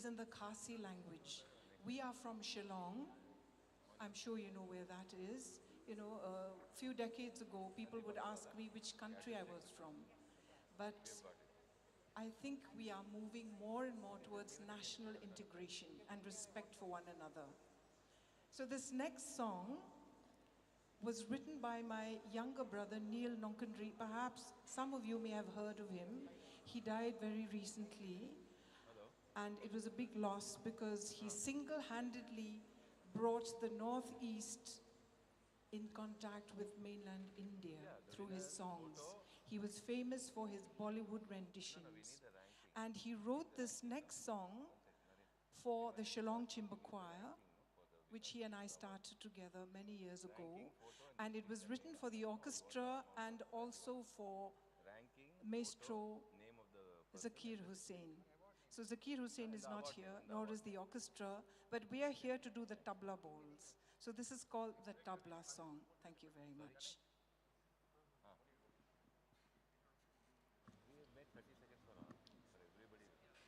in the Khasi language. We are from Shillong. I'm sure you know where that is. You know, a few decades ago, people would ask me which country I was from. But I think we are moving more and more towards national integration and respect for one another. So this next song was written by my younger brother, Neil Nonkandri. Perhaps some of you may have heard of him. He died very recently. And it was a big loss because he single-handedly brought the Northeast in contact with mainland India through his songs. He was famous for his Bollywood renditions. And he wrote this next song for the Shillong Chimba Choir, which he and I started together many years ago. And it was written for the orchestra and also for Maestro Zakir Hussain. So Zakir Hussain is not here, nor is the orchestra, but we are here to do the tabla bowls. So this is called the tabla song. Thank you very much. We have made 30 seconds for everybody. We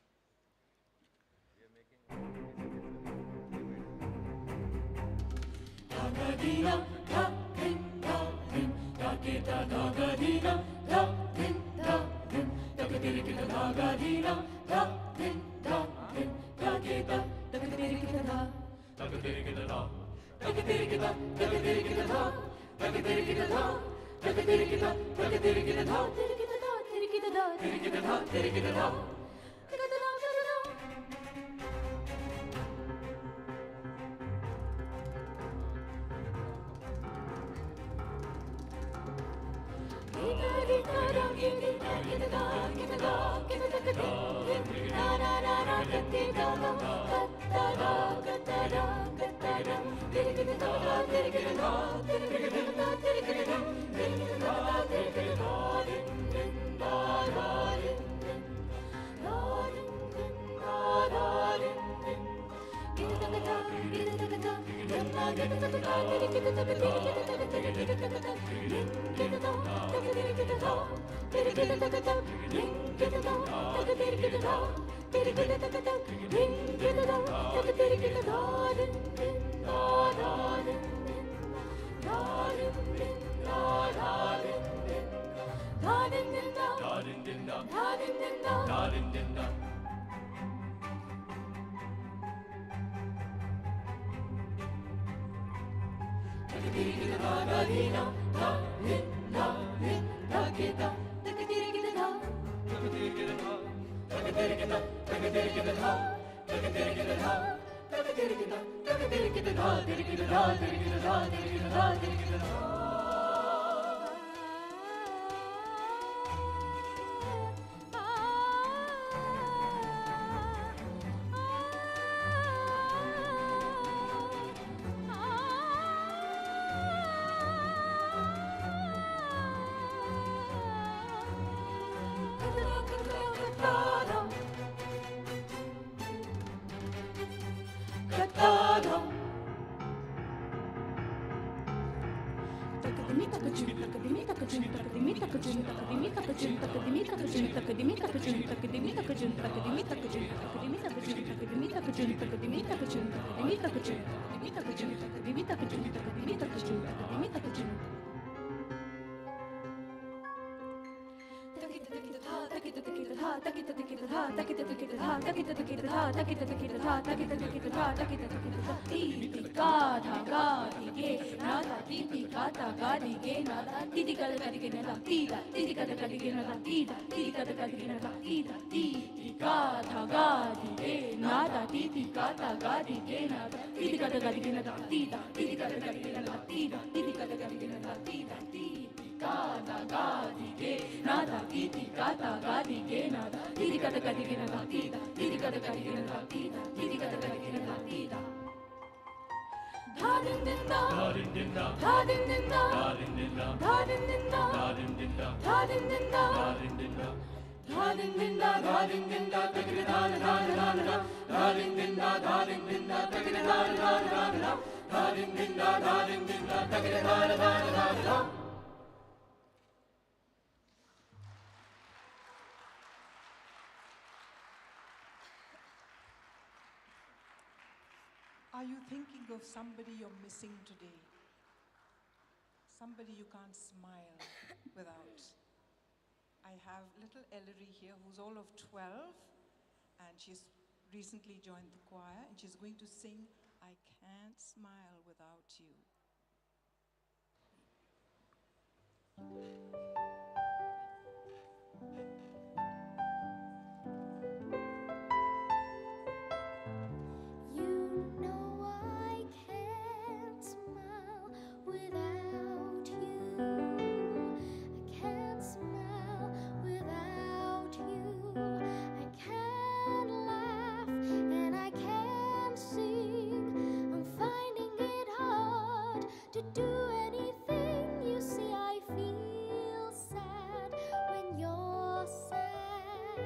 are making Are you thinking of somebody you're missing today? Somebody you can't smile without. I have little Ellery here who's all of 12 and she's recently joined the choir and she's going to sing I Can't Smile Without You. You know I can't smile without you. I can't smile without you. I can't laugh and I can't sing. I'm finding it hard to do anything. You see, I feel sad when you're sad.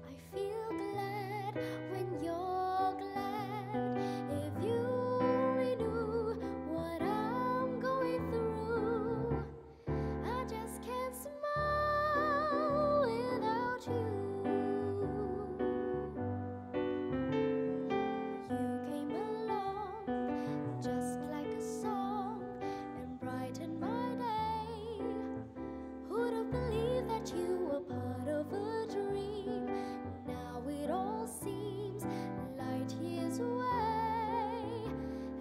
I feel glad when you're glad. If you only knew what I'm going through, I just can't smile without you. You came along just like a song and brightened my day. Who'd have believed that you were part of a dream? Now it all seems light years away.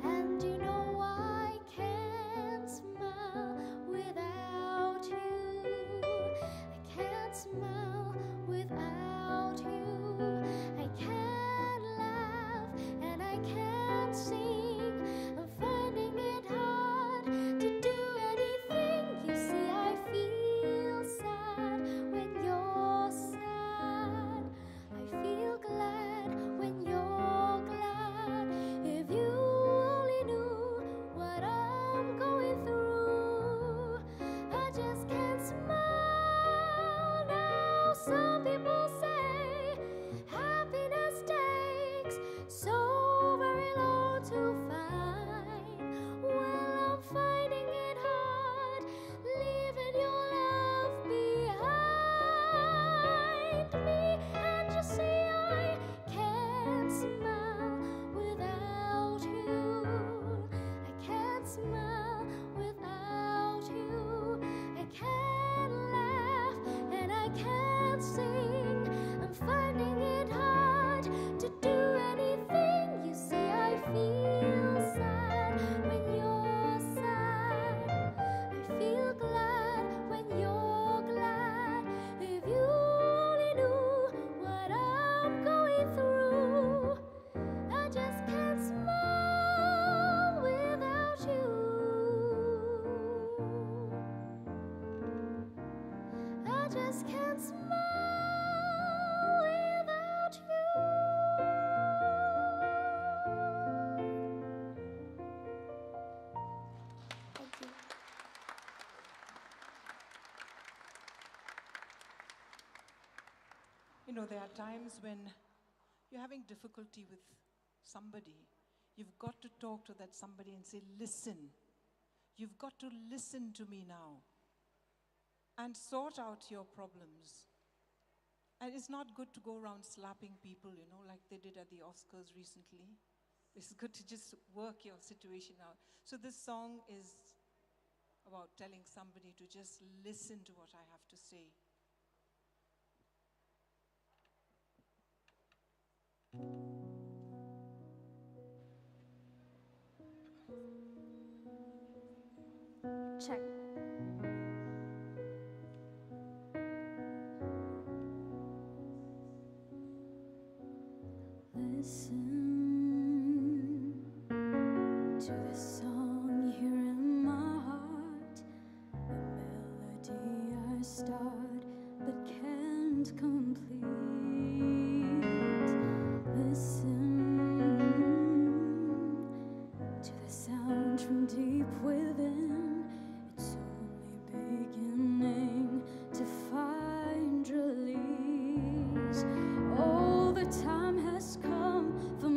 And you know I can't smile without you. I can't smile without you. I can't laugh and I can't sing. I'm finding it hard to do anything. You see, I feel sad when you're sad. I feel glad when you're glad. If you only knew what I'm going through, I just can't smile now. Some people say happiness takes so very long to find. Well, I'm finding it hard leaving your love behind me. And you see, I can't smile without you. I can't smile without you. I can't laugh and I can't sing. I'm finding it hard to do anything. You see, I feel sad when you're sad. I feel glad when you're glad. If you only knew what I'm going through, I just can't smile without you. I just can't smile without you. Thank you. You know, there are times when you're having difficulty with somebody. You've got to talk to that somebody and say, listen. You've got to listen to me now and sort out your problems. And it's not good to go around slapping people, you know, like they did at the Oscars recently. It's good to just work your situation out. So this song is about telling somebody to just listen to what I have to say. Check. Listen to the song here in my heart, a melody I start but can't complete. Listen to the sound from deep within. It's only beginning to find release. Oh, the time has come for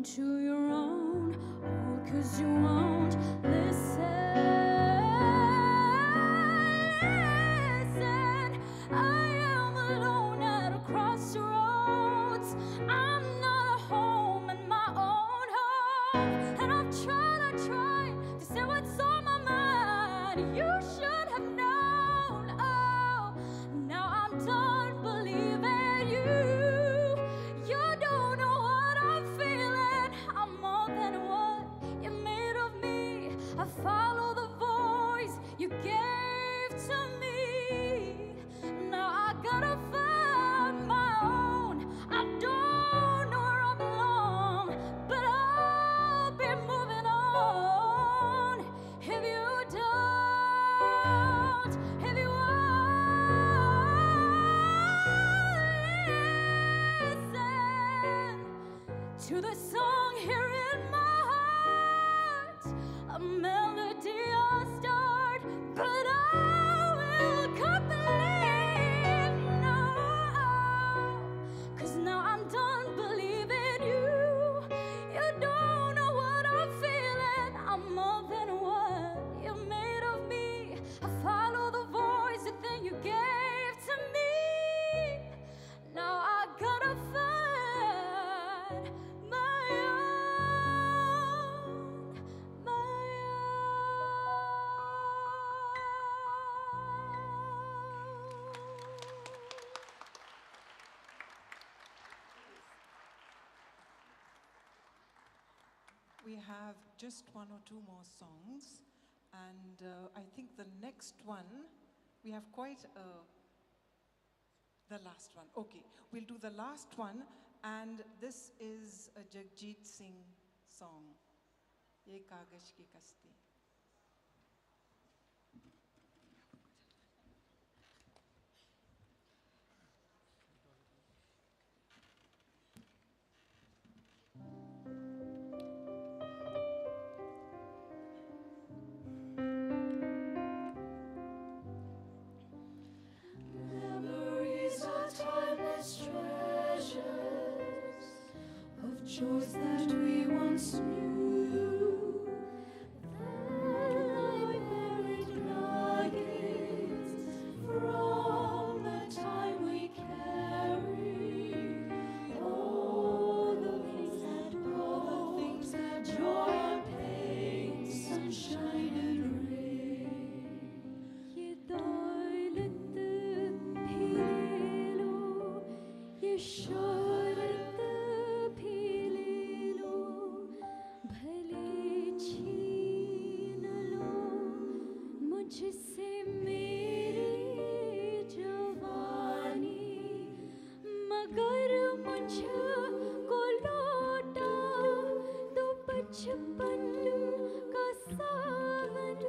to your own, all 'cause you won't listen. Listen, I am alone at a crossroads. I'm not at home in my own home, and I've tried to say what's on my mind. You should have known. Oh, now I'm done believing you. You don't know what I'm feeling. I'm more than what you made of me. I follow the voice you gave to me. Now I gotta find my own. I don't know where I belong, but I'll be moving on. If you don't, if you won't listen to the song here in my heart, a melody I'll start, but I will complete. No, 'cause now I'm done believing you. You don't know what I'm feeling. I'm more than what you made of me. I follow the voice that you gave to me. Now I gotta find my own, my We have just one or two more songs, and I think the next one, we have quite the last one. Okay, we'll do the last one, and this is a Jagjit Singh song. Ye Kagaz Ki Kasti. Memories are timeless treasures of joys that we once knew. Then I buried nuggets from the time we carried all the things that joy and pain, sunshine and rain. Ye daulat bhi le lo, ye shohrat bhi le lo, bhale chheen lo mujhse meri jawani, magar mujhko lauta do bachpan ka sawan,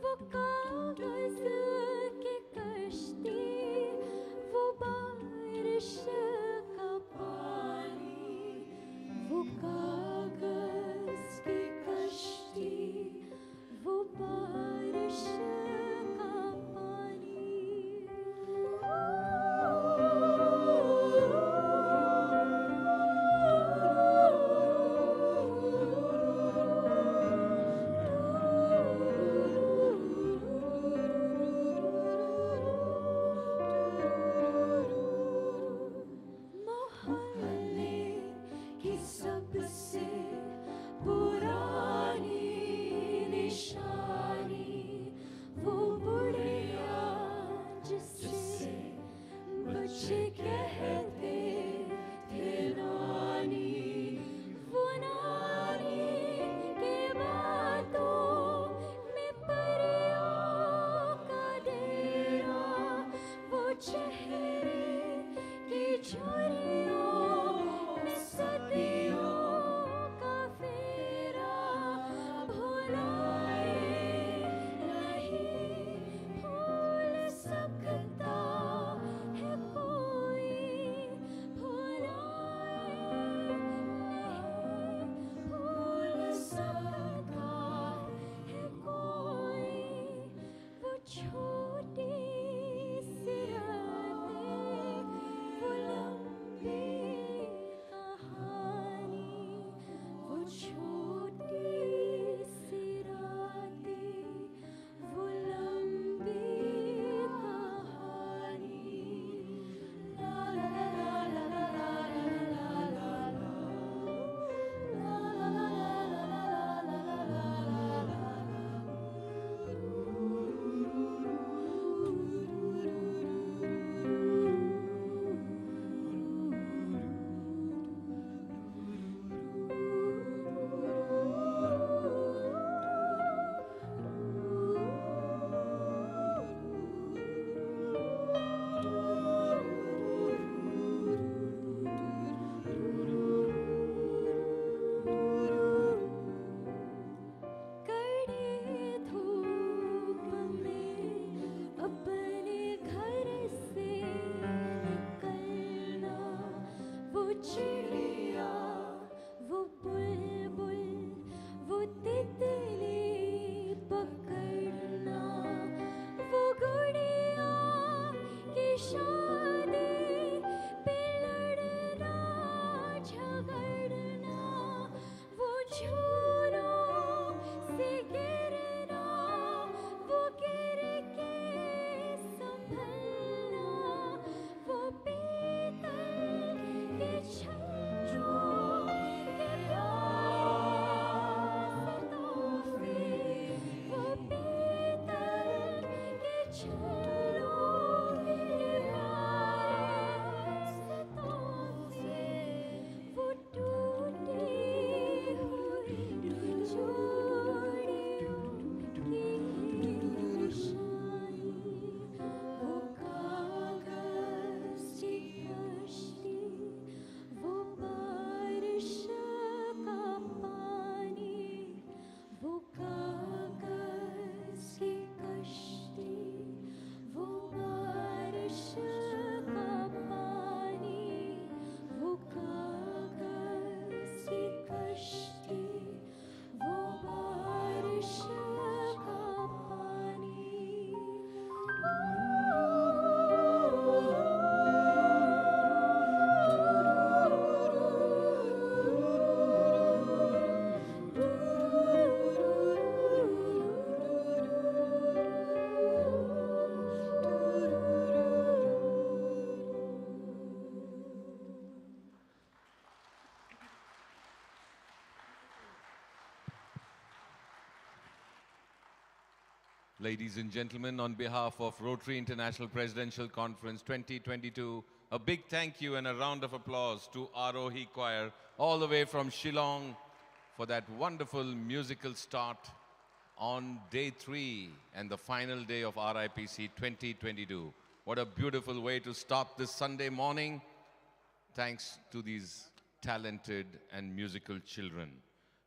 wo कागज की कश्ती, वो बारिश का पानी, वो कागज की कश्ती, वो बारिश का पानी. मोहल्ले की सबसे पुरानी निशानी, वो बुढ़िया जिसे बच्चे कहते थे नानी, वो नानी की बातों में परियों का डेरा, वो चेहरे की झुर्रियों में सदियों का फेरा, भुलाए Ladies and gentlemen, on behalf of Rotary International Presidential Conference 2022, a big thank you and a round of applause to Arohi Choir all the way from Shillong for that wonderful musical start on day 3 and the final day of RIPC 2022. What a beautiful way to start this Sunday morning. Thanks to these talented and musical children.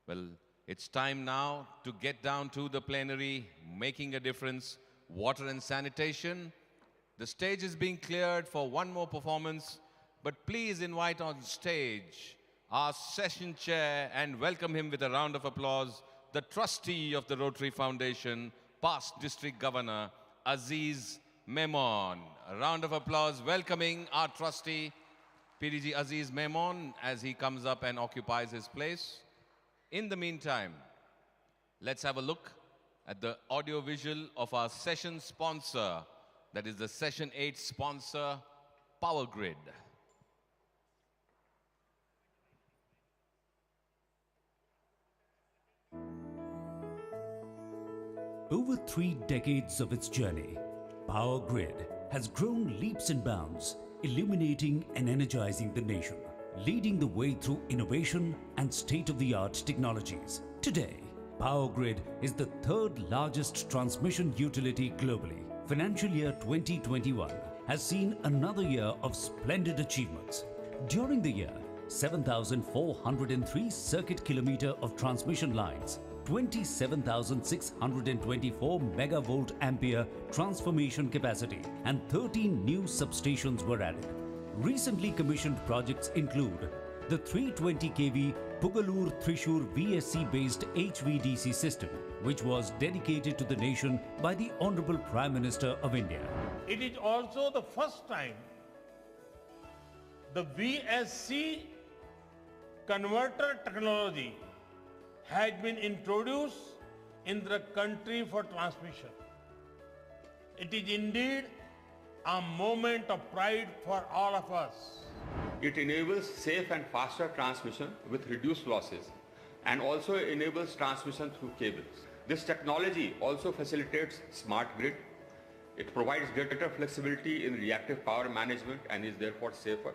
Well, it's time now to get down to the plenary, making a difference, water and sanitation. The stage is being cleared for one more performance, but please invite on stage our session chair and welcome him with a round of applause, the trustee of the Rotary Foundation, past district governor, Aziz Memon. A round of applause welcoming our trustee, PDG Aziz Memon, as he comes up and occupies his place. In the meantime, let's have a look at the audio visual of our session sponsor, that is the Session 8 sponsor, Power Grid. Over 3 decades of its journey, Power Grid has grown leaps and bounds, illuminating and energizing the nation, leading the way through innovation and state-of-the-art technologies. Today, Power Grid is the 3rd largest transmission utility globally. Financial year 2021 has seen another year of splendid achievements. During the year, 7,403 circuit kilometer of transmission lines, 27,624 megavolt ampere transformation capacity, and 13 new substations were added. Recently commissioned projects include the 320 kV Pugalur-Thrissur VSC-based HVDC system, which was dedicated to the nation by the Honorable Prime Minister of India. It is also the first time the VSC converter technology has been introduced in the country for transmission. It is indeed a moment of pride for all of us. It enables safe and faster transmission with reduced losses and also enables transmission through cables. This technology also facilitates smart grid. It provides greater flexibility in reactive power management and is therefore safer,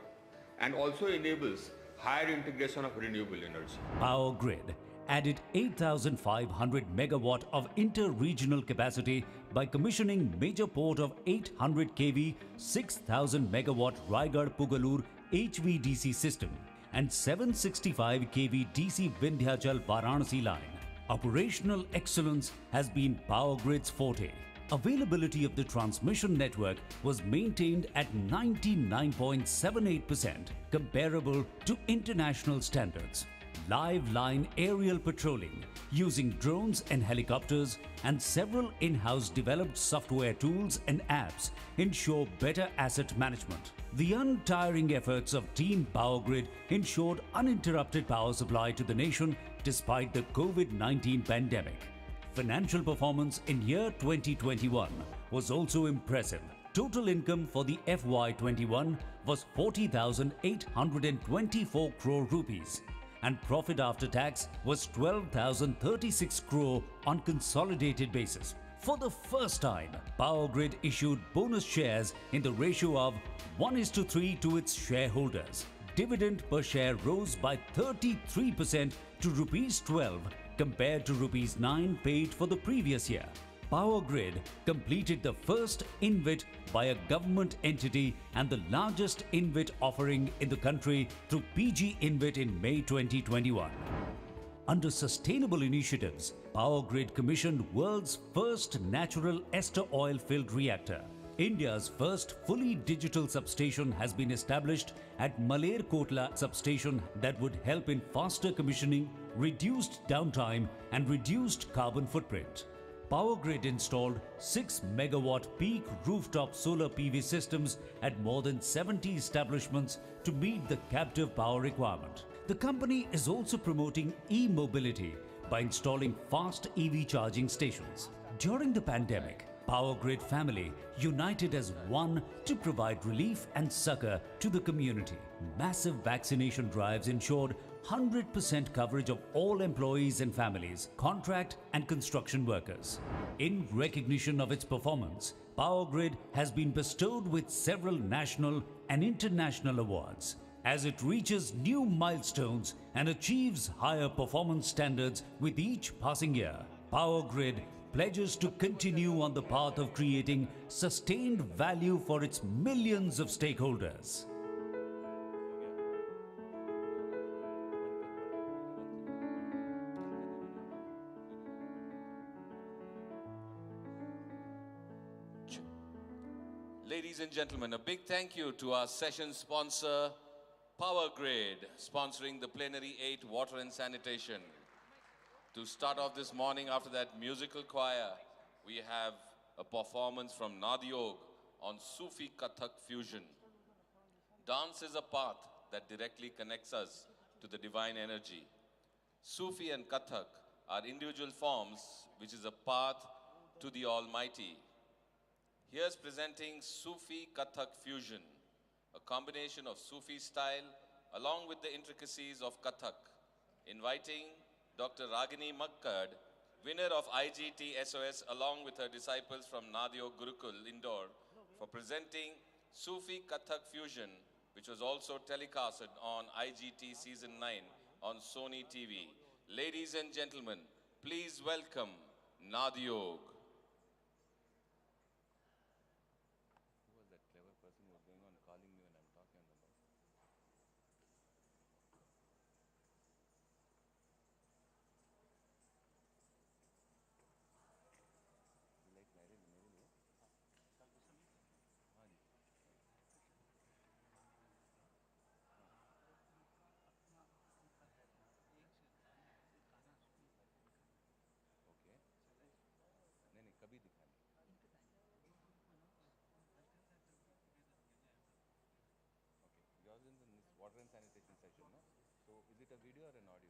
and also enables higher integration of renewable energy. Power Grid added 8,500 megawatt of inter-regional capacity by commissioning major port of 800 kV 6,000 megawatt Raigad-Pugalur HVDC system and 765 kV DC Vindhyachal-Varanasi line. Operational excellence has been Power Grid's forte. Availability of the transmission network was maintained at 99.78%, comparable to international standards. Live line aerial patrolling using drones and helicopters and several in-house developed software tools and apps ensure better asset management. The untiring efforts of Team Power Grid ensured uninterrupted power supply to the nation despite the COVID-19 pandemic. Financial performance in year 2021 was also impressive. Total income for the FY21 was 40,824 crore rupees. And profit after tax was 12,036 crore on consolidated basis. For the first time, Power Grid issued bonus shares in the ratio of 1:3 to its shareholders. Dividend per share rose by 33% to rupees 12 compared to rupees 9 paid for the previous year. Power Grid completed the first InvIT by a government entity and the largest InvIT offering in the country through PG InvIT in May 2021. Under sustainable initiatives, Power Grid commissioned world's first natural ester oil-filled reactor. India's first fully digital substation has been established at Malerkotla substation that would help in faster commissioning, reduced downtime and reduced carbon footprint. Power Grid installed 6 megawatt peak rooftop solar PV systems at more than 70 establishments to meet the captive power requirement. The company is also promoting e-mobility by installing fast EV charging stations. During the pandemic, Power Grid family united as one to provide relief and succor to the community. Massive vaccination drives ensured 100% coverage of all employees and families, contract and construction workers. In recognition of its performance, Power Grid has been bestowed with several national and international awards as it reaches new milestones and achieves higher performance standards with each passing year. Power Grid pledges to continue on the path of creating sustained value for its millions of stakeholders. Ladies and gentlemen, a big thank you to our session sponsor, Power Grid, sponsoring the Plenary 8 Water and Sanitation. To start off this morning after that musical choir, we have a performance from Nadyog on Sufi Kathak fusion. Dance is a path that directly connects us to the divine energy. Sufi and Kathak are individual forms, which is a path to the Almighty. Here's presenting Sufi Kathak fusion, a combination of Sufi style along with the intricacies of Kathak. Inviting Dr. Ragini Makkad, winner of IGT SOS along with her disciples from Nadio Gurukul, Indore, for presenting Sufi Kathak fusion, which was also telecasted on IGT Season 9 on Sony TV. Ladies and gentlemen, please welcome Nadyog. Water and sanitation session, no? So is it a video or an audio?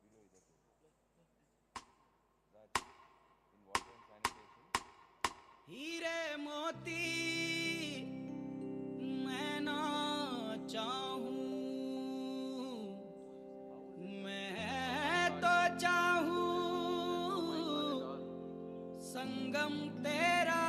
Video is okay. That in water and sanitation. हीरे मोती मैं ना चाहूं, मैं तो चाहूं संगम तेरा,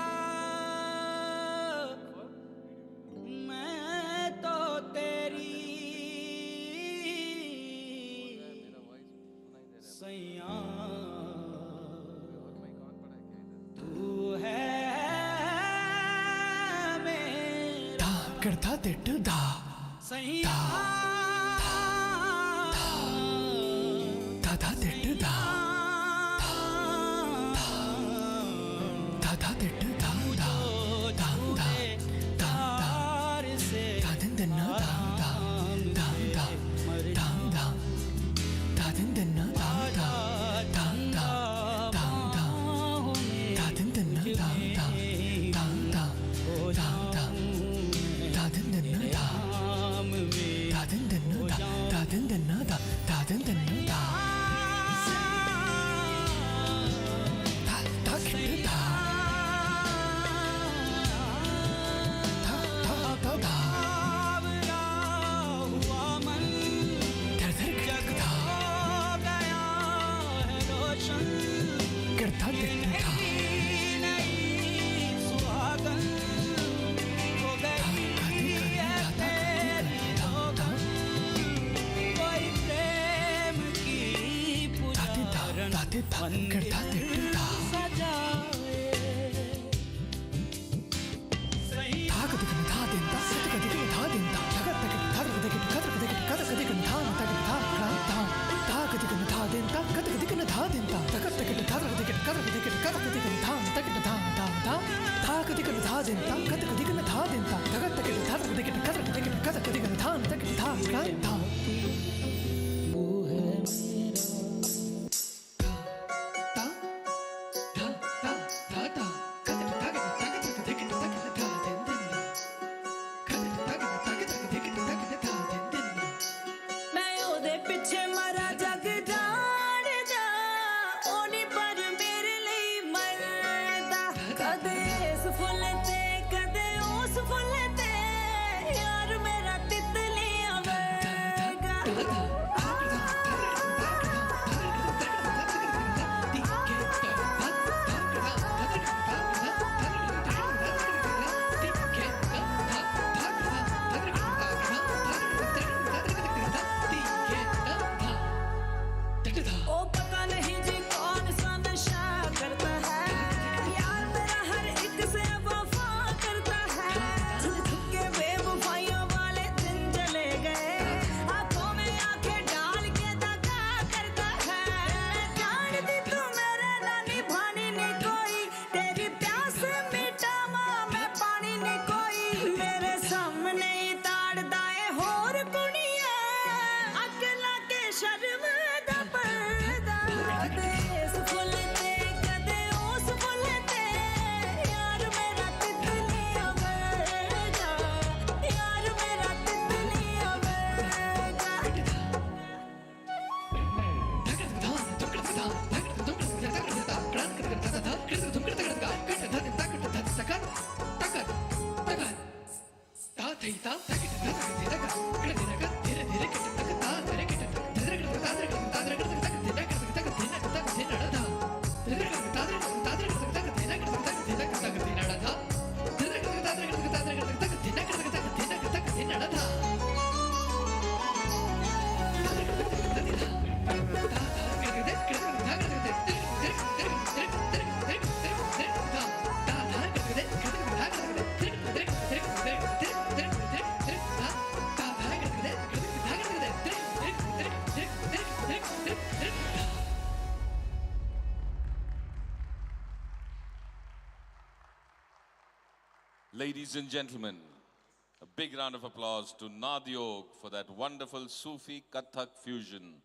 करता तिट दा सैया दादा तिट दा दादा तिट दा दा दा दा दा दा दिन दिन दा दा दा दा दा दा दा दिन दिन दा दा दा दा दा दा दिन दिन दा दा दा दा दा करता तिट दा ओ पता नहीं जी कौन सा नशा करता है यार मेरा हर एक से वफा करता है छुप छुप के बेवफाइयों वाले दिन चले गए आंखों में आंखें डाल के दगा करता है जानती तू मेरे ना निभानी नहीं कोई तेरी प्यास मीठा माँ में पानी नहीं कोई मेरे सामने ही ताड़ दाए होर कुड़िया अकेला के शर्म दा पर्दा देस फुलते कदे ओस फुलते यार मेरा तितलियां वर्गा यार मेरा तितलियां Ladies and gentlemen, a big round of applause to Nadyog for that wonderful Sufi Kathak fusion.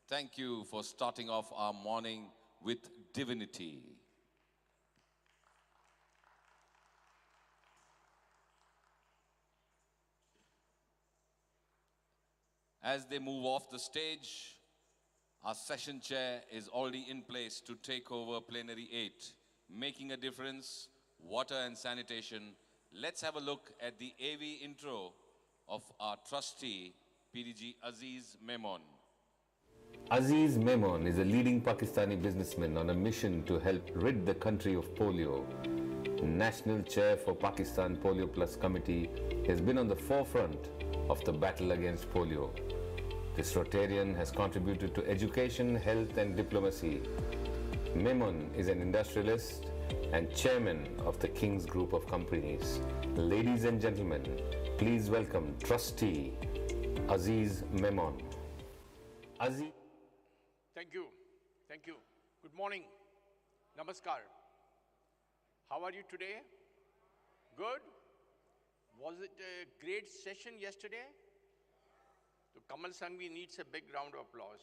Thank you for starting off our morning with divinity. As they move off the stage, our session chair is already in place to take over Plenary 8, making a difference, water and sanitation. Let's have a look at the AV intro of our trustee, PDG Aziz Memon. Aziz Memon is a leading Pakistani businessman on a mission to help rid the country of polio. National Chair for Pakistan Polio Plus Committee has been on the forefront of the battle against polio. This Rotarian has contributed to education, health and diplomacy. Memon is an industrialist and chairman of the King's Group of Companies. Ladies and gentlemen, please welcome Trustee Aziz Memon. Aziz. Thank you. Thank you. Good morning. Namaskar. How are you today? Good? Was it a great session yesterday? So Kamal Sangvi needs a big round of applause.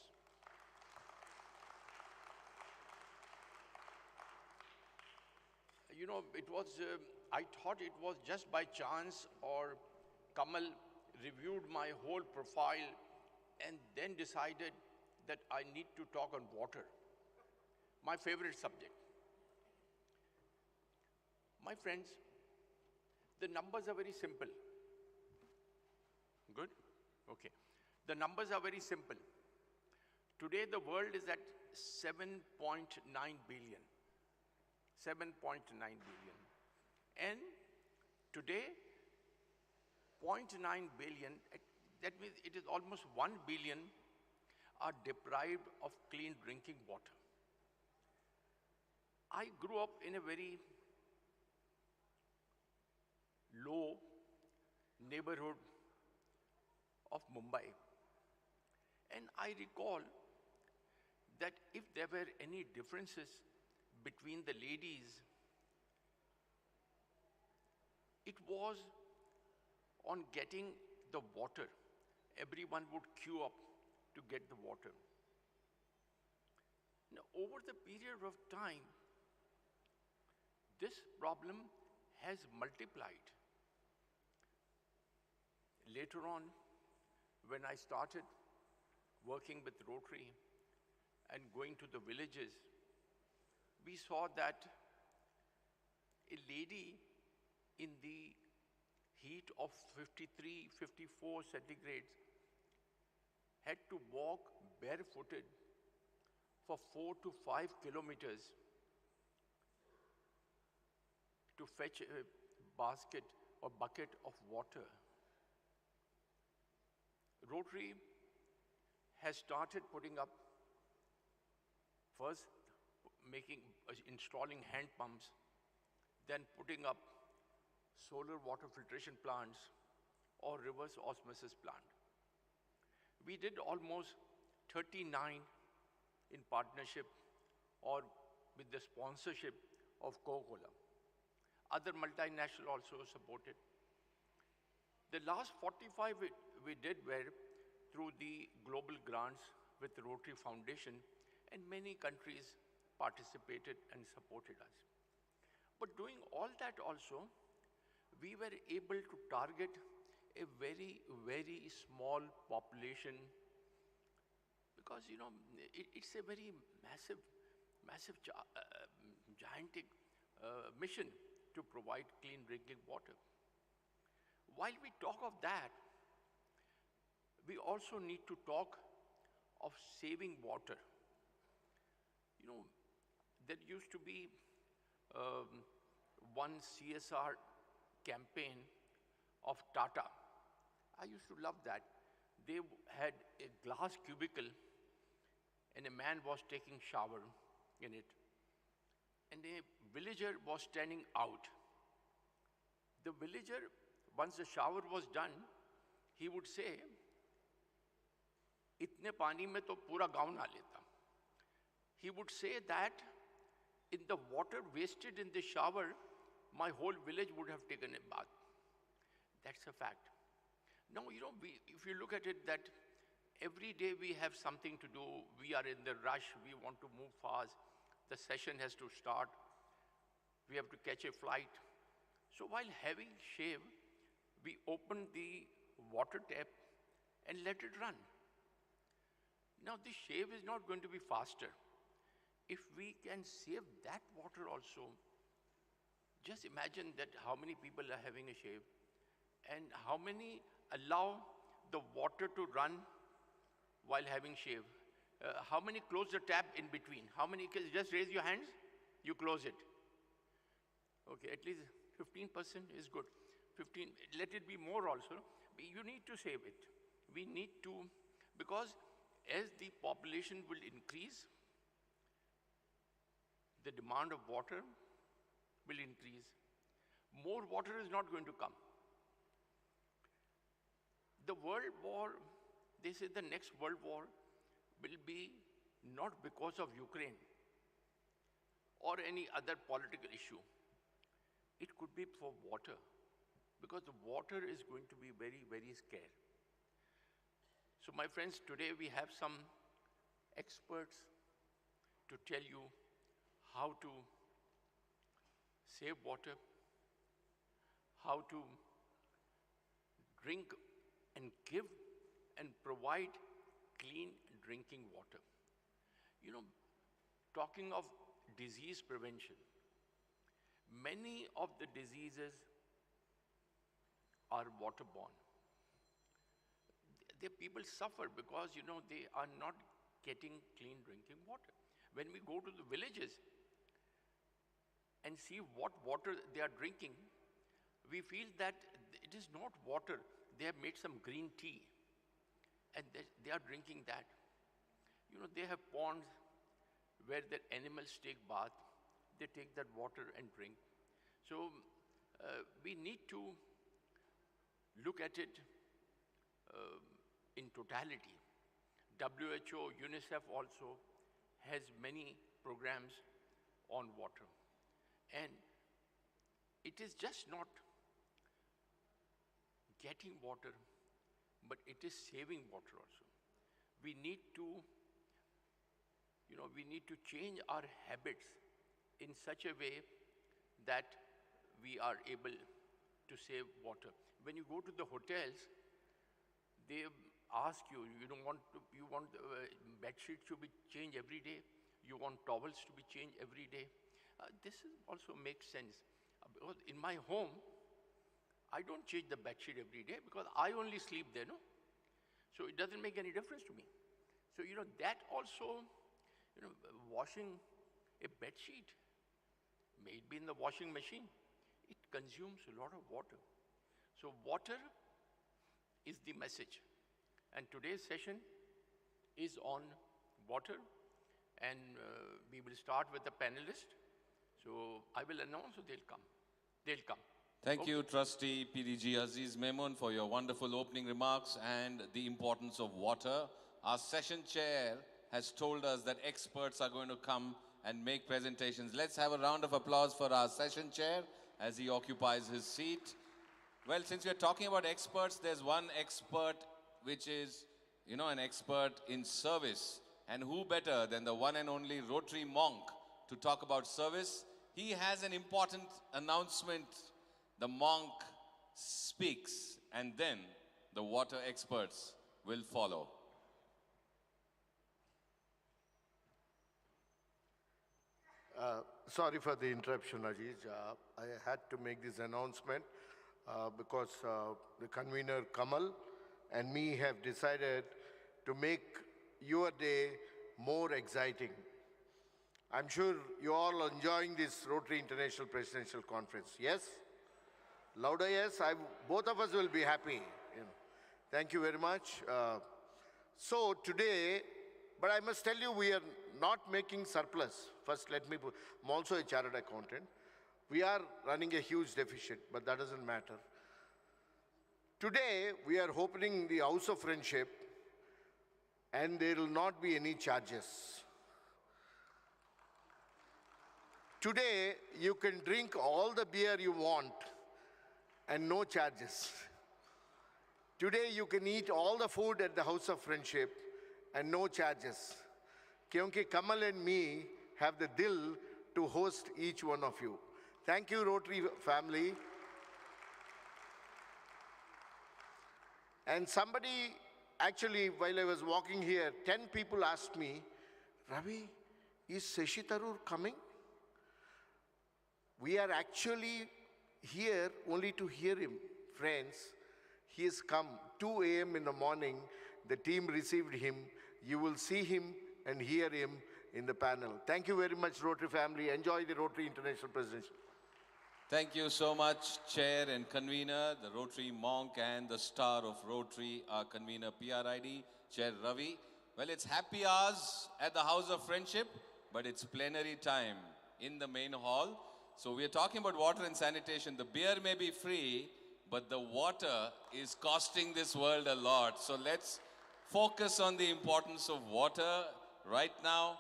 You know, it was, I thought it was just by chance or Kamal reviewed my whole profile and then decided that I need to talk on water, my favorite subject. My friends, the numbers are very simple. Good? Okay. The numbers are very simple. Today the world is at 7.9 billion. 7.9 billion. And today, 0.9 billion, that means it is almost 1 billion are deprived of clean drinking water. I grew up in a very low neighborhood of Mumbai. And I recall that if there were any differences between the ladies, it was on getting the water. Everyone would queue up to get the water. Now, over the period of time, this problem has multiplied. Later on, when I started working with Rotary and going to the villages, we saw that a lady in the heat of 53, 54 centigrades had to walk barefooted for 4 to 5 kilometers to fetch a basket or bucket of water. Rotary has started putting up First, installing hand pumps, then putting up solar water filtration plants or reverse osmosis plant. We did almost 39 in partnership or with the sponsorship of Coca-Cola. Other multinational also supported. The last 45 we did were through the global grants with the Rotary Foundation, and many countries participated and supported us. But doing all that also, we were able to target a very, very small population because, you know, it's a very massive, gigantic mission to provide clean drinking water. While we talk of that, we also need to talk of saving water. You know, there used to be one CSR campaign of Tata. I used to love that. They had a glass cubicle and a man was taking shower in it. And a villager was standing out. The villager, once the shower was done, he would say, "Itne pani mein to pura gaon na leta." He would say that in the water wasted in the shower, my whole village would have taken a bath. That's a fact. Now, you know, if you look at it, that every day we have something to do, we are in the rush, we want to move fast, the session has to start, we have to catch a flight. So while having shave, we open the water tap and let it run. Now, this shave is not going to be faster. If we can save that water also, just imagine that how many people are having a shave and how many allow the water to run while having shave. How many close the tap in between? How many, just raise your hands, you close it. Okay, at least 15% is good. 15, let it be more also. You need to save it. We need to, because as the population will increase, the demand of water will increase. More water is not going to come. The world war, they say the next world war will be not because of Ukraine or any other political issue. It could be for water, because the water is going to be very, very scarce. So my friends, today we have some experts to tell you how to save water, how to drink and give and provide clean drinking water. You know, talking of disease prevention, many of the diseases are waterborne. The people suffer because, you know, they are not getting clean drinking water. When we go to the villages and see what water they are drinking, we feel that it is not water. They have made some green tea and they are drinking that. You know, they have ponds where their animals take bath. They take that water and drink. So we need to look at it in totality. WHO, UNICEF also has many programs on water. And it is just not getting water, but it is saving water also. We need to, you know, we need to change our habits in such a way that we are able to save water. When you go to the hotels, they ask you, you want bed sheets to be changed every day, you want towels to be changed every day. This also makes sense. Because in my home, I don't change the bed sheet every day because I only sleep there, no? So it doesn't make any difference to me. So, you know, that also, you know, washing a bed sheet, may it be in the washing machine, it consumes a lot of water. So water is the message. And today's session is on water. And we will start with the panelists. So I will announce, so they'll come. They'll come. Thank you, Trustee PDG Aziz Memon, for your wonderful opening remarks and the importance of water. Our session chair has told us that experts are going to come and make presentations. Let's have a round of applause for our session chair as he occupies his seat. Well, since we're talking about experts, there's one expert which is, you know, an expert in service. And who better than the one and only Rotary monk to talk about service? He has an important announcement. The monk speaks, and then the water experts will follow. Sorry for the interruption, Aziz. I had to make this announcement because the convener Kamal and me have decided to make your day more exciting. I'm sure you all are enjoying this Rotary International Presidential Conference. Yes? Louder yes? Both of us will be happy. You know. Thank you very much. So today, but I must tell you, we are not making surplus. First, let me put, I'm also a chartered accountant. We are running a huge deficit, but that doesn't matter. Today, we are opening the House of Friendship, and there will not be any charges. Today, you can drink all the beer you want and no charges. Today, you can eat all the food at the House of Friendship and no charges. Kyunki Kamal and me have the dil to host each one of you. Thank you, Rotary family. And somebody, actually, while I was walking here, 10 people asked me, Ravi, is Shashi Tharoor coming? We are actually here only to hear him. Friends, he has come 2 a.m. in the morning. The team received him. You will see him and hear him in the panel. Thank you very much, Rotary family. Enjoy the Rotary International Presidential. Thank you so much, Chair and Convener, the Rotary monk and the star of Rotary, our Convener PRID, Chair Ravi. Well, it's happy hours at the House of Friendship, but it's plenary time in the main hall. So we're talking about water and sanitation. The beer may be free, but the water is costing this world a lot. So let's focus on the importance of water right now.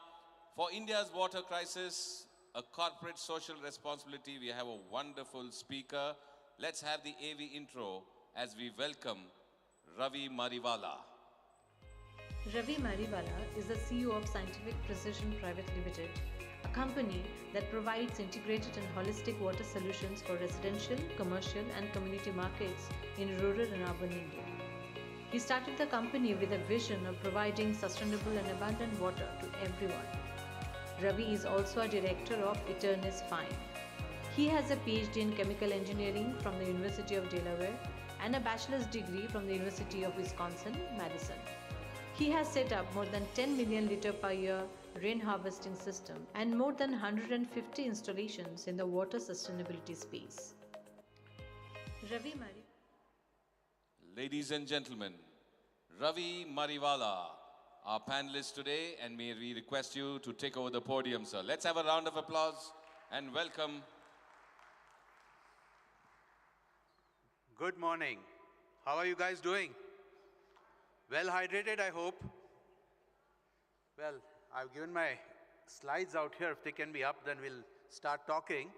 For India's water crisis, a corporate social responsibility, we have a wonderful speaker. Let's have the AV intro as we welcome Ravi Mariwala. Ravi Mariwala is the CEO of Scientific Precision Private Limited, a company that provides integrated and holistic water solutions for residential, commercial and community markets in rural and urban India. He started the company with a vision of providing sustainable and abundant water to everyone. Ravi is also a director of Eternis Fine. He has a PhD in chemical engineering from the University of Delaware and a bachelor's degree from the University of Wisconsin, Madison. He has set up more than 10 million litre per year rain harvesting system and more than 150 installations in the water sustainability space. Ravi Mari. Ladies and gentlemen, Ravi Mariwala, our panelist today, and may we request you to take over the podium, sir. Let's have a round of applause and welcome. Good morning. How are you guys doing? Well hydrated, I hope. Well, I've given my slides out here. If they can be up, then we'll start talking.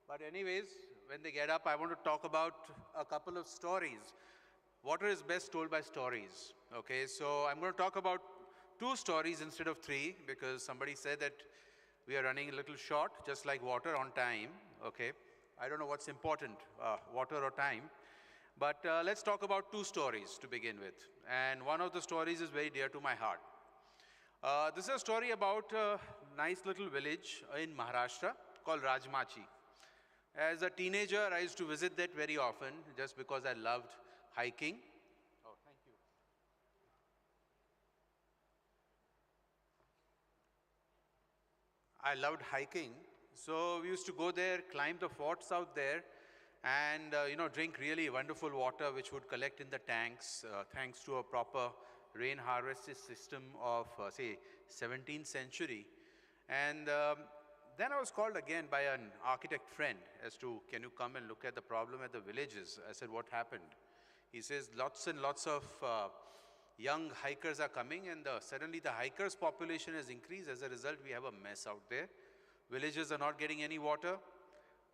But anyways, when they get up, I want to talk about a couple of stories. Water is best told by stories. Okay, so I'm going to talk about 2 stories instead of 3 because somebody said that we are running a little short, just like water, on time. Okay, I don't know what's important, water or time. But let's talk about 2 stories to begin with. And one of the stories is very dear to my heart. This is a story about a nice little village in Maharashtra called Rajmachi. As a teenager, I used to visit that very often just because I loved hiking. Oh, thank you. I loved hiking. So we used to go there, climb the forts out there, and drink really wonderful water which would collect in the tanks thanks to a proper rain harvesting system of, say, 17th century. And then I was called again by an architect friend as to, can you come and look at the problem at the villages? I said, what happened? He says, lots and lots of young hikers are coming, and suddenly the hikers' population has increased. As a result, we have a mess out there. Villages are not getting any water.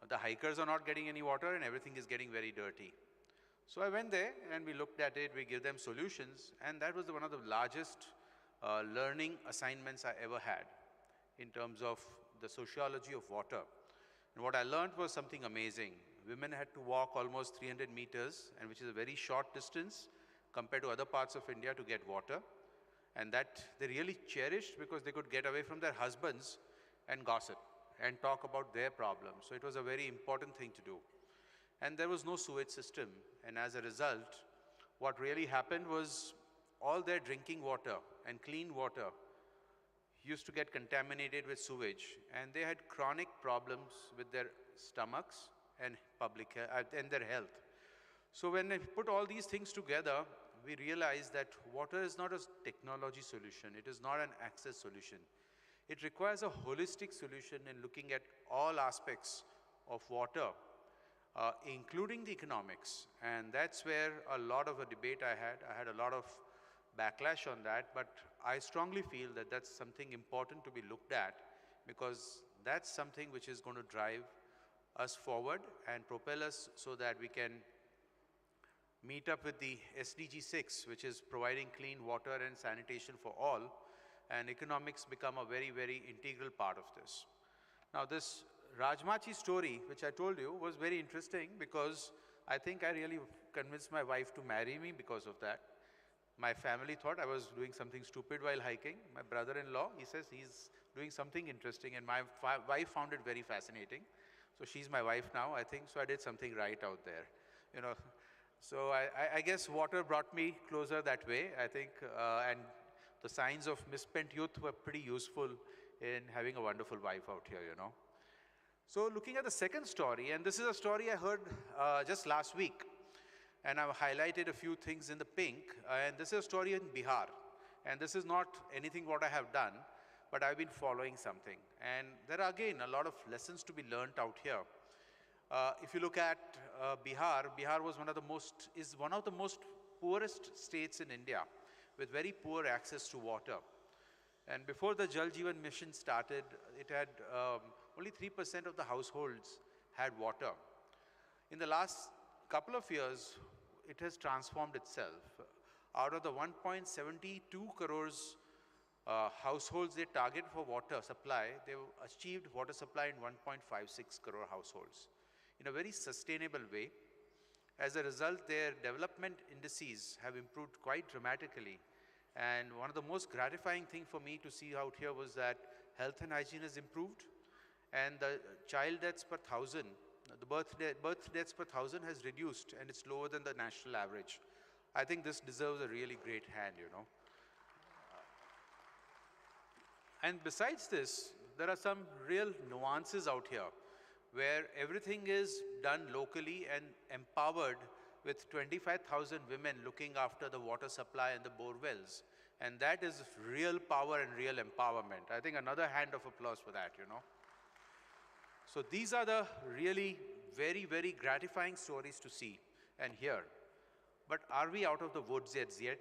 The hikers are not getting any water, and everything is getting very dirty. So I went there, and we looked at it. We gave them solutions, and that was one of the largest learning assignments I ever had in terms of the sociology of water. And what I learned was something amazing. Women had to walk almost 300 meters, and which is a very short distance compared to other parts of India to get water. And that they really cherished because they could get away from their husbands and gossip and talk about their problems. So it was a very important thing to do. And there was no sewage system. And as a result, what really happened was all their drinking water and clean water used to get contaminated with sewage. And they had chronic problems with their stomachs and and their health. So when I put all these things together, we realized that water is not a technology solution. It is not an access solution. It requires a holistic solution in looking at all aspects of water, including the economics. And that's where a lot of a debate I had. I had a lot of backlash on that, but I strongly feel that that's something important to be looked at, because that's something which is going to drive us forward and propel us so that we can meet up with the SDG 6, which is providing clean water and sanitation for all, and economics become a very, very integral part of this. Now, this Rajmachi story, which I told you, was very interesting because I think I really convinced my wife to marry me because of that. My family thought I was doing something stupid while hiking. My brother-in-law, he says he's doing something interesting, and my wife found it very fascinating. So she's my wife now, I think, so I did something right out there, you know. So I guess water brought me closer that way, I think, and the signs of misspent youth were pretty useful in having a wonderful wife out here, you know. So looking at the second story, and this is a story I heard just last week, and I've highlighted a few things in the pink, and this is a story in Bihar, and this is not anything what I have done, but I've been following something. And there are, again, a lot of lessons to be learned out here. If you look at Bihar, Bihar was is one of the most poorest states in India, with very poor access to water. And before the Jal Jeevan mission started, it had only 3% of the households had water. In the last couple of years, it has transformed itself. Out of the 1.72 crores households they target for water supply, they've achieved water supply in 1.56 crore households in a very sustainable way. As a result, their development indices have improved quite dramatically. And one of the most gratifying things for me to see out here was that health and hygiene has improved, and the child deaths per thousand, the birth deaths per thousand has reduced, and it's lower than the national average. I think this deserves a really great hand, you know. And besides this, there are some real nuances out here where everything is done locally and empowered with 25,000 women looking after the water supply and the bore wells. And that is real power and real empowerment. I think another hand of applause for that, you know. So these are the really very, very gratifying stories to see and hear. But are we out of the woods yet?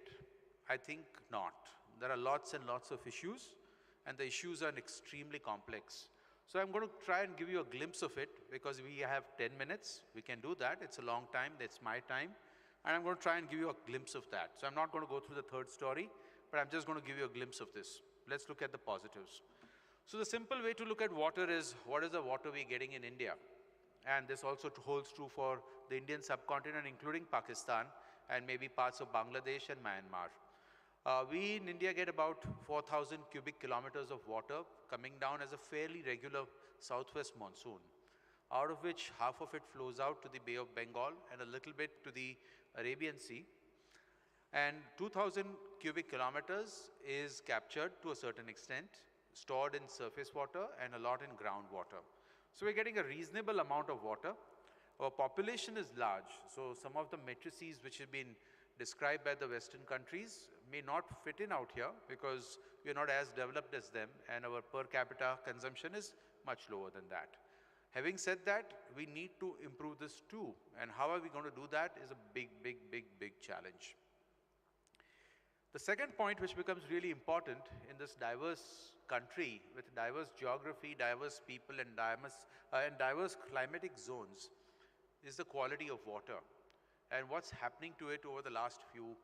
I think not. There are lots and lots of issues, and the issues are extremely complex. So I'm going to try and give you a glimpse of it, because we have 10 minutes. We can do that. It's a long time. That's my time. And I'm going to try and give you a glimpse of that. So I'm not going to go through the third story, but I'm just going to give you a glimpse of this. Let's look at the positives. So the simple way to look at water is, what is the water we're getting in India? And this also holds true for the Indian subcontinent, including Pakistan, and maybe parts of Bangladesh and Myanmar. We in India get about 4,000 cubic kilometers of water coming down as a fairly regular southwest monsoon, out of which half of it flows out to the Bay of Bengal and a little bit to the Arabian Sea. And 2,000 cubic kilometers is captured to a certain extent, stored in surface water, and a lot in groundwater. So we're getting a reasonable amount of water. Our population is large, so some of the matrices which have been described by the Western countries, may not fit in out here because we are not as developed as them and our per capita consumption is much lower than that. Having said that, we need to improve this too. And how are we going to do that is a big, big, big, big challenge. The second point which becomes really important in this diverse country with diverse geography, diverse people and diverse climatic zones is the quality of water and what's happening to it over the last few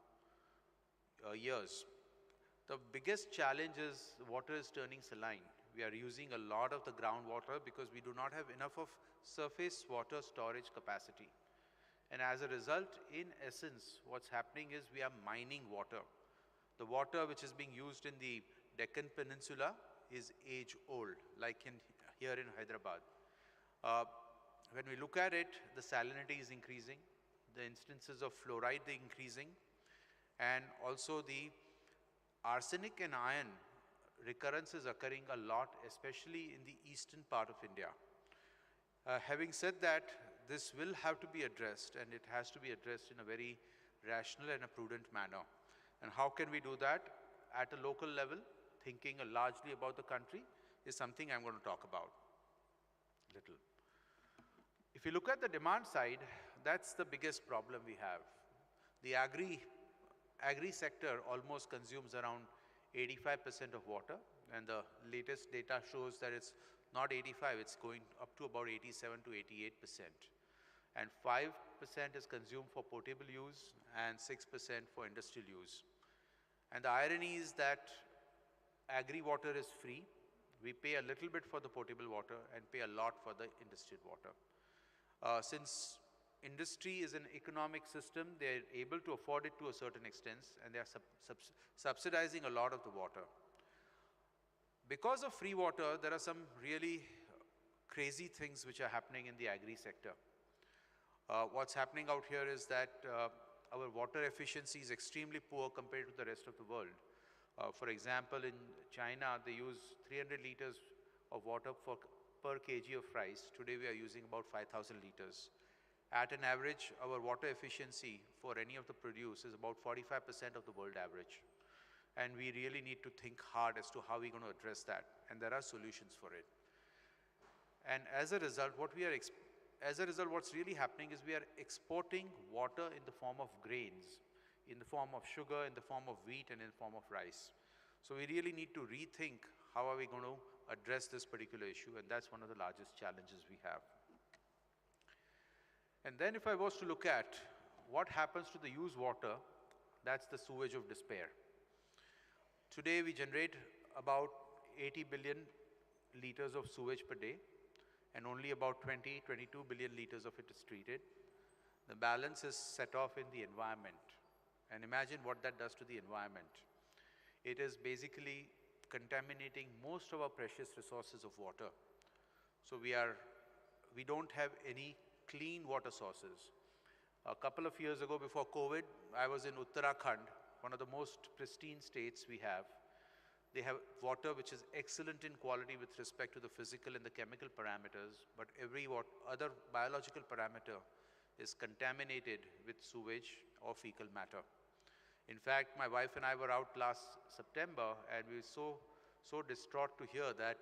years. The biggest challenge is water is turning saline. We are using a lot of the groundwater because we do not have enough of surface water storage capacity. And as a result, in essence, what's happening is we are mining water. The water which is being used in the Deccan Peninsula is age old, like here in Hyderabad. When we look at it, the salinity is increasing, the instances of fluoride are increasing, and also the arsenic and iron recurrence is occurring a lot, especially in the eastern part of India. Having said that, this will have to be addressed, and it has to be addressed in a very rational and a prudent manner. And how can we do that? At a local level, thinking largely about the country is something I'm going to talk about a little. If you look at the demand side, that's the biggest problem we have. The agri sector almost consumes around 85% of water, and the latest data shows that it's not 85, it's going up to about 87 to 88%. And 5% is consumed for potable use and 6% for industrial use. And the irony is that agri water is free. We pay a little bit for the potable water and pay a lot for the industrial water. Since industry is an economic system, they're able to afford it to a certain extent, and they are subsidizing a lot of the water. Because of free water, there are some really crazy things which are happening in the agri sector. What's happening out here is that our water efficiency is extremely poor compared to the rest of the world. For example, in China, they use 300 liters of water per kg of rice. Today, we are using about 5,000 liters. At an average, our water efficiency for any of the produce is about 45% of the world average. And we really need to think hard as to how we're going to address that. And there are solutions for it. And as a result, what's really happening is we are exporting water in the form of grains, in the form of sugar, in the form of wheat, and in the form of rice. So we really need to rethink how are we going to address this particular issue, and that's one of the largest challenges we have. And then if I was to look at what happens to the used water, that's the sewage of despair. Today we generate about 80 billion liters of sewage per day, and only about 22 billion liters of it is treated. The balance is set off in the environment. And imagine what that does to the environment. It is basically contaminating most of our precious resources of water. So we don't have any clean water sources. A couple of years ago, before COVID, I was in Uttarakhand, one of the most pristine states we have. They have water which is excellent in quality with respect to the physical and the chemical parameters, but every other biological parameter is contaminated with sewage or fecal matter. In fact, my wife and I were out last September, and we were so distraught to hear that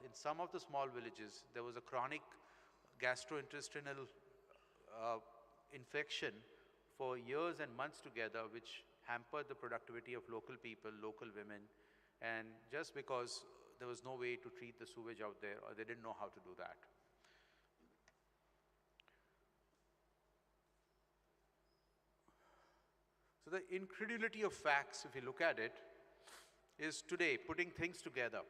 in some of the small villages, there was a chronic gastrointestinal infection for years and months together, which hampered the productivity of local people, local women, and just because there was no way to treat the sewage out there, or they didn't know how to do that. So the incredulity of facts, if you look at it, is today putting things together.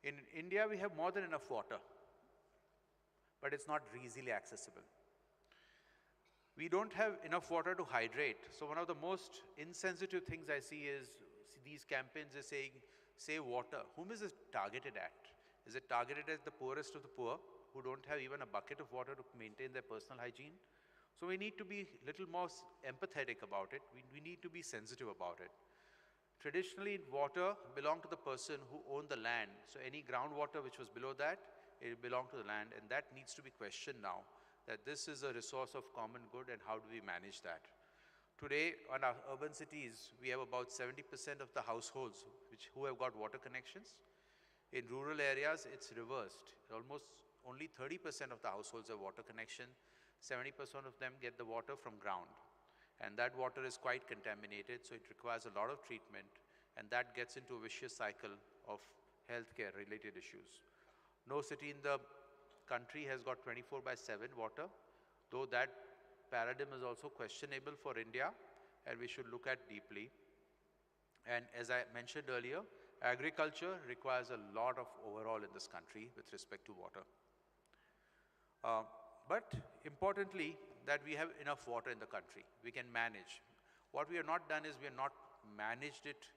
In India, we have more than enough water, but it's not easily accessible. We don't have enough water to hydrate. So one of the most insensitive things I see is these campaigns are saying, save water. Whom is it targeted at? Is it targeted at the poorest of the poor who don't have even a bucket of water to maintain their personal hygiene? So we need to be a little more empathetic about it. We need to be sensitive about it. Traditionally, water belonged to the person who owned the land. So any groundwater which was below that, it belonged to the land, and that needs to be questioned now, that this is a resource of common good, and how do we manage that? Today, on our urban cities, we have about 70% of the households who have got water connections. In rural areas, it's reversed. Almost only 30% of the households have water connection. 70% of them get the water from ground. And that water is quite contaminated, so it requires a lot of treatment, and that gets into a vicious cycle of healthcare-related issues. No city in the country has got 24/7 water, though that paradigm is also questionable for India, and we should look at deeply. And as I mentioned earlier, agriculture requires a lot of overall in this country with respect to water. But importantly, that we have enough water in the country. We can manage. What we have not done is we have not managed it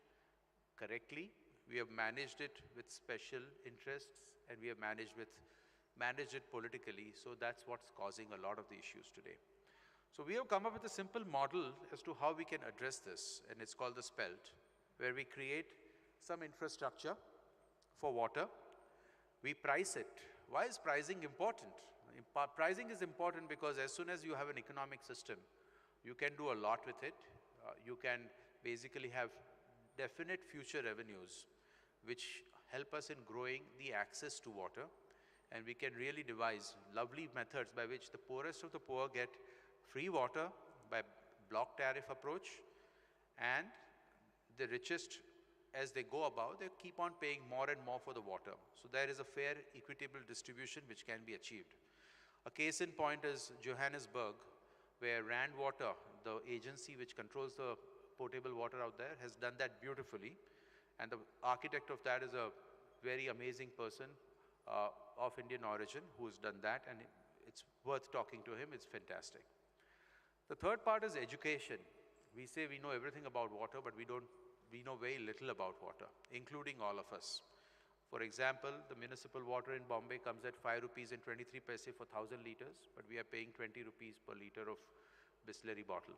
correctly. We have managed it with special interests, and we have managed it politically. So that's what's causing a lot of the issues today. So we have come up with a simple model as to how we can address this, and it's called the SPELT, where we create some infrastructure for water. We price it. Why is pricing important? Pricing is important because as soon as you have an economic system, you can do a lot with it. You can basically have definite future revenues which help us in growing the access to water, and we can really devise lovely methods by which the poorest of the poor get free water by block tariff approach, and the richest, as they go about, they keep on paying more and more for the water. So there is a fair, equitable distribution which can be achieved. A case in point is Johannesburg, where Rand Water, the agency which controls the potable water out there, has done that beautifully. And the architect of that is a very amazing person of Indian origin who has done that, and it's worth talking to him. It's fantastic. The third part is education. We say we know everything about water, but we know very little about water, including all of us. For example, the municipal water in Bombay comes at 5 rupees and 23 paise for 1,000 liters, but we are paying 20 rupees per liter of Bisleri bottle.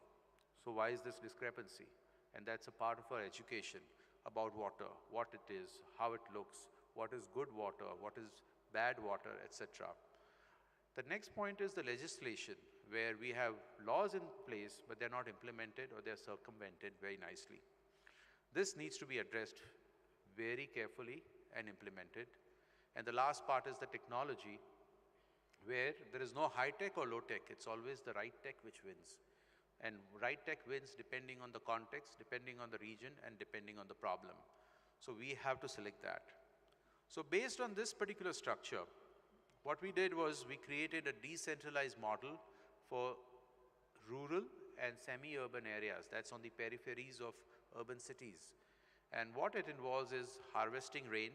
So why is this discrepancy? And that's a part of our education about water, what it is, how it looks, what is good water, what is bad water, etc. The next point is the legislation, where we have laws in place, but they're not implemented or they're circumvented very nicely. This needs to be addressed very carefully and implemented. And the last part is the technology, where there is no high tech or low tech. It's always the right tech which wins. And right tech wins depending on the context, depending on the region, and depending on the problem. So we have to select that. So based on this particular structure, what we did was we created a decentralized model for rural and semi-urban areas. That's on the peripheries of urban cities. And what it involves is harvesting rain,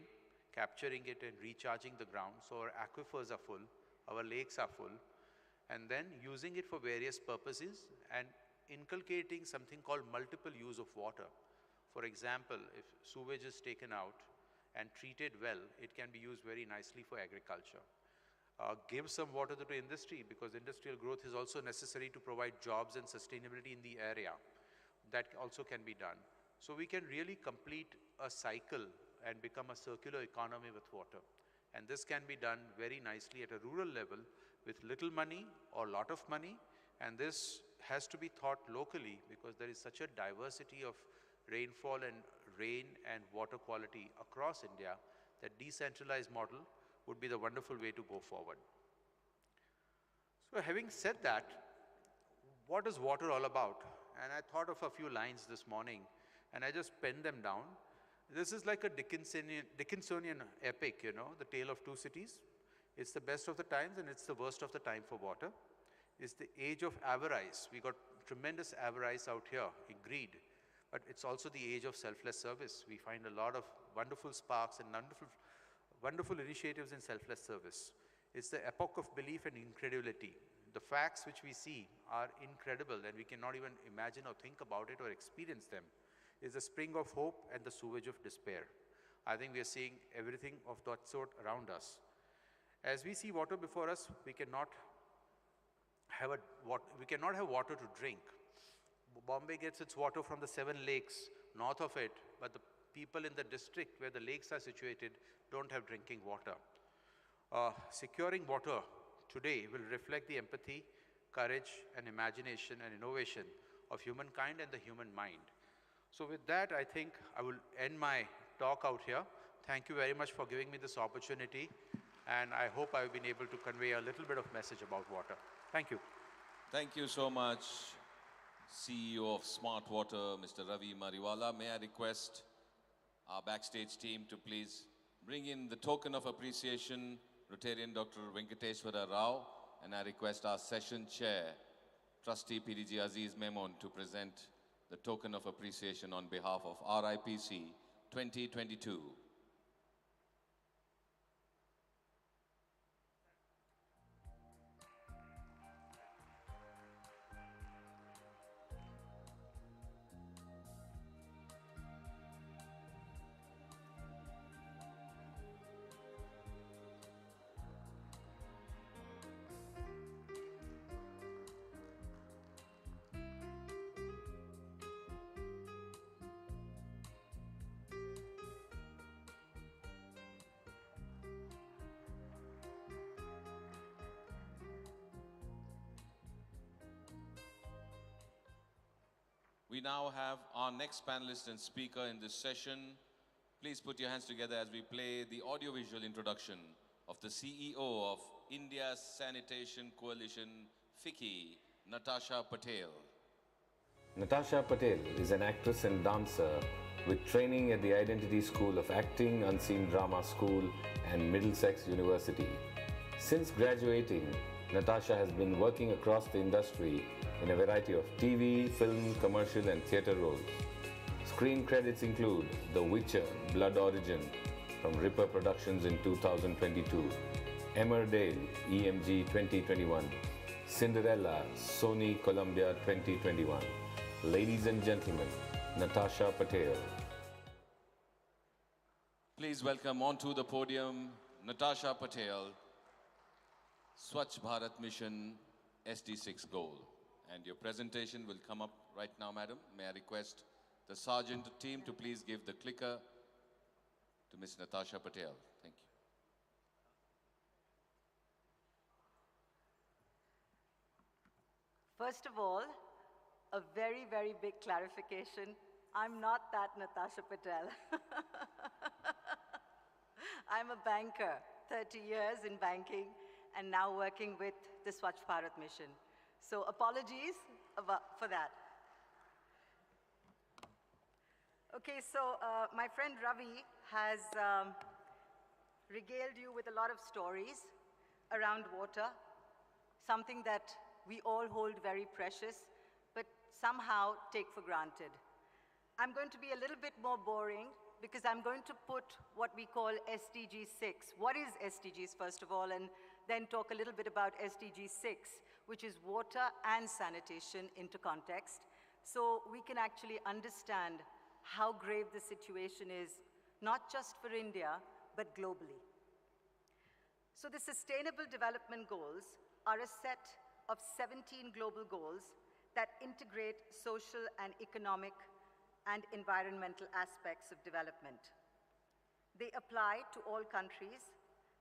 capturing it and recharging the ground. So our aquifers are full, our lakes are full, and then using it for various purposes and inculcating something called multiple use of water. For example, if sewage is taken out and treated well, it can be used very nicely for agriculture. Give some water to the industry, because industrial growth is also necessary to provide jobs and sustainability in the area. That also can be done. So we can really complete a cycle and become a circular economy with water. And this can be done very nicely at a rural level with little money or lot of money. And this has to be thought locally, because there is such a diversity of rainfall and rain and water quality across India that decentralized model would be the wonderful way to go forward. So having said that, what is water all about? And I thought of a few lines this morning, and I just penned them down. This is like a Dickinsonian epic, you know, the tale of two cities. It's the best of the times and it's the worst of the time for water. It's the age of avarice. We got tremendous avarice out here, in greed, but it's also the age of selfless service. We find a lot of wonderful sparks and wonderful initiatives in selfless service. It's the epoch of belief and incredulity. The facts which we see are incredible, and we cannot even imagine or think about it or experience them. It's the spring of hope and the sewage of despair. I think we are seeing everything of that sort around us. As we see water before us, we cannot have water to drink. Bombay gets its water from the 7 lakes north of it, but the people in the district where the lakes are situated don't have drinking water. Securing water today will reflect the empathy, courage, and imagination and innovation of humankind and the human mind. So with that, I think I will end my talk out here. Thank you very much for giving me this opportunity, and I hope I've been able to convey a little bit of message about water. Thank you. Thank you so much, CEO of Smart Water, Mr. Ravi Mariwala. May I request our backstage team to please bring in the token of appreciation, Rotarian Dr. Venkateshwara Rao, and I request our session chair, Trustee PDG Aziz Memon, to present the token of appreciation on behalf of RIPC 2022. We now have our next panelist and speaker in this session. Please put your hands together as we play the audiovisual introduction of the CEO of India's Sanitation Coalition, FICCI, Natasha Patel. Natasha Patel is an actress and dancer with training at the Identity School of Acting, Unseen Drama School and Middlesex University. Since graduating, Natasha has been working across the industry in a variety of TV, film, commercial and theatre roles. Screen credits include The Witcher, Blood Origin from Ripper Productions in 2022, Emmerdale, EMG 2021, Cinderella, Sony Columbia 2021. Ladies and gentlemen, Natasha Patel. Please welcome onto the podium Natasha Patel, Swachh Bharat Mission SD6 goal. And your presentation will come up right now, madam. May I request the Sergeant team to please give the clicker to Ms. Natasha Patel. Thank you. First of all, a very, very big clarification. I'm not that Natasha Patel. I'm a banker, 30 years in banking, and now working with the Swachh Bharat Mission. So apologies for that. Okay, so my friend Ravi has regaled you with a lot of stories around water, something that we all hold very precious, but somehow take for granted. I'm going to be a little bit more boring because I'm going to put what we call SDG 6. What is SDGs, first of all, and then talk a little bit about SDG 6, which is water and sanitation into context, so we can actually understand how grave the situation is, not just for India, but globally. So the Sustainable Development Goals are a set of 17 global goals that integrate social and economic and environmental aspects of development. They apply to all countries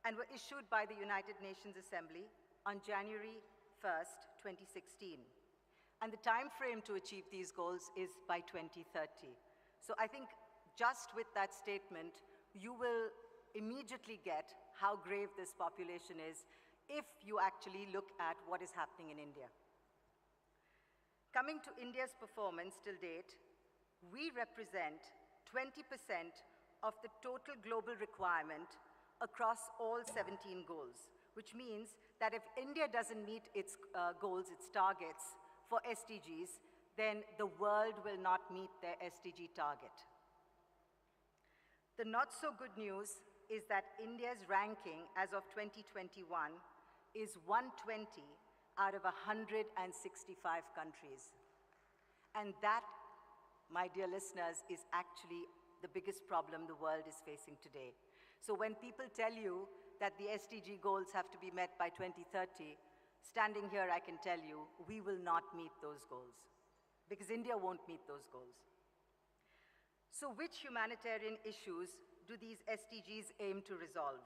and were issued by the United Nations Assembly on January 1st, 2016. And the time frame to achieve these goals is by 2030. So I think just with that statement, you will immediately get how grave this population is if you actually look at what is happening in India. Coming to India's performance till date, we represent 20% of the total global requirement across all 17 goals, which means that if India doesn't meet its goals, its targets for SDGs, then the world will not meet their SDG target. The not so good news is that India's ranking as of 2021 is 120 out of 165 countries. And that, my dear listeners, is actually the biggest problem the world is facing today. So when people tell you that the SDG goals have to be met by 2030, standing here I can tell you, we will not meet those goals, because India won't meet those goals. So which humanitarian issues do these SDGs aim to resolve?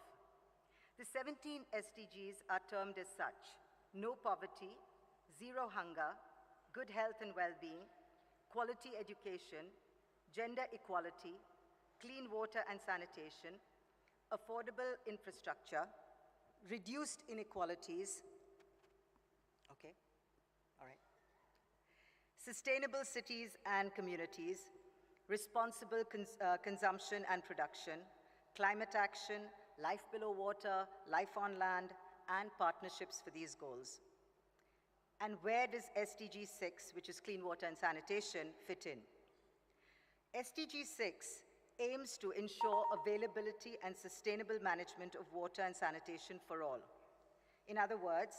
The 17 SDGs are termed as such: no poverty, zero hunger, good health and well-being, quality education, gender equality, clean water and sanitation, affordable infrastructure, reduced inequalities, okay, all right, sustainable cities and communities, responsible consumption and production, climate action, life below water, life on land, and partnerships for these goals. And where does SDG 6, which is clean water and sanitation, fit in? SDG 6 aims to ensure availability and sustainable management of water and sanitation for all. In other words,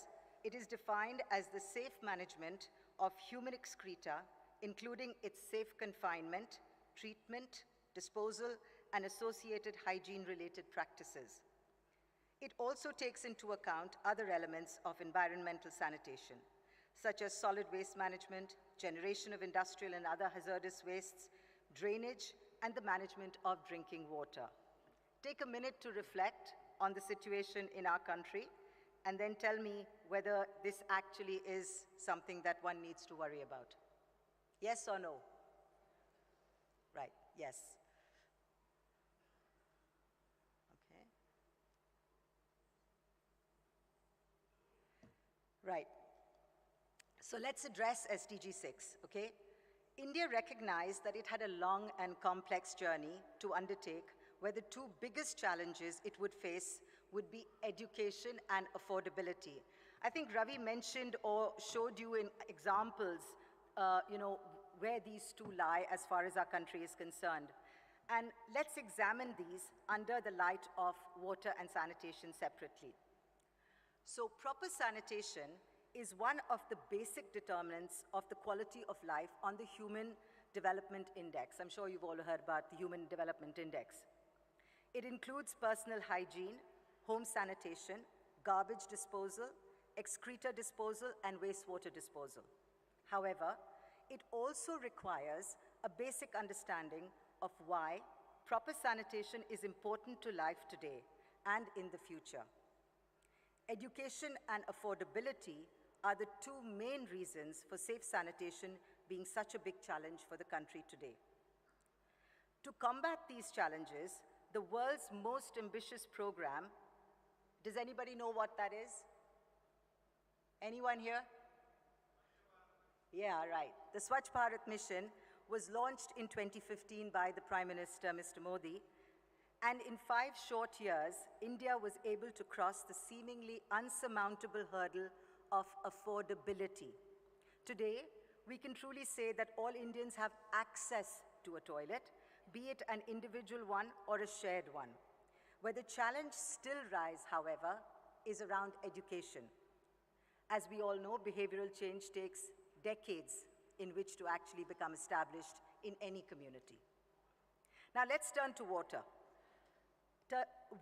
it is defined as the safe management of human excreta, including its safe confinement, treatment, disposal, and associated hygiene-related practices. It also takes into account other elements of environmental sanitation, such as solid waste management, generation of industrial and other hazardous wastes, drainage, and the management of drinking water. Take a minute to reflect on the situation in our country, and then tell me whether this actually is something that one needs to worry about. Yes or no? Right, yes. Okay. Right. So let's address SDG 6, okay? India recognized that it had a long and complex journey to undertake, where the two biggest challenges it would face would be education and affordability. I think Ravi mentioned or showed you in examples, where these two lie as far as our country is concerned. And let's examine these under the light of water and sanitation separately. So proper sanitation is one of the basic determinants of the quality of life on the Human Development Index. I'm sure you've all heard about the Human Development Index. It includes personal hygiene, home sanitation, garbage disposal, excreta disposal, and wastewater disposal. However, it also requires a basic understanding of why proper sanitation is important to life today and in the future. Education and affordability are the two main reasons for safe sanitation being such a big challenge for the country today. To combat these challenges, the world's most ambitious program, does anybody know what that is? Anyone here? Yeah, right. The Swachh Bharat mission was launched in 2015 by the Prime Minister, Mr. Modi, and in 5 short years, India was able to cross the seemingly unsurmountable hurdle of affordability. Today, we can truly say that all Indians have access to a toilet, be it an individual one or a shared one. Where the challenge still lies, however, is around education. As we all know, behavioral change takes decades in which to actually become established in any community. Now let's turn to water,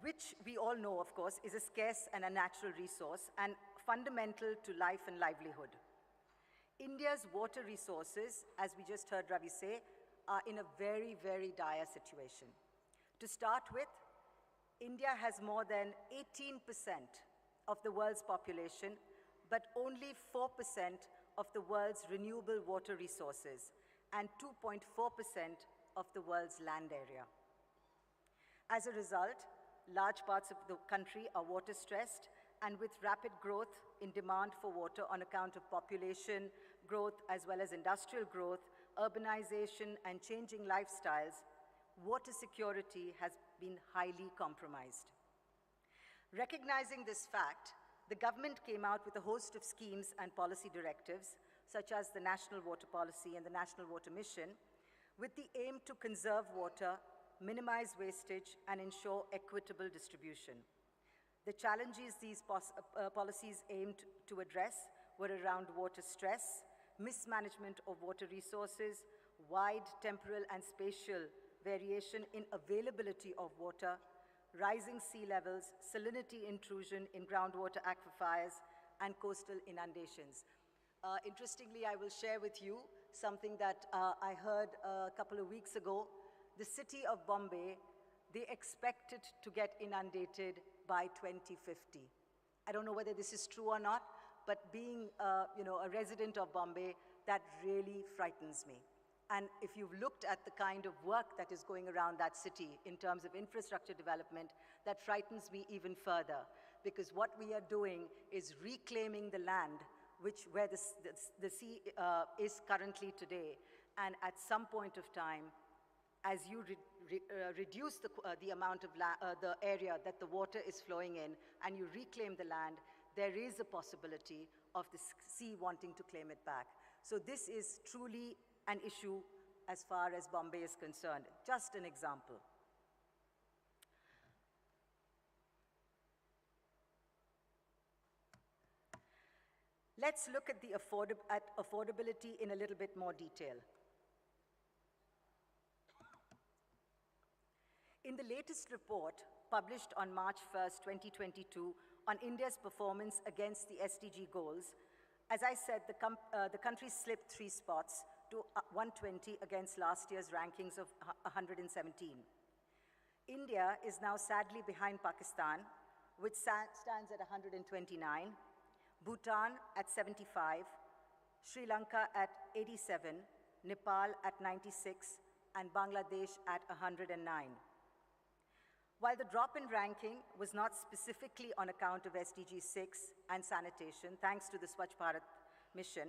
which we all know, of course, is a scarce and a natural resource and fundamental to life and livelihood. India's water resources, as we just heard Ravi say, are in a very, very dire situation. To start with, India has more than 18% of the world's population, but only 4% of the world's renewable water resources and 2.4% of the world's land area. As a result, large parts of the country are water stressed, and with rapid growth in demand for water on account of population growth as well as industrial growth, urbanization, and changing lifestyles, water security has been highly compromised. Recognizing this fact, the government came out with a host of schemes and policy directives, such as the National Water Policy and the National Water Mission, with the aim to conserve water, minimize wastage, and ensure equitable distribution. The challenges these policies aimed to address were around water stress, mismanagement of water resources, wide temporal and spatial variation in availability of water, rising sea levels, salinity intrusion in groundwater aquifers, and coastal inundations. Interestingly, I will share with you something that I heard a couple of weeks ago. The city of Bombay, they expected to get inundated by 2050. I don't know whether this is true or not, but being a resident of Bombay, that really frightens me. And if you've looked at the kind of work that is going around that city in terms of infrastructure development, that frightens me even further, because what we are doing is reclaiming the land where the sea is currently today. And at some point of time, as you reduce the amount of the area that the water is flowing in, and you reclaim the land, there is a possibility of the sea wanting to claim it back. So this is truly an issue as far as Bombay is concerned. Just an example. Let's look at the affordability in a little bit more detail. In the latest report published on March 1st, 2022, on India's performance against the SDG goals, as I said, the country slipped 3 spots to 120 against last year's rankings of 117. India is now sadly behind Pakistan, which stands at 129, Bhutan at 75, Sri Lanka at 87, Nepal at 96, and Bangladesh at 109. While the drop in ranking was not specifically on account of SDG 6 and sanitation, thanks to the Swachh Bharat mission,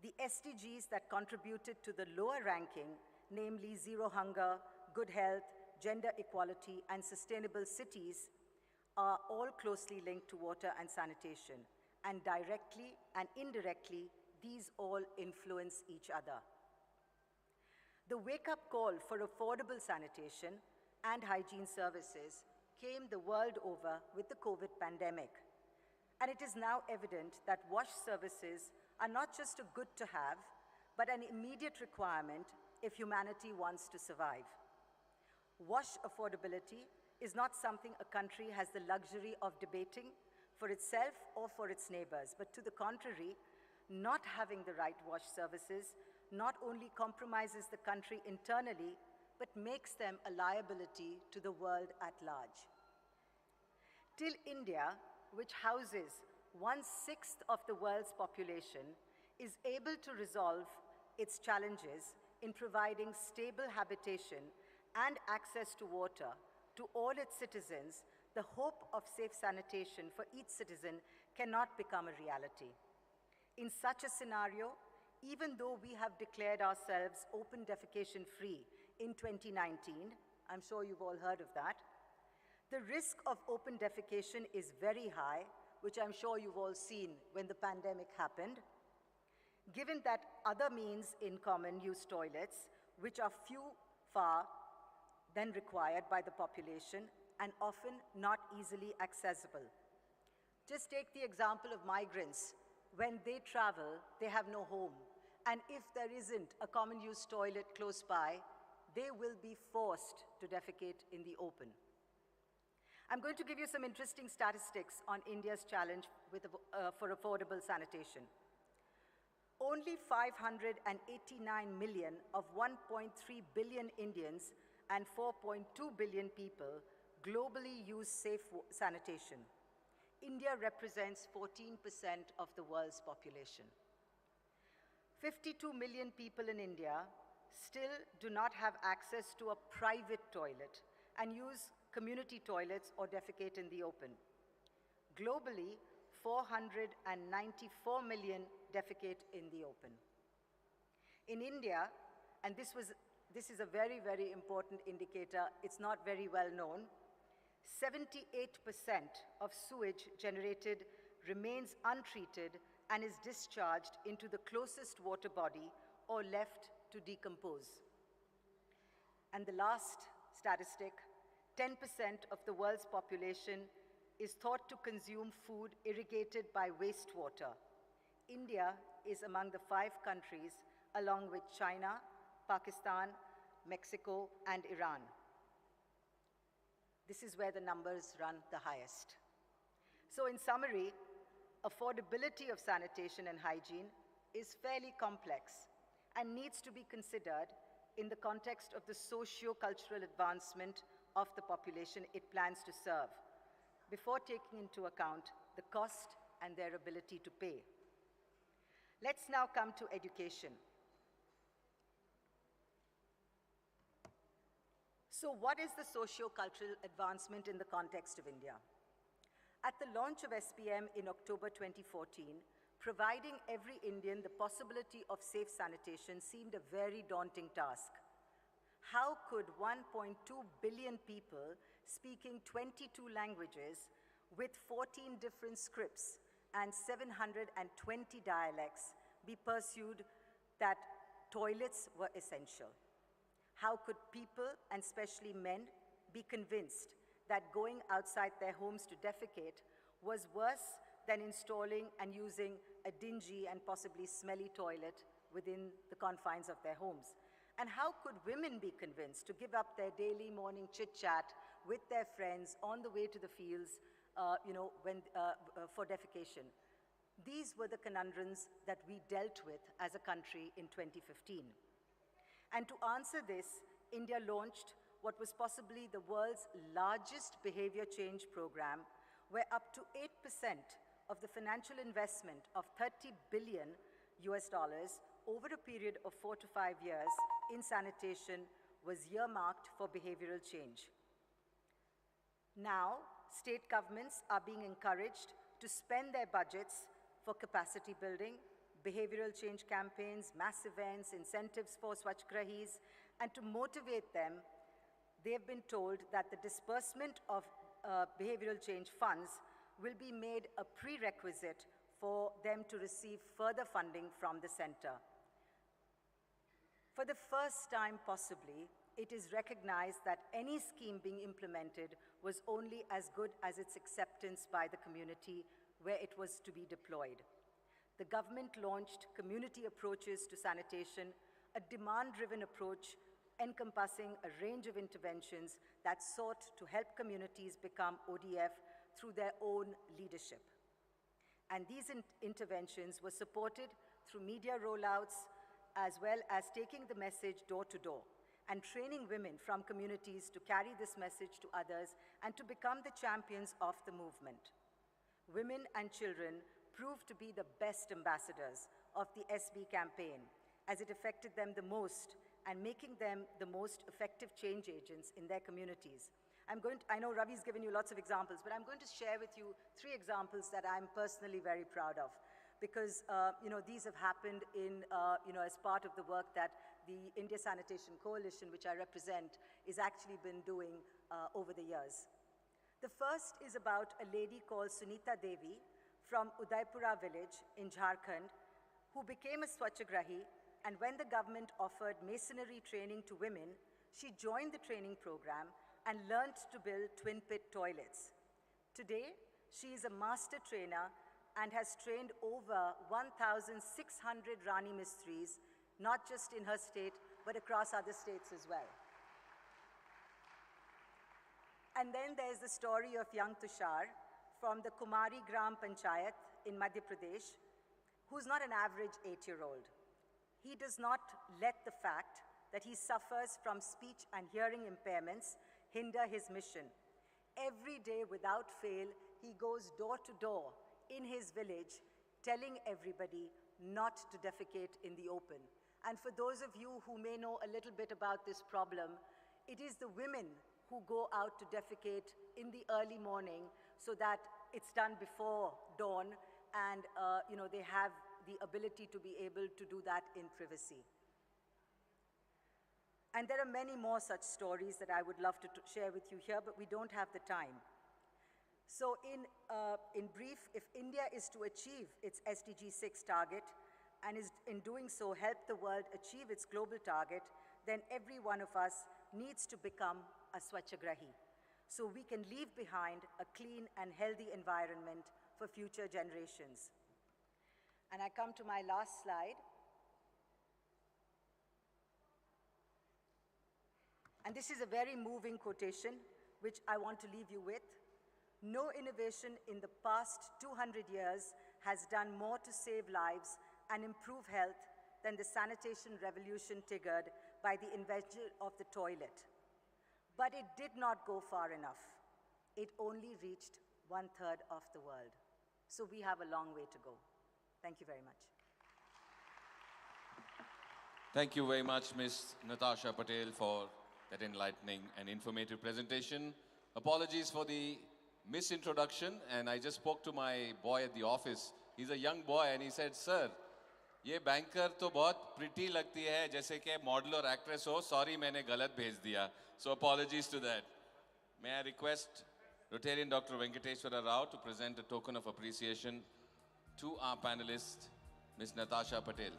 the SDGs that contributed to the lower ranking, namely zero hunger, good health, gender equality, and sustainable cities, are all closely linked to water and sanitation. And directly and indirectly, these all influence each other. The wake-up call for affordable sanitation and hygiene services came the world over with the COVID pandemic. And it is now evident that wash services are not just a good to have, but an immediate requirement if humanity wants to survive. Wash affordability is not something a country has the luxury of debating for itself or for its neighbors, but to the contrary, not having the right wash services not only compromises the country internally, but makes them a liability to the world at large. Till India, which houses 1/6 of the world's population, is able to resolve its challenges in providing stable habitation and access to water to all its citizens, the hope of safe sanitation for each citizen cannot become a reality. In such a scenario, even though we have declared ourselves open defecation free in 2019, I'm sure you've all heard of that, the risk of open defecation is very high, which I'm sure you've all seen when the pandemic happened, given that other means in common use toilets, which are far than required by the population and often not easily accessible. Just take the example of migrants. When they travel, they have no home. And if there isn't a common use toilet close by, they will be forced to defecate in the open. I'm going to give you some interesting statistics on India's challenge for affordable sanitation. Only 589 million of 1.3 billion Indians and 4.2 billion people globally use safe sanitation. India represents 14% of the world's population. 52 million people in India still do not have access to a private toilet and use community toilets or defecate in the open. Globally, 494 million defecate in the open. In India, and this is a very, very important indicator, it's not very well known, 78% of sewage generated remains untreated and is discharged into the closest water body or left to decompose. And the last statistic, 10% of the world's population is thought to consume food irrigated by wastewater. India is among the 5 countries, along with China, Pakistan, Mexico, and Iran. This is where the numbers run the highest. So in summary, affordability of sanitation and hygiene is fairly complex and needs to be considered in the context of the socio-cultural advancement of the population it plans to serve, before taking into account the cost and their ability to pay. Let's now come to education. So what is the socio-cultural advancement in the context of India? At the launch of SPM in October 2014, providing every Indian the possibility of safe sanitation seemed a very daunting task. How could 1.2 billion people speaking 22 languages with 14 different scripts and 720 dialects be pursued that toilets were essential? How could people, and especially men, be convinced that going outside their homes to defecate was worse than installing and using a dingy and possibly smelly toilet within the confines of their homes? And how could women be convinced to give up their daily morning chit-chat with their friends on the way to the fields for defecation? These were the conundrums that we dealt with as a country in 2015. And to answer this, India launched what was possibly the world's largest behavior change program, where up to 8% of the financial investment of $30 billion over a period of 4 to 5 years in sanitation was earmarked for behavioral change. Now, state governments are being encouraged to spend their budgets for capacity building, behavioral change campaigns, mass events, incentives for Swachgrahis, and to motivate them, they have been told that the disbursement of behavioral change funds will be made a prerequisite for them to receive further funding from the center. For the first time possibly, it is recognized that any scheme being implemented was only as good as its acceptance by the community where it was to be deployed. The government launched community approaches to sanitation, a demand-driven approach encompassing a range of interventions that sought to help communities become ODF through their own leadership. And these interventions were supported through media rollouts, as well as taking the message door to door and training women from communities to carry this message to others and to become the champions of the movement. Women and children proved to be the best ambassadors of the SB campaign, as it affected them the most and making them the most effective change agents in their communities. I know Ravi's given you lots of examples, but I'm going to share with you 3 examples that I'm personally very proud of, because these have happened in, as part of the work that the India Sanitation Coalition, which I represent, is actually been doing over the years. The first is about a lady called Sunita Devi from Udaipura village in Jharkhand, who became a Swachhagrahi, and when the government offered masonry training to women, she joined the training program and learned to build twin pit toilets. Today, she is a master trainer and has trained over 1,600 Rani Mistris, not just in her state, but across other states as well. And then there's the story of young Tushar from the Kumari Gram Panchayat in Madhya Pradesh, who's not an average 8-year-old. He does not let the fact that he suffers from speech and hearing impairments hinder his mission. Every day, without fail, he goes door to door in his village, telling everybody not to defecate in the open. And for those of you who may know a little bit about this problem, it is the women who go out to defecate in the early morning so that it's done before dawn, and they have the ability to be able to do that in privacy. And there are many more such stories that I would love to share with you here, but we don't have the time. So in brief, if India is to achieve its SDG 6 target, and is in doing so help the world achieve its global target, then every one of us needs to become a Swachhagrahi, so we can leave behind a clean and healthy environment for future generations. And I come to my last slide. And this is a very moving quotation, which I want to leave you with. No innovation in the past 200 years has done more to save lives and improve health than the sanitation revolution triggered by the invention of the toilet. But it did not go far enough. It only reached 1/3 of the world. So we have a long way to go. Thank you very much. Thank you very much, Ms. Natasha Patel, for that enlightening and informative presentation. Apologies for the misintroduction, and I just spoke to my boy at the office. He's a young boy, and he said, "Sir, ये banker तो बहुत pretty लगती है, जैसे कि model और actress हो. Sorry, मैंने गलत भेज दिया." So apologies to that. May I request Rotarian Dr. Venkateswara Rao to present a token of appreciation to our panelist, Ms. Natasha Patel.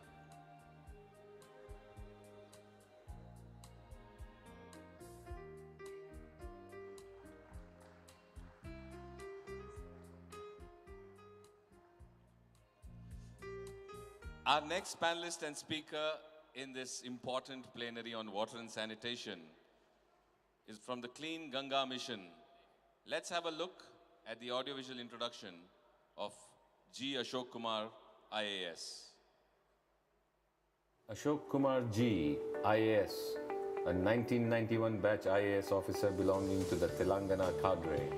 Our next panelist and speaker in this important plenary on water and sanitation is from the Clean Ganga mission. Let's have a look at the audiovisual introduction of G. Ashok Kumar, IAS. Ashok Kumar G, IAS, a 1991 batch IAS officer belonging to the Telangana cadre.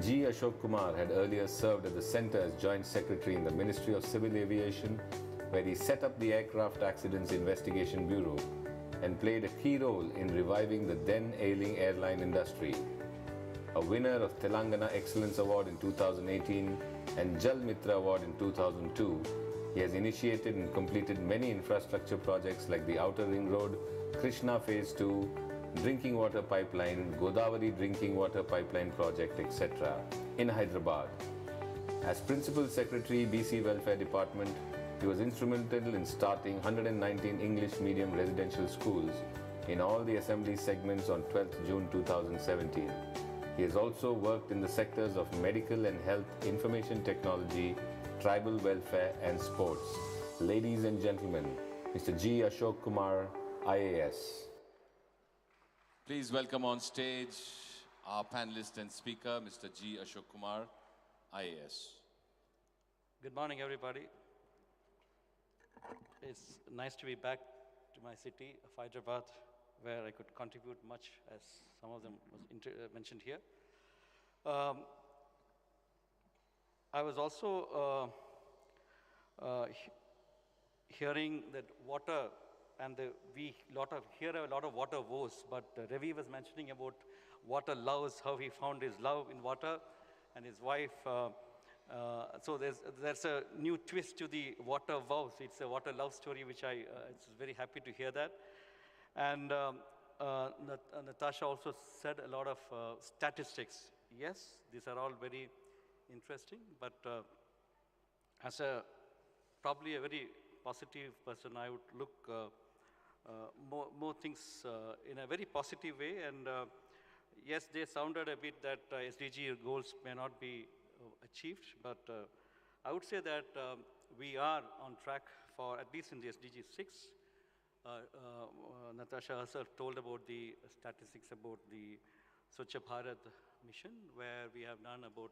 G. Ashok Kumar had earlier served at the center as Joint Secretary in the Ministry of Civil Aviation, where he set up the Aircraft Accidents Investigation Bureau and played a key role in reviving the then ailing airline industry. A winner of Telangana Excellence Award in 2018 and Jal Mitra Award in 2002, he has initiated and completed many infrastructure projects like the Outer Ring Road, Krishna Phase 2, Drinking Water Pipeline, Godavari Drinking Water Pipeline Project, etc. in Hyderabad. As Principal Secretary, BC Welfare Department, he was instrumental in starting 119 English medium residential schools in all the assembly segments on 12th June 2017. He has also worked in the sectors of medical and health, information technology, tribal welfare and sports. Ladies and gentlemen, Mr. G. Ashok Kumar, IAS. Please welcome on stage our panelist and speaker, Mr. G. Ashok Kumar, IAS. Good morning, everybody. It's nice to be back to my city of Hyderabad, where I could contribute much, as some of them was mentioned here. I was also hearing that water, and we hear a lot of water woes, but Ravi was mentioning about water loves, how he found his love in water, and his wife. So there's a new twist to the water vows. It's a water love story, which it's very happy to hear that. And Natasha also said a lot of statistics. Yes, these are all very interesting, but as probably a very positive person, I would look more things in a very positive way. And yes, they sounded a bit that SDG goals may not be achieved, but I would say that we are on track for, at least in the SDG 6. Natasha herself told about the statistics about the Swachh Bharat mission, where we have done about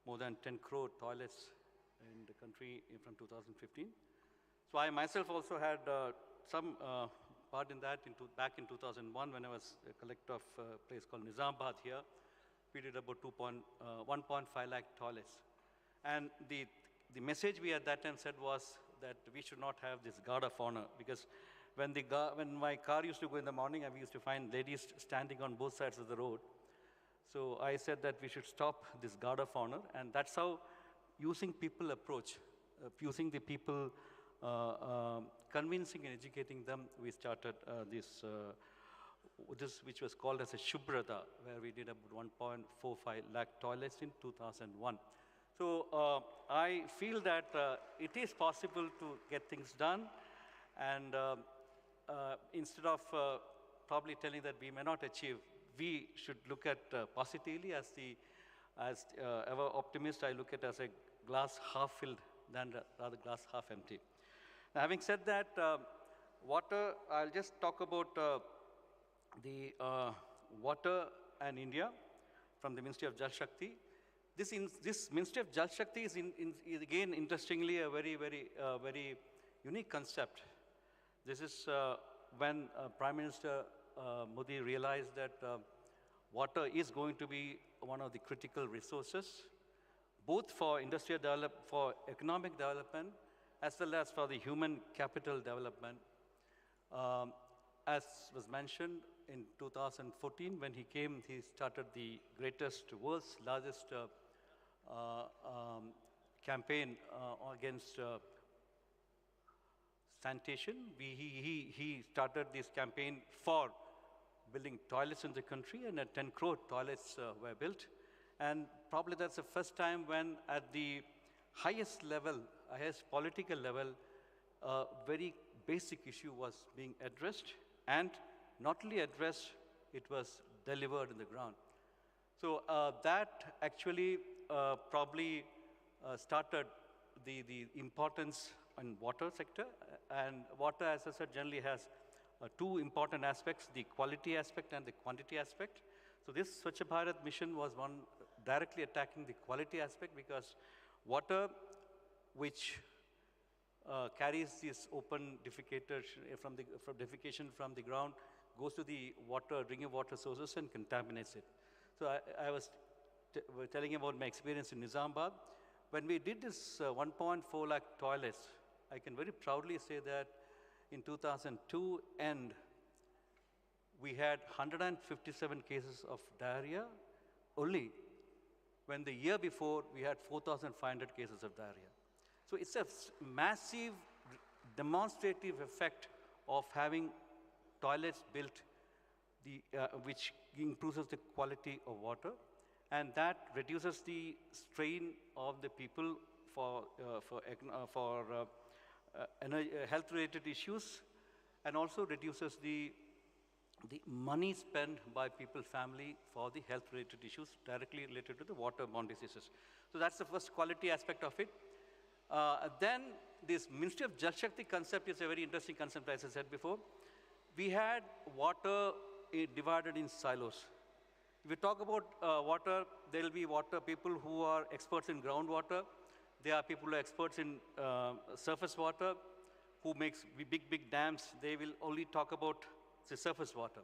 more than 10 crore toilets in the country from 2015. So I myself also had some part in that back in 2001 when I was a collector of a place called Nizamabad here. We did about 1.5 lakh toilets. And the message we at that time said was that we should not have this guard of honor, because when my car used to go in the morning, I used to find ladies standing on both sides of the road. So I said that we should stop this guard of honor, and that's how using people approach, using the people, convincing and educating them, we started this which was called as a Shubhrata, where we did about 1.45 lakh toilets in 2001. So I feel that it is possible to get things done, and instead of probably telling that we may not achieve, we should look at positively. As ever optimist, I look at it as a glass half filled than rather glass half empty. Now, having said that, water, I'll just talk about the water and India from the Ministry of Jal Shakti. This Ministry of Jal Shakti is again, interestingly, a very, very unique concept. This is when Prime Minister Modi realized that water is going to be one of the critical resources, both for industrial development, for economic development, as well as for the human capital development. As was mentioned, in 2014, when he came, he started the world's largest campaign against sanitation. He started this campaign for building toilets in the country, and 10 crore toilets were built. And probably that's the first time when at the highest level, highest political level, a very basic issue was being addressed, and not only addressed, it was delivered in the ground. So that actually probably started the importance in water sector. And water, as I said, generally has two important aspects, the quality aspect and the quantity aspect. So this Swachh Bharat mission was one directly attacking the quality aspect, because water which carries this open defecation from the ground goes to the drinking water sources and contaminates it. So I was telling about my experience in Nizamabad. When we did this 1.4 lakh toilets, I can very proudly say that in 2002 end, we had 157 cases of diarrhea only, when the year before we had 4,500 cases of diarrhea. So it's a massive demonstrative effect of having toilets built, which improves the quality of water, and that reduces the strain of the people for health-related issues, and also reduces the money spent by people, family, for the health-related issues directly related to the waterborne diseases. So that's the first quality aspect of it. Then this Ministry of Jal Shakti concept is a very interesting concept, as I said before. We had water divided in silos. If we talk about water, there will be water people who are experts in groundwater. There are people who are experts in surface water, who makes big dams. They will only talk about the surface water.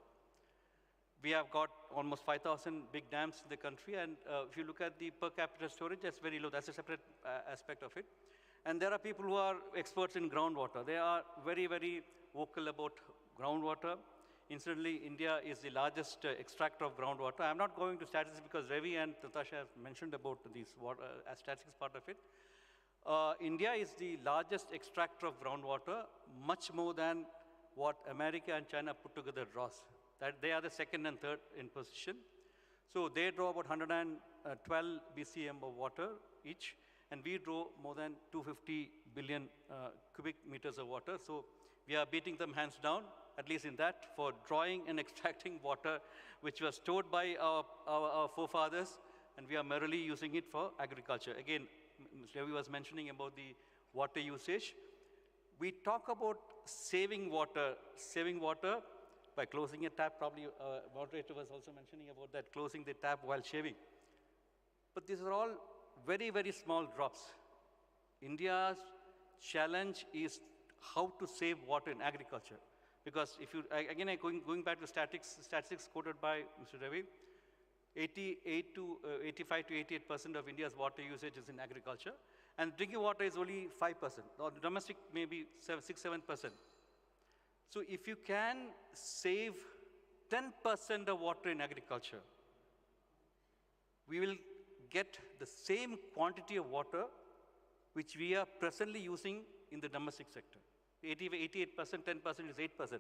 We have got almost 5,000 big dams in the country, and if you look at the per capita storage, that's very low. That's a separate aspect of it. And there are people who are experts in groundwater. They are very, very vocal about groundwater. Incidentally, India is the largest extractor of groundwater. I'm not going to statistics because Ravi and Natasha have mentioned about these statistics part of it. India is the largest extractor of groundwater, much more than what America and China put together draws. That they are the second and third in position. So they draw about 112 BCM of water each, and we draw more than 250 billion cubic meters of water. So we are beating them hands down, at least in that, for drawing and extracting water, which was stored by our forefathers, and we are merely using it for agriculture. Again, Mr. Ravi was mentioning about the water usage. We talk about saving water by closing a tap. Probably Moderator was also mentioning about that, closing the tap while shaving. But these are all very, very small drops. India's challenge is how to save water in agriculture. Because if you, again, going back to statistics quoted by Mr. Ravi, 85 to 88% of India's water usage is in agriculture, and drinking water is only 5%, or domestic maybe 6-7%. So if you can save 10% of water in agriculture, we will get the same quantity of water which we are presently using in the domestic sector. 88%, 10% is 8%.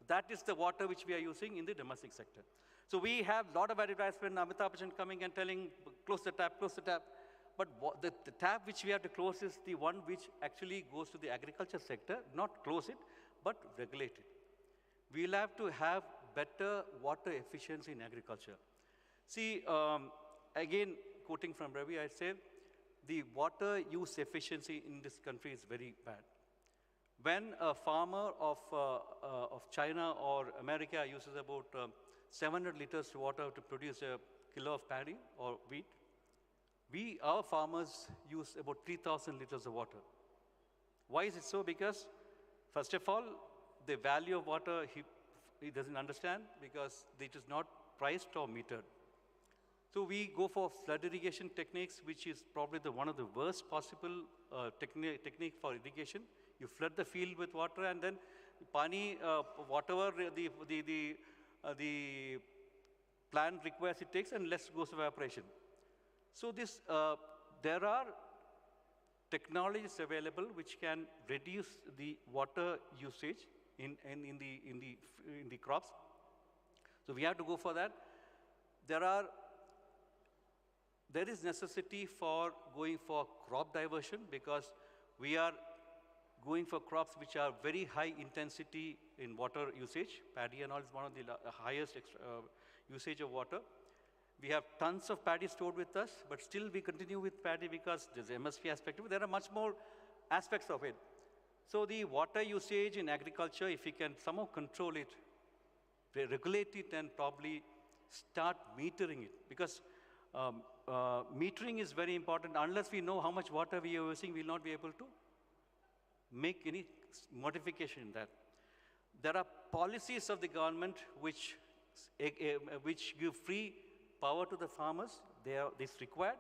That is the water which we are using in the domestic sector. So we have a lot of advertisement, Amitabh Bachchan coming and telling, close the tap, close the tap. But the tap which we have to close is the one which actually goes to the agriculture sector, not close it, but regulate it. We'll have to have better water efficiency in agriculture. See, again, quoting from Ravi, I say, the water use efficiency in this country is very bad. When a farmer of China or America uses about 700 liters of water to produce a kilo of paddy or wheat, our farmers use about 3,000 liters of water. Why is it so? Because, first of all, the value of water he doesn't understand, because it is not priced or metered. So we go for flood irrigation techniques, which is probably one of the worst possible technique for irrigation. You flood the field with water, and then pani, whatever the plant requires, it takes, and less goes to evaporation. So there are technologies available which can reduce the water usage in the crops. So we have to go for that. There is necessity for going for crop diversion, because we are going for crops which are very high intensity in water usage. Paddy and all is one of the highest usage of water. We have tons of paddy stored with us, but still we continue with paddy because there's MSP aspect of it. There are much more aspects of it. So the water usage in agriculture, if we can somehow control it, regulate it, and probably start metering it, because metering is very important. Unless we know how much water we are using, we will not be able to make any modification in that. There are policies of the government which give free power to the farmers. This required.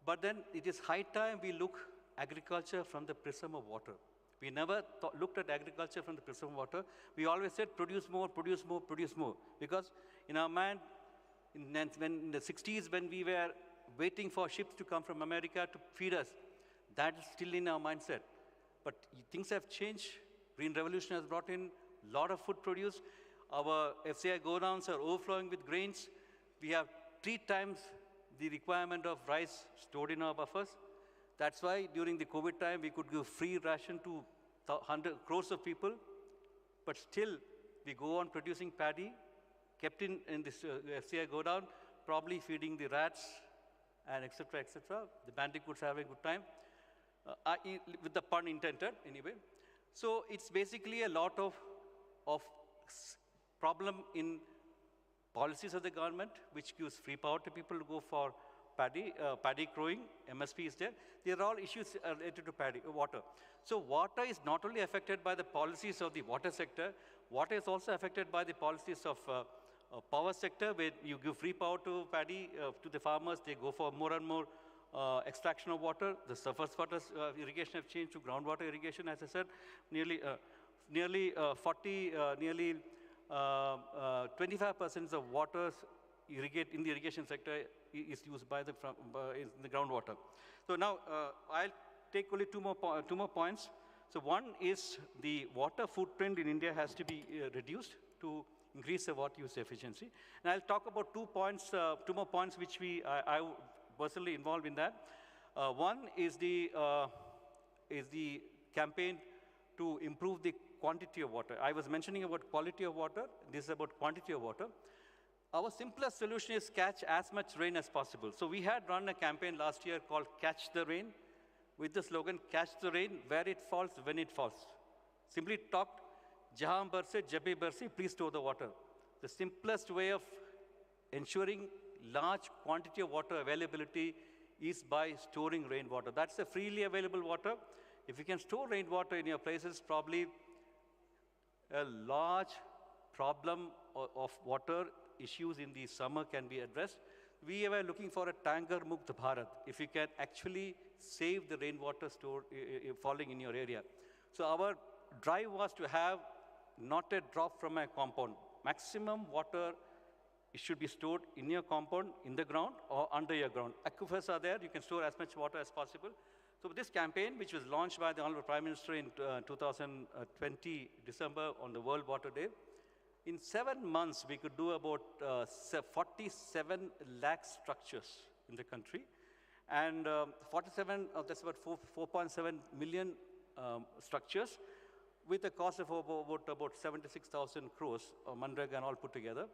But then it is high time we look agriculture from the prism of water. We never looked at agriculture from the prism of water. We always said produce more, produce more, produce more. Because in our mind, in the 60s, when we were waiting for ships to come from America to feed us, that is still in our mindset. But things have changed. Green Revolution has brought in a lot of food produce. Our FCI godowns are overflowing with grains. We have 3 times the requirement of rice stored in our buffers. That's why during the COVID time, we could give free ration to 100 crores of people. But still, we go on producing paddy, kept in this FCI godown, probably feeding the rats, and et cetera, et cetera. The bandicoots have a good time, with the pun intended, anyway. So it's basically a lot of problem in policies of the government, which gives free power to people to go for paddy growing. MSP is there. There are all issues related to water. So water is not only affected by the policies of the water sector, water is also affected by the policies of power sector, where you give free power to paddy, to the farmers. They go for more and more extraction of water. The surface water irrigation have changed to groundwater irrigation, as I said. Nearly 25% of water in the irrigation sector is used in the groundwater. So now I'll take only two more points. So one is the water footprint in India has to be reduced to increase the water use efficiency. And I'll talk about 2 more points which I personally involved in that. One is the campaign to improve the quantity of water. I was mentioning about quality of water. This is about quantity of water. Our simplest solution is catch as much rain as possible. So we had run a campaign last year called Catch the Rain, with the slogan, catch the rain where it falls, when it falls. Simply talked, jahan barse, jabhi barse, please store the water. The simplest way of ensuring large quantity of water availability is by storing rainwater. That's the freely available water. If you can store rainwater in your places, probably a large problem of water issues in the summer can be addressed. We were looking for a Tanker Mukt Bharat, if you can actually save the rainwater falling in your area. So our drive was to have not a drop from a compound. Maximum water should be stored in your compound, in the ground, or under your ground. Aquifers are there. You can store as much water as possible. So this campaign, which was launched by the Honorable Prime Minister in 2020, December, on the World Water Day, in 7 months, we could do about 47 lakh structures in the country. And that's about 4.7 million structures, with a cost of about 76,000 crores, Manrega and all put together.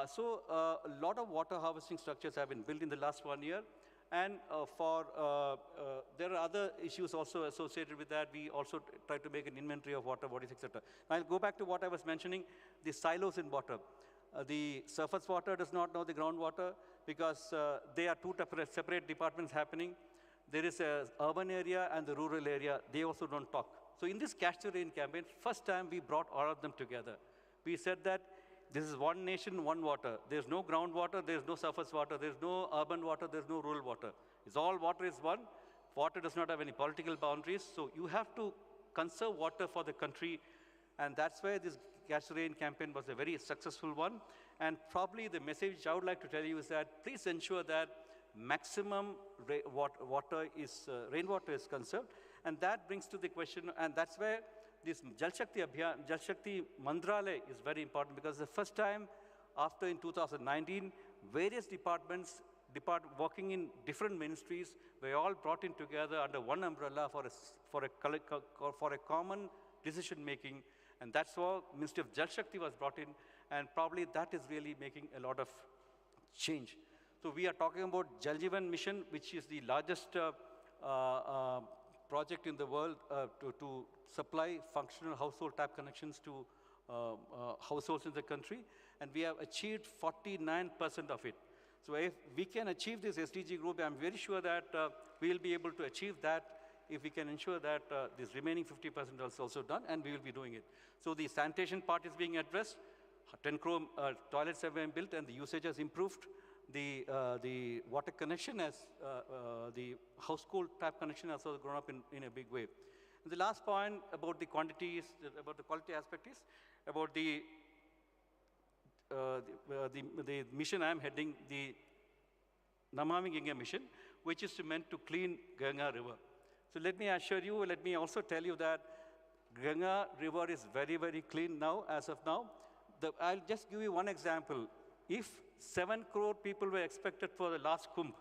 So a lot of water harvesting structures have been built in the last 1 year. And there are other issues also associated with that. We also try to make an inventory of water bodies, etc. I'll go back to what I was mentioning, the silos in water. The surface water does not know the groundwater, because they are two separate departments happening. There is an urban area and the rural area. They also don't talk. So in this Catch the Rain campaign, first time we brought all of them together. We said that this is one nation, one water. There's no groundwater, there's no surface water, there's no urban water, there's no rural water. It's all water is one. Water does not have any political boundaries, so you have to conserve water for the country, and that's why this Catch the Rain campaign was a very successful one. And probably the message I would like to tell you is that please ensure that maximum rainwater is conserved, and that brings to the question, and that's where this Jal Shakti Abhiyan, Jal Shakti Mandralaya is very important, because the first time after in 2019, various departments working in different ministries were all brought in together under one umbrella for a common decision making, and that's why Ministry of Jal Shakti was brought in, and probably that is really making a lot of change. So we are talking about Jal Jeevan Mission, which is the largest project in the world to supply functional household tap connections to households in the country, and we have achieved 49% of it. So if we can achieve this SDG group, I'm very sure that we will be able to achieve that if we can ensure that this remaining 50% is also done, and we will be doing it. So the sanitation part is being addressed. 10 crore toilets have been built, and the usage has improved. The water connection has, the household tap connection has also grown up in a big way. And the last point about the quantities, about the quality aspect is about the mission I'm heading, the Namami Ganga mission, which is meant to clean Ganga River. So let me assure you, let me also tell you that Ganga River is very, very clean now, as of now. I'll just give you one example. If 7 crore people were expected for the last Kumbh,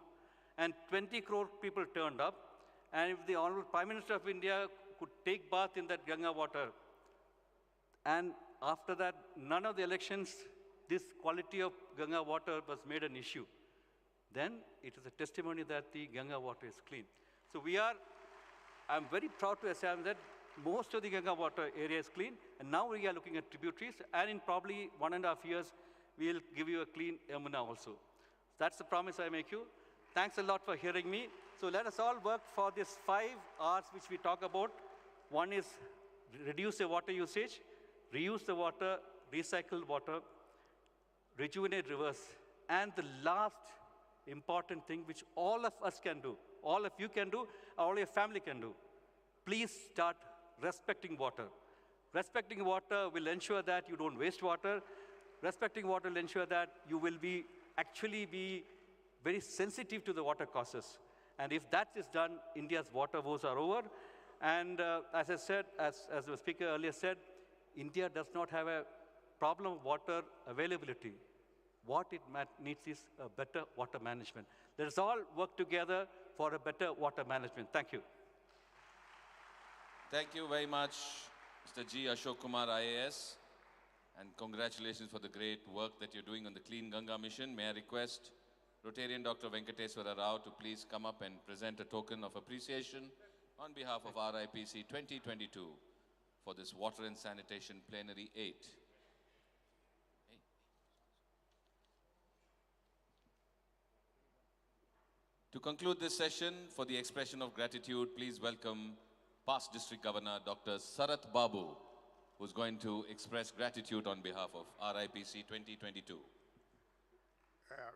and 20 crore people turned up, and if the Honorable Prime Minister of India could take bath in that Ganga water, and after that, none of the elections, this quality of Ganga water was made an issue, then it is a testimony that the Ganga water is clean. So I'm very proud to establish that most of the Ganga water area is clean, and now we are looking at tributaries, and in probably 1.5 years, we'll give you a clean Yamuna also. That's the promise I make you. Thanks a lot for hearing me. So let us all work for these 5 R's which we talk about. One is reduce the water usage, reuse the water, recycle water, rejuvenate rivers, and the last important thing which all of us can do, all of you can do, all your family can do. Please start respecting water. Respecting water will ensure that you don't waste water. Respecting water will ensure that you will actually be very sensitive to the water causes. And if that is done, India's water woes are over. And as I said, as the speaker earlier said, India does not have a problem of water availability. What it needs is a better water management. Let us all work together for a better water management. Thank you. Thank you very much, Mr. G. Ashok Kumar, IAS. And congratulations for the great work that you're doing on the Clean Ganga mission. May I request Rotarian Dr. Venkateswara Rao to please come up and present a token of appreciation on behalf of RIPC 2022 for this Water and Sanitation Plenary 8. To conclude this session, for the expression of gratitude, please welcome past District Governor Dr. Sarat Babu, who's going to express gratitude on behalf of RIPC 2022.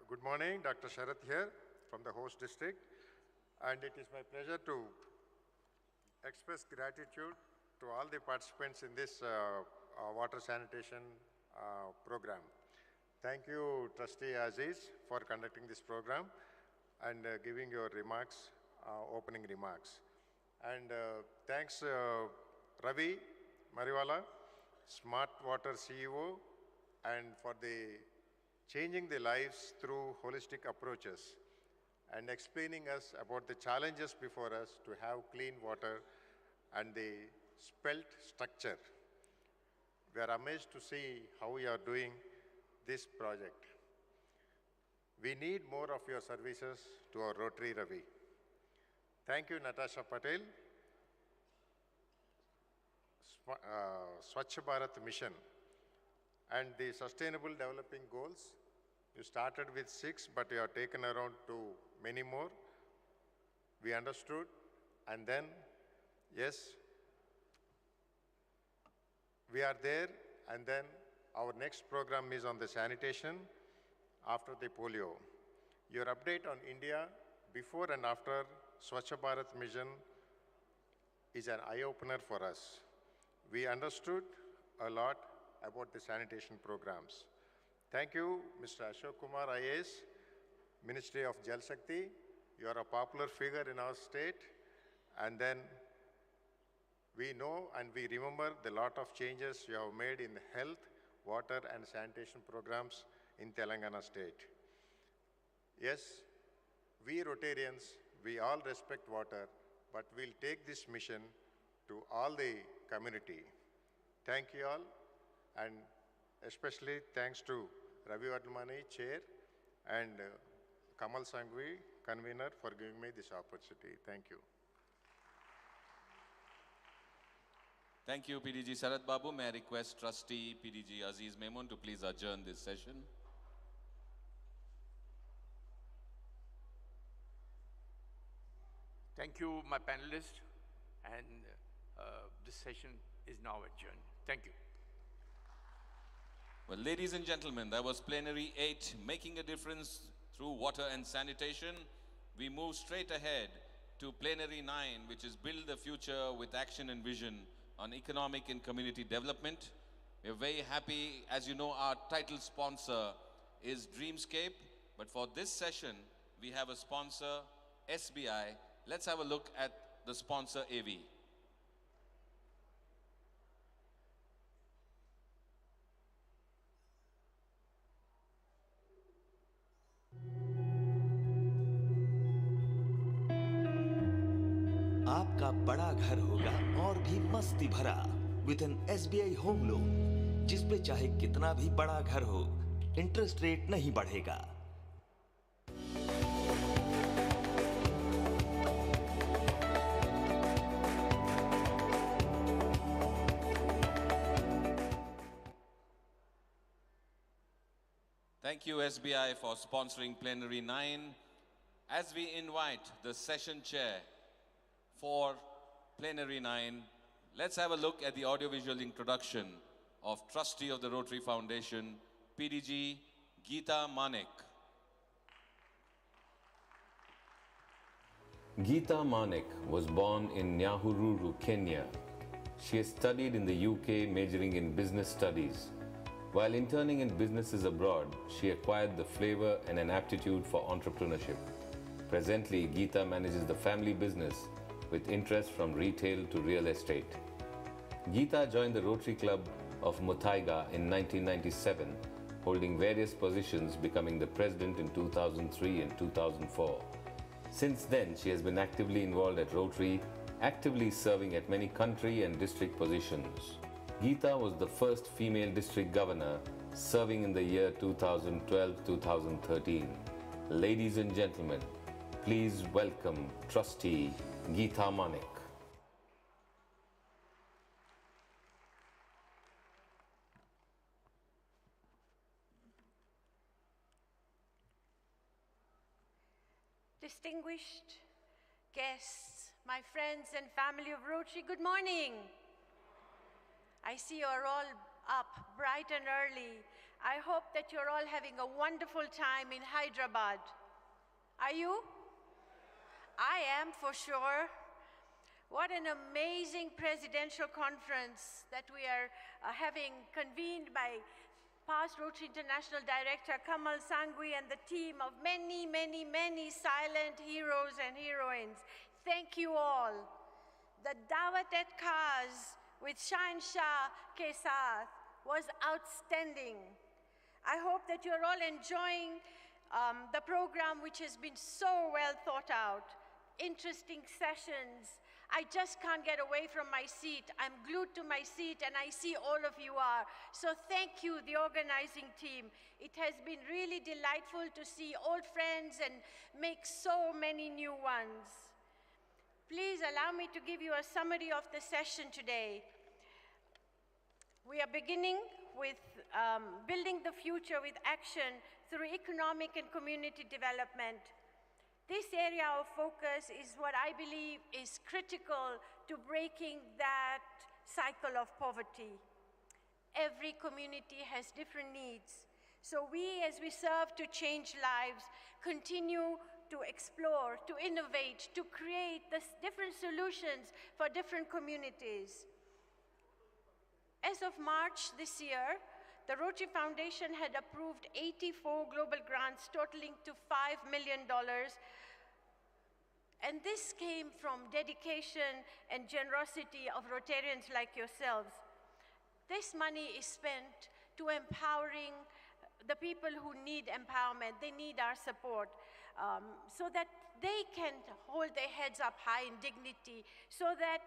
Good morning, Dr. Sharat here from the host district, and it is my pleasure to express gratitude to all the participants in this water sanitation program. Thank you, Trustee Aziz, for conducting this program and giving your remarks, opening remarks. And thanks Ravi Mariwala, Smart Water CEO, and for the changing the lives through holistic approaches and explaining us about the challenges before us to have clean water and the spelt structure. We are amazed to see how you are doing this project. We need more of your services to our Rotary Ravi. Thank you, Natasha Patel. Swachh Bharat Mission and the Sustainable Developing Goals. You started with 6, but you have taken around to many more. We understood, and then, yes, we are there, and then Our next program is on the sanitation after the polio. Your update on India before and after Swachh Bharat mission is an eye-opener for us. We understood a lot about the sanitation programs. Thank you, Mr. Ashok Kumar IAS, Ministry of Jal Shakti. You are a popular figure in our state, and then we know and we remember the lot of changes you have made in health, water and sanitation programs in Telangana state. Yes, we Rotarians, we all respect water, but we'll take this mission to all the community. Thank you all, and especially thanks to Ravi Vadmani, Chair, and Kamal Sangvi, Convener, for giving me this opportunity. Thank you. Thank you, PDG Sarath Babu. May I request Trustee PDG Aziz Memon to please adjourn this session. Thank you, my panelists, and this session is now adjourned. Thank you. Well, ladies and gentlemen, that was Plenary 8, Making a Difference Through Water and Sanitation. We move straight ahead to Plenary 9, which is Build the Future with Action and Vision on Economic and Community Development. We're very happy. As you know, our title sponsor is Dreamscape. But for this session, we have a sponsor, SBI. Let's have a look at the sponsor, AV. आपका बड़ा घर होगा और भी मस्ती भरा with an SBI home loan, जिस पे चाहे कितना भी बड़ा घर हो, इंटरेस्ट रेट नहीं बढ़ेगा। Thank you, SBI, for sponsoring Plenary 9. As we invite the session chair for Plenary 9, let's have a look at the audiovisual introduction of Trustee of the Rotary Foundation, PDG Geeta Manek. Geeta Manek was born in Nyahururu, Kenya. She has studied in the UK, majoring in business studies. While interning in businesses abroad, she acquired the flavor and an aptitude for entrepreneurship. Presently, Geeta manages the family business with interest from retail to real estate. Geeta joined the Rotary Club of Muthaiga in 1997, holding various positions, becoming the president in 2003 and 2004. Since then, she has been actively involved at Rotary, actively serving at many country and district positions. Geeta was the first female district governor, serving in the year 2012-2013. Ladies and gentlemen, please welcome Trustee Geeta Manek. Distinguished guests, my friends and family of Rotary, good morning. I see you're all up bright and early. I hope that you're all having a wonderful time in Hyderabad. Are you? I am for sure. What an amazing presidential conference that we are having, convened by past Rotary International Director Kamal Sangvi and the team of many, many, many silent heroes and heroines. Thank you all. The Dawat at Kaz with Shansha ke saath was outstanding. I hope that you're all enjoying the program, which has been so well thought out. Interesting sessions. I just can't get away from my seat. I'm glued to my seat, and I see all of you are. So thank you, the organizing team. It has been really delightful to see old friends and make so many new ones. Please allow me to give you a summary of the session today. We are beginning with building the future with action through economic and community development. This area of focus is what I believe is critical to breaking that cycle of poverty. Every community has different needs. So we, as we serve to change lives, continue to explore, to innovate, to create different solutions for different communities. As of March this year, the Rotary Foundation had approved 84 global grants totaling to $5 million. And this came from dedication and generosity of Rotarians like yourselves. This money is spent to empowering the people who need empowerment. They need our support so that they can hold their heads up high in dignity, so that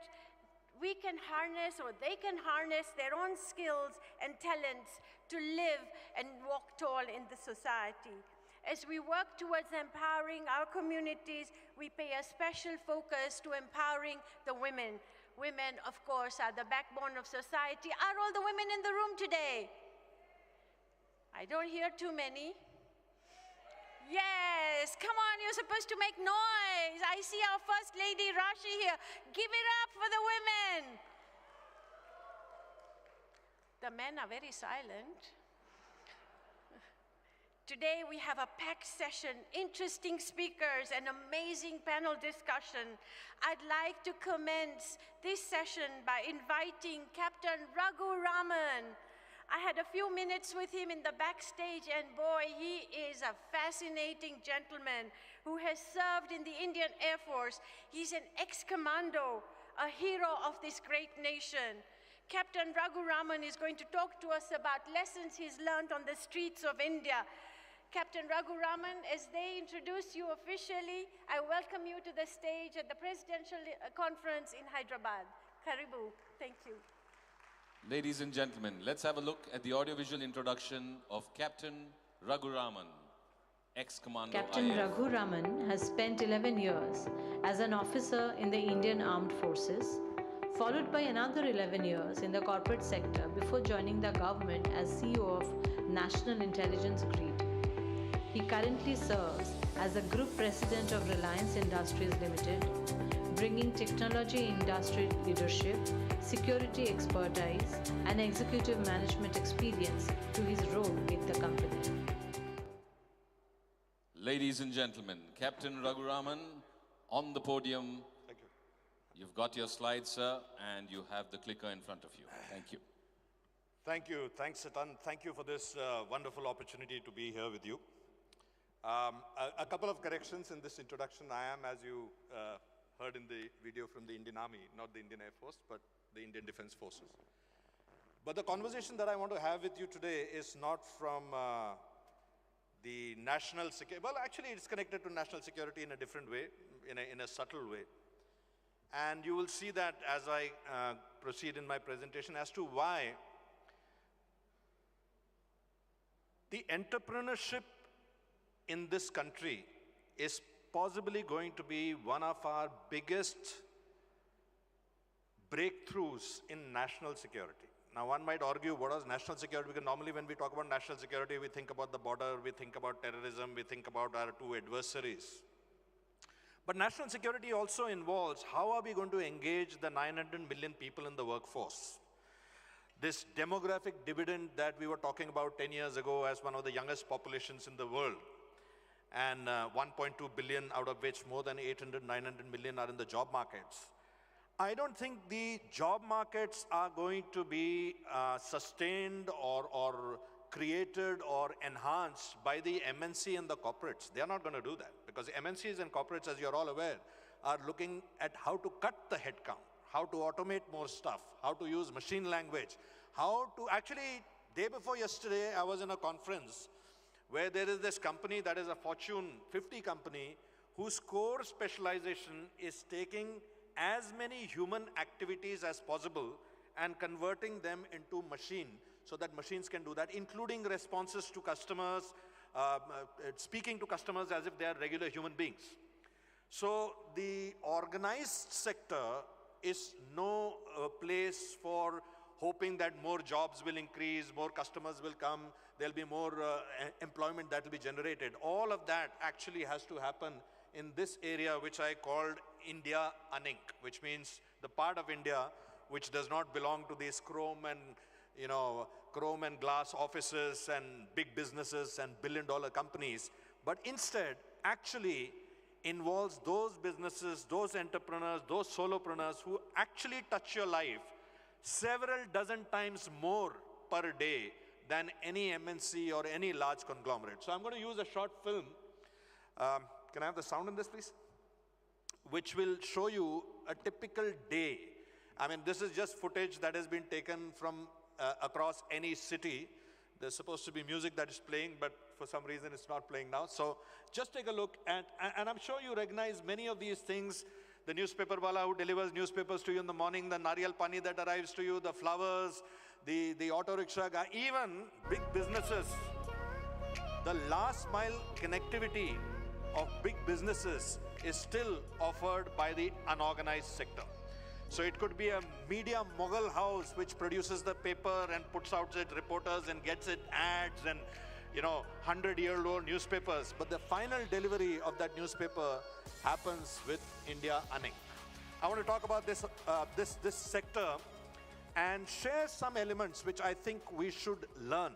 we can harness, or they can harness, their own skills and talents to live and walk tall in the society. As we work towards empowering our communities, we pay a special focus to empowering the women. Women, of course, are the backbone of society. Are all the women in the room today? I don't hear too many. Yes, come on, you're supposed to make noise. I see our First Lady Rashi here. Give it up for the women. The men are very silent. Today we have a packed session, interesting speakers, and amazing panel discussion. I'd like to commence this session by inviting Captain Raghu Raman. I had a few minutes with him in the backstage, and boy, he is a fascinating gentleman who has served in the Indian Air Force. He's an ex-commando, a hero of this great nation. Captain Raghu Raman is going to talk to us about lessons he's learned on the streets of India. Captain Raghu Raman, as they introduce you officially, I welcome you to the stage at the Presidential Conference in Hyderabad. Karibu. Thank you. Ladies and gentlemen, let's have a look at the audiovisual introduction of Captain Raghu Raman, ex-commando Captain IAF. Raghu Raman has spent 11 years as an officer in the Indian Armed Forces, followed by another 11 years in the corporate sector before joining the government as CEO of National Intelligence Grid. He currently serves as the Group President of Reliance Industries Limited, bringing technology industry leadership, security expertise, and executive management experience to his role with the company. Ladies and gentlemen, Captain Raghu Raman on the podium. Thank you. You've got your slides, sir, and you have the clicker in front of you. Thank you. Thank you. Thanks, Satan. Thank you for this wonderful opportunity to be here with you. A couple of corrections in this introduction. I am, as you heard in the video, from the Indian Army, not the Indian Air Force, but the Indian Defense Forces. But the conversation that I want to have with you today is not from the national security. Well, actually, it's connected to national security in a different way, in a subtle way. And you will see that as I proceed in my presentation as to why the entrepreneurship in this country is possibly going to be one of our biggest breakthroughs in national security. Now, one might argue, what is national security? Because normally when we talk about national security, we think about the border, we think about terrorism, we think about our two adversaries. But national security also involves how are we going to engage the 900 million people in the workforce? This demographic dividend that we were talking about 10 years ago as one of the youngest populations in the world, and 1.2 billion, out of which more than 800, 900 million are in the job markets. I don't think the job markets are going to be sustained or created or enhanced by the MNC and the corporates. They are not going to do that, because MNCs and corporates, as you're all aware, are looking at how to cut the headcount, how to automate more stuff, how to use machine language, how to actually, day before yesterday, I was in a conference where there is this company that is a Fortune 50 company whose core specialization is taking as many human activities as possible and converting them into machine so that machines can do that, including responses to customers, speaking to customers as if they are regular human beings. So the organized sector is no place for hoping that more jobs will increase, more customers will come, there'll be more employment that will be generated. All of that actually has to happen in this area which I called India Uninc, which means the part of India which does not belong to these chrome and chrome and glass offices and big businesses and billion-dollar companies, but instead actually involves those businesses, those entrepreneurs, those solopreneurs who actually touch your life several dozen times more per day than any MNC or any large conglomerate. So I'm going to use a short film. Can I have the sound in this, please? Which will show you a typical day. I mean, this is just footage that has been taken from across any city. There's supposed to be music that is playing, but for some reason it's not playing now. So just take a look at, and I'm sure you recognize many of these things. The newspaper wala who delivers newspapers to you in the morning, the nariyal pani that arrives to you, the flowers, the auto rickshaw guy, even big businesses. The last mile connectivity of big businesses is still offered by the unorganized sector. So it could be a media mogul house which produces the paper and puts out its reporters and gets it ads and 100-year-old newspapers. But the final delivery of that newspaper happens with India Unning. I want to talk about this sector and share some elements which I think we should learn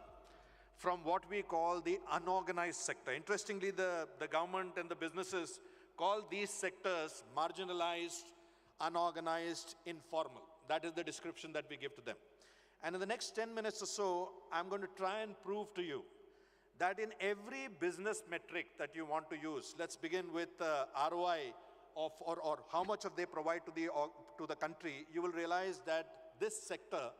from what we call the unorganized sector. Interestingly, the government and the businesses call these sectors marginalized, unorganized, informal. That is the description that we give to them. And in the next 10 minutes or so, I'm going to try and prove to you that in every business metric that you want to use, let's begin with ROI of, or how much of they provide to the country, you will realize that this sector,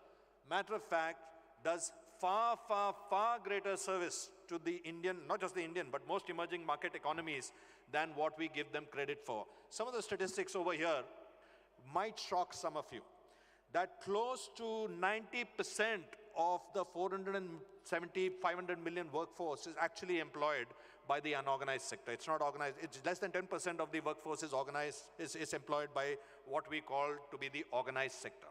matter of fact, does far, far, far greater service to the Indian, not just the Indian, but most emerging market economies than what we give them credit for. Some of the statistics over here might shock some of you, that close to 90% of the 470, 500 million workforce is actually employed by the unorganized sector. It's not organized. It's less than 10% of the workforce is organized, is employed by what we call to be the organized sector.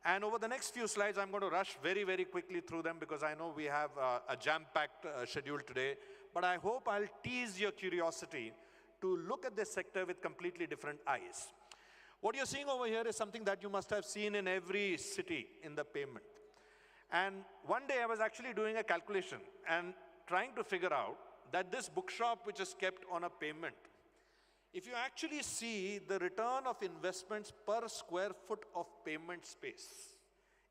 And over the next few slides, I'm going to rush very, very quickly through them because I know we have a jam-packed schedule today. But I hope I'll tease your curiosity to look at this sector with completely different eyes. What you're seeing over here is something that you must have seen in every city in the pavement. And one day I was actually doing a calculation and trying to figure out that this bookshop which is kept on a pavement, if you actually see the return of investments per square foot of pavement space,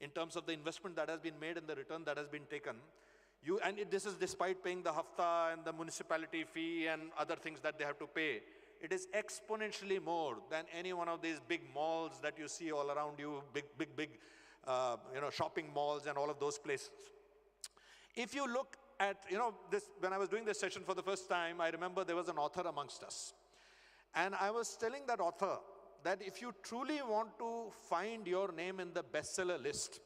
in terms of the investment that has been made and the return that has been taken, this is despite paying the hafta and the municipality fee and other things that they have to pay, it is exponentially more than any one of these big malls that you see all around you, big shopping malls and all of those places. If you look at, this, when I was doing this session for the first time, I remember there was an author amongst us. And I was telling that author that if you truly want to find your name in the bestseller list,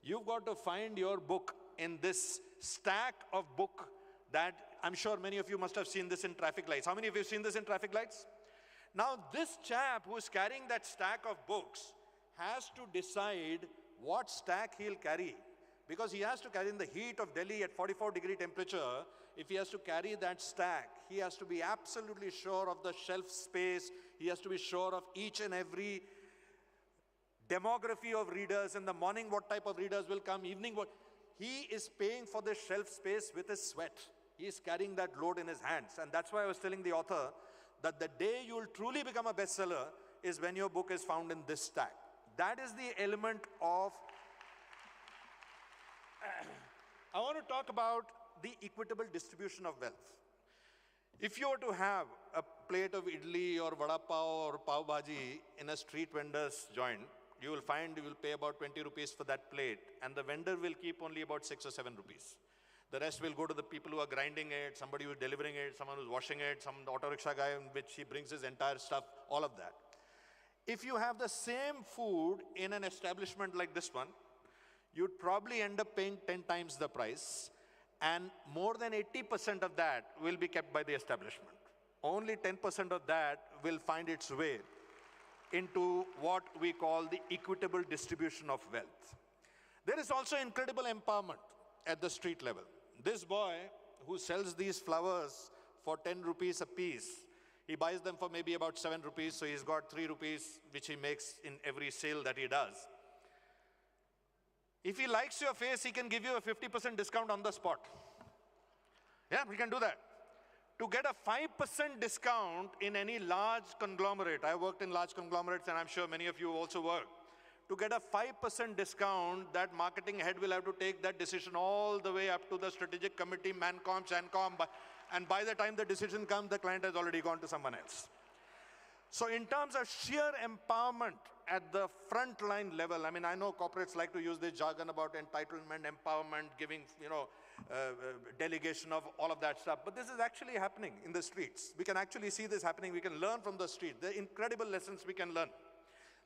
you've got to find your book in this stack of book that I'm sure many of you must have seen this in traffic lights. How many of you have seen this in traffic lights? Now, this chap who's carrying that stack of books has to decide what stack he'll carry, because he has to carry in the heat of Delhi at 44-degree temperature. If he has to carry that stack, he has to be absolutely sure of the shelf space. He has to be sure of each and every demography of readers. In the morning, what type of readers will come, evening, what. He is paying for the shelf space with his sweat. He is carrying that load in his hands. And that's why I was telling the author that the day you will truly become a bestseller is when your book is found in this stack. That is the element of... I want to talk about the equitable distribution of wealth. If you were to have a plate of idli or vada pav or pav bhaji in a street vendor's joint, you will find you will pay about 20 rupees for that plate, and the vendor will keep only about 6 or 7 rupees. The rest will go to the people who are grinding it, somebody who is delivering it, someone who's washing it, some auto rickshaw guy in which he brings his entire stuff, all of that. If you have the same food in an establishment like this one, you'd probably end up paying 10 times the price, and more than 80% of that will be kept by the establishment. Only 10% of that will find its way into what we call the equitable distribution of wealth. There is also incredible empowerment at the street level. This boy who sells these flowers for 10 rupees a piece, he buys them for maybe about 7 rupees, so he's got 3 rupees which he makes in every sale that he does. If he likes your face, he can give you a 50% discount on the spot. Yeah, we can do that. To get a 5% discount in any large conglomerate, I worked in large conglomerates and I'm sure many of you also work. To get a 5% discount, that marketing head will have to take that decision all the way up to the strategic committee, Mancom, Chancom, and by the time the decision comes, the client has already gone to someone else. So in terms of sheer empowerment at the frontline level, I mean, I know corporates like to use this jargon about entitlement, empowerment, giving, delegation of all of that stuff. But this is actually happening in the streets. We can actually see this happening. We can learn from the street. There are incredible lessons we can learn.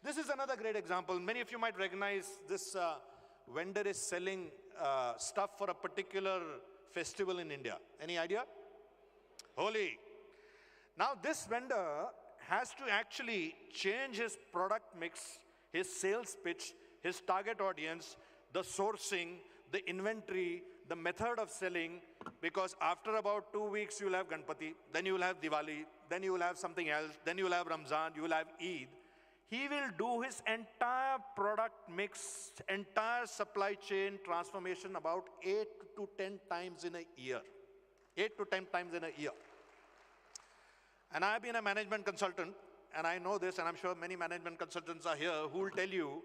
This is another great example. Many of you might recognize this vendor is selling stuff for a particular festival in India. Any idea? Holi. Now this vendor has to actually change his product mix, his sales pitch, his target audience, the sourcing, the inventory, the method of selling, because after about 2 weeks you'll have Ganpati, then you will have Diwali, then you will have something else, then you will have Ramzan, you will have Eid. He will do his entire product mix, entire supply chain transformation about 8 to 10 times in a year. 8 to 10 times in a year. And I've been a management consultant, and I know this, and I'm sure many management consultants are here who will tell you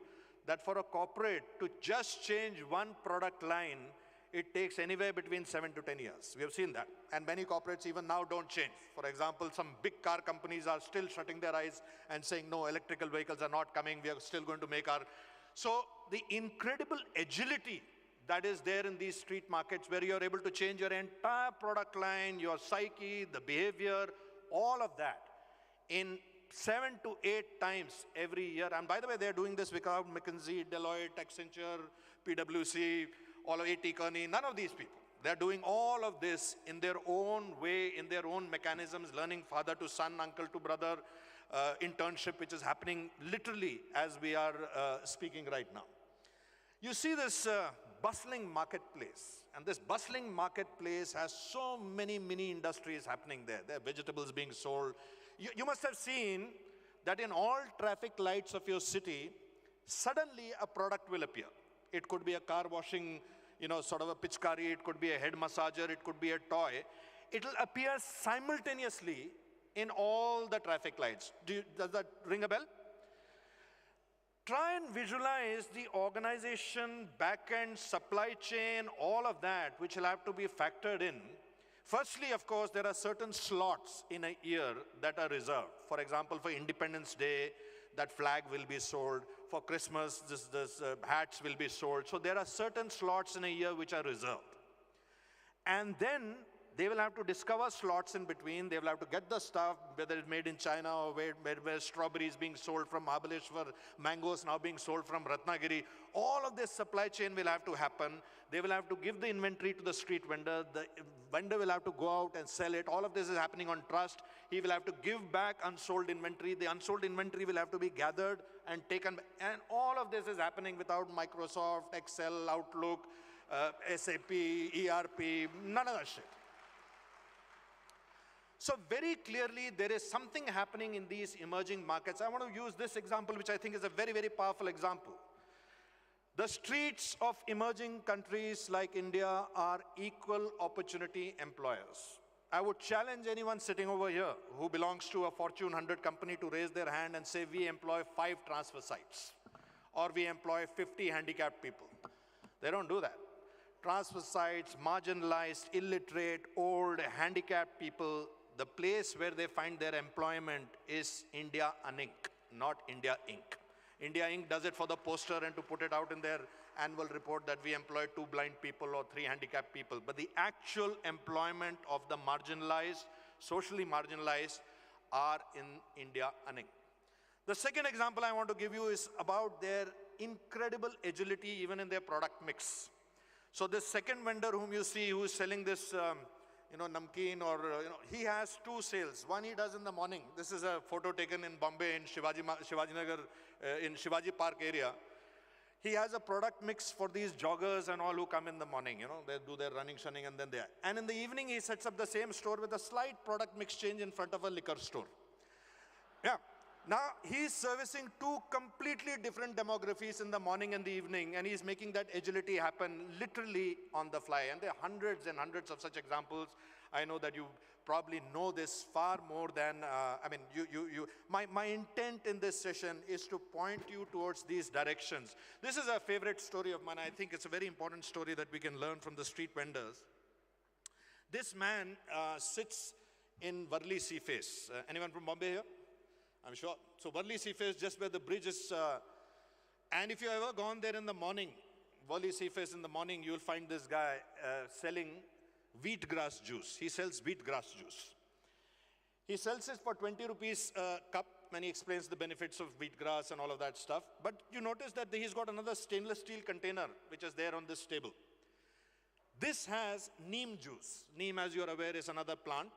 that for a corporate to just change one product line, it takes anywhere between 7 to 10 years. We have seen that. And many corporates even now don't change. For example, some big car companies are still shutting their eyes and saying, no, electrical vehicles are not coming. We are still going to make our... So the incredible agility that is there in these street markets where you're able to change your entire product line, your psyche, the behavior, all of that in 7 to 8 times every year. And by the way, they're doing this without McKinsey, Deloitte, Accenture, PwC, all of A.T. Kearney, none of these people. They're doing all of this in their own way, in their own mechanisms, learning father to son, uncle to brother, internship, which is happening literally as we are speaking right now. You see this bustling marketplace, and this bustling marketplace has so many mini industries happening there. There are vegetables being sold. You must have seen that in all traffic lights of your city, suddenly a product will appear. It could be a car washing, sort of a pitchkari, it could be a head massager, it could be a toy. It will appear simultaneously in all the traffic lights. Does that ring a bell? Try and visualize the organization, back-end, supply chain, all of that, which will have to be factored in. Firstly, of course, there are certain slots in a year that are reserved. For example, for Independence Day, that flag will be sold. For Christmas, this hats will be sold. So there are certain slots in a year which are reserved. And then they will have to discover slots in between. They will have to get the stuff, whether it's made in China or where strawberries being sold from Mahabaleshwar, mangoes now being sold from Ratnagiri. All of this supply chain will have to happen. They will have to give the inventory to the street vendor. The vendor will have to go out and sell it. All of this is happening on trust. He will have to give back unsold inventory. The unsold inventory will have to be gathered and taken. And all of this is happening without Microsoft, Excel, Outlook, SAP, ERP, none of that shit. So very clearly, there is something happening in these emerging markets. I want to use this example, which I think is a very, very powerful example. The streets of emerging countries like India are equal opportunity employers. I would challenge anyone sitting over here who belongs to a Fortune 100 company to raise their hand and say, we employ 5 transfer sites, or we employ 50 handicapped people. They don't do that. Transfer sites, marginalized, illiterate, old, handicapped people, the place where they find their employment is India Inc., not India Inc. India Inc. does it for the poster and to put it out in their annual report that we employ 2 blind people or 3 handicapped people. But the actual employment of the marginalized, socially marginalized, are in India Inc. The second example I want to give you is about their incredible agility even in their product mix. So this second vendor whom you see who is selling this namkeen or, he has 2 sales. One he does in the morning. This is a photo taken in Bombay in Shivaji Nagar, in Shivaji Park area. He has a product mix for these joggers and all who come in the morning, they do their running, shunning, and then they are. And in the evening, he sets up the same store with a slight product mix change in front of a liquor store. Yeah. Now, he's servicing two completely different demographies in the morning and the evening, and he's making that agility happen literally on the fly. And there are hundreds and hundreds of such examples. I know that you probably know this far more than, my intent in this session is to point you towards these directions. This is a favorite story of mine. I think it's a very important story that we can learn from the street vendors. This man sits in Worli Sea Face. Anyone from Bombay here? I'm sure. So Worli Sea Face, just where the bridge is, and if you've ever gone there in the morning, Worli Sea Face in the morning, you'll find this guy selling wheatgrass juice. He sells wheatgrass juice. He sells it for 20 rupees a cup, and he explains the benefits of wheatgrass and all of that stuff. But you notice that he's got another stainless steel container, which is there on this table. This has neem juice. Neem, as you're aware, is another plant.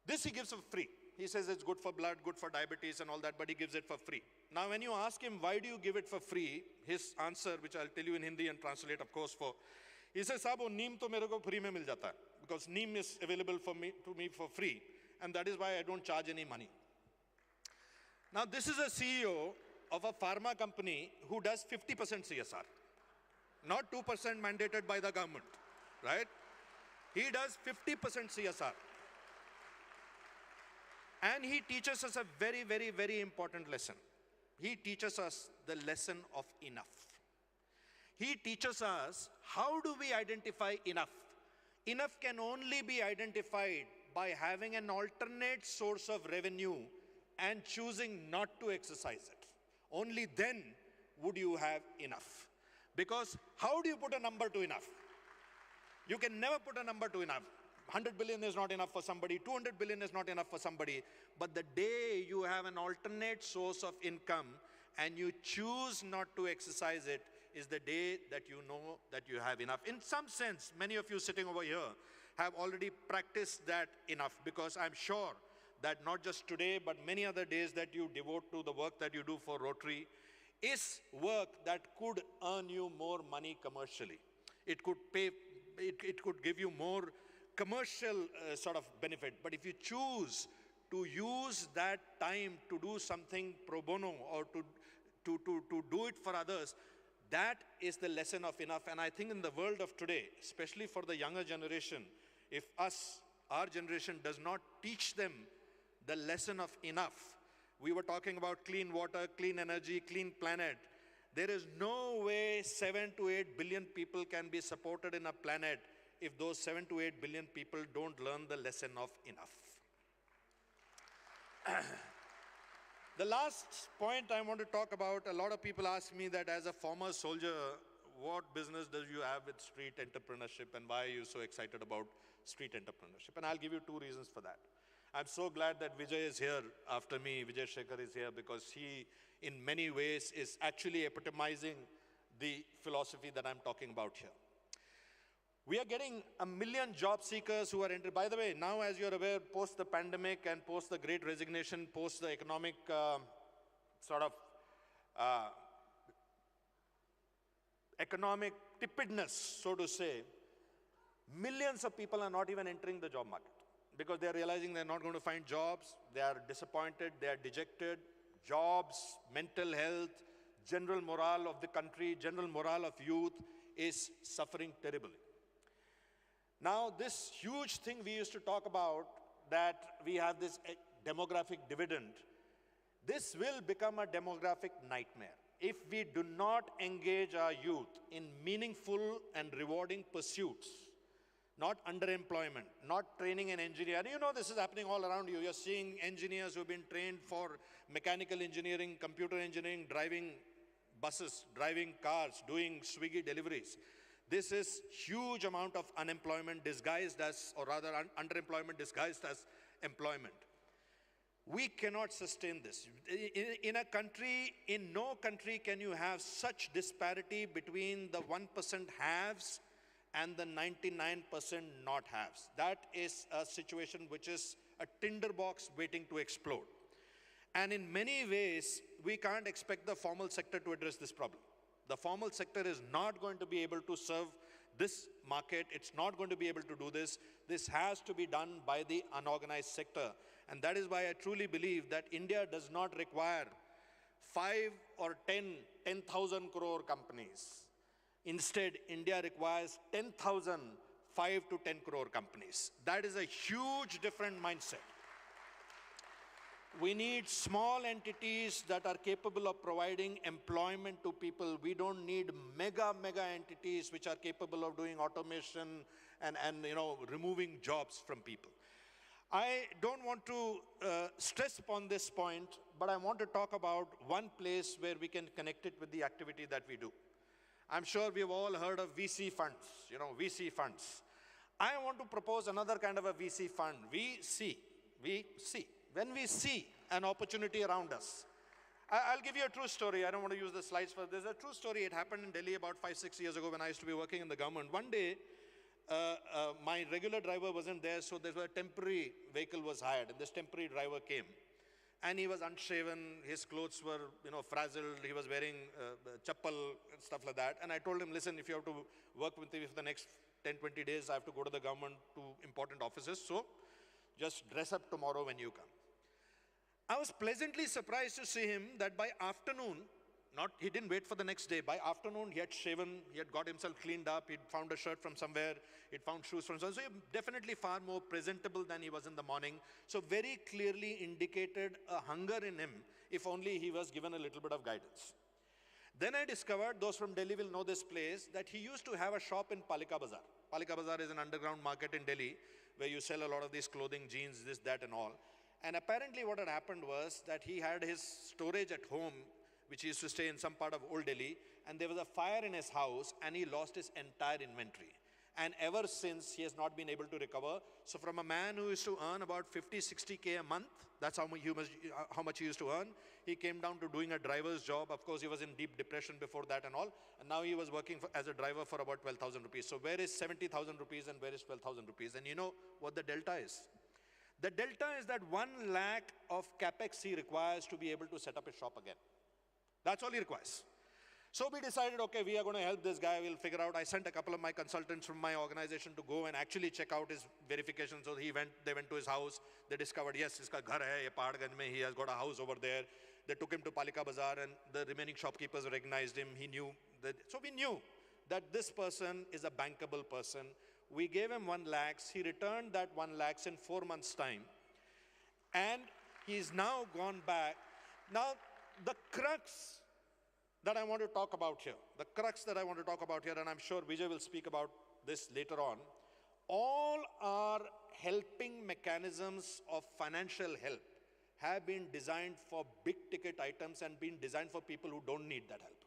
This he gives for free. He says it's good for blood, good for diabetes and all that, but he gives it for free. Now, when you ask him, why do you give it for free? His answer, which I'll tell you in Hindi and translate, of course, for, he says, "Saab, wo neem to mere ko free mein mil jata hai, because neem is available to me for free, and that is why I don't charge any money." Now, this is a CEO of a pharma company who does 50% CSR, not 2% mandated by the government, right? He does 50% CSR. And he teaches us a very, very, very important lesson. He teaches us the lesson of enough. He teaches us how do we identify enough. Enough can only be identified by having an alternate source of revenue and choosing not to exercise it. Only then would you have enough. Because how do you put a number to enough? You can never put a number to enough. 100 billion is not enough for somebody, 200 billion is not enough for somebody, but the day you have an alternate source of income and you choose not to exercise it is the day that you know that you have enough. In some sense, many of you sitting over here have already practiced that enough, because I'm sure that not just today, but many other days that you devote to the work that you do for Rotary is work that could earn you more money commercially. It could pay, it could give you more commercial sort of benefit. But if you choose to use that time to do something pro bono or to do it for others, that is the lesson of enough. And I think in the world of today, especially for the younger generation, if our generation does not teach them the lesson of enough, we were talking about clean water, clean energy, clean planet. There is no way 7 to 8 billion people can be supported in a planet if those 7 to 8 billion people don't learn the lesson of enough. The last point I want to talk about, a lot of people ask me that as a former soldier, what business do you have with street entrepreneurship and why are you so excited about street entrepreneurship? And I'll give you 2 reasons for that. I'm so glad that Vijay is here after me, Vijay Shekhar is here, because he, in many ways, is actually epitomizing the philosophy that I'm talking about here. We are getting 1 million job seekers who are entering. By the way, now as you're aware, post the pandemic and post the great resignation, post the economic economic tippedness, so to say, millions of people are not even entering the job market because they're realizing they're not going to find jobs, they are disappointed, they are dejected. Jobs, mental health, general morale of the country, general morale of youth is suffering terribly. Now, this huge thing we used to talk about, that we have this demographic dividend, this will become a demographic nightmare. If we do not engage our youth in meaningful and rewarding pursuits, not underemployment, not training and engineering. You know this is happening all around you. You're seeing engineers who've been trained for mechanical engineering, computer engineering, driving buses, driving cars, doing Swiggy deliveries. This is huge amount of unemployment disguised as, or rather underemployment disguised as employment. We cannot sustain this. In a country, in no country can you have such disparity between the 1% haves and the 99% not haves. That is a situation which is a tinderbox waiting to explode. And in many ways, we can't expect the formal sector to address this problem. The formal sector is not going to be able to serve this market. It's not going to be able to do this. This has to be done by the unorganized sector. And that is why I truly believe that India does not require 5 or 10,000 crore companies. Instead, India requires 10,000 5 to 10 crore companies. That is a huge different mindset. We need small entities that are capable of providing employment to people. We don't need mega entities which are capable of doing automation and removing jobs from people. I don't want to stress upon this point, but I want to talk about one place where we can connect it with the activity that we do. I'm sure we've all heard of VC funds, VC funds. I want to propose another kind of a VC fund. When we see an opportunity around us, I'll give you a true story. I don't want to use the slides for this. There's a true story. It happened in Delhi about 5-6 years ago when I used to be working in the government. One day, my regular driver wasn't there, so there was a temporary vehicle was hired, and this temporary driver came. And he was unshaven, his clothes were, frazzled, he was wearing chappal and stuff like that. And I told him, listen, if you have to work with me for the next 10-20 days, I have to go to the government to important offices, so just dress up tomorrow when you come. I was pleasantly surprised to see him that by afternoon, he didn't wait for the next day, by afternoon he had shaven, he had got himself cleaned up, he'd found a shirt from somewhere, he'd found shoes from somewhere, so he was definitely far more presentable than he was in the morning. So very clearly indicated a hunger in him, if only he was given a little bit of guidance. Then I discovered, those from Delhi will know this place, that he used to have a shop in Palika Bazaar. Palika Bazaar is an underground market in Delhi where you sell a lot of these clothing, jeans, this, that and all. And apparently what had happened was that he had his storage at home, which he used to stay in some part of Old Delhi, and there was a fire in his house and he lost his entire inventory. And ever since, he has not been able to recover. So from a man who used to earn about 50-60K a month, that's how much he used to earn, he came down to doing a driver's job. Of course, he was in deep depression before that and all. And now he was working as a driver for about 12,000 rupees. So where is 70,000 rupees and where is 12,000 rupees? And you know what the delta is? The delta is that 1 lakh of capex he requires to be able to set up his shop again. That's all he requires. So we decided, okay, we are going to help this guy. We'll figure out. I sent a couple of my consultants from my organization to go and actually check out his verification. So they went to his house. They discovered, yes, iska ghar hai, ye Paharganj mein, he has got a house over there. They took him to Palika Bazaar and the remaining shopkeepers recognized him. He knew that. So we knew that this person is a bankable person. We gave him 1 lakh. He returned that 1 lakh in 4 months' time. And he's now gone back. Now, the crux that I want to talk about here, and I'm sure Vijay will speak about this later on, all our helping mechanisms of financial help have been designed for big ticket items and been designed for people who don't need that help.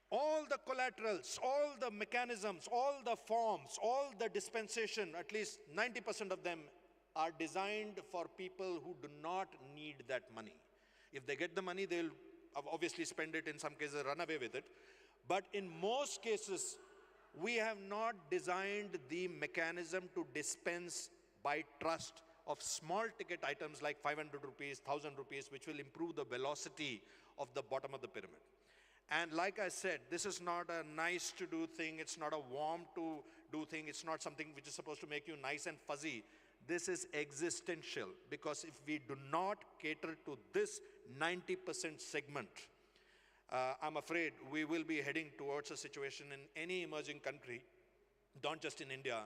All the collaterals, all the mechanisms, all the forms, all the dispensation, at least 90% of them are designed for people who do not need that money. If they get the money, they'll obviously spend it, in some cases run away with it. But in most cases, we have not designed the mechanism to dispense by trust of small ticket items like 500 rupees, 1,000 rupees, which will improve the velocity of the bottom of the pyramid. And like I said, this is not a nice to do thing. It's not a warm to do thing. It's not something which is supposed to make you nice and fuzzy. This is existential, because if we do not cater to this 90% segment, I'm afraid we will be heading towards a situation in any emerging country, not just in India,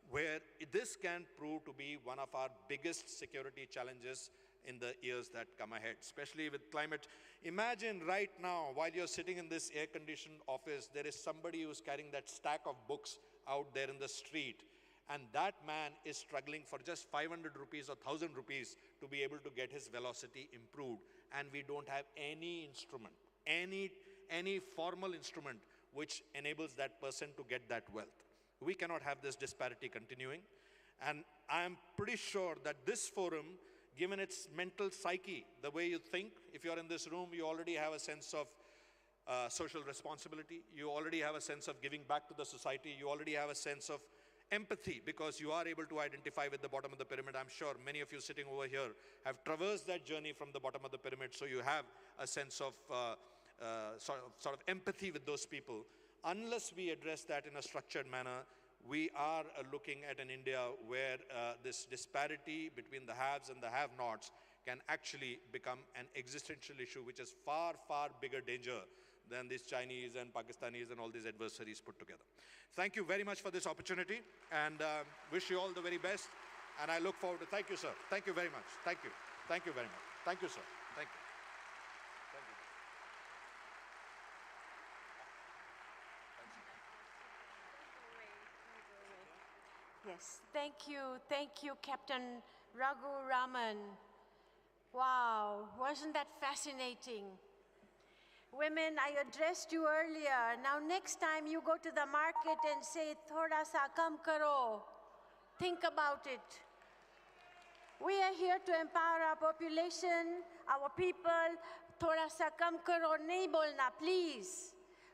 where this can prove to be one of our biggest security challenges in the years that come ahead, especially with climate. Imagine right now, while you're sitting in this air-conditioned office, there is somebody who's carrying that stack of books out there in the street, and that man is struggling for just 500 rupees or 1,000 rupees to be able to get his velocity improved. And we don't have any instrument, any formal instrument which enables that person to get that wealth. We cannot have this disparity continuing. And I'm pretty sure that this forum, given its mental psyche, the way you think, if you're in this room, you already have a sense of social responsibility. You already have a sense of giving back to the society. You already have a sense of empathy, because you are able to identify with the bottom of the pyramid. I'm sure many of you sitting over here have traversed that journey from the bottom of the pyramid, so you have a sense of sort of empathy with those people. Unless we address that in a structured manner, we are looking at an India where this disparity between the haves and the have-nots can actually become an existential issue, which is far, far bigger danger than these Chinese and Pakistanis and all these adversaries put together. Thank you very much for this opportunity, and wish you all the very best. And I look forward to, thank you, sir. Thank you very much. Thank you. Thank you very much. Thank you, sir. Thank you. Yes, thank you, Captain Raghu Raman. Wow, wasn't that fascinating? Women, I addressed you earlier. Now next time you go to the market and say, thoda sa kam karo, think about it. We are here to empower our population, our people. Thoda sa kam karo nahi bolna, please.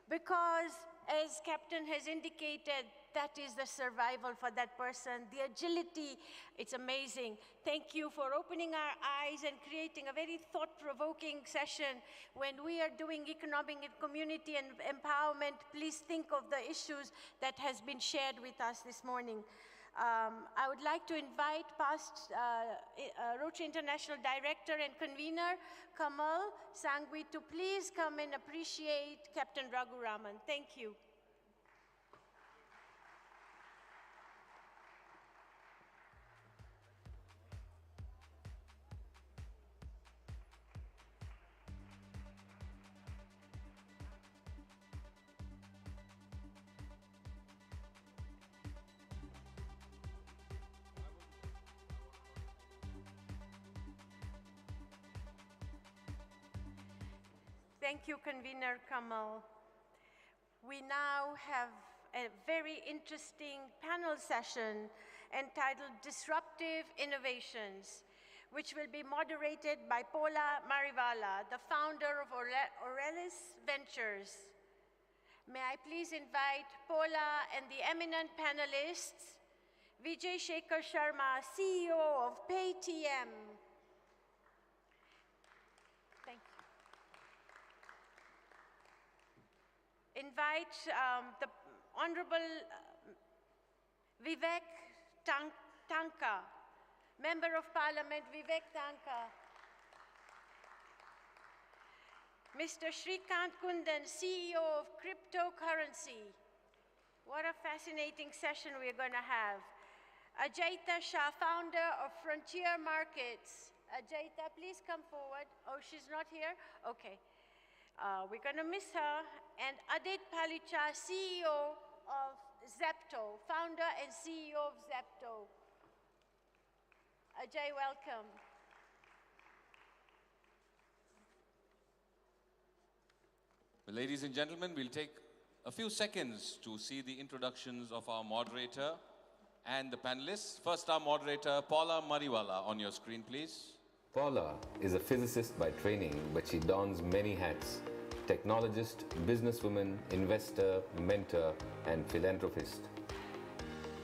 Because as Captain has indicated, that is the survival for that person. The agility, it's amazing. Thank you for opening our eyes and creating a very thought-provoking session. When we are doing economic and community and empowerment, please think of the issues that has been shared with us this morning. I would like to invite past Rotary International Director and Convener, Kamal Sangvi, to please come and appreciate Captain Raghu Raman. Thank you. Thank you, Convener Kamal. We now have a very interesting panel session entitled Disruptive Innovations, which will be moderated by Paula Mariwala, the founder of Aurelis Ventures. May I please invite Paula and the eminent panelists, Vijay Shekhar Sharma, CEO of Paytm. Thank you. Invite the Honorable Vivek Tanka, Member of Parliament Vivek Tanka. Mr. Shrikant Kundan, CEO of Cryptocurrency. What a fascinating session we're going to have. Ajaita Shah, founder of Frontier Markets. Ajaita, please come forward. Oh, she's not here? Okay. We're going to miss her. And Adit Palicha, CEO of Zepto, founder and CEO of Zepto. Ajay, welcome. Well, ladies and gentlemen, we'll take a few seconds to see the introductions of our moderator and the panelists. First, our moderator, Paula Mariwala, on your screen, please. Paula is a physicist by training, but she dons many hats: technologist, businesswoman, investor, mentor, and philanthropist.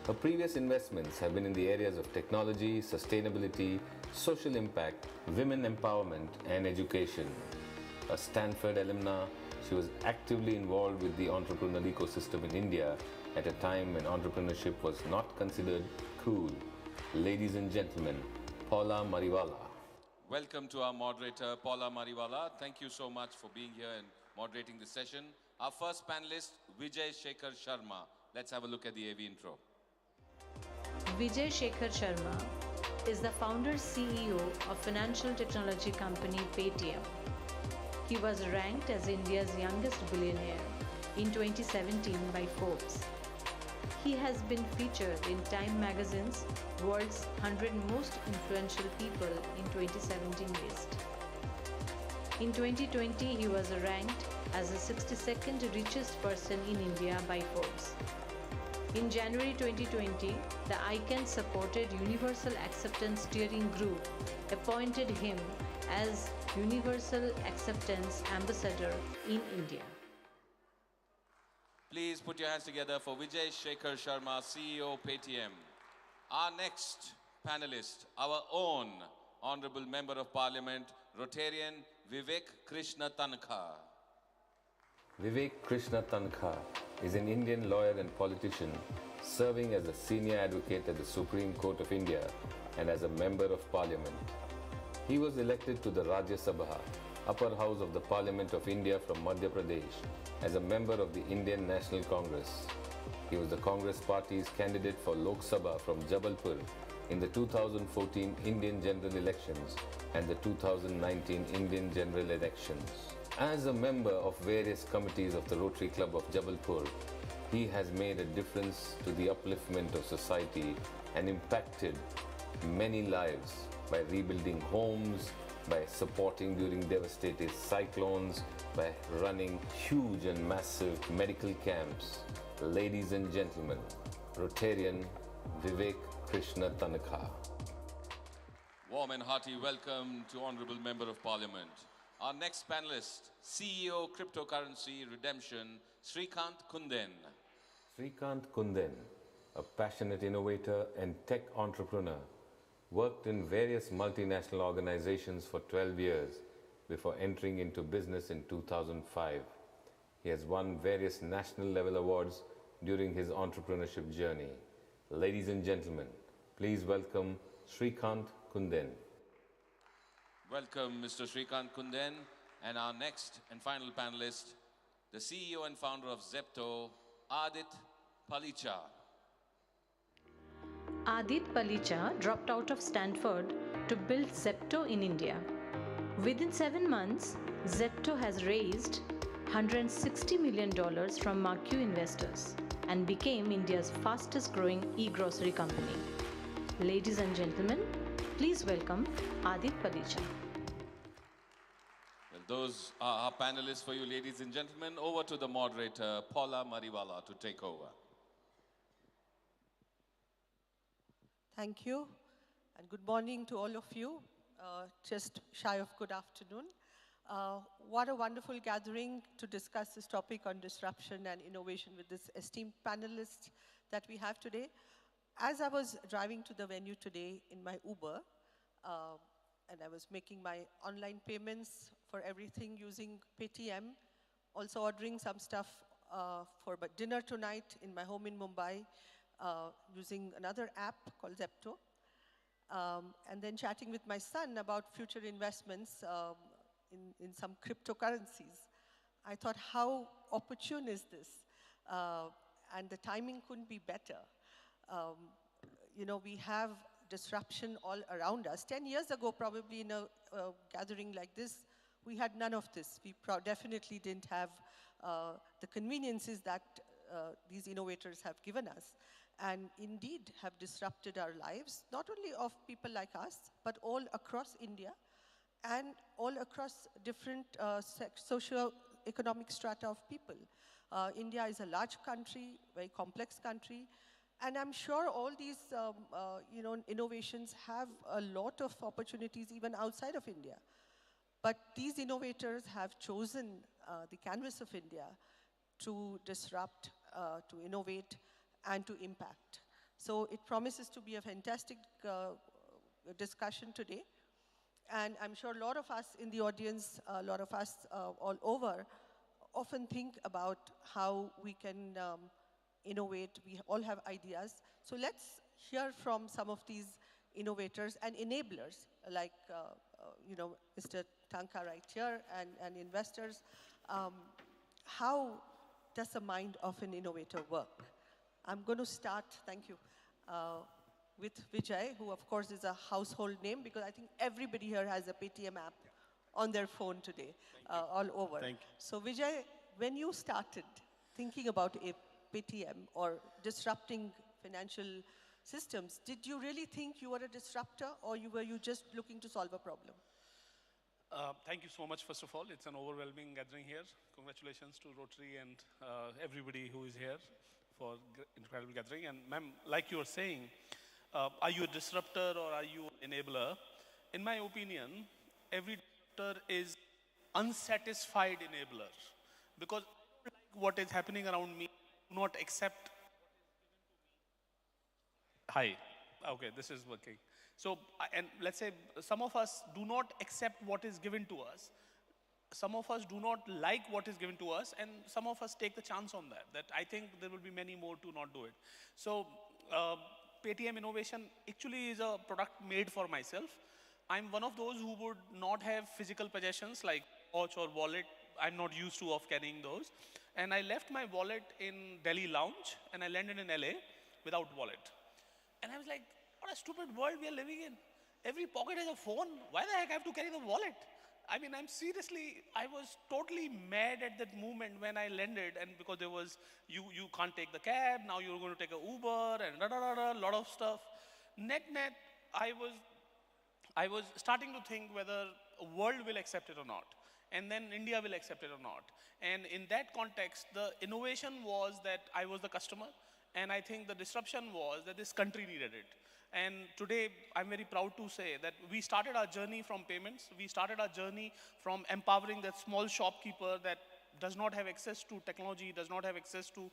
Her previous investments have been in the areas of technology, sustainability, social impact, women empowerment, and education. A Stanford alumna, she was actively involved with the entrepreneurial ecosystem in India at a time when entrepreneurship was not considered cool. Ladies and gentlemen, Paula Mariwala. Welcome to our moderator, Paula Mariwala. Thank you so much for being here and moderating the session. Our first panelist, Vijay Shekhar Sharma. Let's have a look at the AV intro. Vijay Shekhar Sharma is the founder CEO of financial technology company Paytm. He was ranked as India's youngest billionaire in 2017 by Forbes. He has been featured in Time magazine's World's 100 Most Influential People in 2017 list. In 2020, he was ranked as the 62nd richest person in India by Forbes. In January 2020, the ICANN-supported Universal Acceptance Steering Group appointed him as Universal Acceptance Ambassador in India. Please put your hands together for Vijay Shekhar Sharma, CEO Paytm. Our next panelist, our own Honorable Member of Parliament, Rotarian Vivek Krishna Tankha. Vivek Krishna Tankha is an Indian lawyer and politician serving as a senior advocate at the Supreme Court of India and as a member of Parliament. He was elected to the Rajya Sabha, upper house of the Parliament of India from Madhya Pradesh, as a member of the Indian National Congress. He was the Congress Party's candidate for Lok Sabha from Jabalpur in the 2014 Indian General Elections and the 2019 Indian General Elections. As a member of various committees of the Rotary Club of Jabalpur, he has made a difference to the upliftment of society and impacted many lives by rebuilding homes, by supporting during devastating cyclones, by running huge and massive medical camps. Ladies and gentlemen, Rotarian Vivek Krishna Tanakha. Warm and hearty welcome to Honorable Member of Parliament. Our next panelist, CEO Cryptocurrency Redemption, Srikanth Kunden. Srikanth Kunden, a passionate innovator and tech entrepreneur, worked in various multinational organizations for 12 years before entering into business in 2005. He has won various national level awards during his entrepreneurship journey. Ladies and gentlemen, please welcome Srikanth Kunden. Welcome, Mr. Srikanth Kunden. And our next and final panelist, the CEO and founder of Zepto, Adit Palicha. Adit Palicha dropped out of Stanford to build Zepto in India. Within 7 months, Zepto has raised $160 million from marquee investors and became India's fastest growing e-grocery company. Ladies and gentlemen, please welcome Adit Palicha. Well, those are our panelists for you, ladies and gentlemen. Over to the moderator, Paula Mariwala, to take over. Thank you, and good morning to all of you. Just shy of good afternoon. What a wonderful gathering to discuss this topic on disruption and innovation with this esteemed panelists that we have today. As I was driving to the venue today in my Uber, and I was making my online payments for everything using Paytm, also ordering some stuff for dinner tonight in my home in Mumbai, using another app called Zepto, and then chatting with my son about future investments in some cryptocurrencies. I thought, how opportune is this? And the timing couldn't be better. You know, we have disruption all around us. 10 years ago, probably in a gathering like this, we had none of this. We definitely didn't have the conveniences that these innovators have given us, and indeed have disrupted our lives, not only of people like us, but all across India and all across different socio-economic strata of people. India is a large country, very complex country, and I'm sure all these innovations have a lot of opportunities even outside of India. But these innovators have chosen the canvas of India to disrupt, to innovate, and to impact. So it promises to be a fantastic discussion today. And I'm sure a lot of us in the audience, a lot of us all over, often think about how we can innovate. We all have ideas. So let's hear from some of these innovators and enablers, like Mr. Tanka right here, and investors. How does the mind of an innovator work? I'm going to start, thank you, with Vijay, who of course is a household name, because I think everybody here has a Paytm app on their phone today, all over. Thank you. So Vijay, when you started thinking about a Paytm or disrupting financial systems, did you really think you were a disruptor, or were you just looking to solve a problem? Thank you so much, first of all. It's an overwhelming gathering here. Congratulations to Rotary and everybody who is here for incredible gathering. And ma'am, like you were saying, are you a disruptor or are you an enabler? In my opinion, every disruptor is unsatisfied enabler, because I don't like what is happening around me. I do not accept. Hi. Okay, this is working. So, and let's say some of us do not accept what is given to us. some of us do not like what is given to us, and some of us take the chance on that I think there will be many more to not do it. So Paytm Innovation actually is a product made for myself. I'm one of those who would not have physical possessions like watch or wallet. I'm not used to of carrying those. And I left my wallet in Delhi lounge, and I landed in LA without wallet. And I was like, what a stupid world we are living in. Every pocket has a phone. Why the heck I have to carry the wallet? I mean, I was totally mad at that moment when I landed, and because there was, you can't take the cab, now you're going to take an Uber, and a lot of stuff. Net, I was starting to think whether the world will accept it or not, and then India will accept it or not. And in that context, the innovation was that I was the customer, and I think the disruption was that this country needed it. And today, I'm very proud to say that we started our journey from payments. We started our journey from empowering that small shopkeeper that does not have access to technology, does not have access to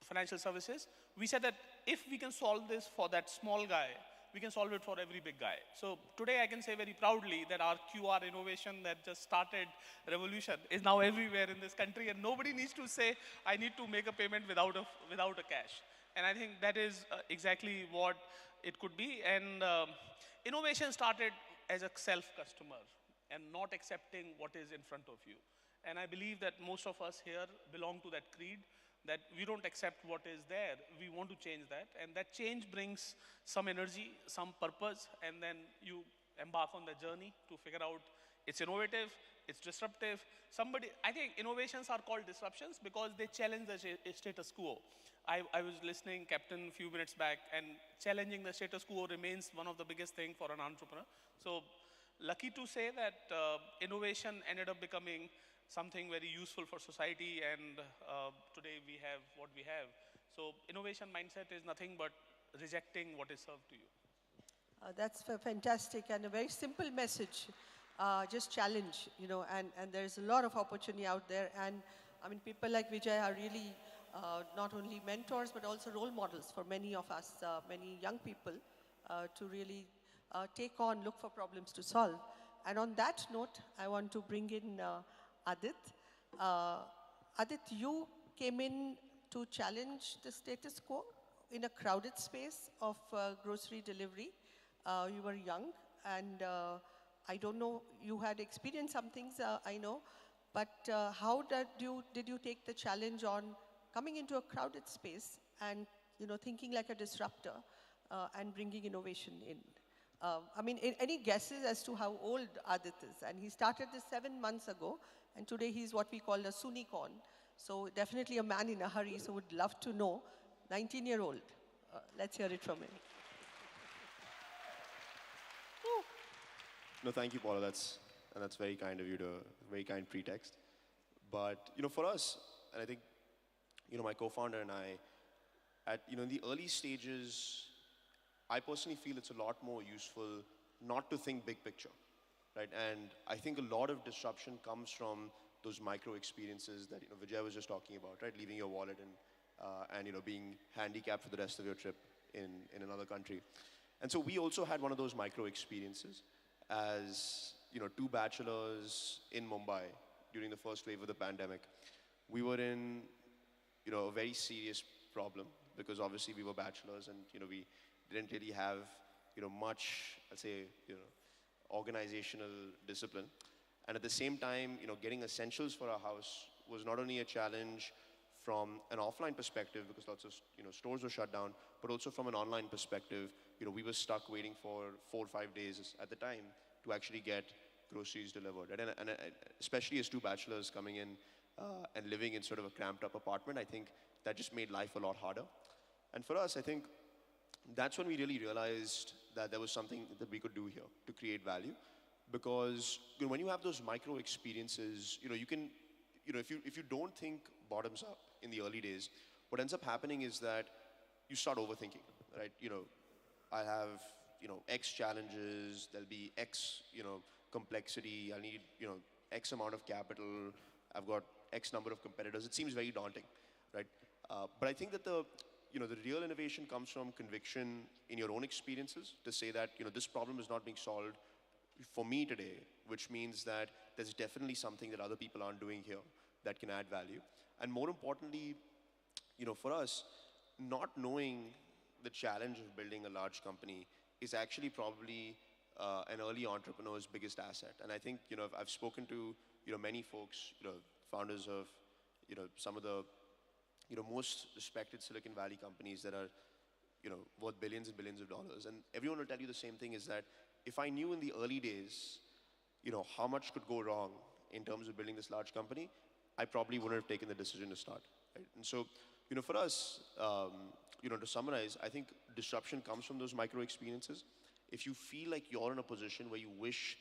financial services. We said that if we can solve this for that small guy, we can solve it for every big guy. So today, I can say very proudly that our QR innovation that just started revolution is now everywhere in this country, and nobody needs to say, I need to make a payment without a cash. And I think that is exactly what it could be. And innovation started as a self-customer and not accepting what is in front of you. And I believe that most of us here belong to that creed, that we don't accept what is there. We want to change that. And that change brings some energy, some purpose, and then you embark on the journey to figure out it's innovative, it's disruptive. I think innovations are called disruptions because they challenge the status quo. I was listening, Captain, a few minutes back, and challenging the status quo remains one of the biggest things for an entrepreneur. So lucky to say that innovation ended up becoming something very useful for society, and today we have what we have. So innovation mindset is nothing but rejecting what is served to you. That's fantastic, and a very simple message. Just challenge, and there's a lot of opportunity out there. And I mean, people like Vijay are really not only mentors, but also role models for many of us, many young people, to really take on, look for problems to solve. And on that note, I want to bring in Adit. Adit, you came in to challenge the status quo in a crowded space of grocery delivery. You were young, and I don't know, you had experienced some things, I know, but how did you take the challenge on coming into a crowded space and thinking like a disruptor and bringing innovation in? I mean, any guesses as to how old Adit is? And he started this 7 months ago, and today he's what we call a Sunicorn. So definitely a man in a hurry, so would love to know. 19-year-old. Let's hear it from him. No, thank you, Paula. That's very kind of you, very kind pretext. But for us, and I think my co-founder and I, in the early stages, I personally feel it's a lot more useful not to think big picture, right? And I think a lot of disruption comes from those micro experiences that Vijay was just talking about, right? Leaving your wallet and being handicapped for the rest of your trip in another country. And so we also had one of those micro experiences as two bachelors in Mumbai during the first wave of the pandemic. We were in a very serious problem because obviously we were bachelors, and we didn't really have much, I'd say, organizational discipline. And at the same time, getting essentials for our house was not only a challenge from an offline perspective because lots of stores were shut down, but also from an online perspective, we were stuck waiting for 4 or 5 days at the time to actually get groceries delivered. And especially as two bachelors coming in and living in sort of a cramped up apartment, I think that just made life a lot harder. And for us, I think that's when we really realized that there was something that we could do here to create value. Because when you have those micro experiences, you can, if you don't think bottoms up in the early days, what ends up happening is that you start overthinking, right? I have, X challenges, there'll be X, complexity, I need, X amount of capital, I've got X number of competitors. It seems very daunting, right? But I think that the real innovation comes from conviction in your own experiences to say that, this problem is not being solved for me today, which means that there's definitely something that other people aren't doing here that can add value. And more importantly, for us, not knowing the challenge of building a large company is actually probably an early entrepreneur's biggest asset. And I think, I've spoken to, many folks, founders of, some of the, most respected Silicon Valley companies that are, worth billions and billions of dollars. And everyone will tell you the same thing, is that if I knew in the early days, how much could go wrong in terms of building this large company, I probably wouldn't have taken the decision to start. Right? And so, for us, to summarize, I think disruption comes from those micro experiences. If you feel like you're in a position where you wish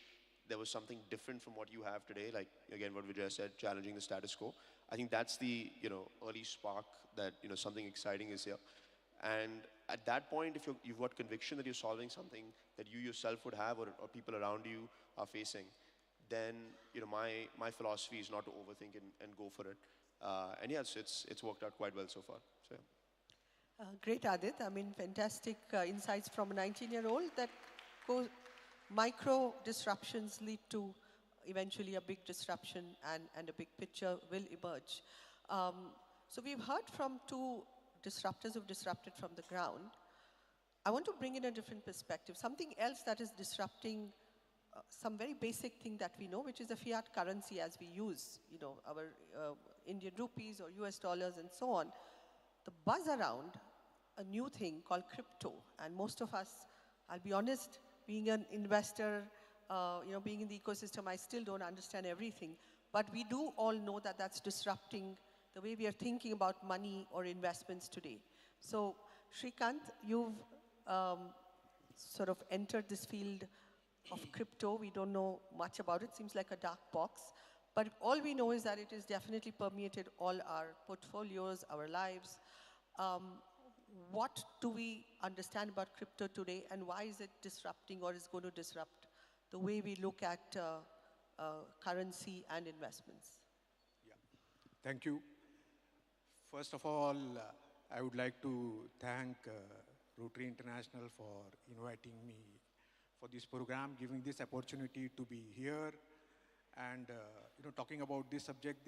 there was something different from what you have today, like, again, what Vijay said, challenging the status quo, I think that's the, early spark that, something exciting is here. And at that point, if you've got conviction that you're solving something that you yourself would have or people around you are facing, then, my philosophy is not to overthink and go for it. And yes, it's worked out quite well so far. So, yeah. Great, Adit. I mean, fantastic insights from a 19-year-old that micro disruptions lead to eventually a big disruption and a big picture will emerge. So we've heard from two disruptors who've disrupted from the ground. I want to bring in a different perspective, something else that is disrupting some very basic thing that we know, which is the fiat currency as we use, our Indian rupees or US dollars and so on. The buzz around a new thing called crypto, and most of us, I'll be honest, being an investor, being in the ecosystem, I still don't understand everything, but we do all know that that's disrupting the way we are thinking about money or investments today. So, Shrikant, you've sort of entered this field of crypto. We don't know much about it. Seems like a dark box. But all we know is that it has definitely permeated all our portfolios, our lives. What do we understand about crypto today, and why is it disrupting or is going to disrupt the way we look at currency and investments? Yeah. Thank you. First of all, I would like to thank Rotary International for inviting me for this program, giving this opportunity to be here and talking about this subject.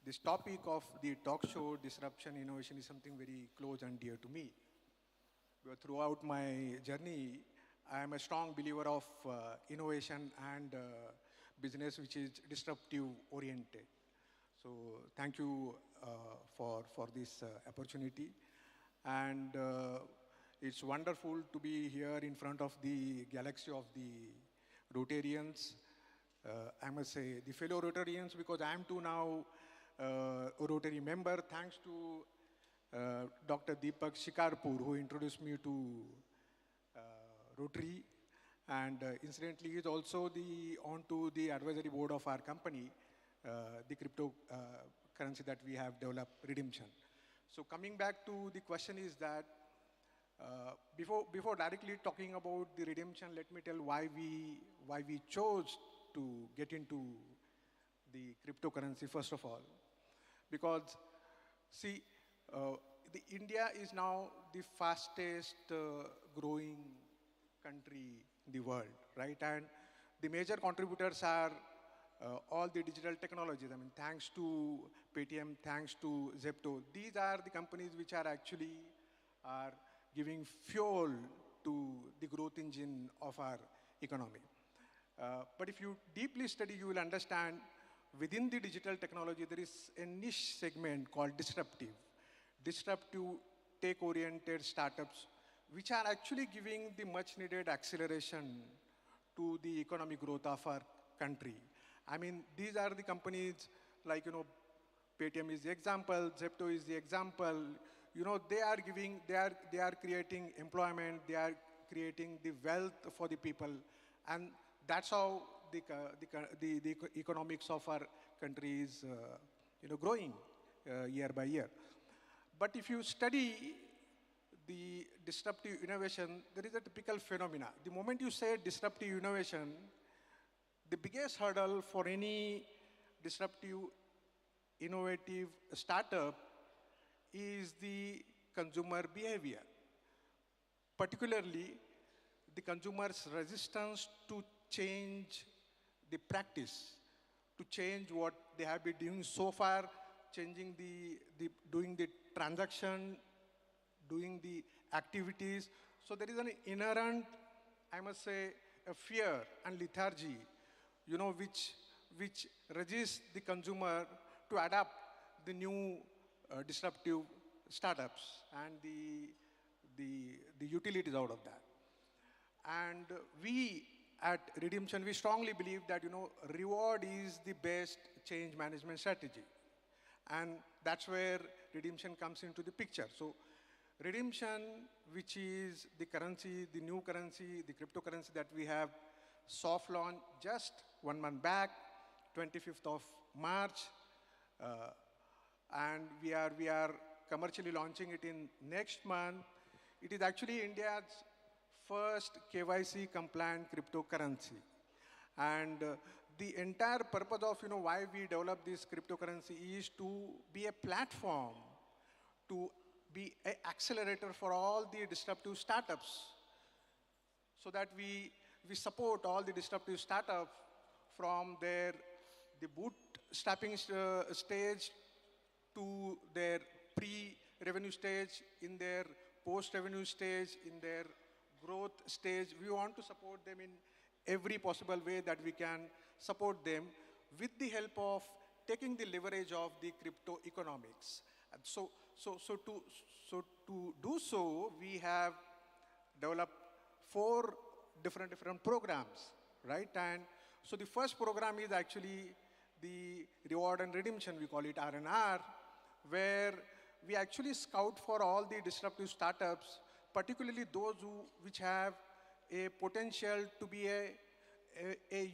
This topic of the talk show, disruption, innovation, is something very close and dear to me. But throughout my journey, I am a strong believer of innovation and business which is disruptive oriented. So thank you for this opportunity. And it's wonderful to be here in front of the galaxy of the Rotarians. I must say, the fellow Rotarians, because I am too now a Rotary member, thanks to Dr. Deepak Shikarpur, who introduced me to Rotary. And incidentally, he is also onto the advisory board of our company, the crypto currency that we have developed, Redemption. So coming back to the question is that, before directly talking about the Redemption, let me tell why we chose to get into the cryptocurrency, first of all. Because, see, India is now the fastest growing country in the world, right? And the major contributors are all the digital technologies. I mean, thanks to Paytm, thanks to Zepto. These are the companies which are actually giving fuel to the growth engine of our economy. But if you deeply study, you will understand within the digital technology, there is a niche segment called disruptive. Disruptive, tech-oriented startups, which are actually giving the much-needed acceleration to the economic growth of our country. I mean, these are the companies like, Paytm is the example, Zepto is the example. They are creating employment, they are creating the wealth for the people, and that's how the economics of our country is, growing year by year. But if you study the disruptive innovation, there is a typical phenomena. The moment you say disruptive innovation, the biggest hurdle for any disruptive, innovative startup is the consumer behavior. Particularly, the consumer's resistance to change the practice, to change what they have been doing so far, changing doing the transaction, doing the activities. So there is an inherent, I must say, a fear and lethargy, which resists the consumer to adapt the new disruptive startups and the utilities out of that. And we at Redemption, we strongly believe that, reward is the best change management strategy. And that's where Redemption comes into the picture. So Redemption, which is the currency, the new currency, the cryptocurrency that we have soft launched just 1 month back, 25th of March, and we are commercially launching it in next month. It is actually India's first KYC compliant cryptocurrency. And the entire purpose of why we developed this cryptocurrency is to be a platform, to be an accelerator for all the disruptive startups, so that we support all the disruptive startups from the bootstrapping stage to their pre-revenue stage, in their post-revenue stage, in their growth stage. We want to support them in every possible way that we can support them, with the help of taking the leverage of the crypto economics. And so to do so, we have developed 4 different programs, right? And so the first program is actually the Reward and Redemption, we call it R&R, where we actually scout for all the disruptive startups, particularly those which have a potential to be a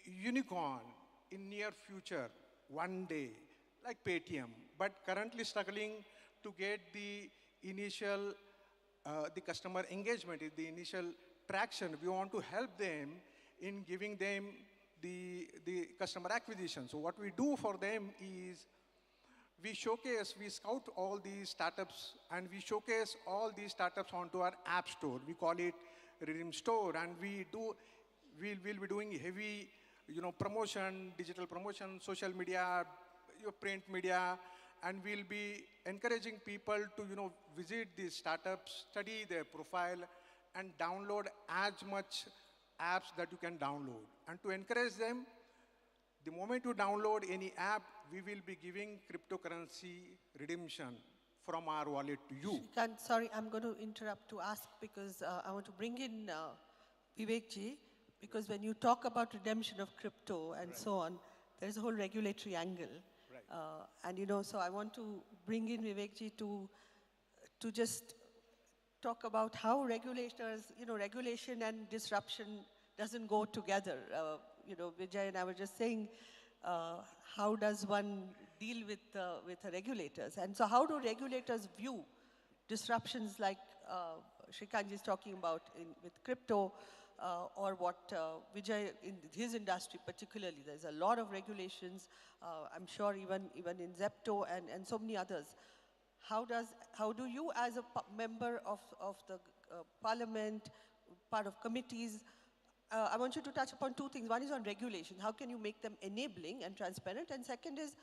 unicorn in near future, one day, like Paytm, but currently struggling to get the initial, the customer engagement, the initial traction. We want to help them in giving them the customer acquisition. So what we do for them is we scout all these startups, and we showcase all these startups onto our app store. We call it Redeem Store, and we'll be doing heavy, promotion, digital promotion, social media, print media, and we'll be encouraging people to, visit these startups, study their profile, and download as much apps that you can download. And to encourage them, the moment you download any app, we will be giving cryptocurrency redemption from our wallet to you. Shrikant, sorry, I'm going to interrupt to ask, because I want to bring in Vivekji, because when you talk about redemption of crypto and so on, there's a whole regulatory angle. And so I want to bring in Vivekji to just talk about how regulators, regulation and disruption doesn't go together. Vijay and I were just saying, how does one deal with the regulators? And so how do regulators view disruptions like Shrikant is talking about with crypto, or what Vijay, in his industry particularly, there's a lot of regulations, I'm sure even in Zepto and so many others. How do you, as a member of the parliament, part of committees, I want you to touch upon 2 things. One is on regulation. How can you make them enabling and transparent? And second is,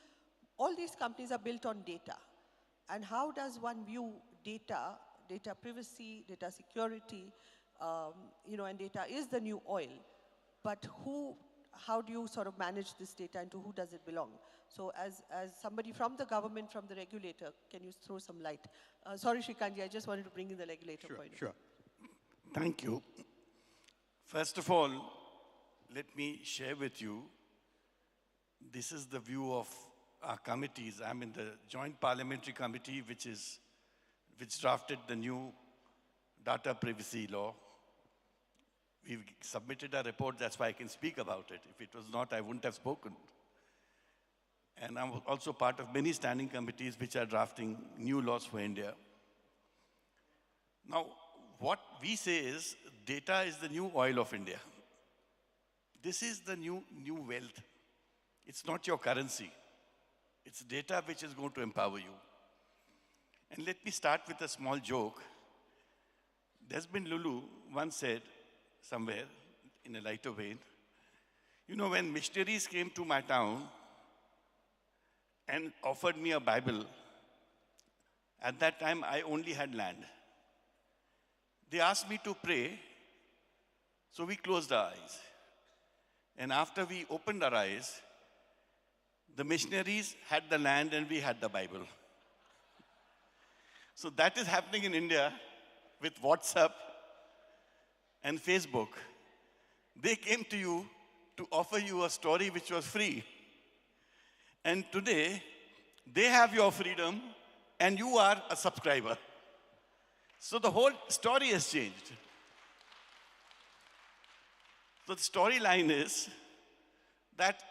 all these companies are built on data. And how does one view data privacy, data security, and data is the new oil. But how do you sort of manage this data, and to who does it belong? So as somebody from the government, from the regulator, can you throw some light? Sorry, Shrikantji, I just wanted to bring in the regulator point. Sure. Thank you. First of all, let me share with you, this is the view of our committees. I'm in the Joint Parliamentary Committee, which drafted the new data privacy law. We've submitted a report, that's why I can speak about it. If it was not, I wouldn't have spoken. And I'm also part of many standing committees which are drafting new laws for India. Now, what we say is, data is the new oil of India. This is the new wealth. It's not your currency. It's data which is going to empower you. And let me start with a small joke. Desmond Lulu once said, somewhere in a lighter vein, You know, when missionaries came to my town and offered me a Bible, at that time I only had land. They asked me to pray, so we closed our eyes. And after we opened our eyes, the missionaries had the land and we had the Bible. So that is happening in India with WhatsApp and Facebook. They came to you to offer you a story which was free. And today, they have your freedom and you are a subscriber. So the whole story has changed. So the storyline is that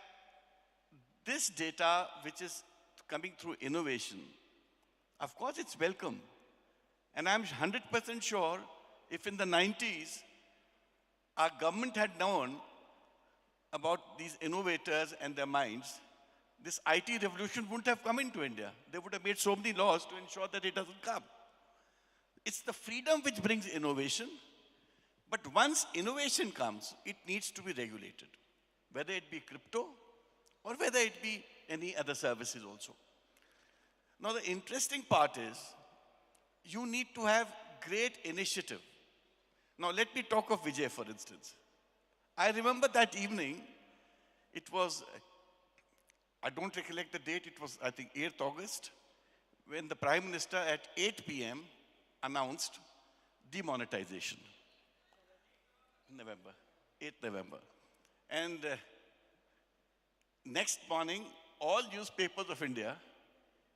this data which is coming through innovation, of course it's welcome. And I'm 100% sure if in the 90s our government had known about these innovators and their minds, this IT revolution wouldn't have come into India. They would have made so many laws to ensure that it doesn't come. It's the freedom which brings innovation, but once innovation comes, it needs to be regulated, whether it be crypto or whether it be any other services also. Now the interesting part is, you need to have great initiative. Now let me talk of Vijay, for instance. I remember that evening, it was, I don't recollect the date, it was I think 8th August, when the Prime Minister at 8 p.m. announced demonetization. November, 8th November. And next morning, all newspapers of India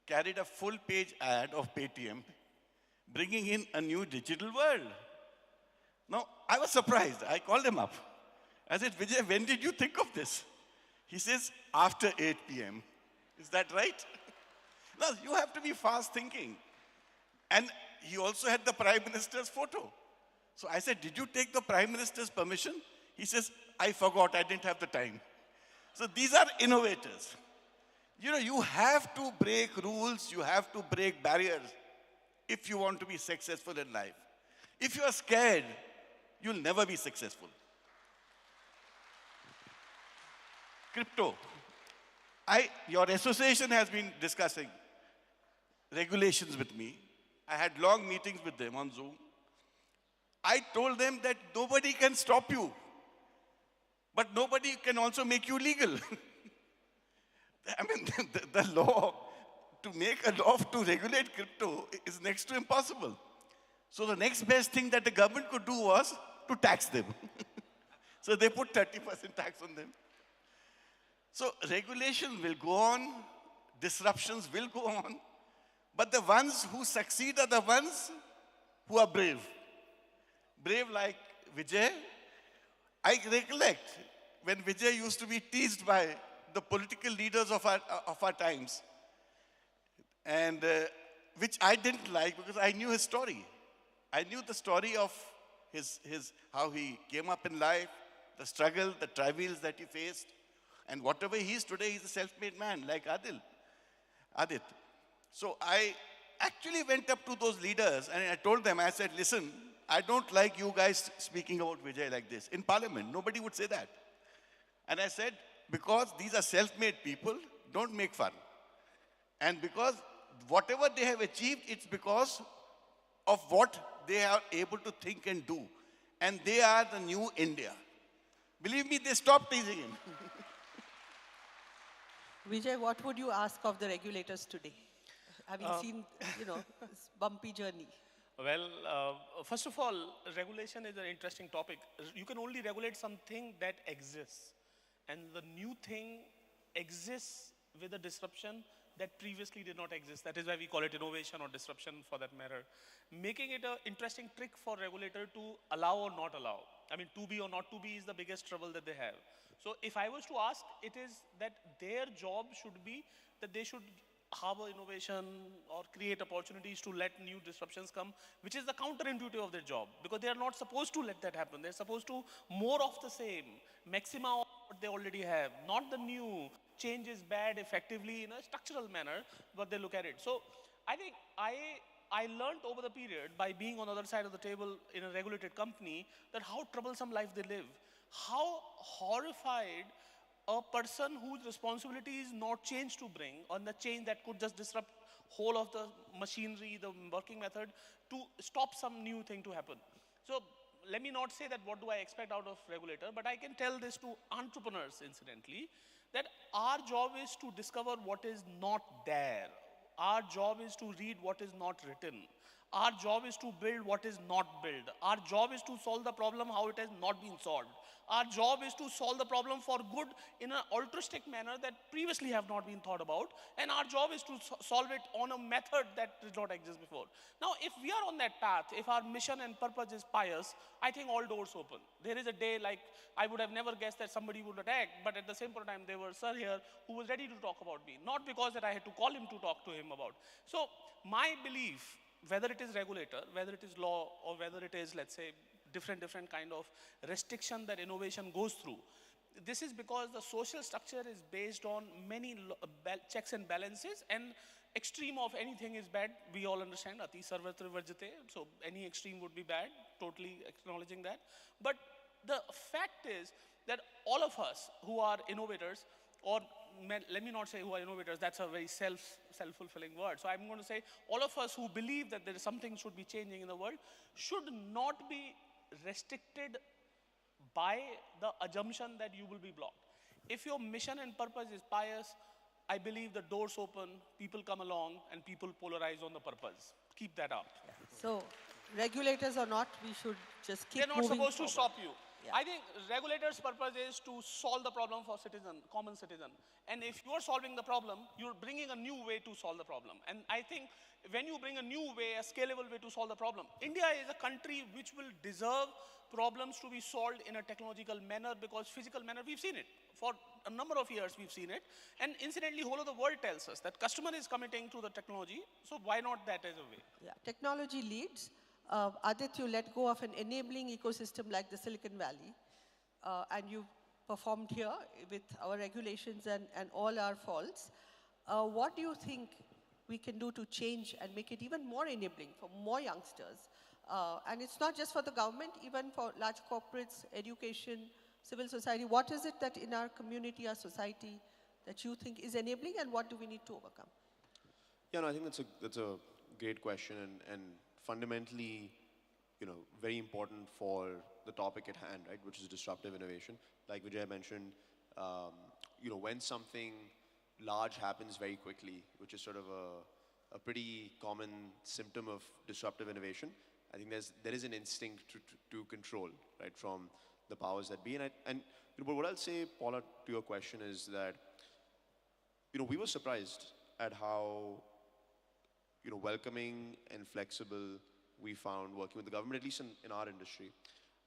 carried a full-page ad of Paytm, bringing in a new digital world. Now, I was surprised. I called him up. I said, Vijay, when did you think of this? He says, after 8 p.m. Is that right? Now, you have to be fast thinking. And he also had the Prime Minister's photo. So I said, did you take the Prime Minister's permission? He says, I forgot, I didn't have the time. So these are innovators. You know, you have to break rules, you have to break barriers if you want to be successful in life. If you are scared, you'll never be successful. Crypto. Your association has been discussing regulations with me. I had long meetings with them on Zoom. I told them that nobody can stop you, but nobody can also make you legal. I mean, the law, to make a law to regulate crypto is next to impossible. So the next best thing that the government could do was to tax them. So they put 30% tax on them. So regulation will go on, disruptions will go on, but the ones who succeed are the ones who are brave. Brave like Vijay. I recollect when Vijay used to be teased by the political leaders of our times, and which I didn't like because I knew his story. I knew the story of how he came up in life, the struggle, the travails that he faced, and whatever he is today, he's a self-made man like Adit. So I actually went up to those leaders and I told them, I said, listen, I don't like you guys speaking about Vijay like this. In Parliament, nobody would say that. And I said, because these are self-made people, don't make fun. And because whatever they have achieved, it's because of what they are able to think and do. And they are the new India. Believe me, they stopped teasing him. Vijay, what would you ask of the regulators today? Having seen, this bumpy journey. Well, first of all, regulation is an interesting topic. You can only regulate something that exists. And the new thing exists with a disruption that previously did not exist. That is why we call it innovation or disruption for that matter. Making it an interesting trick for regulator to allow or not allow. I mean, to be or not to be is the biggest trouble that they have. So if I was to ask, it is that their job should be that they should harbor innovation or create opportunities to let new disruptions come, which is the counterintuitive of their job, because they are not supposed to let that happen. They're supposed to more of the same, maxima of what they already have, not the new. Change is bad effectively in a structural manner, but they look at it. So I think I learned over the period by being on the other side of the table in a regulated company that how troublesome life they live, how horrified a person whose responsibility is not change to bring, on the change that could just disrupt whole of the machinery, the working method, to stop some new thing to happen. So let me not say that what do I expect out of regulator, but I can tell this to entrepreneurs, incidentally, that our job is to discover what is not there. Our job is to read what is not written. Our job is to build what is not built. Our job is to solve the problem how it has not been solved. Our job is to solve the problem for good in an altruistic manner that previously have not been thought about. And our job is to solve it on a method that did not exist before. Now, if we are on that path, if our mission and purpose is pious, I think all doors open. There is a day like I would have never guessed that somebody would attack, but at the same time, there was sir here who was ready to talk about me. Not because that I had to call him to talk to him about. So my belief, whether it is regulator, whether it is law, or whether it is, let's say, different kind of restriction that innovation goes through. This is because the social structure is based on many checks and balances, and extreme of anything is bad. We all understand, ati sarvatra varjate, so any extreme would be bad, totally acknowledging that. But the fact is that all of us who are innovators, or let me not say who are innovators, that's a very self-fulfilling word. So I'm going to say all of us who believe that there is something should be changing in the world should not be restricted by the assumption that you will be blocked. If your mission and purpose is pious, I believe the doors open, people come along, and people polarize on the purpose. Keep that up. So, regulators or not, we should just keep moving. They're not supposed to stop you. Yeah. I think regulators' purpose is to solve the problem for common citizen. And if you're solving the problem, you're bringing a new way to solve the problem. And I think when you bring a new way, a scalable way to solve the problem, India is a country which will deserve problems to be solved in a technological manner, because physical manner, we've seen it. For a number of years, we've seen it. And incidentally, whole of the world tells us that customer is committing to the technology, so why not that as a way? Yeah, technology leads. Adit, you let go of an enabling ecosystem like the Silicon Valley, and you performed here with our regulations and all our faults. What do you think we can do to change and make it even more enabling for more youngsters? And it's not just for the government, even for large corporates, education, civil society. What is it that in our community, our society, that you think is enabling, and what do we need to overcome? Yeah, no, I think that's a great question, and fundamentally, very important for the topic at hand, right, which is disruptive innovation. Like Vijay mentioned, when something large happens very quickly, which is sort of a pretty common symptom of disruptive innovation, I think there is an instinct to control, right, from the powers that be. But what I'll say, Paula, to your question is that, we were surprised at how, welcoming and flexible we found working with the government, at least in our industry.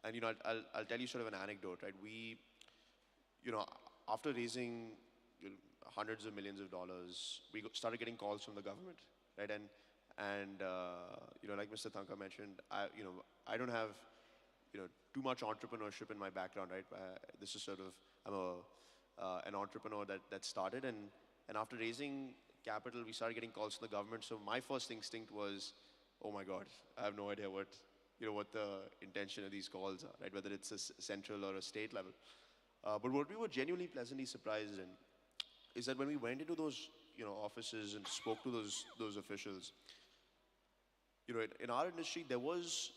And, I'll tell you sort of an anecdote, right? We, after raising hundreds of millions of dollars, we started getting calls from the government, right? And like Mr. Thanka mentioned, I don't have, too much entrepreneurship in my background, right? This is sort of, I'm an entrepreneur that started, and after raising capital, we started getting calls from the government. So my first instinct was, oh my God, I have no idea what the intention of these calls are, right? Whether it's a central or a state level. But what we were genuinely pleasantly surprised in is that when we went into those, offices and spoke to those officials, in our industry, there was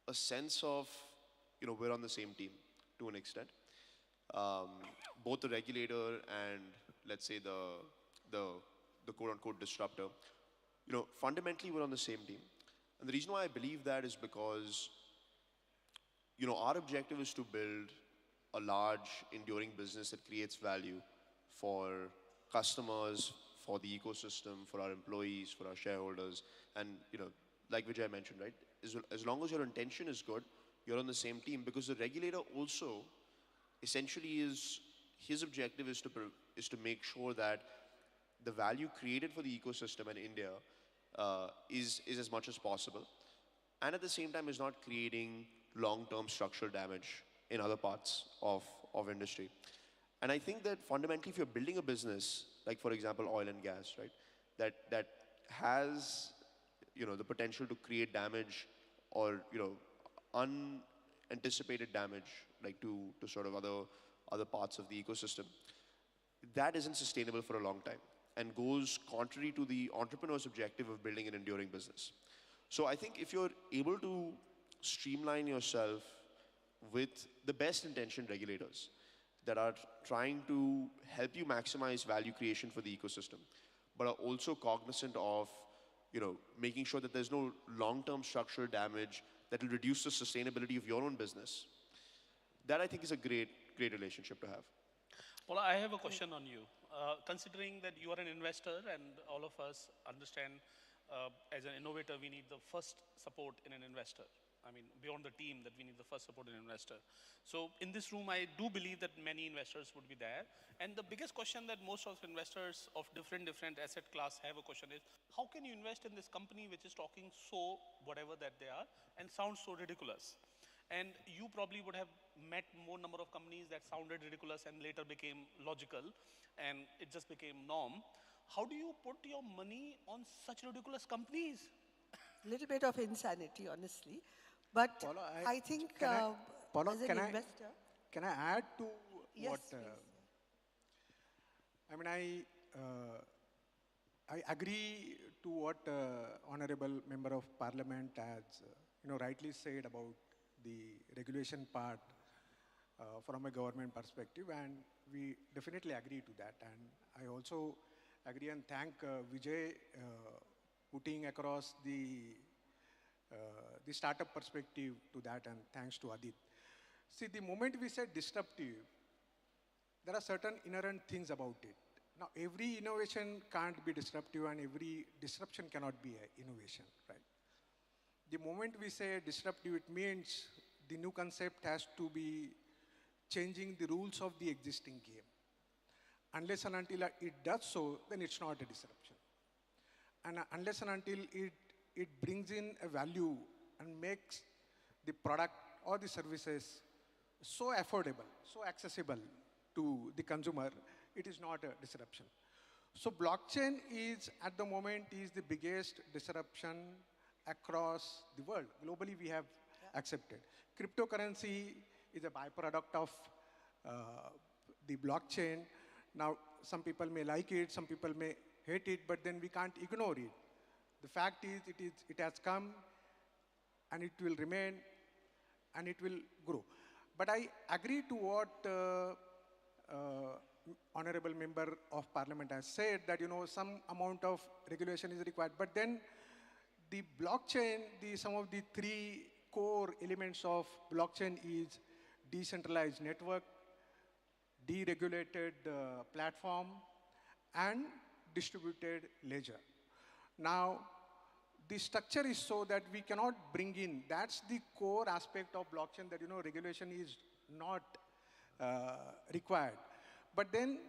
a sense of, we're on the same team to an extent. Both the regulator and, let's say, the quote-unquote disruptor, fundamentally we're on the same team. And the reason why I believe that is because, our objective is to build a large, enduring business that creates value for customers, for the ecosystem, for our employees, for our shareholders. And, like Vijay mentioned, right, as long as your intention is good, you're on the same team, because the regulator also, essentially his objective is to make sure that the value created for the ecosystem in India is as much as possible, and at the same time is not creating long-term structural damage in other parts of industry. And I think that fundamentally, if you're building a business, like for example, oil and gas, right, that has, the potential to create damage or, unanticipated damage, like to sort of other parts of the ecosystem, that isn't sustainable for a long time and goes contrary to the entrepreneur's objective of building an enduring business. So I think if you're able to streamline yourself with the best intentioned regulators that are trying to help you maximize value creation for the ecosystem, but are also cognizant of, making sure that there's no long-term structural damage that will reduce the sustainability of your own business, that I think is a great relationship to have. Well, I have a question on you. Considering that you are an investor and all of us understand as an innovator, we need the first support in an investor. I mean, beyond the team, that we need the first support in an investor. So in this room, I do believe that many investors would be there. And the biggest question that most of investors of different asset class have a question is, how can you invest in this company which is talking so whatever that they are and sounds so ridiculous? And you probably would have met more number of companies that sounded ridiculous and later became logical, and it just became norm. How do you put your money on such ridiculous companies? A little bit of insanity, honestly. But Paulo, I think Paulo, as an investor... Can I add to yes, what... I mean, I agree to what Honorable Member of Parliament has rightly said about the regulation part from a government perspective, and we definitely agree to that. And I also agree and thank Vijay putting across the startup perspective to that, and thanks to Adit. See, the moment we say disruptive, there are certain inherent things about it. Now, every innovation can't be disruptive and every disruption cannot be an innovation, right? The moment we say disruptive, it means the new concept has to be changing the rules of the existing game. Unless and until it does so, then it's not a disruption. And unless and until it brings in a value and makes the product or the services so affordable, so accessible to the consumer, it is not a disruption. So blockchain is, at the moment, is the biggest disruption across the world. Globally, we have accepted. Cryptocurrency is a byproduct of the blockchain. Now, some people may like it, some people may hate it, but then we can't ignore it. The fact is, it has come, and it will remain, and it will grow. But I agree to what Honorable Member of Parliament has said, that some amount of regulation is required. But then the blockchain, some of the three core elements of blockchain is decentralized network, deregulated platform, and distributed ledger. Now, the structure is so that we cannot bring in, that's the core aspect of blockchain, that regulation is not required. But then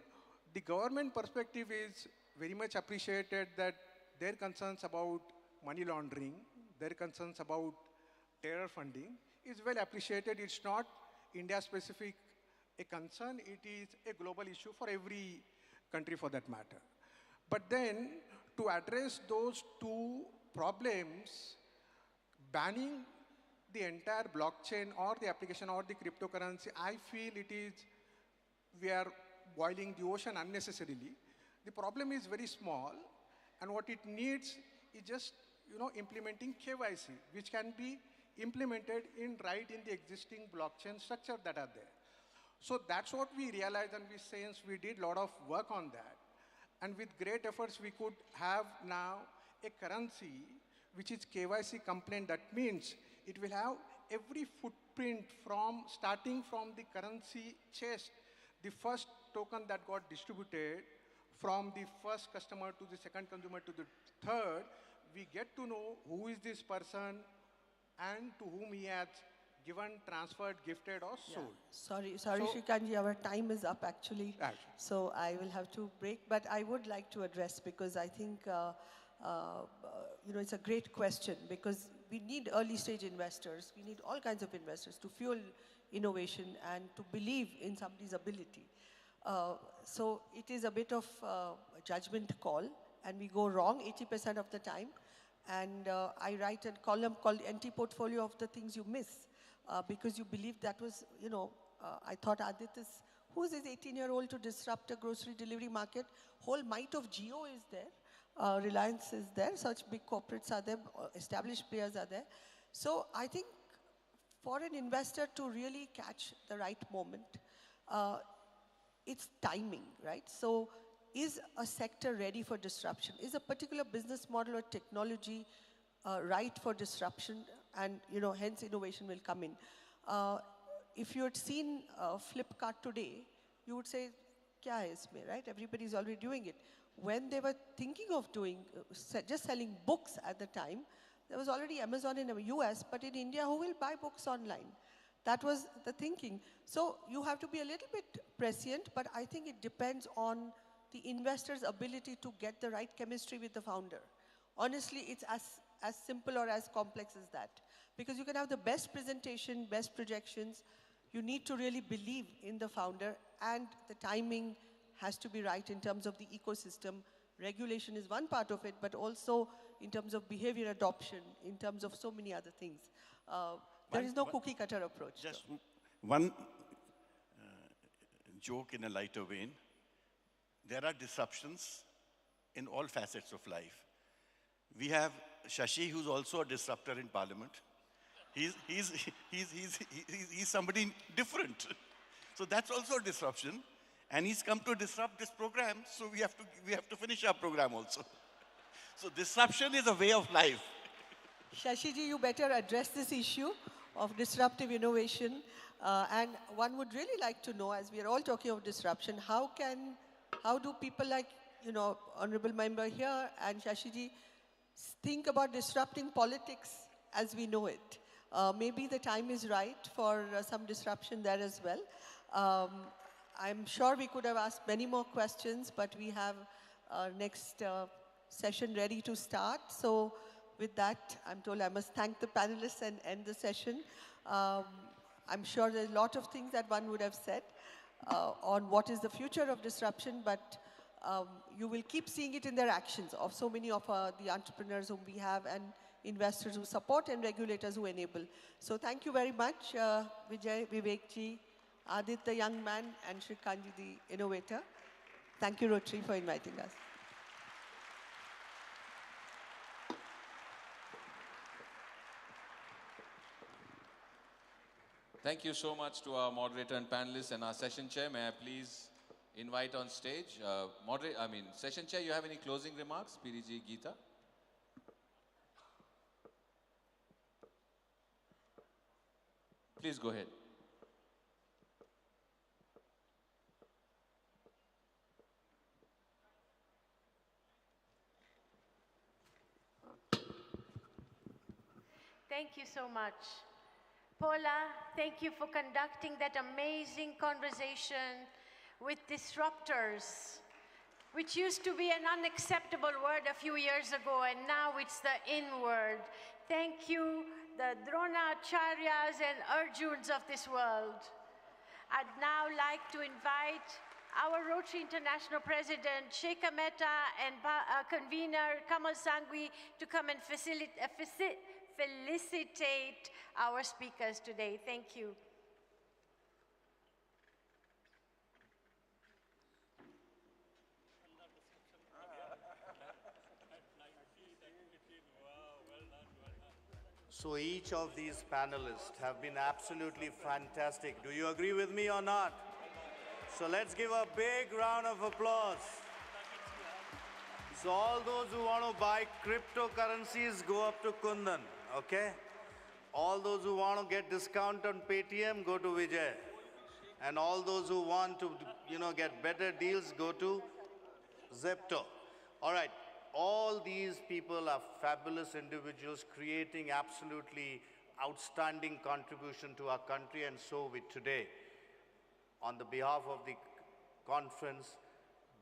the government perspective is very much appreciated, that their concerns about money laundering, their concerns about terror funding is well appreciated. It's not India-specific a concern, it is a global issue for every country for that matter. But then, to address those two problems, banning the entire blockchain or the application or the cryptocurrency, I feel we are boiling the ocean unnecessarily. The problem is very small, and what it needs is just implementing KYC, which can be implemented in the existing blockchain structure that are there. So that's what we realized, and since we did a lot of work on that, and with great efforts we could have now a currency which is KYC compliant. That means it will have every footprint starting from the currency chest, the first token that got distributed from the first customer to the second consumer to the third. We get to know who is this person and to whom he has given, transferred, gifted, or sold. Sorry, Srikanji, our time is up actually. So I will have to break, but I would like to address, because I think it's a great question, because we need early stage investors, we need all kinds of investors to fuel innovation and to believe in somebody's ability. So it is a bit of a judgment call, and we go wrong 80% of the time. And I write a column called Anti-Portfolio of the Things You Miss, because you believe that was, I thought Adit who's this 18-year-old to disrupt a grocery delivery market? Whole might of Jio is there. Reliance is there. Such big corporates are there. Established players are there. So I think for an investor to really catch the right moment, it's timing, right? So is a sector ready for disruption? Is a particular business model or technology right for disruption? And hence innovation will come in. If you had seen Flipkart today, you would say, kya hai isme, right? Everybody's already doing it. When they were thinking of doing, just selling books at the time, there was already Amazon in the US, but in India, who will buy books online? That was the thinking. So you have to be a little bit prescient, but I think it depends on the investor's ability to get the right chemistry with the founder. Honestly, it's as simple or as complex as that. Because you can have the best presentation, best projections. You need to really believe in the founder, and the timing has to be right in terms of the ecosystem. Regulation is one part of it, but also in terms of behavior adoption, in terms of so many other things. There is no cookie-cutter approach. Just one joke in a lighter vein. There are disruptions in all facets of life. We have Shashi, who's also a disruptor in Parliament. He's somebody different. So that's also a disruption. And he's come to disrupt this program, so we have to finish our program also. So disruption is a way of life. Shashi ji, you better address this issue of disruptive innovation. And one would really like to know, as we are all talking of disruption, how do people like, Honorable Member here and Shashi ji think about disrupting politics as we know it? Maybe the time is right for some disruption there as well. I'm sure we could have asked many more questions, but we have our next session ready to start. So with that, I'm told I must thank the panelists and end the session. I'm sure there's a lot of things that one would have said on what is the future of disruption, but you will keep seeing it in their actions of so many of the entrepreneurs whom we have and investors who support and regulators who enable. So thank you very much, Vijay, Vivek ji, Adit, the young man, and Shrikantji, the innovator. Thank you, Rotary, for inviting us. Thank you so much to our moderator and panelists and our session chair. May I please invite on stage, session chair, you have any closing remarks? PDG Geeta. Please go ahead. Thank you so much. Paula, thank you for conducting that amazing conversation with disruptors, which used to be an unacceptable word a few years ago, and now it's the in word. Thank you, the Dronacharyas and Arjuns of this world. I'd now like to invite our Rotary International President, Shekhar Mehta, and convener, Kamal Sangvi, to come and felicitate our speakers today. Thank you. So each of these panelists have been absolutely fantastic. Do you agree with me or not? So let's give a big round of applause. So all those who want to buy cryptocurrencies, go up to Kundan, okay? All those who want to get discount on Paytm, go to Vijay. And all those who want to, get better deals, go to Zepto. All right. All these people are fabulous individuals creating absolutely outstanding contribution to our country, and so we today, on the behalf of the conference,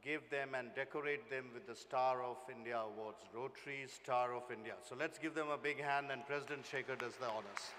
give them and decorate them with the Star of India Awards, Rotary Star of India. So let's give them a big hand, and President Shekhar does the honors.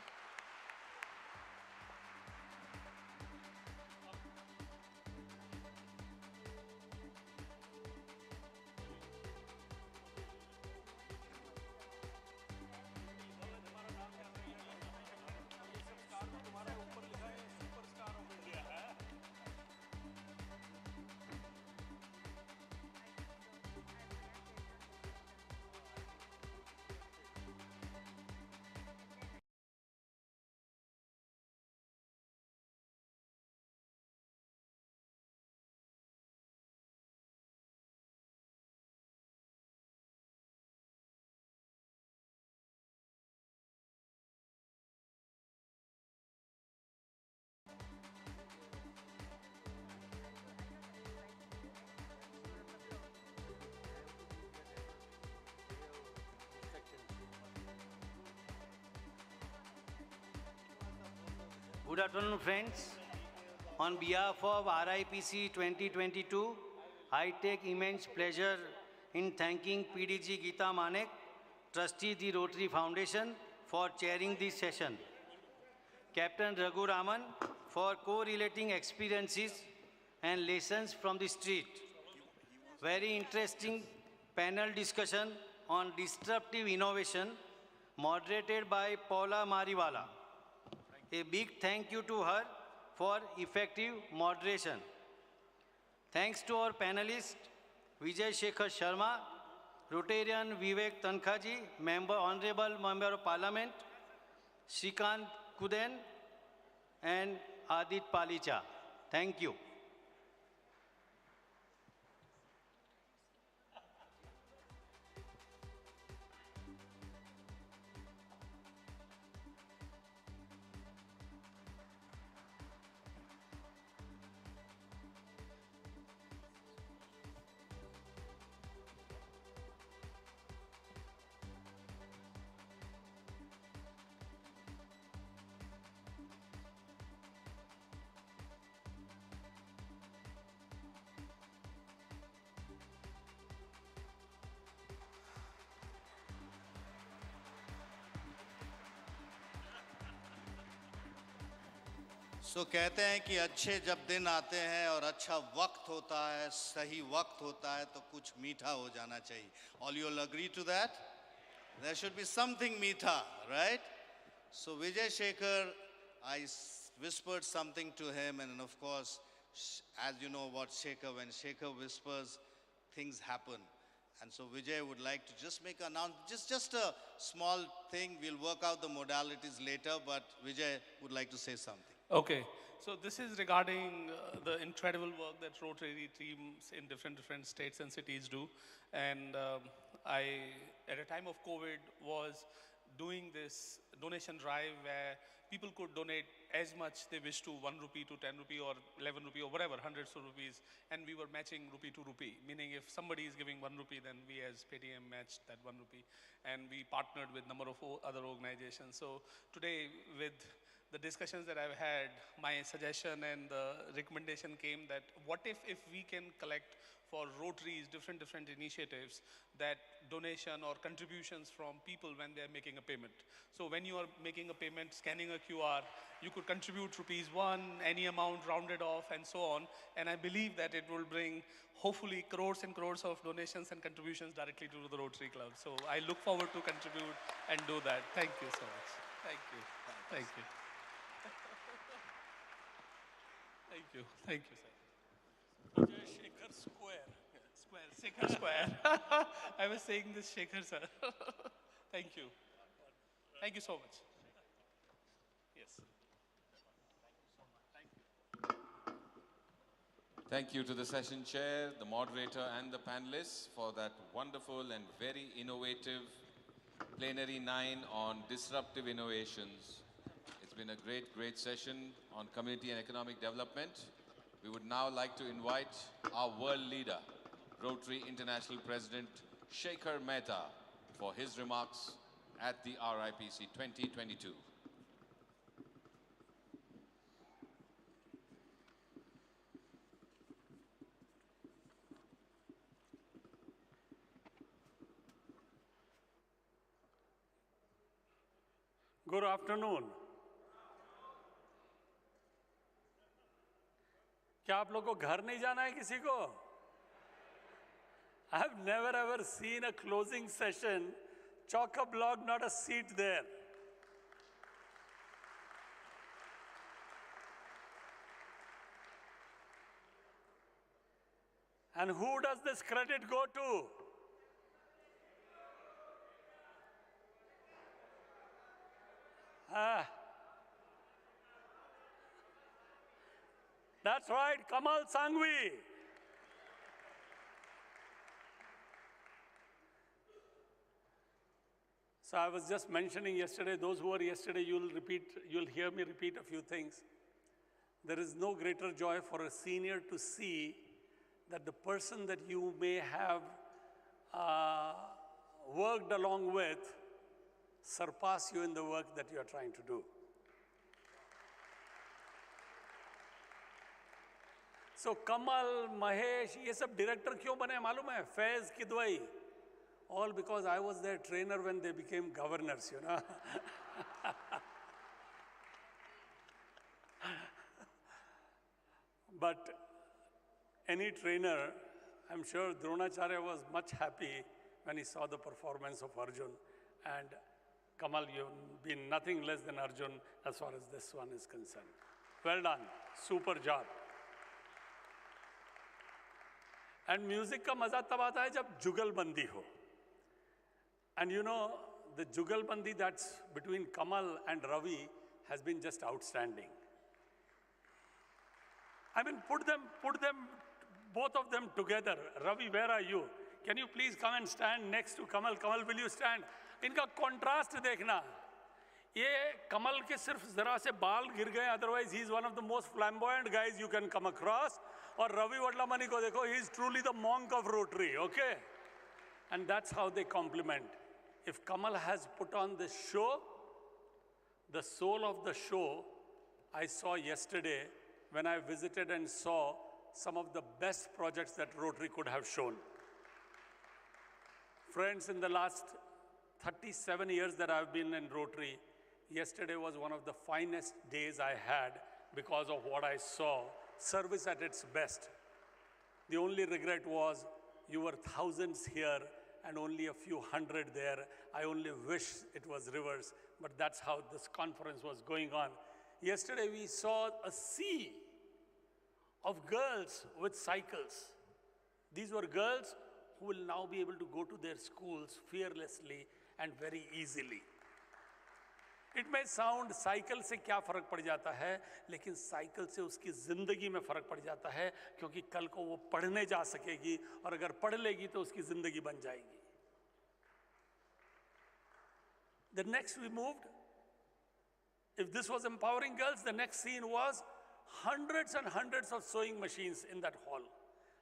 Good afternoon, friends. On behalf of RIPC 2022, I take immense pleasure in thanking PDG Geeta Manek, Trustee the Rotary Foundation, for chairing this session. Captain Raghu Raman for co-relating experiences and lessons from the street. Very interesting panel discussion on disruptive innovation, moderated by Paula Mariwala. A big thank you to her for effective moderation. Thanks to our panelists, Vijay Shekhar Sharma, Rotarian Vivek Tankhaji, Honorable Member of Parliament, Shrikant Kuden, and Adit Palicha. Thank you. So कहते हैं कि अच्छे जब दिन आते हैं और अच्छा वक्त होता है, सही वक्त होता है तो कुछ मीठा हो जाना चाहिए. All you all agree to that? There should be something meetha, right? So Vijay Shekhar, I whispered something to him, and of course, as you know about Shekhar, when Shekhar whispers, things happen. And so Vijay would like to just make an announcement, just a small thing. We'll work out the modalities later, but Vijay would like to say something. Okay, so this is regarding the incredible work that Rotary teams in different states and cities do. And I, at a time of COVID, was doing this donation drive where people could donate as much they wish to, 1 rupee to 10 rupee or 11 rupee or whatever, hundreds of rupees. And we were matching rupee to rupee, meaning if somebody is giving 1 rupee, then we as Paytm matched that 1 rupee. And we partnered with a number of other organizations. So today, with the discussions that I've had, my suggestion and the recommendation came that what if we can collect for Rotaries different initiatives, that donation or contributions from people when they're making a payment. So when you are making a payment, scanning a QR, you could contribute ₹1, any amount rounded off and so on. And I believe that it will bring hopefully crores and crores of donations and contributions directly to the Rotary Club. So I look forward to contribute and do that. Thank you so much. Thank you. Thank you. Thank you, sir. Shekhar Square. Shekhar Square. I was saying this Shekhar, sir. Thank you. Thank you so much. Yes. Thank you to the session chair, the moderator, and the panelists for that wonderful and very innovative plenary 9 on disruptive innovations. It's been a great session on community and economic development. We would now like to invite our world leader, Rotary International President Shekhar Mehta, for his remarks at the RIPC 2022. Good afternoon. क्या आप लोग को घर नहीं जाना है किसी को? I have never ever seen a closing session, chock-a-block, not a seat there. And who does this credit go to? That's right, Kamal Sangvi. So I was just mentioning yesterday, those who were yesterday, you'll hear me repeat a few things. There is no greater joy for a senior to see that the person that you may have worked along with surpass you in the work that you are trying to do. So Kamal, Mahesh, ये सब director क्यों बने मालूम है? Faiz Kidwai. All because I was their trainer when they became governors, you know. But any trainer, I'm sure Dronacharya was much happy when he saw the performance of Arjun. And Kamal, you've been nothing less than Arjun as far as this one is concerned. Well done. Super job. And music का मजा तब आता है जब जुगलबंदी हो. And you know, the jugalbandi that's between Kamal and Ravi has been just outstanding. I mean, put them, both of them together. Ravi, where are you? Can you please come and stand next to Kamal? Kamal, will you stand? इनका contrast देखना. ये Kamal के सिर्फ जरा से बाल गिर गए, otherwise he is one of the most flamboyant guys you can come across. और Ravi Vadlamani को देखो, he is truly the monk of Rotary, okay? And that's how they complement. If Kamal has put on this show, the soul of the show I saw yesterday when I visited and saw some of the best projects that Rotary could have shown. Friends, in the last 37 years that I've been in Rotary, yesterday was one of the finest days I had because of what I saw, service at its best. The only regret was you were thousands here and only a few hundred there. I only wish it was reverse, but that's how this conference was going on. Yesterday we saw a sea of girls with cycles. These were girls who will now be able to go to their schools fearlessly and very easily. It may sound cycle से क्या फर्क पड़ जाता है, लेकिन cycle से उसकी जिंदगी में फर्क पड़ जाता है, क्योंकि कल को वो पढ़ने जा सकेगी और अगर पढ़ लेगी तो उसकी जिंदगी बन जाएगी. The next we moved, if this was empowering girls, the next scene was hundreds and hundreds of sewing machines in that hall.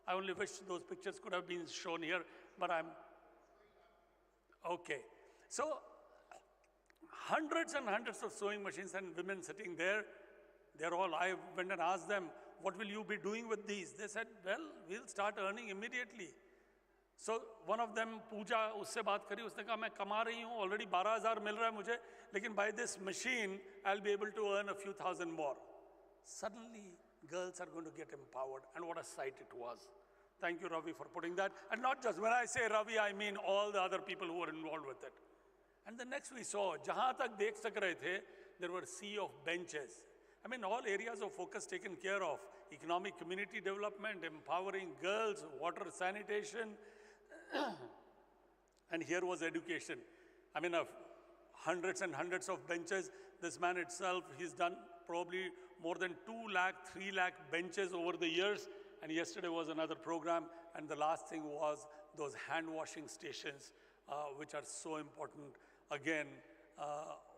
I only wish those pictures could have been shown here, but I'm okay. So hundreds and hundreds of sewing machines and women sitting there. They're all, I went and asked them, what will you be doing with these? They said, well, we'll start earning immediately. So one of them, Pooja, उससे बात करी, उसने कहा मैं कमा रही हूँ, already 12,000 मिल रहा है मुझे, लेकिन by this machine, I'll be able to earn a few thousand more. Suddenly, girls are going to get empowered, and what a sight it was. Thank you, Ravi, for putting that. And not just, when I say Ravi, I mean all the other people who were involved with it. And the next we saw, जहाँ तक देख सक रहे थे, there were a sea of benches. I mean, all areas of focus taken care of. Economic community development, empowering girls, water sanitation. And here was education. I mean, hundreds and hundreds of benches. This man itself, he's done probably more than 2 lakh, 3 lakh benches over the years. And yesterday was another program. And the last thing was those hand washing stations, which are so important. Again,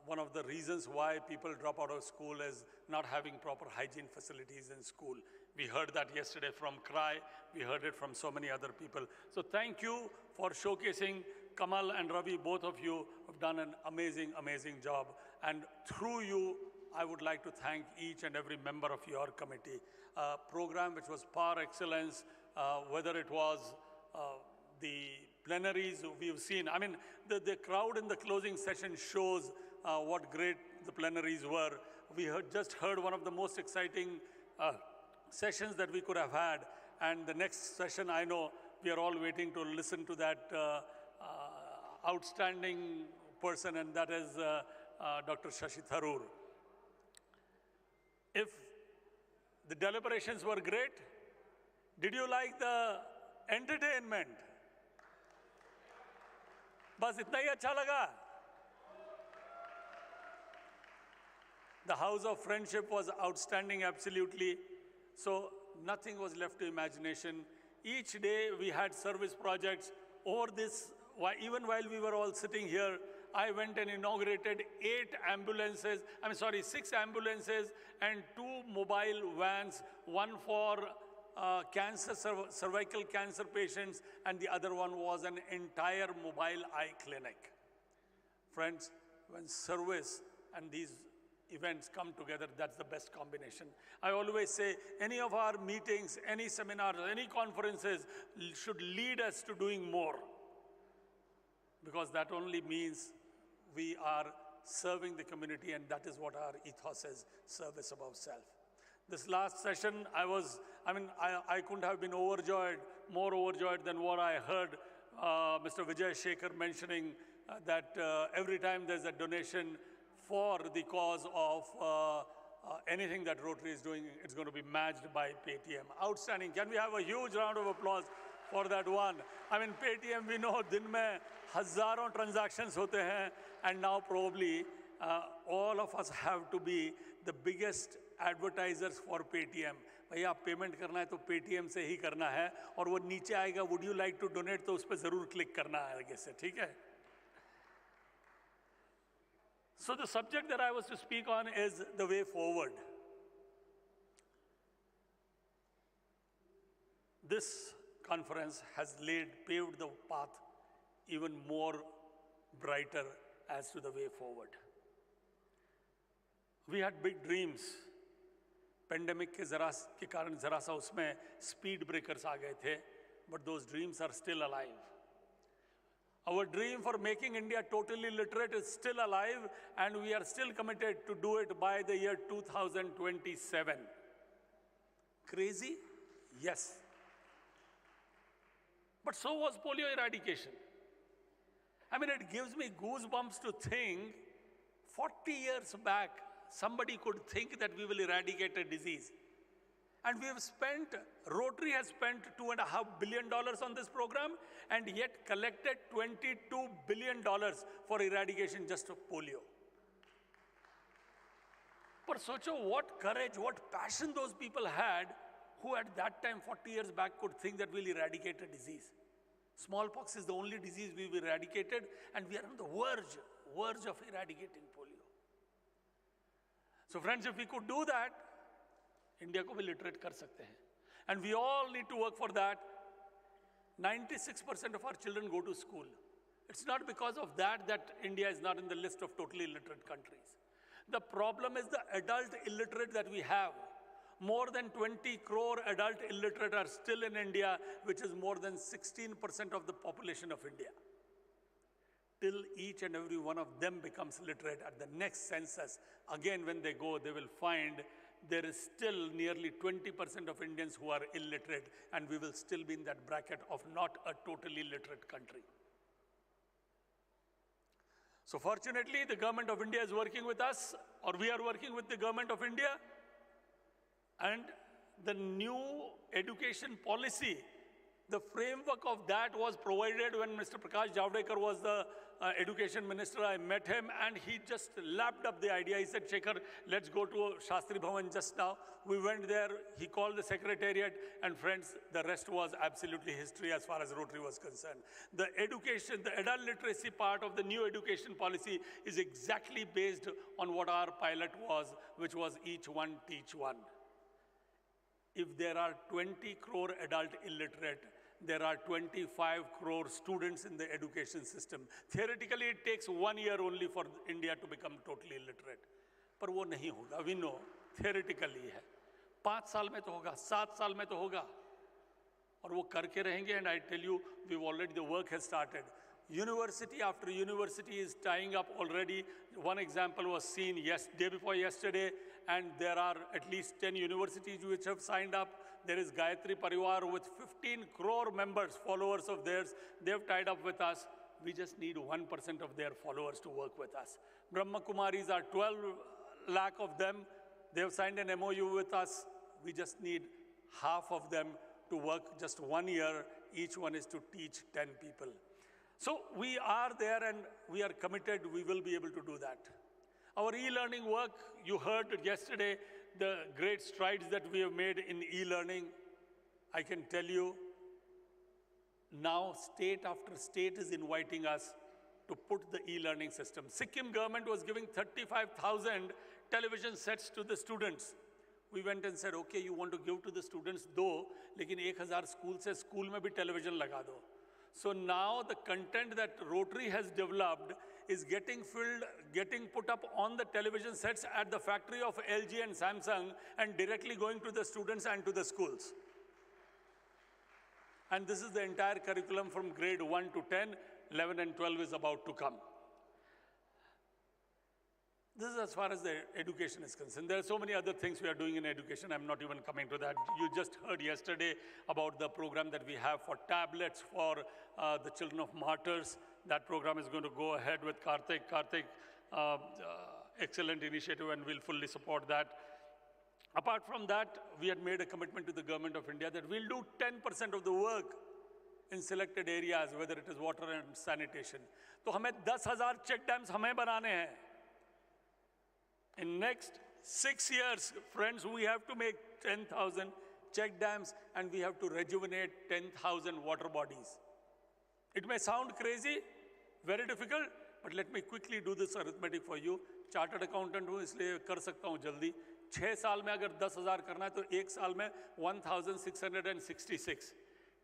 one of the reasons why people drop out of school is not having proper hygiene facilities in school. We heard that yesterday from CRY. We heard it from so many other people. So thank you for showcasing. Kamal and Ravi, both of you have done an amazing, amazing job. And through you, I would like to thank each and every member of your committee. Program which was par excellence, whether it was the plenaries we've seen. I mean, the crowd in the closing session shows what great the plenaries were. We just heard one of the most exciting sessions that we could have had. And the next session, I know we are all waiting to listen to that outstanding person, and that is Dr. Shashi Tharoor. If the deliberations were great, did you like the entertainment? बस इतना ही अच्छा लगा. The House of Friendship was outstanding, absolutely. So nothing was left to imagination. Each day we had service projects. Over this, even while we were all sitting here, I went and inaugurated 6 ambulances and 2 mobile vans, one for cervical cancer patients, and the other one was an entire mobile eye clinic. Friends, when service and these events come together, that's the best combination. I always say any of our meetings, any seminars, any conferences should lead us to doing more, because that only means we are serving the community, and that is what our ethos is, service above self. This last session, I couldn't have been overjoyed, more overjoyed than what I heard Mr. Vijay Shekhar mentioning that every time there's a donation for the cause of anything that Rotary is doing, it's going to be matched by Paytm. Outstanding. Can we have a huge round of applause for that one? I mean, Paytm, we know, din mein hazaron transactions hote hain, and now probably all of us have to be the biggest advertisers for Paytm. भैया आप payment करना है तो Paytm से ही करना है, और वो नीचे आएगा would you like to donate, तो उस पर जरूर क्लिक करना है आगे से, ठीक है? So the subject that I was to speak on is the way forward. This conference has paved the path even more brighter as to the way forward. We had big dreams. Pandemic के कारण जरा सा उसमें speed breakers आ गए थे, but those dreams are still alive. Our dream for making India totally literate is still alive, and we are still committed to do it by the year 2027. Crazy? Yes. But so was polio eradication. I mean, it gives me goosebumps to think 40 years back, somebody could think that we will eradicate a disease. And we have Rotary has spent $2.5 billion on this program, and yet collected $22 billion for eradication just of polio. But socho, what courage, what passion those people had, who at that time, 40 years back, could think that we'll eradicate a disease. Smallpox is the only disease we've eradicated, and we are on the verge of eradicating polio. So friends, if we could do that, India को भी literate कर सकते हैं. And we all need to work for that. 96% of our children go to school. It's not because of that India is not in the list of totally illiterate countries. The problem is the adult illiterate that we have. More than 20 crore adult illiterate are still in India, which is more than 16% of the population of India. Till each and every one of them becomes literate at the next census, again when they go, they will find there is still nearly 20% of Indians who are illiterate, and we will still be in that bracket of not a totally literate country. So fortunately, the government of India is working with us, or we are working with the government of India, and the new education policy, the framework of that was provided when Mr. Prakash Javadekar was the education minister. I met him and he just lapped up the idea. He said, Shekhar, let's go to Shastri Bhavan just now. We went there, he called the secretariat, and friends, the rest was absolutely history as far as Rotary was concerned. The education, the adult literacy part of the new education policy is exactly based on what our pilot was, which was each one teach one. If there are 20 crore adult illiterate, there are 25 crore students in the education system. Theoretically, it takes 1 year only for India to become totally illiterate. But वो नहीं होगा, we know, theoretically है. 5 साल में तो होगा, 7 साल में तो होगा. और वो करके रहेंगे, and I tell you, the work has started. University after university is tying up already. One example was seen day before yesterday, and there are at least 10 universities which have signed up. There is Gayatri Parivar with 15 crore members, followers of theirs. They have tied up with us. We just need 1% of their followers to work with us. Brahma Kumaris are 12 lakh of them. They have signed an MOU with us. We just need half of them to work just 1 year. Each one is to teach 10 people. So we are there and we are committed. We will be able to do that. Our e-learning work, you heard yesterday the great strides that we have made in e-learning. I can tell you, now state after state is inviting us to put the e-learning system. Sikkim government was giving 35,000 television sets to the students. We went and said, okay, you want to give to the students, do, lekin 1,000 school se school mein bhi television laga do. So now the content that Rotary has developed is getting filled, getting put up on the television sets at the factory of LG and Samsung and directly going to the students and to the schools. And this is the entire curriculum from grade 1 to 10, 11 and 12 is about to come. This is as far as the education is concerned. There are so many other things we are doing in education. I'm not even coming to that. You just heard yesterday about the program that we have for tablets for the children of martyrs. That program is going to go ahead with Karthik. Karthik, excellent initiative, and we'll fully support that. Apart from that, we had made a commitment to the government of India that we'll do 10% of the work in selected areas, whether it is water and sanitation. So हमें 10,000 check dams हमें बनाने हैं. In next 6 years, friends, we have to make 10,000 check dams and we have to rejuvenate 10,000 water bodies. It may sound crazy, very difficult, but let me quickly do this arithmetic for you. Chartered accountant हूँ इसलिए कर सकता हूँ जल्दी. 6 साल में अगर 10,000 करना है तो 1 साल में 1,666.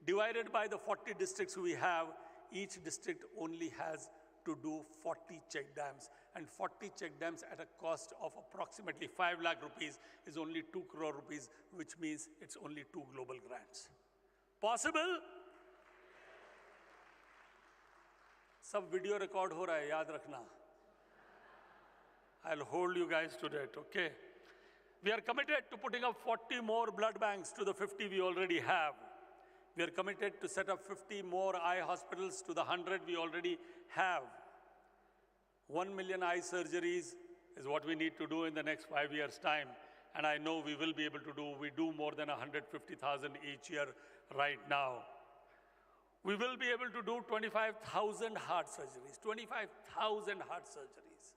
Divided by the 40 districts we have, each district only has to do 40 check dams. And 40 check dams at a cost of approximately 5 lakh rupees is only 2 crore rupees, which means it's only 2 global grants. Possible? सब video record हो रहा है, याद रखना. I'll hold you guys to that, okay? We are committed to putting up 40 more blood banks to the 50 we already have. We are committed to set up 50 more eye hospitals to the 100 we already have. 1 million eye surgeries is what we need to do in the next 5 years' time. And I know we will be able to do, we do more than 150,000 each year right now. We will be able to do 25,000 heart surgeries, 25,000 heart surgeries.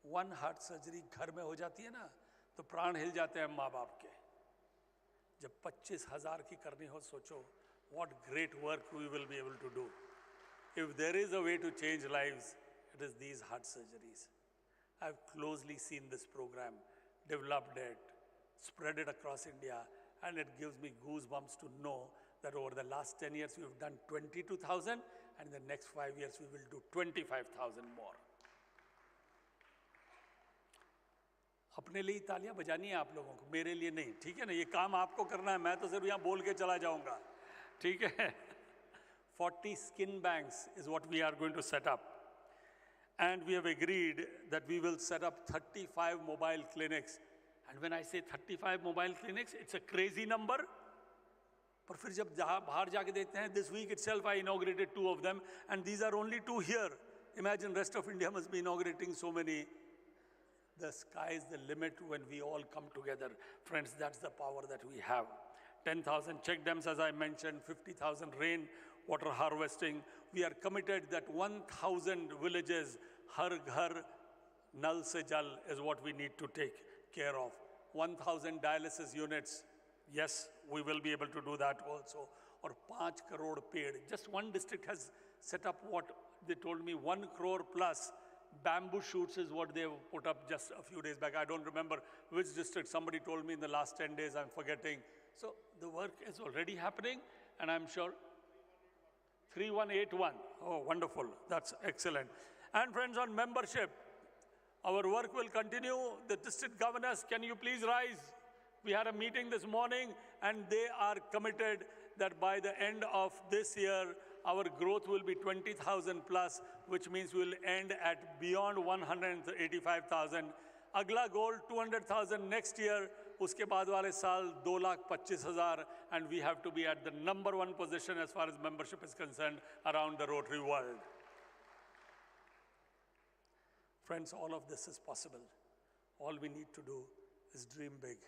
One heart surgery घर में हो जाती है ना, तो प्राण हिल जाते हैं माँ बाप के. जब 25,000 की करनी हो, सोचो, what great work we will be able to do. If there is a way to change lives, it is these heart surgeries. I've closely seen this program, developed it, spread it across India, and it gives me goosebumps to know that over the last 10 years we've done 22,000, and in the next 5 years we will do 25,000 more. अपने लिए तालियां बजानी है आप लोगों को, मेरे लिए नहीं, ठीक है ना? ये काम आपको करना है, मैं तो सिर्फ यहाँ बोल के चला जाऊंगा, ठीक है? 40 skin banks is what we are going to set up. And we have agreed that we will set up 35 mobile clinics. And when I say 35 mobile clinics, it's a crazy number. पर फिर जब बाहर जाके देखते हैं, this week itself I inaugurated 2 of them, and these are only 2 here. Imagine rest of India must be inaugurating so many. The sky is the limit when we all come together. Friends, that's the power that we have. 10,000 check dams, as I mentioned, 50,000 rain water harvesting. We are committed that 1,000 villages, har ghar, nal se jal is what we need to take care of. 1,000 dialysis units. Yes, we will be able to do that also. Or 5 crore paid. Just one district has set up what they told me, 1 crore plus bamboo shoots is what they have put up just a few days back. I don't remember which district. Somebody told me in the last 10 days, I'm forgetting. So the work is already happening, and I'm sure 3181. Oh, wonderful. That's excellent. And friends, on membership, our work will continue. The district governors, can you please rise? We had a meeting this morning, and they are committed that by the end of this year, our growth will be 20,000 plus, which means we will end at beyond 185,000. Agla goal, 200,000 next year. Uske baad wale saal, 2,25,000, and we have to be at the #1 position as far as membership is concerned around the Rotary world. Friends, all of this is possible. All we need to do is dream big,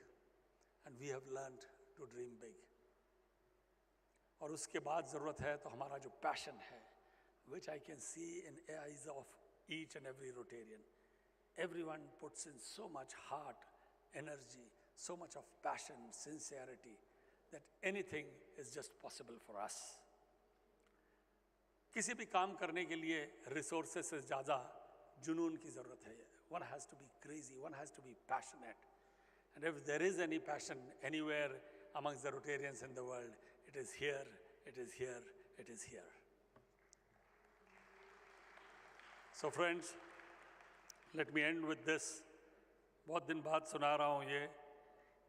and we have learned to dream big. और उसके बाद ज़रूरत है तो हमारा जो passion है, which I can see in the eyes of each and every Rotarian. Everyone puts in so much heart, energy, so much of passion, sincerity, that anything is just possible for us. किसी भी काम करने के लिए resources से ज़्यादा जुनून की ज़रूरत है. One has to be crazy, one has to be passionate. And if there is any passion anywhere amongst the Rotarians in the world, it is here, it is here, it is here. So friends, let me end with this. बहुत दिन बाद सुना रहा हूँ ये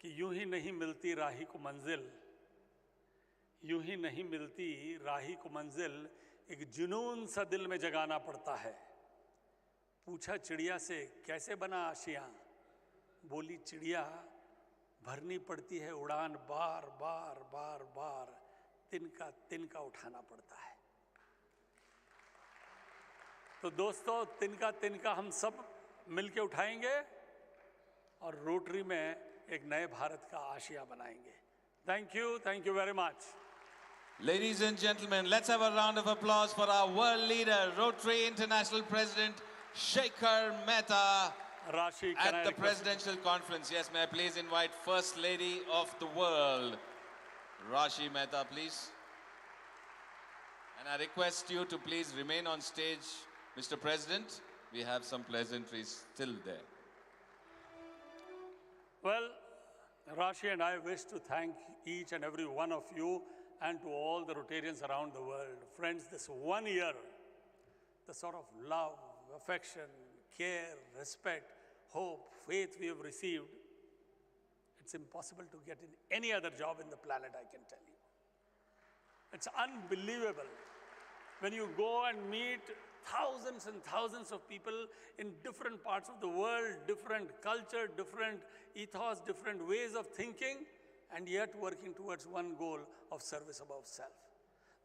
कि यूं ही नहीं मिलती राही को मंजिल, यूं ही नहीं मिलती राही को मंजिल, एक जुनून सा दिल में जगाना पड़ता है। पूछा चिड़िया से कैसे बना आशियाँ, बोली चिड़िया भरनी पड़ती है उड़ान बार बार बार बार, तिनका तिनका उठाना पड़ता है। तो दोस्तों, तिनका तिनका हम सब मिलके उठाएंगे और रोटरी में एक नए भारत का आशिया बनाएंगे। Thank you very much. Ladies and gentlemen, let's have a round of applause for our world leader, Rotary International President Shekhar Mehta Rashi, at the Presidential Conference. Yes, may I please invite First Lady of the World, Rashi Mehta, please. And I request you to please remain on stage, Mr. President. We have some pleasantries still there. Well, Rashi and I wish to thank each and every one of you and to all the Rotarians around the world. Friends, this 1 year, the sort of love, affection, care, respect, hope, faith we have received, it's impossible to get in any other job in the planet, I can tell you. It's unbelievable. When you go and meet thousands and thousands of people in different parts of the world, different culture, different ethos, different ways of thinking, and yet working towards one goal of service above self.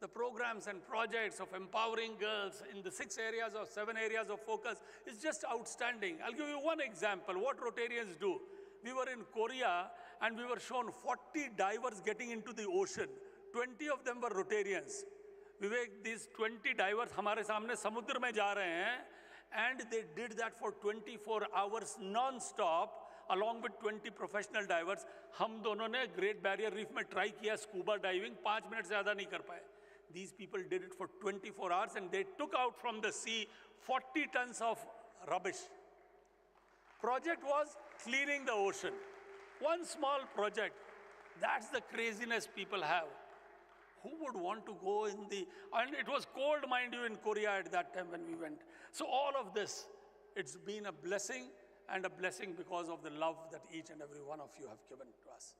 The programs and projects of empowering girls in the 6 areas or 7 areas of focus is just outstanding. I'll give you one example, what Rotarians do. We were in Korea and we were shown 40 divers getting into the ocean. 20 of them were Rotarians. Vivek, these 20 divers हमारे सामने समुद्र में जा रहे हैं, and they did that for 24 hours non-stop along with 20 professional divers. हम दोनों ने Great Barrier Reef में try किया scuba diving, 5 मिनट से ज़्यादा नहीं कर पाए. These people did it for 24 hours and they took out from the sea 40 tons of rubbish. Project was cleaning the ocean. One small project. That's the craziness people have. Who would want to go in the, and it was cold, mind you, in Korea at that time when we went. So all of this, it's been a blessing, and a blessing because of the love that each and every one of you have given to us.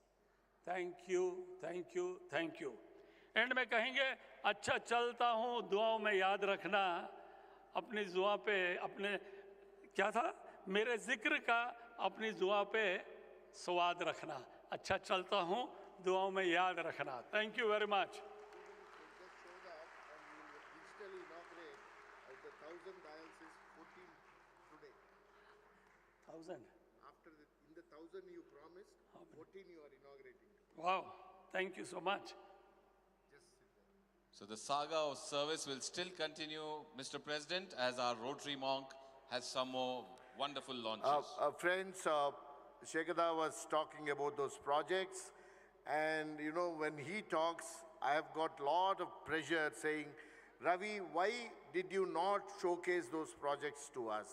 Thank you, thank you, thank you. And में कहेंगे, अच्छा चलता हूँ, दुआओं में याद रखना, अपनी दुआ पे, अपने, क्या था? मेरे जिक्र का अपनी दुआ पे स्वाद रखना. अच्छा चलता हूँ, दुआओं में याद रखना. Thank you very much. In the 1,000 you promised, 14 you are inaugurating. Wow, thank you so much. So the saga of service will still continue, Mr. President, as our Rotary monk has some more wonderful launches. Friends, Shekhar was talking about those projects, and you know, when he talks, I have got a lot of pressure saying, Ravi, why did you not showcase those projects to us?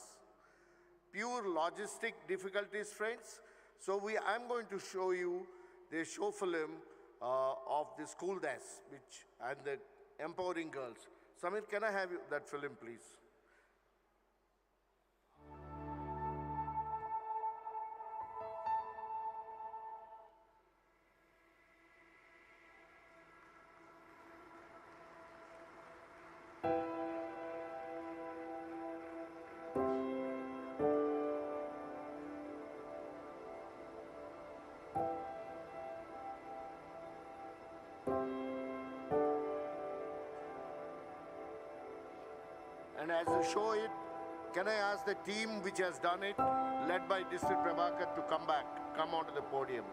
Pure logistic difficulties, friends. So I'm going to show you the show film of the school desk, and the empowering girls. Samir, can I have that film, please? And as you show it, can I ask the team which has done it, led by District Prabhakar, to come onto the podium.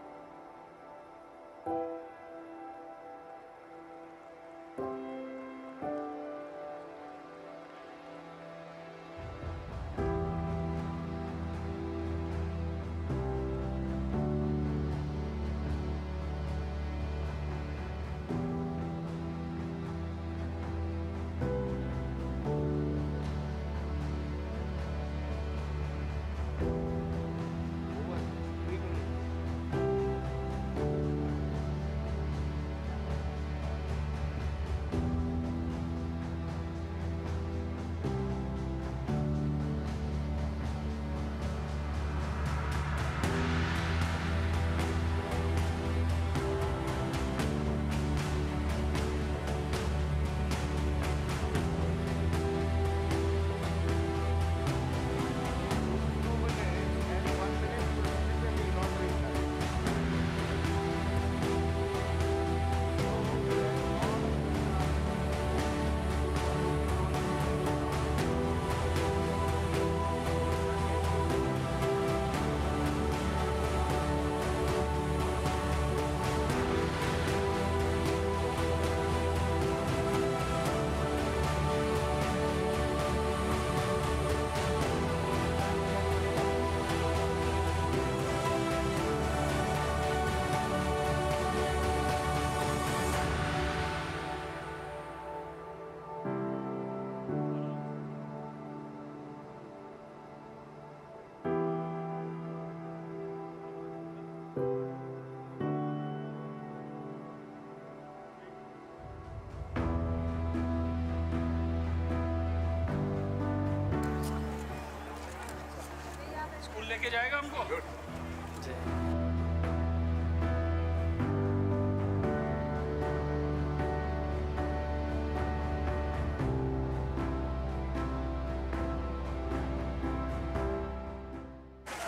लेके जाएगा हमको?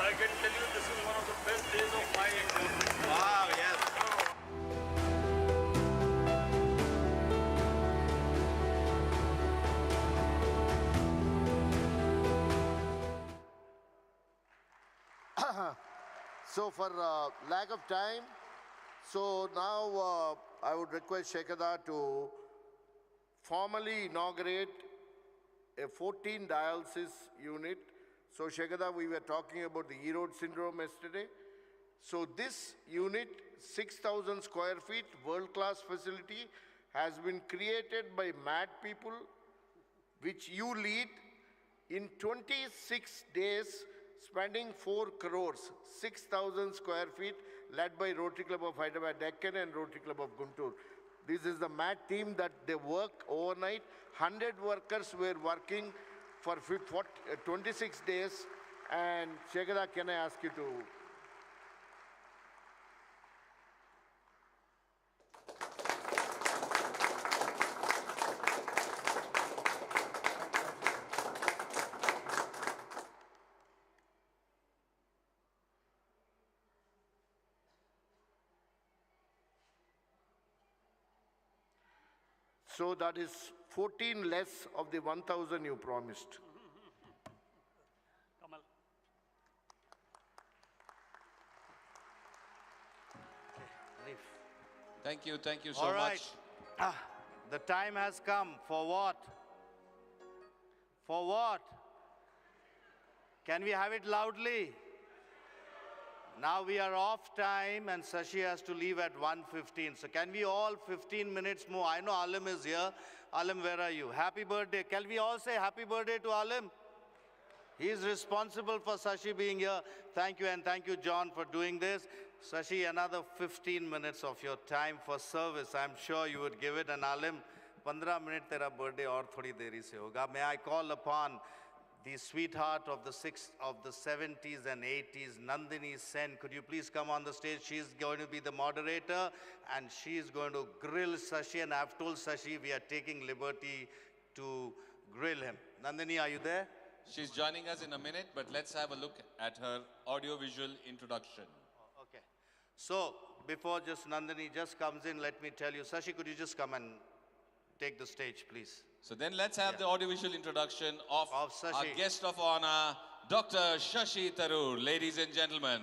I can tell you this is one of the best days of my existence. Wow, yes. So for lack of time, so now I would request Shekhada to formally inaugurate a 14 dialysis unit. So Shekhada, we were talking about the Erode syndrome yesterday. So this unit, 6,000 square feet, world-class facility, has been created by mad people, which you lead in 26 days, spending 4 crores, 6,000 square feet, led by Rotary Club of Hyderabad, Deccan, and Rotary Club of Guntur. This is the MAT team that they work overnight. 100 workers were working for 26 days. And Shekhada, can I ask you to? So that is 14 less of the 1,000 you promised. Thank you so All right. much. The time has come. For what? For what? Can we have it loudly? Now we are off time and Shashi has to leave at 1:15. So can we all 15 minutes more? I know Alim is here. Alim, where are you? Happy birthday. Can we all say happy birthday to Alim? He is responsible for Shashi being here. Thank you, and thank you, John, for doing this. Shashi, another 15 minutes of your time for service. I'm sure you would give it. And Alim, 15 minutes tera birthday aur thodi deri se hoga. May I call upon the sweetheart of the 70s and 80s, Nandini Sen. Could you please come on the stage? She's going to be the moderator and she's going to grill Shashi. And I've told Shashi we are taking liberty to grill him. Nandini, are you there? She's joining us in a minute, but let's have a look at her audiovisual introduction. Okay. So, before just Nandini just comes in, let me tell you, Shashi, could you just come and take the stage, please? So then let's have the audiovisual introduction of our Shashi. guest of honor, Dr. Shashi Tharoor. Ladies and gentlemen.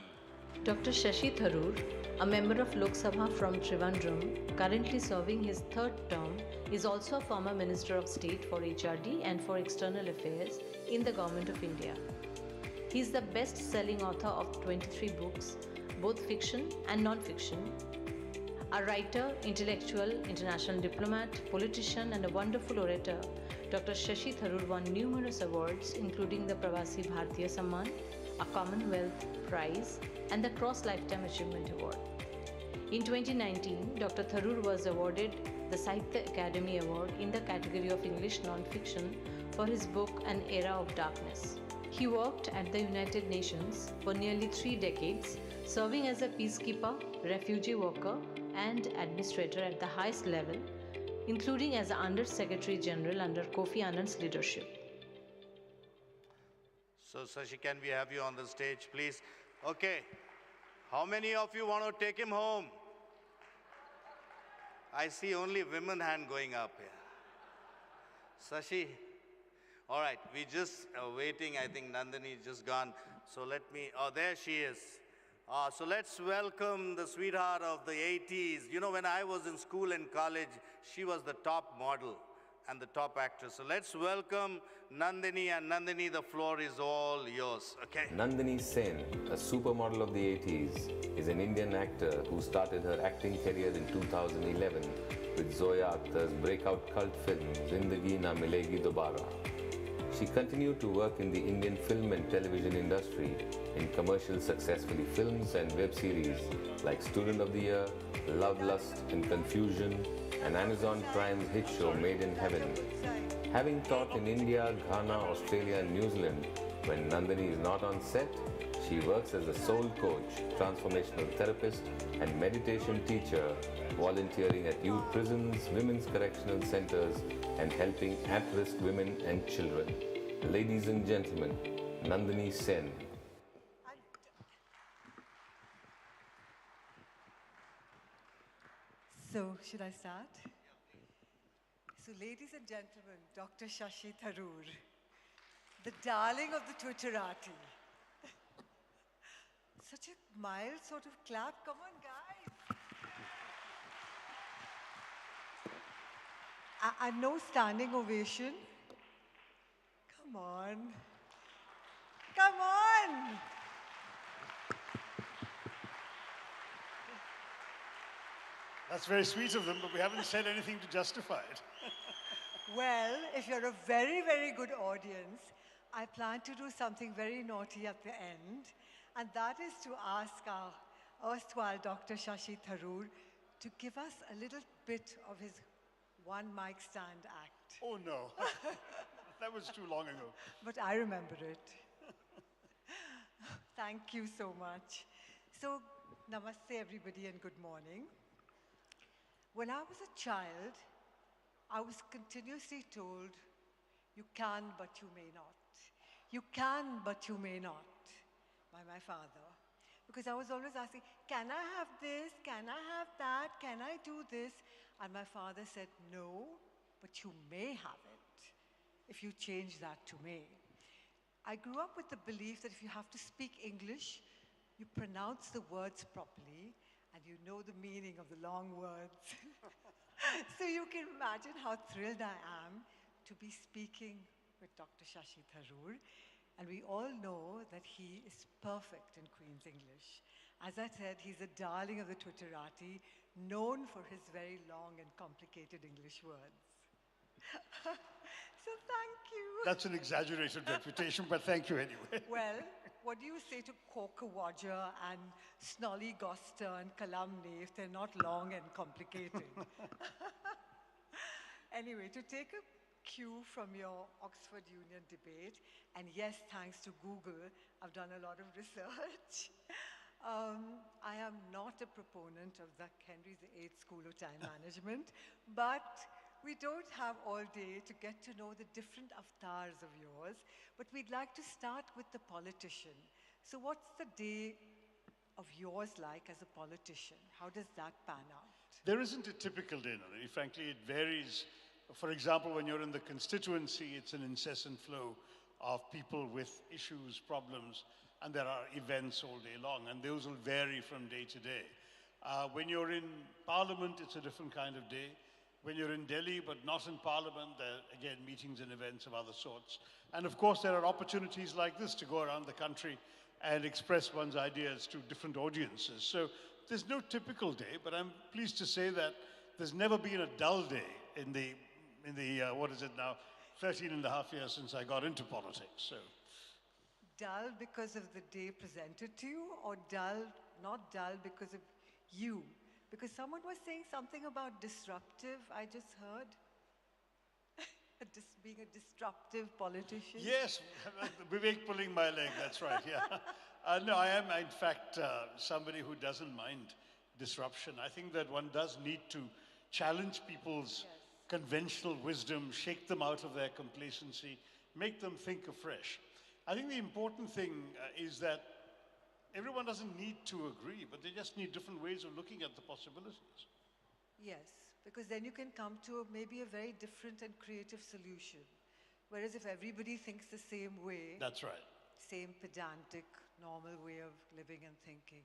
Dr. Shashi Tharoor, a member of Lok Sabha from Trivandrum, currently serving his 3rd term, is also a former Minister of State for HRD and for External Affairs in the Government of India. He is the best-selling author of 23 books, both fiction and non-fiction. A writer, intellectual, international diplomat, politician, and a wonderful orator, Dr. Shashi Tharoor won numerous awards, including the Pravasi Bharatiya Samman, a Commonwealth Prize, and the Cross Lifetime Achievement Award. In 2019, Dr. Tharoor was awarded the Sahitya Academy Award in the category of English non-fiction for his book An Era of Darkness. He worked at the United Nations for nearly 3 decades, serving as a peacekeeper, refugee worker, and administrator at the highest level, including as Under Secretary General under Kofi Annan's leadership. So, Shashi, can we have you on the stage, please? Okay. How many of you want to take him home? I see only women hand going up here. Shashi, all right, we just waiting. I think Nandini just gone. So let me, oh, there she is. So let's welcome the sweetheart of the 80s. You know, when I was in school and college, she was the top model and the top actress. So let's welcome Nandini, and Nandini, the floor is all yours, okay? Nandini Sen, a supermodel of the 80s, is an Indian actor who started her acting career in 2011 with Zoya Akhtar's breakout cult film Zindagi Na Milegi Dobara. She continued to work in the Indian film and television industry in commercial successfully films and web series like Student of the Year, Love, Lust and Confusion, and Amazon Prime's hit show Made in Heaven. Having taught in India, Ghana, Australia and New Zealand, when Nandini is not on set, She works as a soul coach, transformational therapist, and meditation teacher, volunteering at youth prisons, women's correctional centers, and helping at-risk women and children. Ladies and gentlemen, Nandini Sen. So, should I start? So, ladies and gentlemen, Dr. Shashi Tharoor, the darling of the Twitterati. Such a mild sort of clap. Come on, guys. And no standing ovation. Come on. Come on. That's very sweet of them, but we haven't said anything to justify it. Well, if you're a very, very good audience, I plan to do something very naughty at the end, and that is to ask our erstwhile Dr. Shashi Tharoor to give us a little bit of his one mic stand act. Oh, no. That was too long ago. But I remember it. Thank you so much. So, namaste, everybody, and good morning. When I was a child, I was continuously told, you can, but you may not. You can, but you may not, by my father. Because I was always asking, can I have this? Can I have that? Can I do this? And my father said, no, but you may have it if you change that to may. I grew up with the belief that if you have to speak English, you pronounce the words properly, and you know the meaning of the long words. So you can imagine how thrilled I am to be speaking with Dr. Shashi Tharoor. And we all know that he is perfect in Queen's English. As I said, he's a darling of the Twitterati, known for his very long and complicated English words. So thank you. That's an exaggerated reputation, but thank you anyway. Well, what do you say to Korkawaja and Snollygoster and Kalamni if they're not long and complicated? Anyway, to take a cue from your Oxford Union debate, and yes, thanks to Google, I've done a lot of research. I am not a proponent of the Henry VIII School of Time Management, but we don't have all day to get to know the different avatars of yours, but we'd like to start with the politician. So what's the day of yours like as a politician? How does that pan out? There isn't a typical day, Nandini. Frankly, it varies. For example, when you're in the constituency, it's an incessant flow of people with issues, problems, and there are events all day long, and those will vary from day to day. When you're in Parliament, it's a different kind of day. When you're in Delhi, but not in Parliament, there are, again, meetings and events of other sorts. And of course, there are opportunities like this to go around the country and express one's ideas to different audiences. So there's no typical day, but I'm pleased to say that there's never been a dull day in the what is it now, 13 and a half years since I got into politics. So. Dull because of the day presented to you, or dull, not dull because of you? Because someone was saying something about disruptive, I just heard. Being a disruptive politician. Yes, Vivek pulling my leg, that's right, yeah. No, I am, in fact, somebody who doesn't mind disruption. I think that one does need to challenge people's conventional wisdom, shake them out of their complacency, make them think afresh. I think the important thing is that everyone doesn't need to agree, but they just need different ways of looking at the possibilities. Yes, because then you can come to maybe a very different and creative solution. Whereas if everybody thinks the same way, that's right. Same pedantic, normal way of living and thinking.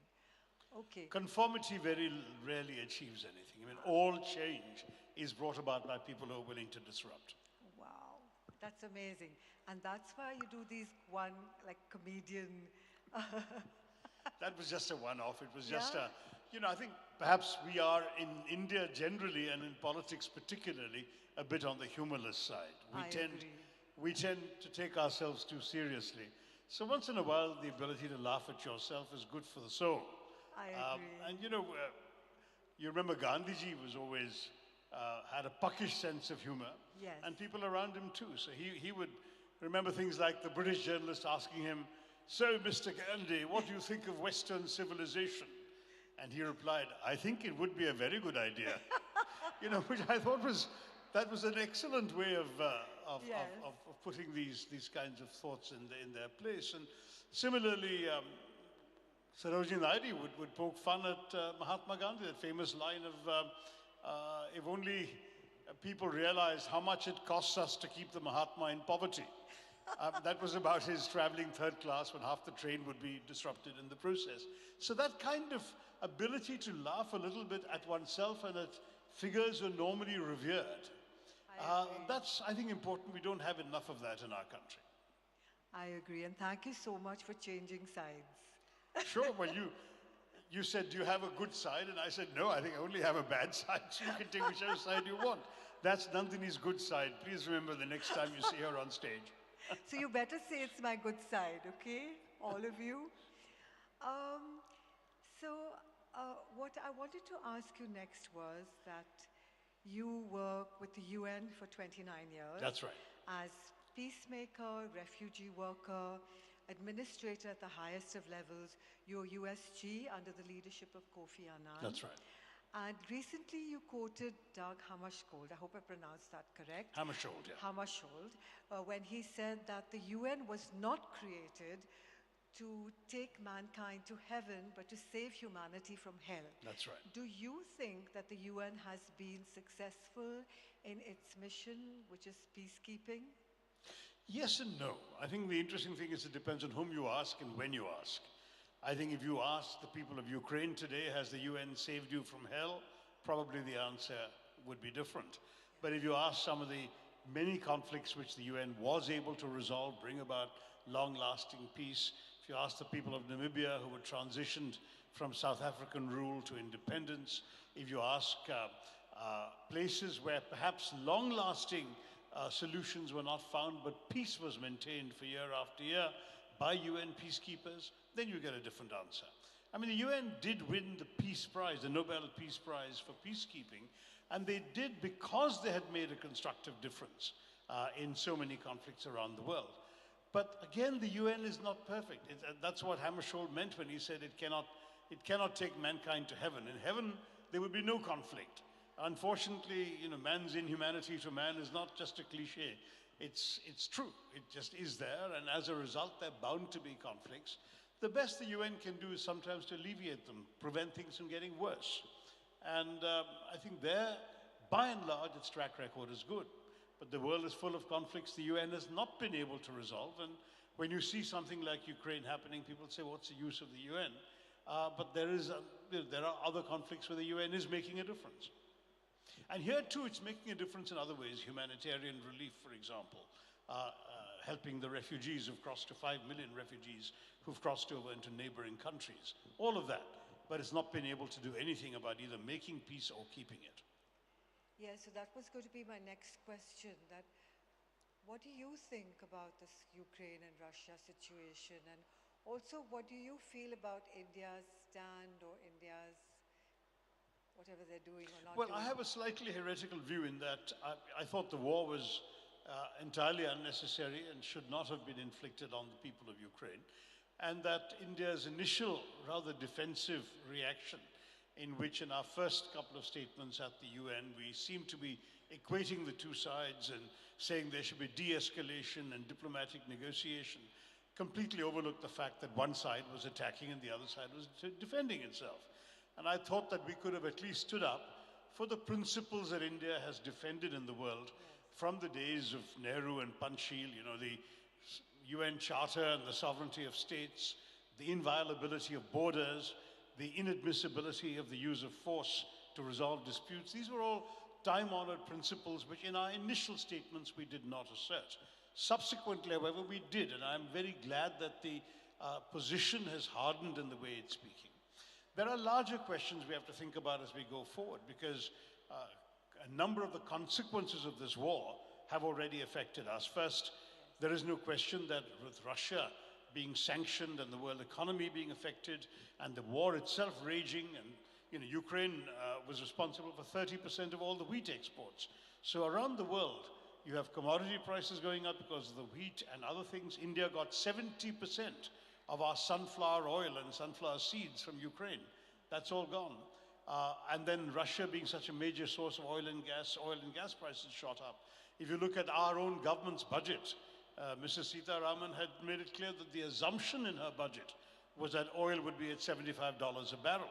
Okay. Conformity very rarely achieves anything. I mean, all change is brought about by people who are willing to disrupt. Wow, that's amazing. And that's why you do these like comedian... That was just a one-off. It was just a, I think perhaps we are in India generally and in politics particularly a bit on the humorless side. We tend to take ourselves too seriously. So once in a while, the ability to laugh at yourself is good for the soul. I agree. And you remember Gandhiji was always, had a puckish sense of humor. Yes. And people around him too. So he would remember things like the British journalist asking him, "So, Mr. Gandhi, what do you think of Western civilization?" And he replied, "I think it would be a very good idea." You know, which I thought that was an excellent way of putting these kinds of thoughts in their place. And similarly, Sarojini Naidu would poke fun at Mahatma Gandhi, that famous line of, if only people realized how much it costs us to keep the Mahatma in poverty. That was about his traveling third class when half the train would be disrupted in the process. So that kind of ability to laugh a little bit at oneself and at figures who are normally revered, that's, I think, important. We don't have enough of that in our country. I agree, and thank you so much for changing sides. Sure, well, you said, "Do you have a good side?" And I said, "No, I think I only have a bad side, so you can take whichever side you want." That's Nandini's good side. Please remember the next time you see her on stage. So you better say it's my good side, okay? All of you. What I wanted to ask you next was that you work with the UN for 29 years. That's right. As peacemaker, refugee worker, administrator at the highest of levels, you're USG under the leadership of Kofi Annan. That's right. And recently you quoted Dag Hammarskjöld, I hope I pronounced that correct. Hammarskjöld, yeah. Hammarskjöld, when he said that the UN was not created to take mankind to heaven, but to save humanity from hell. That's right. Do you think that the UN has been successful in its mission, which is peacekeeping? Yes and no. I think the interesting thing is it depends on whom you ask and when you ask. I think if you ask the people of Ukraine today, has the UN saved you from hell? Probably the answer would be different. But if you ask some of the many conflicts which the UN was able to resolve, bring about long-lasting peace, if you ask the people of Namibia who were transitioned from South African rule to independence, if you ask places where perhaps long-lasting solutions were not found, but peace was maintained for year after year by UN peacekeepers, then you get a different answer. I mean, the UN did win the Peace Prize, the Nobel Peace Prize for peacekeeping, and they did because they had made a constructive difference in so many conflicts around the world. But again, the UN is not perfect. That's what Hammarskjöld meant when he said it cannot take mankind to heaven. In heaven, there will be no conflict. Unfortunately, you know, man's inhumanity to man is not just a cliche. It's true. It just is there, and as a result, there are bound to be conflicts. The best the UN can do is sometimes to alleviate them, prevent things from getting worse. And I think there, by and large, its track record is good. But the world is full of conflicts the UN has not been able to resolve. And when you see something like Ukraine happening, people say, what's the use of the UN? But there are other conflicts where the UN is making a difference. And here too, it's making a difference in other ways. Humanitarian relief, for example, helping the refugees who've crossed to 5 million refugees who've crossed over into neighboring countries. All of that. But it's not been able to do anything about either making peace or keeping it. Yeah, so that was going to be my next question. That, what do you think about this Ukraine and Russia situation? And also, what do you feel about India's stand or India's whatever they're doing or not doing? Well, I have a slightly heretical view in that I thought the war was entirely unnecessary and should not have been inflicted on the people of Ukraine. And that India's initial, rather defensive reaction, in which in our first couple of statements at the UN, we seem to be equating the two sides and saying there should be de-escalation and diplomatic negotiation, completely overlooked the fact that one side was attacking and the other side was defending itself. And I thought that we could have at least stood up for the principles that India has defended in the world from the days of Nehru and Panchsheel, you know, the UN Charter and the sovereignty of states, the inviolability of borders, the inadmissibility of the use of force to resolve disputes. These were all time-honored principles which in our initial statements we did not assert. Subsequently, however, we did, and I'm very glad that the position has hardened in the way it's speaking. There are larger questions we have to think about as we go forward, because a number of the consequences of this war have already affected us. First, there is no question that with Russia being sanctioned and the world economy being affected and the war itself raging, and you know, Ukraine was responsible for 30% of all the wheat exports. So around the world, you have commodity prices going up because of the wheat and other things. India got 70% of our sunflower oil and sunflower seeds from Ukraine. That's all gone. And then Russia being such a major source of oil and gas prices shot up. If you look at our own government's budget, Mrs. Sitaraman had made it clear that the assumption in her budget was that oil would be at $75 a barrel.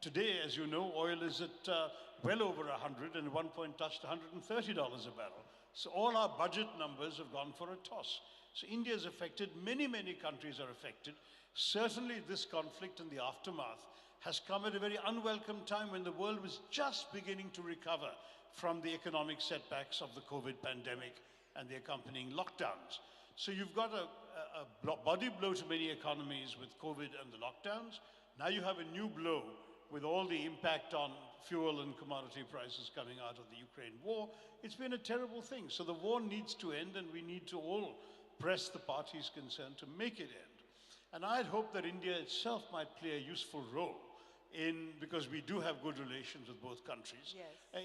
Today, as you know, oil is at well over 100 and at one point touched $130 a barrel. So all our budget numbers have gone for a toss. So India is affected, many countries are affected. Certainly this conflict and the aftermath has come at a very unwelcome time when the world was just beginning to recover from the economic setbacks of the COVID pandemic and the accompanying lockdowns. So you've got a body blow to many economies with COVID and the lockdowns. Now you have a new blow with all the impact on fuel and commodity prices coming out of the Ukraine war. It's been a terrible thing. So the war needs to end, and we need to all press the parties concerned to make it end. And I'd hope that India itself might play a useful role because we do have good relations with both countries,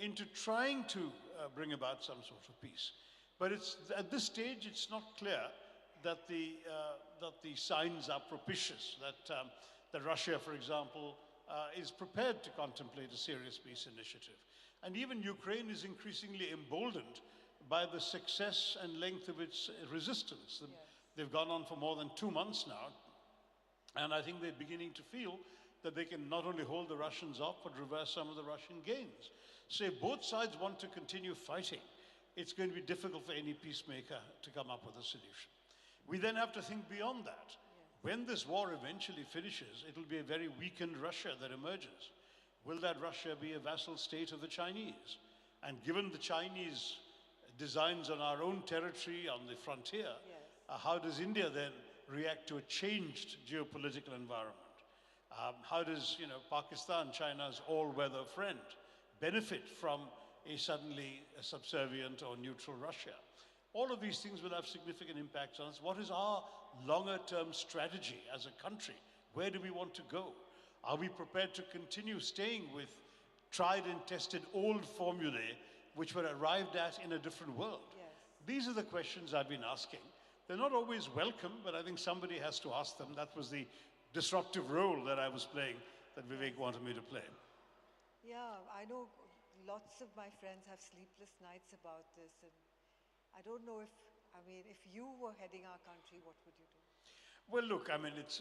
into trying to bring about some sort of peace. But at this stage, it's not clear that the signs are propitious, that Russia, for example, is prepared to contemplate a serious peace initiative. And even Ukraine is increasingly emboldened by the success and length of its resistance. They've gone on for more than 2 months now, and I think they're beginning to feel that they can not only hold the Russians off, but reverse some of the Russian gains. So if both sides want to continue fighting, it's going to be difficult for any peacemaker to come up with a solution. We then have to think beyond that. When this war eventually finishes, it'll be a very weakened Russia that emerges. Will that Russia be a vassal state of the Chinese? And given the Chinese designs on our own territory, on the frontier, how does India then react to a changed geopolitical environment? How does Pakistan, China's all-weather friend, benefit from a suddenly subservient or neutral Russia? All of these things will have significant impacts on us. What is our longer-term strategy as a country? Where do we want to go? Are we prepared to continue staying with tried and tested old formulae which were arrived at in a different world? These are the questions I've been asking. They're not always welcome, but I think somebody has to ask them. That was the disruptive role that I was playing, that Vivek wanted me to play. Yeah, I know lots of my friends have sleepless nights about this, and I don't know if you were heading our country, what would you do? Well, look,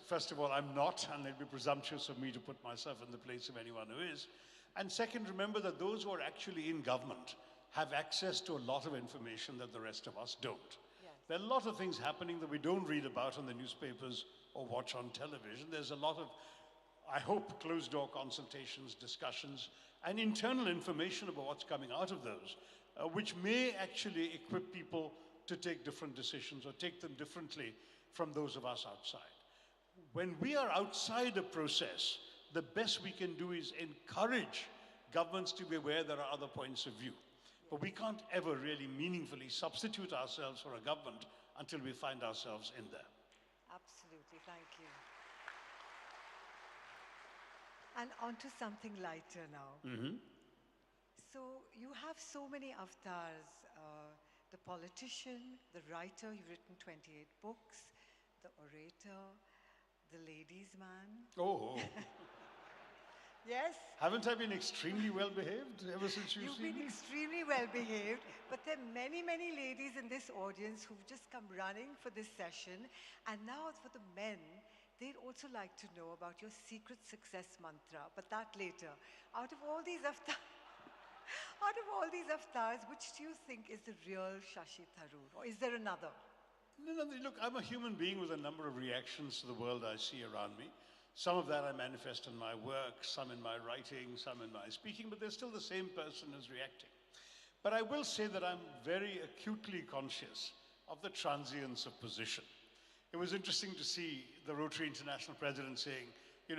first of all, I'm not, and it'd be presumptuous of me to put myself in the place of anyone who is. And second, remember that those who are actually in government have access to a lot of information that the rest of us don't. There are a lot of things happening that we don't read about in the newspapers or watch on television. There's a lot of, I hope, closed-door consultations, discussions, and internal information about what's coming out of those, which may actually equip people to take different decisions or take them differently from those of us outside. When we are outside a process, the best we can do is encourage governments to be aware there are other points of view. But we can't ever really meaningfully substitute ourselves for a government until we find ourselves in there. Absolutely, thank you. And on to something lighter now. So you have so many avatars, the politician, the writer, you've written 28 books, the orator, the ladies' man. Oh. Yes? Haven't I been extremely well behaved ever since you've seen me? You've been extremely well behaved, but there are many ladies in this audience who've just come running for this session. And now for the men, they'd also like to know about your secret success mantra, but that later. Out of all these avatars, which do you think is the real Shashi Tharoor? Or is there another? No, look, I'm a human being with a number of reactions to the world I see around me. Some of that I manifest in my work, some in my writing, some in my speaking, but there's still the same person who's reacting. But I will say that I'm very acutely conscious of the transience of position. It was interesting to see the Rotary International President saying,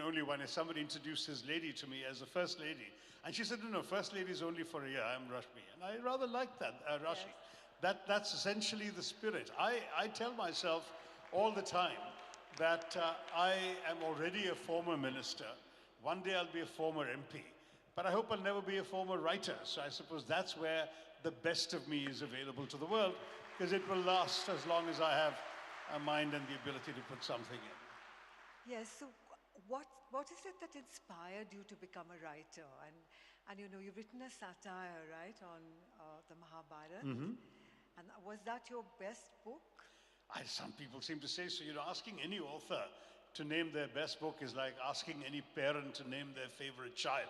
only when somebody introduced his lady to me as the First Lady, and she said, no, First Lady is only for a year, I'm Rashmi. And I rather like that, Rashi. Yes. That's essentially the spirit. I tell myself all the time that I am already a former minister. One day I'll be a former MP. But I hope I'll never be a former writer. So I suppose that's where the best of me is available to the world, because it will last as long as I have a mind and the ability to put something in. Yes, so what is it that inspired you to become a writer? And you know, you've written a satire, right, on the Mahabharata. And was that your best book? Some people seem to say so. You know, asking any author to name their best book is like asking any parent to name their favorite child.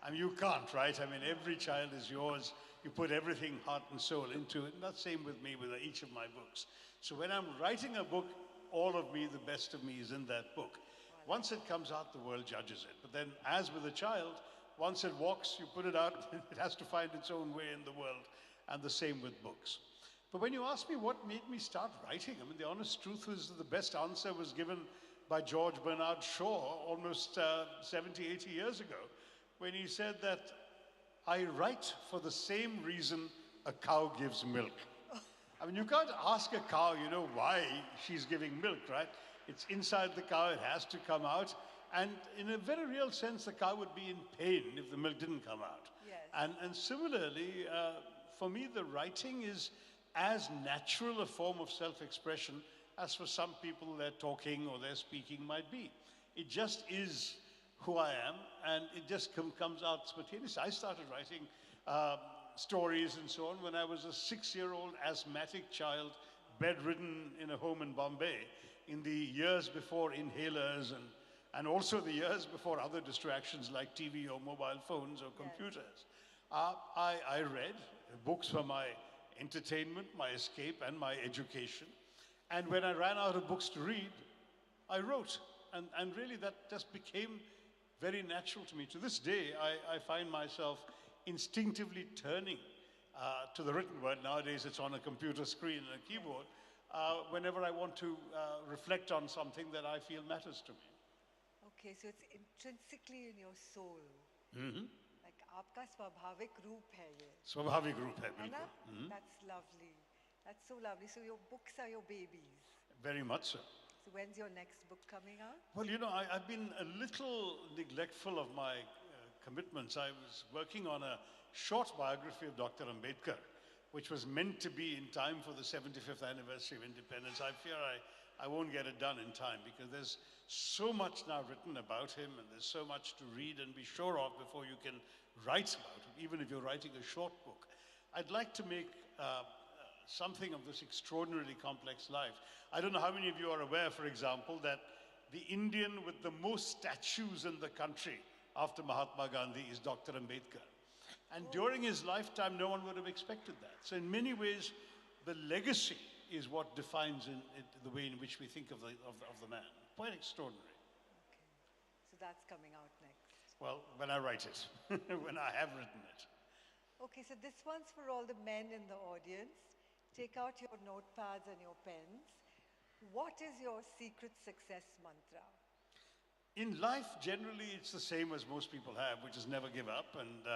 I mean, you can't, right? I mean, every child is yours. You put everything, heart and soul into it. And that's the same with me, with each of my books. So when I'm writing a book, all of me, the best of me is in that book. Once it comes out, the world judges it. But then, as with a child, once it walks, you put it out, it has to find its own way in the world. And the same with books. But when you ask me what made me start writing, I mean, the honest truth is that the best answer was given by George Bernard Shaw almost 70, 80 years ago, when he said that I write for the same reason a cow gives milk. I mean, you can't ask a cow, you know, why she's giving milk, right? It's inside the cow, it has to come out. And in a very real sense, the cow would be in pain if the milk didn't come out. Yes. And similarly, for me, the writing is as natural a form of self-expression as for some people their talking or their speaking might be. It just is who I am, and it just comes out spontaneously. I started writing stories and so on when I was a 6-year-old asthmatic child, bedridden in a home in Bombay, in the years before inhalers and also the years before other distractions like TV or mobile phones or computers. I read books for my entertainment, my escape, and my education. And when I ran out of books to read, I wrote. And really that just became very natural to me. To this day, I find myself instinctively turning to the written word. Nowadays, it's on a computer screen and a keyboard. Whenever I want to reflect on something that I feel matters to me. Okay, so it's intrinsically in your soul. Like आपका स्वाभाविक रूप है ये. स्वाभाविक रूप है, है ना? बिल्कुल. That's lovely. That's so lovely. So your books are your babies. Very much so. So when's your next book coming out? Well, you know, I've been a little neglectful of my commitments. I was working on a short biography of Dr. Ambedkar, which was meant to be in time for the 75th anniversary of independence. I fear I won't get it done in time because there's so much now written about him and there's so much to read and be sure of before you can write about him, even if you're writing a short book. I'd like to make something of this extraordinarily complex life. I don't know how many of you are aware, for example, that the Indian with the most statues in the country after Mahatma Gandhi is Dr. Ambedkar. And during his lifetime, no one would have expected that. So in many ways, the legacy is what defines the way in which we think of the man. Quite extraordinary. Okay. So that's coming out next. Well, when I write it, when I have written it. Okay, so this one's for all the men in the audience. Take out your notepads and your pens. What is your secret success mantra? In life, generally, it's the same as most people have, which is never give up and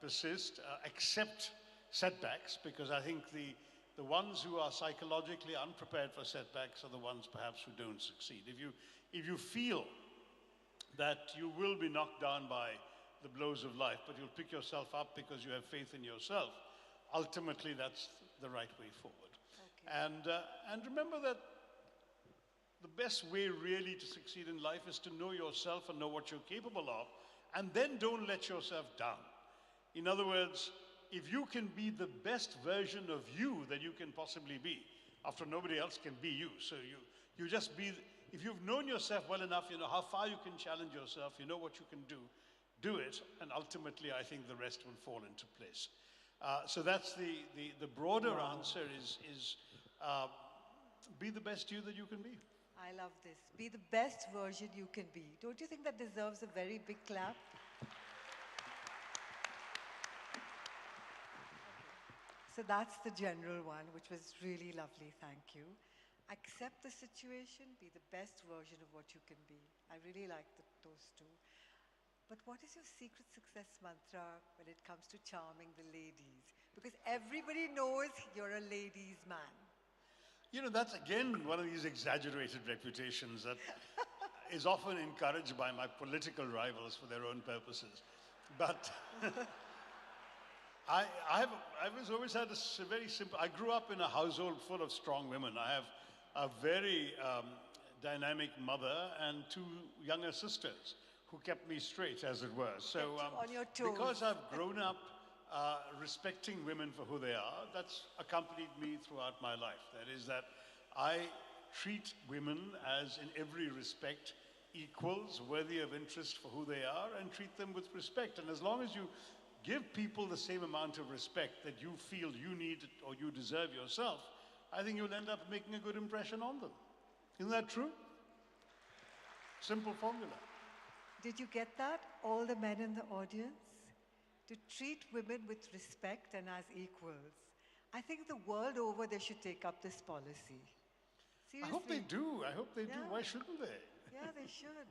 persist, accept setbacks, because I think the ones who are psychologically unprepared for setbacks are the ones perhaps who don't succeed. If you feel that you will be knocked down by the blows of life, but you'll pick yourself up because you have faith in yourself, ultimately that's the right way forward. Okay. And remember that the best way really to succeed in life is to know yourself and know what you're capable of, and then don't let yourself down. In other words, if you can be the best version of you that you can possibly be, after nobody else can be you, so you just be, if you've known yourself well enough, you know how far you can challenge yourself, you know what you can do it, and ultimately I think the rest will fall into place. So that's the broader answer is be the best you that you can be. I love this. Be the best version you can be. Don't you think that deserves a very big clap? So that's the general one, which was really lovely. Thank you. Accept the situation, be the best version of what you can be. I really like those two. But what is your secret success mantra when it comes to charming the ladies? Because everybody knows you're a ladies' man. You know, that's again one of these exaggerated reputations that is often encouraged by my political rivals for their own purposes. But I was always had a very simple, I grew up in a household full of strong women. I have a very dynamic mother and two younger sisters who kept me straight, as it were. So on your toes. because I've grown up respecting women for who they are, that's accompanied me throughout my life. That is that I treat women as, in every respect, equals, worthy of interest for who they are, and treat them with respect. And as long as you give people the same amount of respect that you feel you need or you deserve yourself, I think you'll end up making a good impression on them. Isn't that true? Simple formula. Did you get that? All the men in the audience? To treat women with respect and as equals. I think the world over they should take up this policy. Seriously. I hope they do. I hope they do. Yeah. Why shouldn't they? Yeah, they should.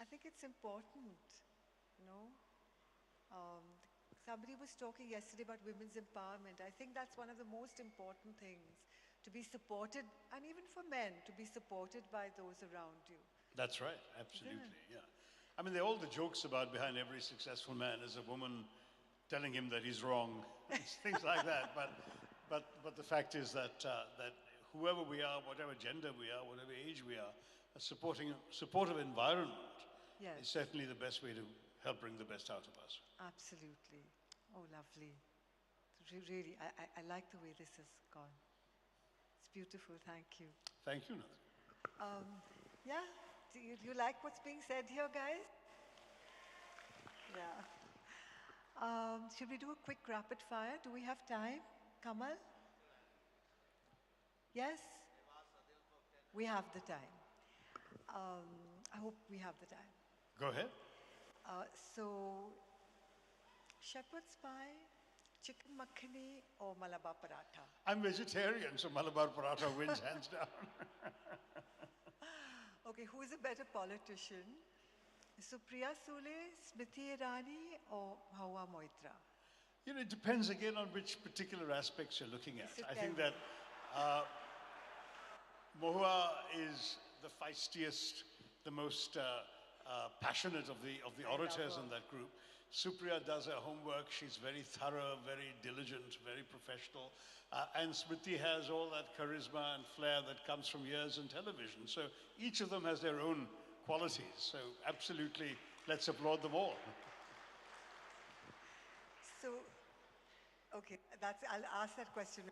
I think it's important, you know. Somebody was talking yesterday about women's empowerment. I think that's one of the most important things, to be supported, and even for men, to be supported by those around you. That's right, absolutely, yeah. I mean, all the jokes about behind every successful man is a woman telling him that he's wrong, things like that. But the fact is that whoever we are, whatever gender we are, whatever age we are, a supportive environment Yes. is certainly the best way to help bring the best out of us. Absolutely. Oh, lovely. Really, I like the way this has gone. It's beautiful. Thank you. Thank you, Nathan. Yeah. Do you like what's being said here, guys? Yeah. Should we do a quick rapid fire? Do we have time? Kamal? Yes? We have the time. I hope we have the time. Go ahead. So, shepherd's pie, chicken makhani, or Malabar paratha? I'm vegetarian, so Malabar paratha wins hands down. Okay, who is a better politician? Supriya Sule, Smriti Irani, or Hawa Moitra? You know, it depends again on which particular aspects you're looking at. I think that Mohua is the feistiest, the most passionate of the orators in that group. Supriya does her homework. She's very thorough, very diligent, very professional. And Smriti has all that charisma and flair that comes from years in television. So each of them has their own qualities. So absolutely, let's applaud them all. So, okay, I'll ask that question.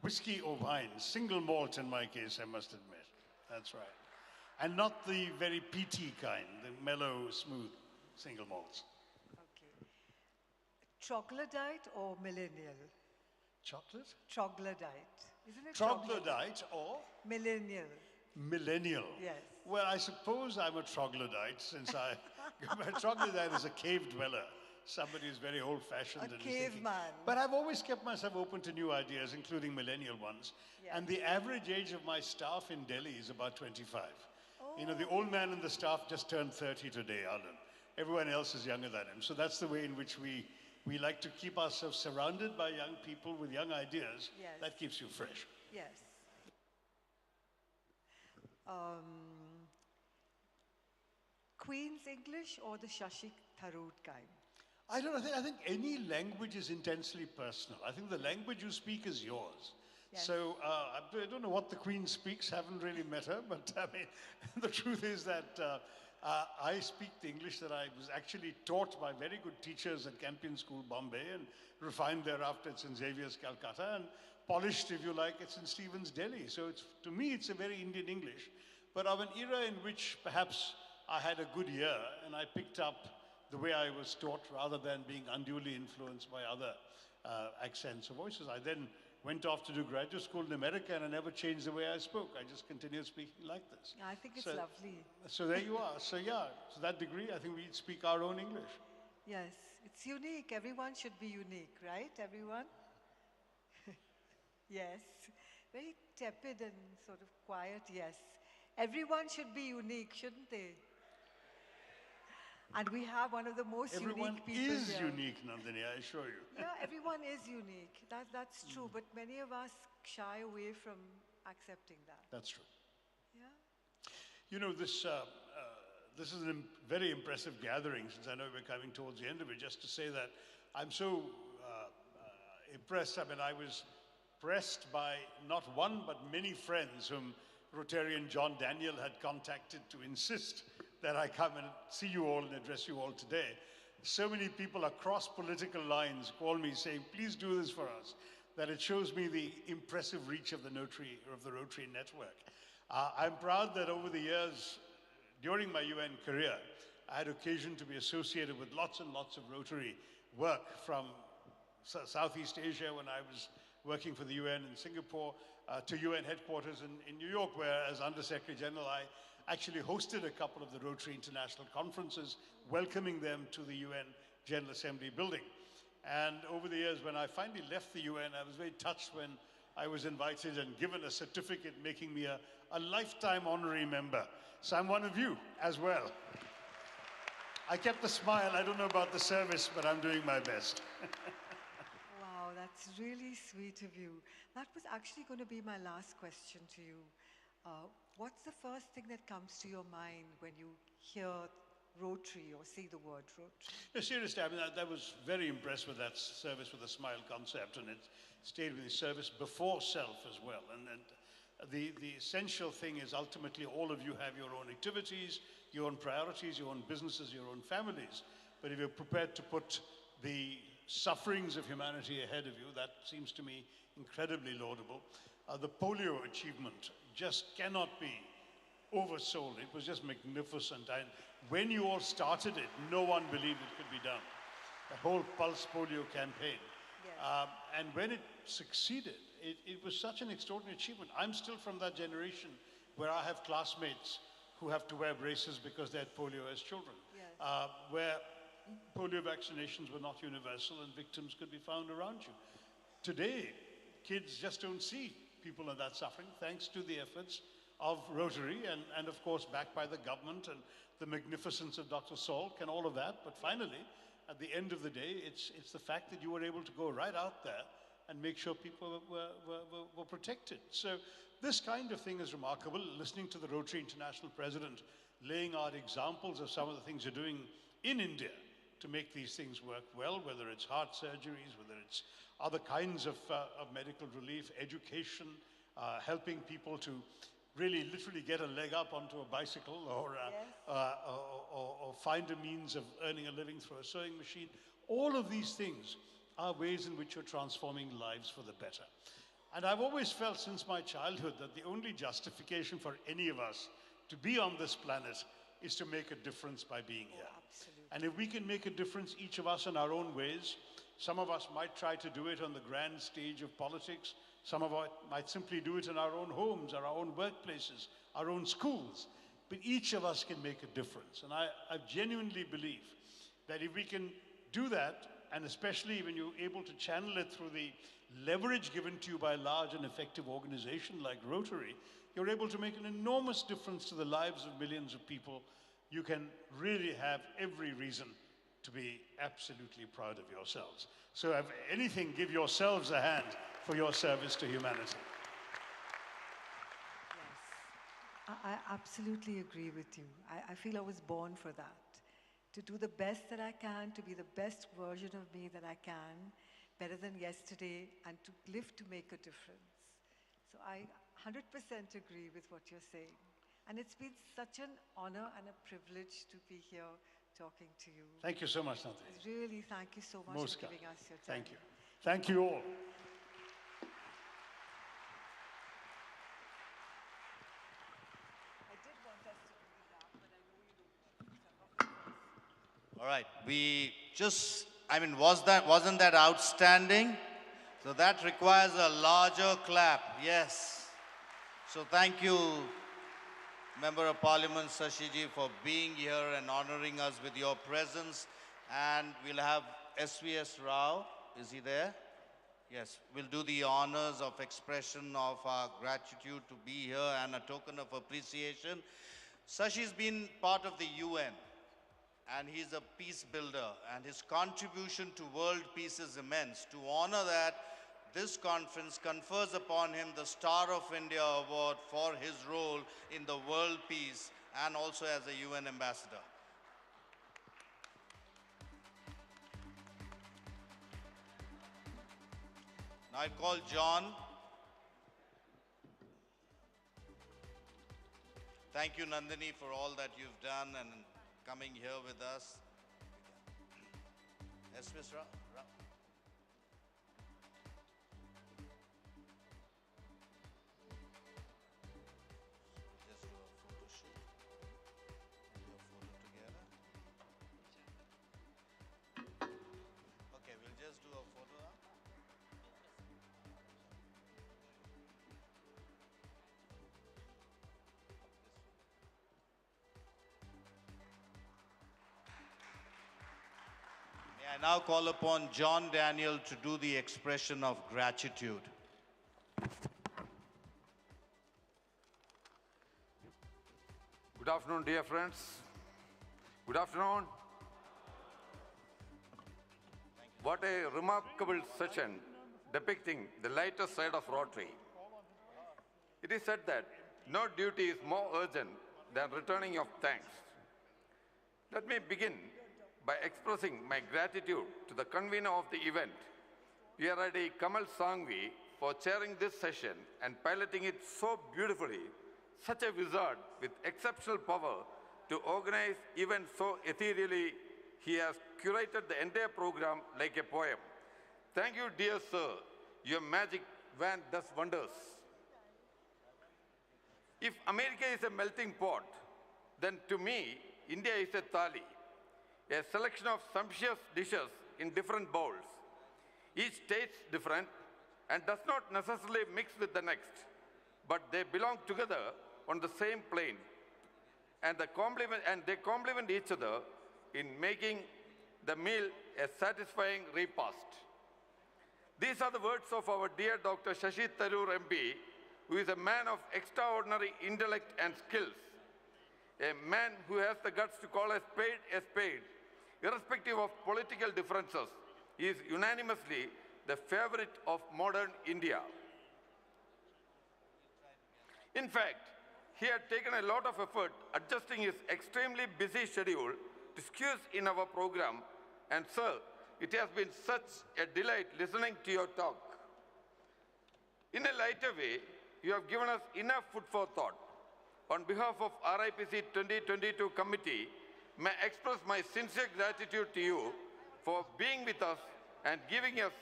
Whiskey or wine, single malt in my case, I must admit. That's right. And not the very peaty kind, the mellow, smooth single malts. Troglodyte or millennial? Chocolate? Troglodyte. Isn't it Troglodyte or? Millennial. Millennial. Yes. Well, I suppose I'm a troglodyte since a troglodyte is a cave dweller. Somebody who's very old-fashioned. A caveman. But I've always kept myself open to new ideas, including millennial ones. Yeah. And the average age of my staff in Delhi is about 25. You know, the old man in the staff just turned 30 today, Alan. Everyone else is younger than him. So that's the way in which we like to keep ourselves surrounded by young people with young ideas. Yes. That keeps you fresh. Yes. Queen's English or the Shashi Tharoor kind? I don't know. I think any language is intensely personal. I think the language you speak is yours. Yes. So I don't know what the Queen speaks, haven't really met her, but I mean, the truth is that I speak the English that I was actually taught by very good teachers at Campion School, Bombay, and refined thereafter. It's in Xavier's, Calcutta, and polished, if you like, it's in Stephen's, Delhi. So to me, it's a very Indian English, but of an era in which perhaps I had a good year and I picked up the way I was taught rather than being unduly influenced by other accents or voices. I then went off to do graduate school in America and I never changed the way I spoke. I just continued speaking like this. I think it's lovely. So there you are. So yeah, to that degree, I think we speak our own English. Yes, it's unique. Everyone should be unique, right? Everyone? Yes. Very tepid and sort of quiet, yes. Everyone should be unique, shouldn't they? And we have one of the most unique people Everyone is here. unique, Nandini, I assure you. Yeah, everyone is unique. That's true, but many of us shy away from accepting that. That's true. Yeah. You know, this is a very impressive gathering, since I know we're coming towards the end of it, just to say that I'm so impressed. I mean, I was pressed by not one but many friends whom Rotarian John Daniel had contacted to insist that I come and see you all and address you all today. So many people across political lines call me saying, please do this for us, that it shows me the impressive reach of the Rotary network. I'm proud that over the years, during my UN career, I had occasion to be associated with lots and lots of Rotary work from Southeast Asia when I was working for the UN in Singapore, to UN headquarters in New York, where as Under Secretary General, I actually hosted a couple of the Rotary International Conferences, welcoming them to the UN General Assembly building. And over the years, when I finally left the UN, I was very touched when I was invited and given a certificate making me a lifetime honorary member. So I'm one of you as well. I kept the smile. I don't know about the service, but I'm doing my best. Wow, that's really sweet of you. That was actually going to be my last question to you. What's the first thing that comes to your mind when you hear Rotary or see the word Rotary? No, seriously, I mean, I was very impressed with that service with a smile concept, and it stayed with the service before self as well. And the essential thing is ultimately all of you have your own activities, your own priorities, your own businesses, your own families. But if you're prepared to put the sufferings of humanity ahead of you, that seems to me incredibly laudable. The polio achievement just cannot be oversold. It was just magnificent. And when you all started it, no one believed it could be done. The whole Pulse Polio campaign. Yes. And when it succeeded, it was such an extraordinary achievement. I'm still from that generation where I have classmates who have to wear braces because they had polio as children. Yes. Where polio vaccinations were not universal and victims could be found around you. Today, kids just don't see people in that suffering, thanks to the efforts of Rotary and of course backed by the government and the magnificence of Dr. Salk and all of that. But finally, at the end of the day, it's the fact that you were able to go right out there and make sure people were protected. So this kind of thing is remarkable. Listening to the Rotary International President laying out examples of some of the things you're doing in India to make these things work well, whether it's heart surgeries, whether it's other kinds of medical relief, education, helping people to really literally get a leg up onto a bicycle or find a means of earning a living through a sewing machine. All of these things are ways in which you're transforming lives for the better. And I've always felt since my childhood that the only justification for any of us to be on this planet is to make a difference by being here. Absolutely. And if we can make a difference, each of us in our own ways, some of us might try to do it on the grand stage of politics. Some of us might simply do it in our own homes, or our own workplaces, our own schools. But each of us can make a difference. And I genuinely believe that if we can do that, and especially when you're able to channel it through the leverage given to you by a large and effective organization like Rotary, you're able to make an enormous difference to the lives of millions of people. You can really have every reason to be absolutely proud of yourselves. So if anything, give yourselves a hand for your service to humanity. Yes, I absolutely agree with you. I feel I was born for that. To do the best that I can, to be the best version of me that I can, better than yesterday, and to live to make a difference. So I 100% agree with what you're saying. And it's been such an honor and a privilege to be here talking to you. Thank you so much, Nandini. Really, thank you so much Most for giving us your time. Thank you. Thank you all. All right, we just, wasn't that outstanding? So that requires a larger clap, yes. So thank you, Member of Parliament Shashi ji, for being here and honoring us with your presence. And we'll have SVS Rao, is he there? Yes, we'll do the honors of expression of our gratitude to be here and a token of appreciation. Shashi's been part of the UN. And he's a peace builder, and his contribution to world peace is immense. To honor that, this conference confers upon him the Star of India Award for his role in the world peace and also as a UN ambassador. Now I call John Thank you, Nandini, for all that you've done and coming here with us. Yes, Ms. Ra. Just do a photo shoot. Do a photo together. Okay, we'll just do a photo now. May I now call upon John Daniel to do the expression of gratitude. Good afternoon, dear friends. Good afternoon. What a remarkable session depicting the lighter side of Rotary. It is said that no duty is more urgent than returning of thanks. Let me begin by expressing my gratitude to the convener of the event, P.R.I.D. Kamal Sangvi, for chairing this session and piloting it so beautifully, such a wizard with exceptional power to organize events so ethereally. He has curated the entire program like a poem. Thank you, dear sir. Your magic van does wonders. If America is a melting pot, then to me, India is a thali, a selection of sumptuous dishes in different bowls. Each tastes different and does not necessarily mix with the next, but they belong together on the same plane, and they complement each other in making the meal a satisfying repast. These are the words of our dear Dr. Shashi Tharoor MP, who is a man of extraordinary intellect and skills, a man who has the guts to call a spade, irrespective of political differences. He is unanimously the favorite of modern India. In fact, he had taken a lot of effort adjusting his extremely busy schedule to squeeze in our program, and sir, it has been such a delight listening to your talk. In a lighter way, you have given us enough food for thought. On behalf of RIPC 2022 committee, may I express my sincere gratitude to you for being with us and giving us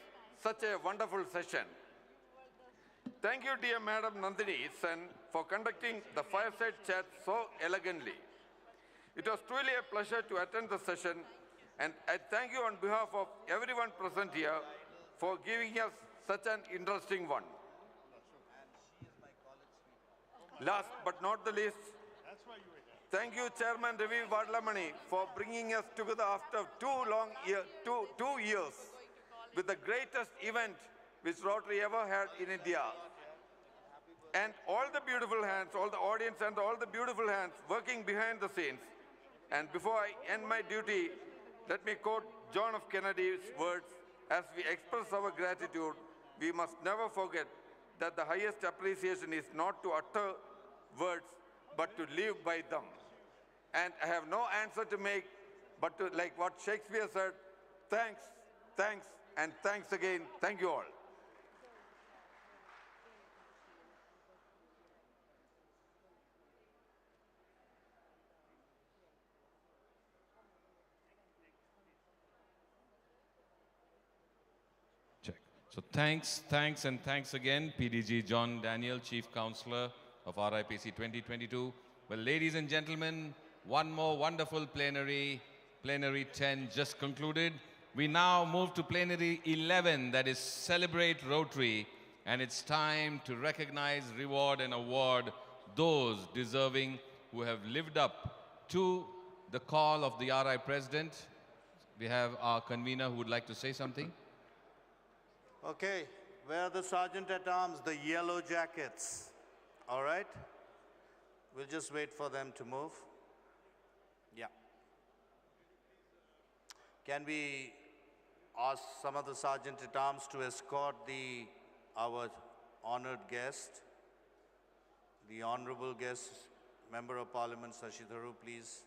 such a wonderful session. Thank you, dear Madam Nandini Sen, for conducting the Fireside chat so elegantly. It was truly a pleasure to attend the session, and I thank you on behalf of everyone present here for giving us such an interesting one. Last but not the least, thank you, Chairman Ravi Vadlamani, for bringing us together after 2 years with the greatest event which Rotary ever had in India. And all the beautiful hands, all the audience and all the beautiful hands working behind the scenes. And before I end my duty, let me quote John F. Kennedy's words: as we express our gratitude, we must never forget that the highest appreciation is not to utter words, but to live by them. And I have no answer to make, but to, like what Shakespeare said, thanks, thanks, and thanks again. Thank you all. So thanks, and thanks again, PDG John Daniel, Chief Counselor of RIPC 2022. Well, ladies and gentlemen, one more wonderful plenary, plenary 10 just concluded. We now move to plenary 11, that is Celebrate Rotary, and it's time to recognize, reward, and award those deserving who have lived up to the call of the RI President. We have our convener who would like to say something. Okay, where are the Sergeant at Arms, the yellow jackets? All right? We'll just wait for them to move. Yeah. Can we ask some of the Sergeant at Arms to escort our honored guest, the honorable guest, Member of Parliament, Shashi Tharoor, please?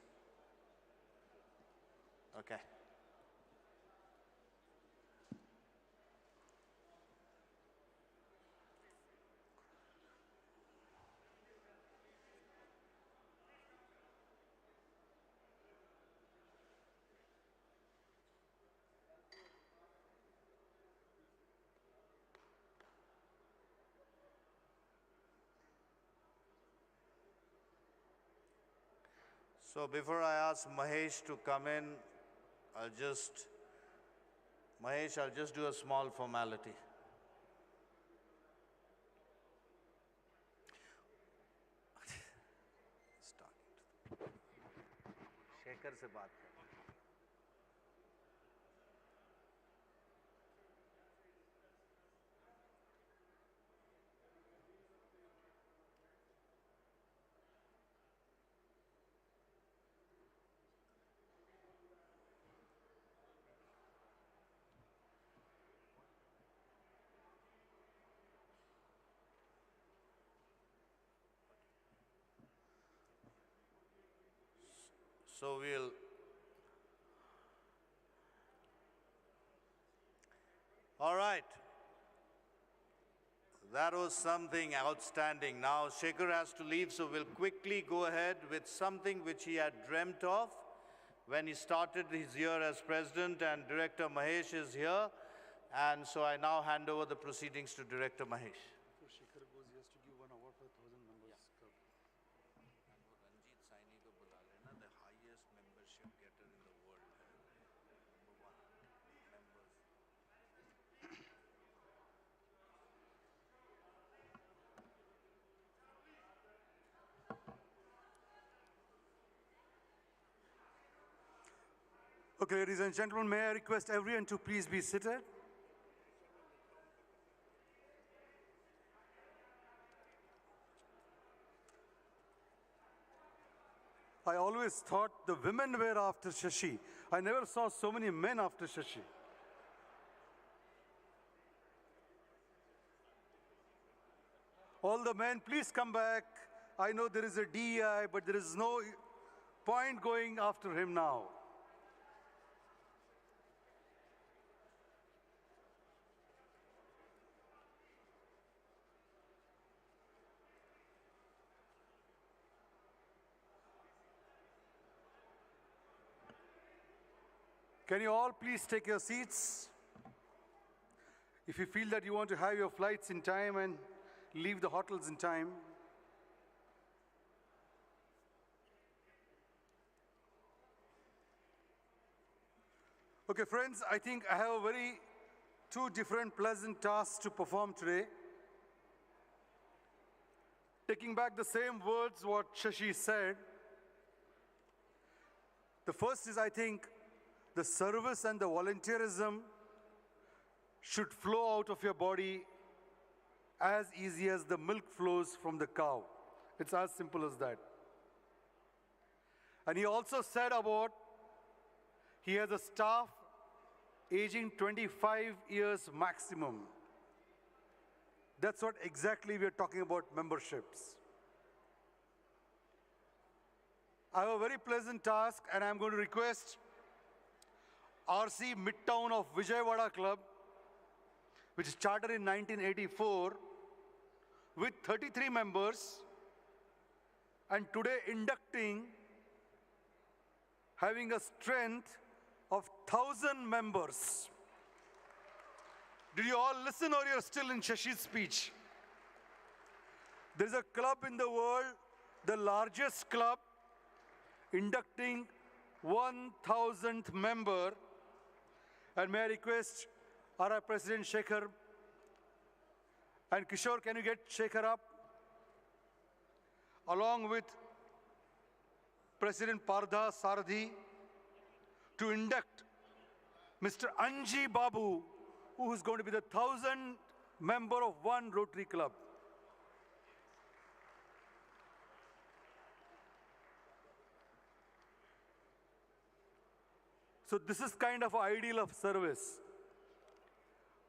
Okay. So before I ask Mahesh to come in, Mahesh, I'll just do a small formality. Shekhar से बात कर. So all right. That was something outstanding. Now Shekhar has to leave, so we'll quickly go ahead with something which he had dreamt of when he started his year as president, and Director Mahesh is here. And so I now hand over the proceedings to Director Mahesh. So Shekhar goes, he has to give one award for 1,000 members. The highest membership getter in the world. Number 1 members. Okay, ladies and gentlemen, may I request everyone to please be seated? I always thought the women were after Shashi. I never saw so many men after Shashi. All the men, please come back. I know there is a DEI, but there is no point going after him now. Can you all please take your seats? If you feel that you want to have your flights in time and leave the hotels in time. Okay, friends, I think I have two different pleasant tasks to perform today. Taking back the same words what Shashi said. The first is, I think, the service and the volunteerism should flow out of your body as easy as the milk flows from the cow. It's as simple as that. And he also said about, he has a staff aging 25 years maximum. That's what exactly we are talking about memberships. I have a very pleasant task, and I'm going to request RC Midtown of Vijayawada Club, which is chartered in 1984, with 33 members, and today inducting, having a strength of 1,000 members. Did you all listen, or you're still in Shashi's speech? There's a club in the world, the largest club, inducting 1,000th member. And may I request our President Shekhar and Kishore, can you get Shekhar up? Along with President Pardha Sarathi, to induct Mr. Anji Babu, who is going to be the 1,000th member of one Rotary Club. So this is kind of an ideal of service.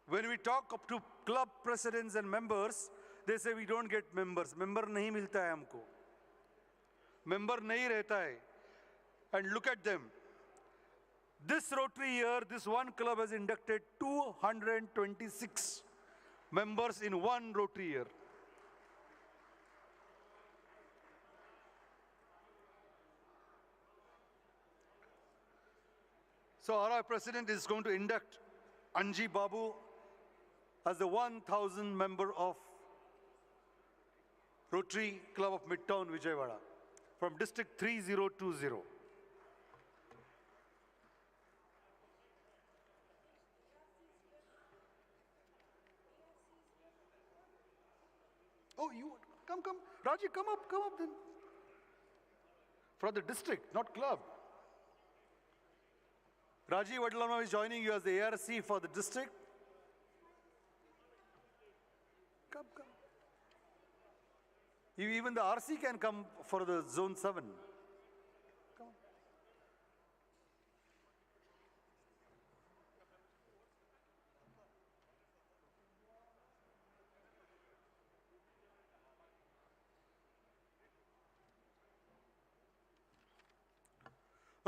When we talk up to club presidents and members, they say we don't get members. Member nahi milta hai humko. Member nahi rehta hai. And look at them. This Rotary year, this one club has inducted 226 members in one Rotary year. So our president is going to induct Anji Babu as the 1,000th member of Rotary Club of Midtown, Vijayawada. from District 3020. Oh, you, come. Raji, come up then. For the district, not club. Raji Vadlama is joining you as the ARC for the district. Come. Even the RC can come for the Zone 7. Come on.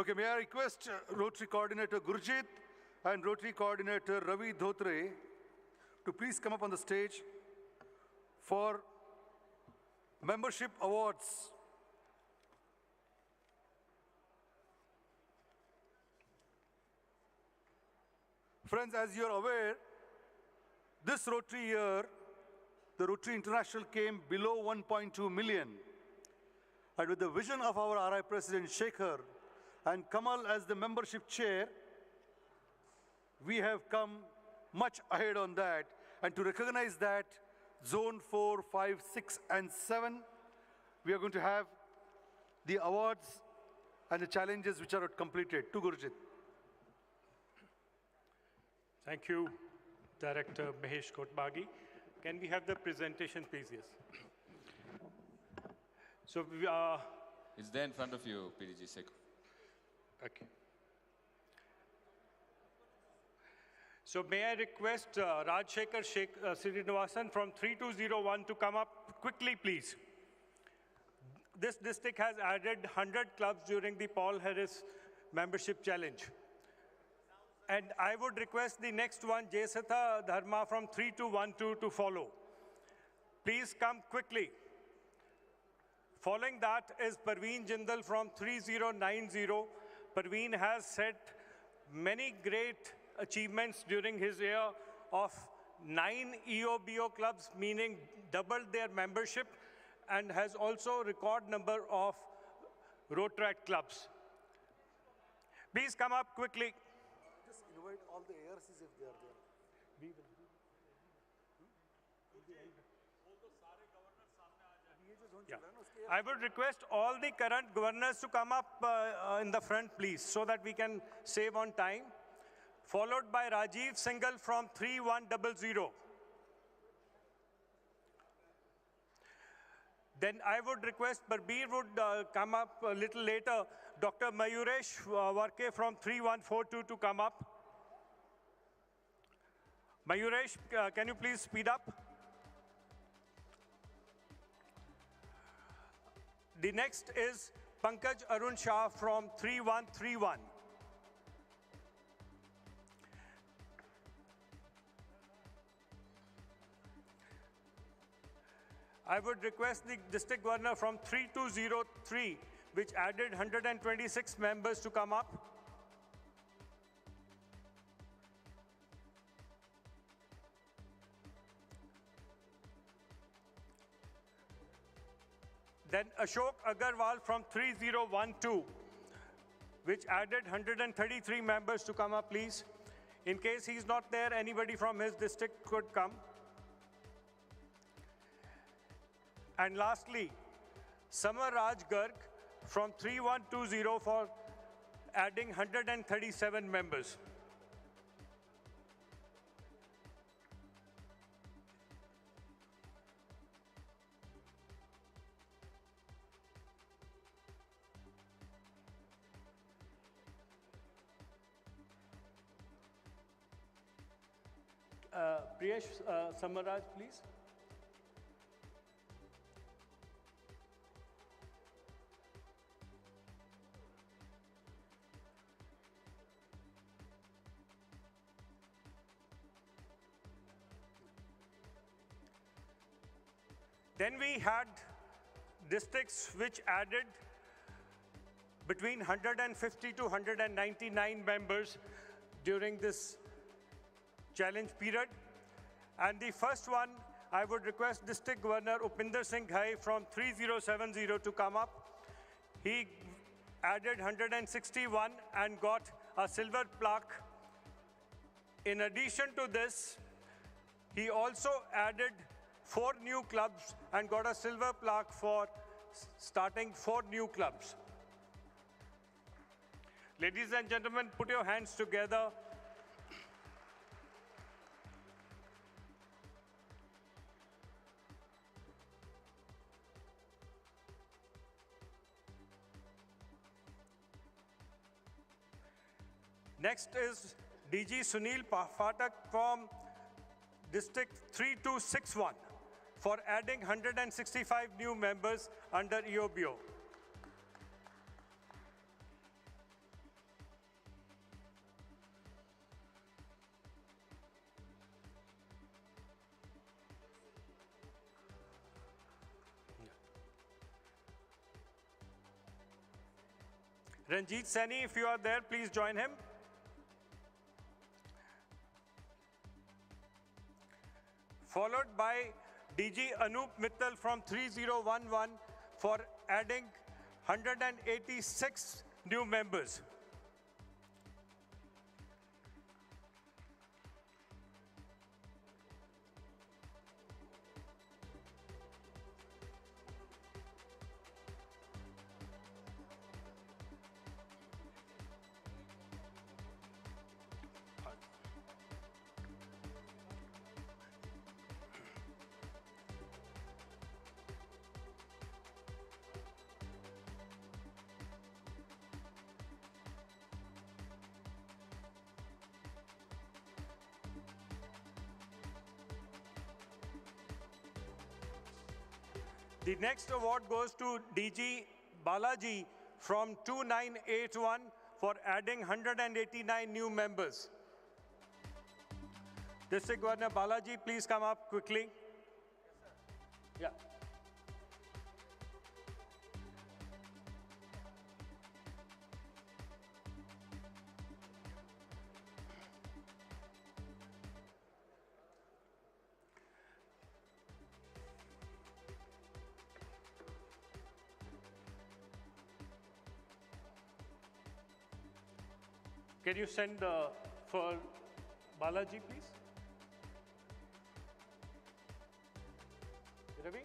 Okay, may I request Rotary Coordinator Gurjit and Rotary Coordinator Ravi Dhotre to please come up on the stage for membership awards. Friends, as you're aware, this Rotary year, the Rotary International came below 1.2 million. And with the vision of our RI President Shekhar and Kamal as the membership chair, we have come much ahead on that. And to recognize that, Zone 4, 5, 6, and 7, we are going to have the awards and the challenges which are completed. To Gurjit. Thank you, Director Mahesh Kotbagi. Can we have the presentation, please? Yes. So we are... It's there in front of you, PDG Sekh. Okay. So may I request Rajshekhar Srinivasan from 3201 to come up quickly, please. This district has added 100 clubs during the Paul Harris membership challenge. And I would request the next one, Jesatha Dharma from 3212 to follow. Please come quickly. Following that is Parveen Jindal from 3090. Parveen has set many great achievements during his year of 9 EOBO clubs, meaning doubled their membership, and has also record number of Rotaract clubs. Please come up quickly. Just invite all the ARCs if they are there. We will. Yeah. I would request all the current governors to come up in the front, please, so that we can save on time. Followed by Rajiv Singhal from 3100. Then I would request Barbir would come up a little later. Dr. Mayuresh Varke from 3142 to come up. Mayuresh, can you please speed up? The next is Pankaj Arun Shah from 3131. I would request the district governor from 3203, which added 126 members, to come up. Then Ashok Agarwal from 3012, which added 133 members, to come up, please. In case he's not there, anybody from his district could come. And lastly, Samar Raj Garg from 3120 for adding 137 members. Priyesh Samaraj, please. Then we had districts which added between 150 to 199 members during this challenge period. And the first one, I would request District Governor Upinder Singh Ghai from 3070 to come up. He added 161 and got a silver plaque. In addition to this, he also added 4 new clubs and got a silver plaque for starting 4 new clubs. Ladies and gentlemen, put your hands together. Next is DG Sunil Pathak from District 3261 for adding 165 new members under EOBO. Ranjit Sani, if you are there, please join him. Followed by DG Anup Mittal from 3011 for adding 186 new members. The next award goes to DG Balaji from 2981 for adding 189 new members. District Governor Balaji, please come up quickly. Yeah. Can you send for Balaji, please? Ravi?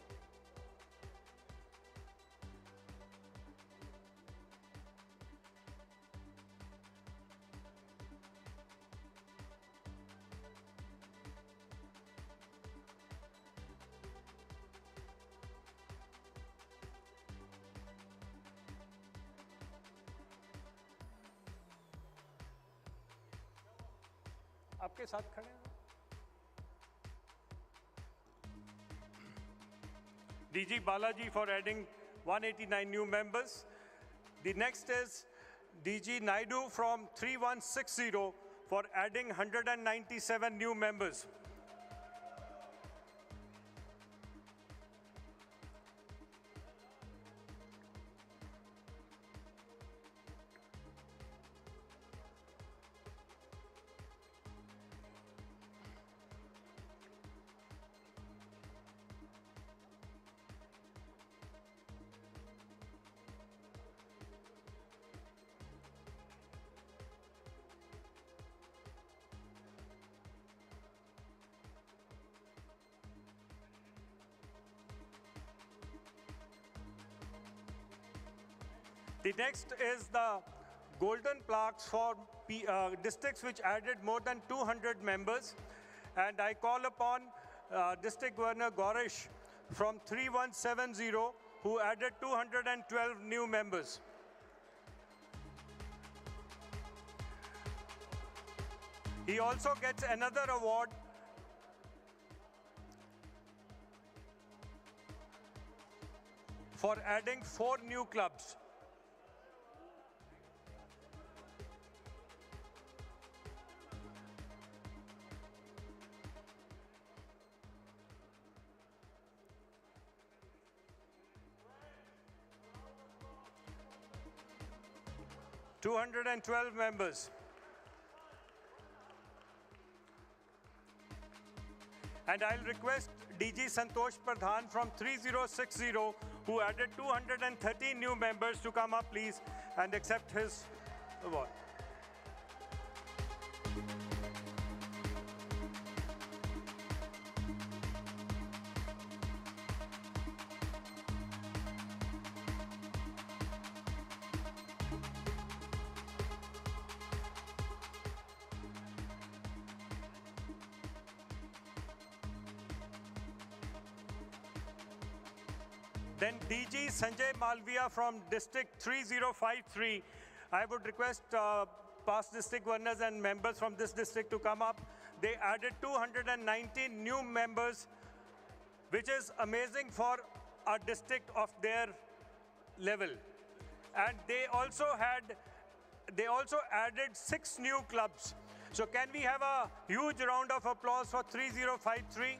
आपके साथ खड़े हैं DG Balaji for adding 189 new members. The next is DG Naidu from 3160 for adding 197 new members. The next is the golden plaques for districts which added more than 200 members. And I call upon District Governor Gaurish from 3170 who added 212 new members. He also gets another award for adding 4 new clubs. $212 members. And I'll request DG Santosh Pradhan from 3060, who added 213 new members, to come up, please, and accept his award. Then DG Sanjay Malviya from District 3053. I would request past district governors and members from this district to come up. They added 219 new members, which is amazing for a district of their level. And they also added 6 new clubs. So can we have a huge round of applause for 3053?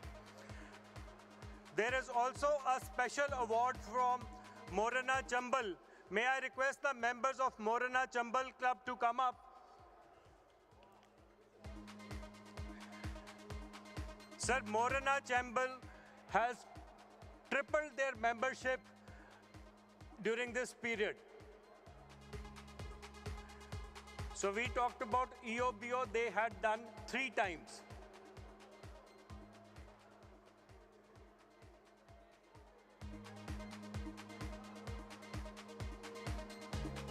There is also a special award from Morana Chambal. May I request the members of Morana Chambal Club to come up? Sir, Morana Chambal has tripled their membership during this period. So we talked about EOBO, they had done 3 times.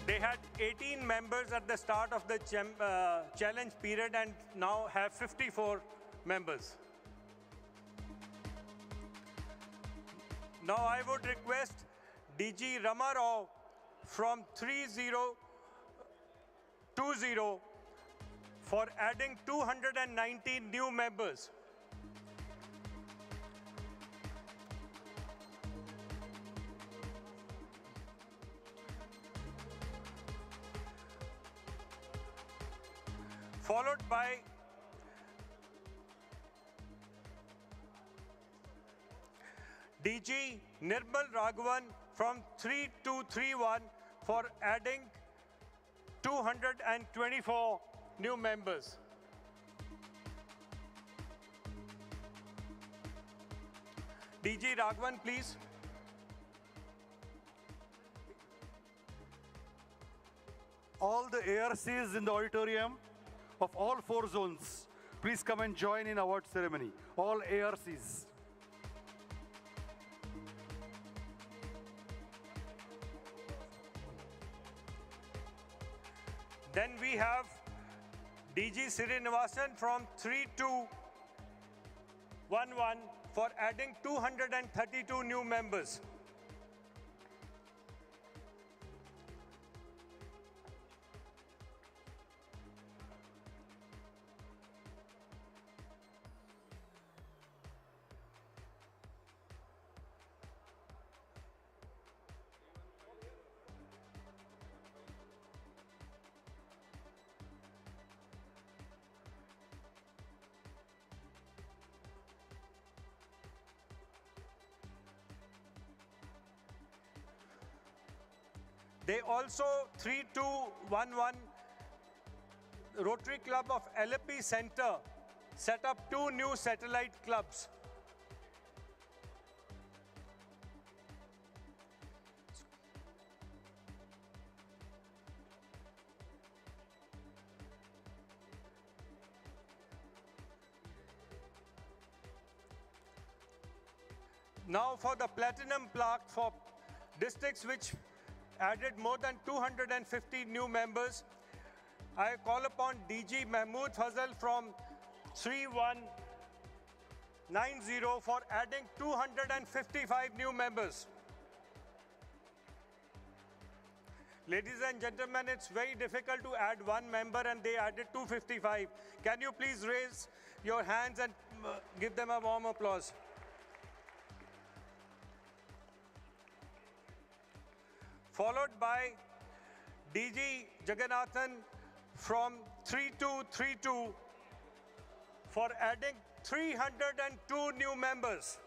They had 18 members at the start of the challenge period and now have 54 members. Now I would request DG Rama Rao from 3020 for adding 219 new members. Followed by DG Nirmal Raghavan from 3231 for adding 224 new members. DG Raghavan, please. All the ARCs in the auditorium of all 4 zones, please come and join in award ceremony. All ARCs. Then we have DG Srinivasan from 3211 for adding 232 new members. They also, 3211, Rotary Club of LP Center, set up 2 new satellite clubs. Now for the platinum plaque for districts which added more than 250 new members, I call upon DG Mahmood Fazal from 3190 for adding 255 new members. Ladies and gentlemen, it's very difficult to add 1 member and they added 255. Can you please raise your hands and give them a warm applause? Followed by DG Jagannathan from 3232 for adding 302 new members.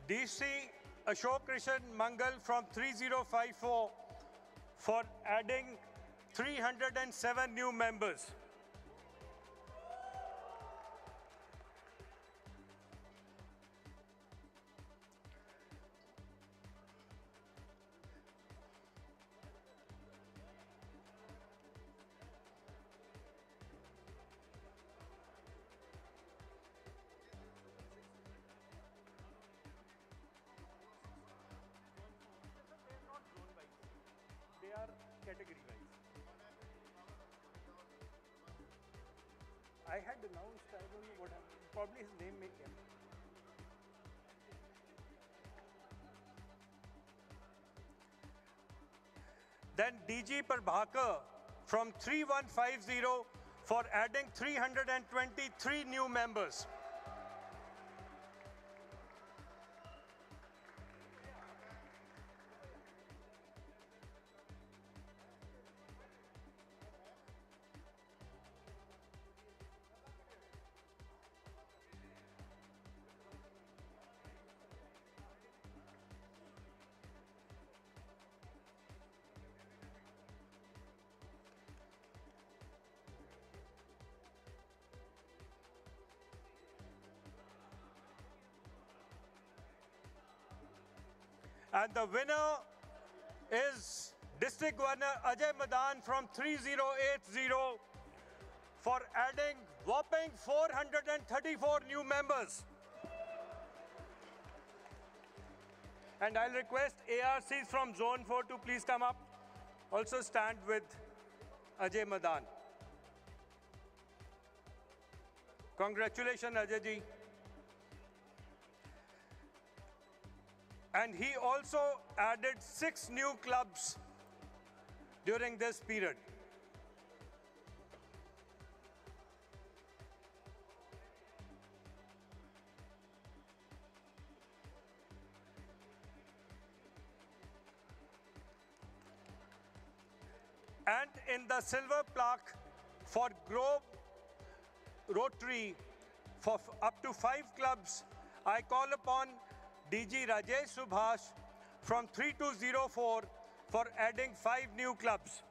DC Ashok Krishan Mangal from 3054 for adding 307 new members. They are category wise. I had announced, I don't know what happened. Probably his name may come. Then DG Prabhakar from 3150 for adding 323 new members. And the winner is District Winner Ajay Madan from 3080 for adding whopping 434 new members. And I'll request ARCs from Zone 4 to please come up. Also stand with Ajay Madan. Congratulations, Ajay ji. And he also added 6 new clubs during this period. And in the silver plaque for Grove Rotary for up to 5 clubs, I call upon DG Rajesh Subhash from 3204 for adding 5 new clubs.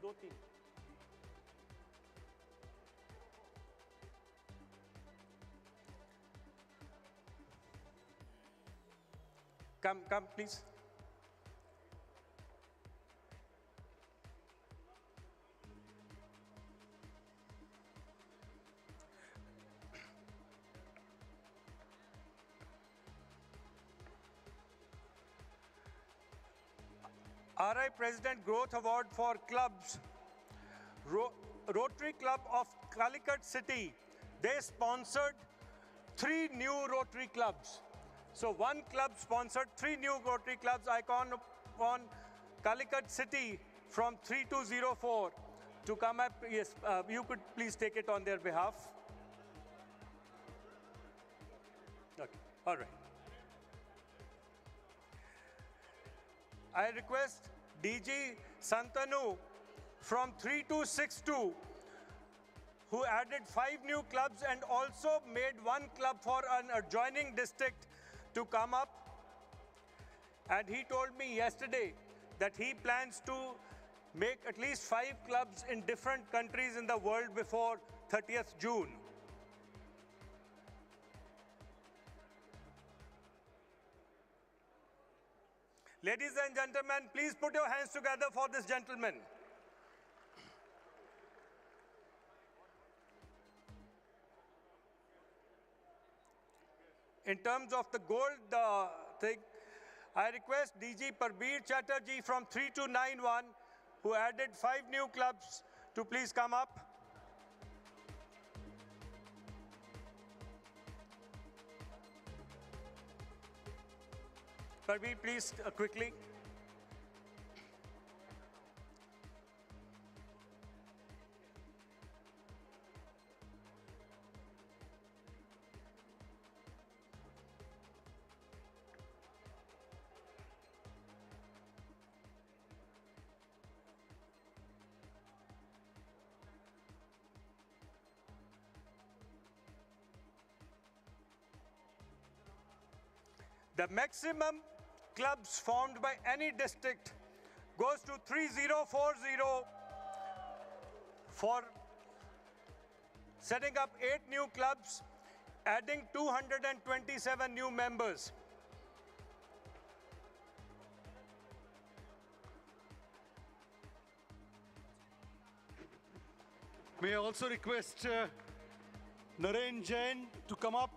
दो तीन Come, please. RI President Growth Award for Clubs. Rotary Club of Calicut City. They sponsored 3 new Rotary clubs. So one club sponsored 3 new Rotary clubs. I call upon Calicut City from 3204 to come up. Yes, you could please take it on their behalf. Okay, all right. I request DG Santanu from 3262 who added 5 new clubs and also made 1 club for an adjoining district to come up. And he told me yesterday that he plans to make at least 5 clubs in different countries in the world before 30th June. Ladies and gentlemen, please put your hands together for this gentleman. In terms of the gold thing, I request DG Parveer Chatterjee from 3291, who added 5 new clubs, to please come up. Parveer, please, quickly. The maximum clubs formed by any district goes to 3040 for setting up 8 new clubs, adding 227 new members. May I also request Naren Jain to come up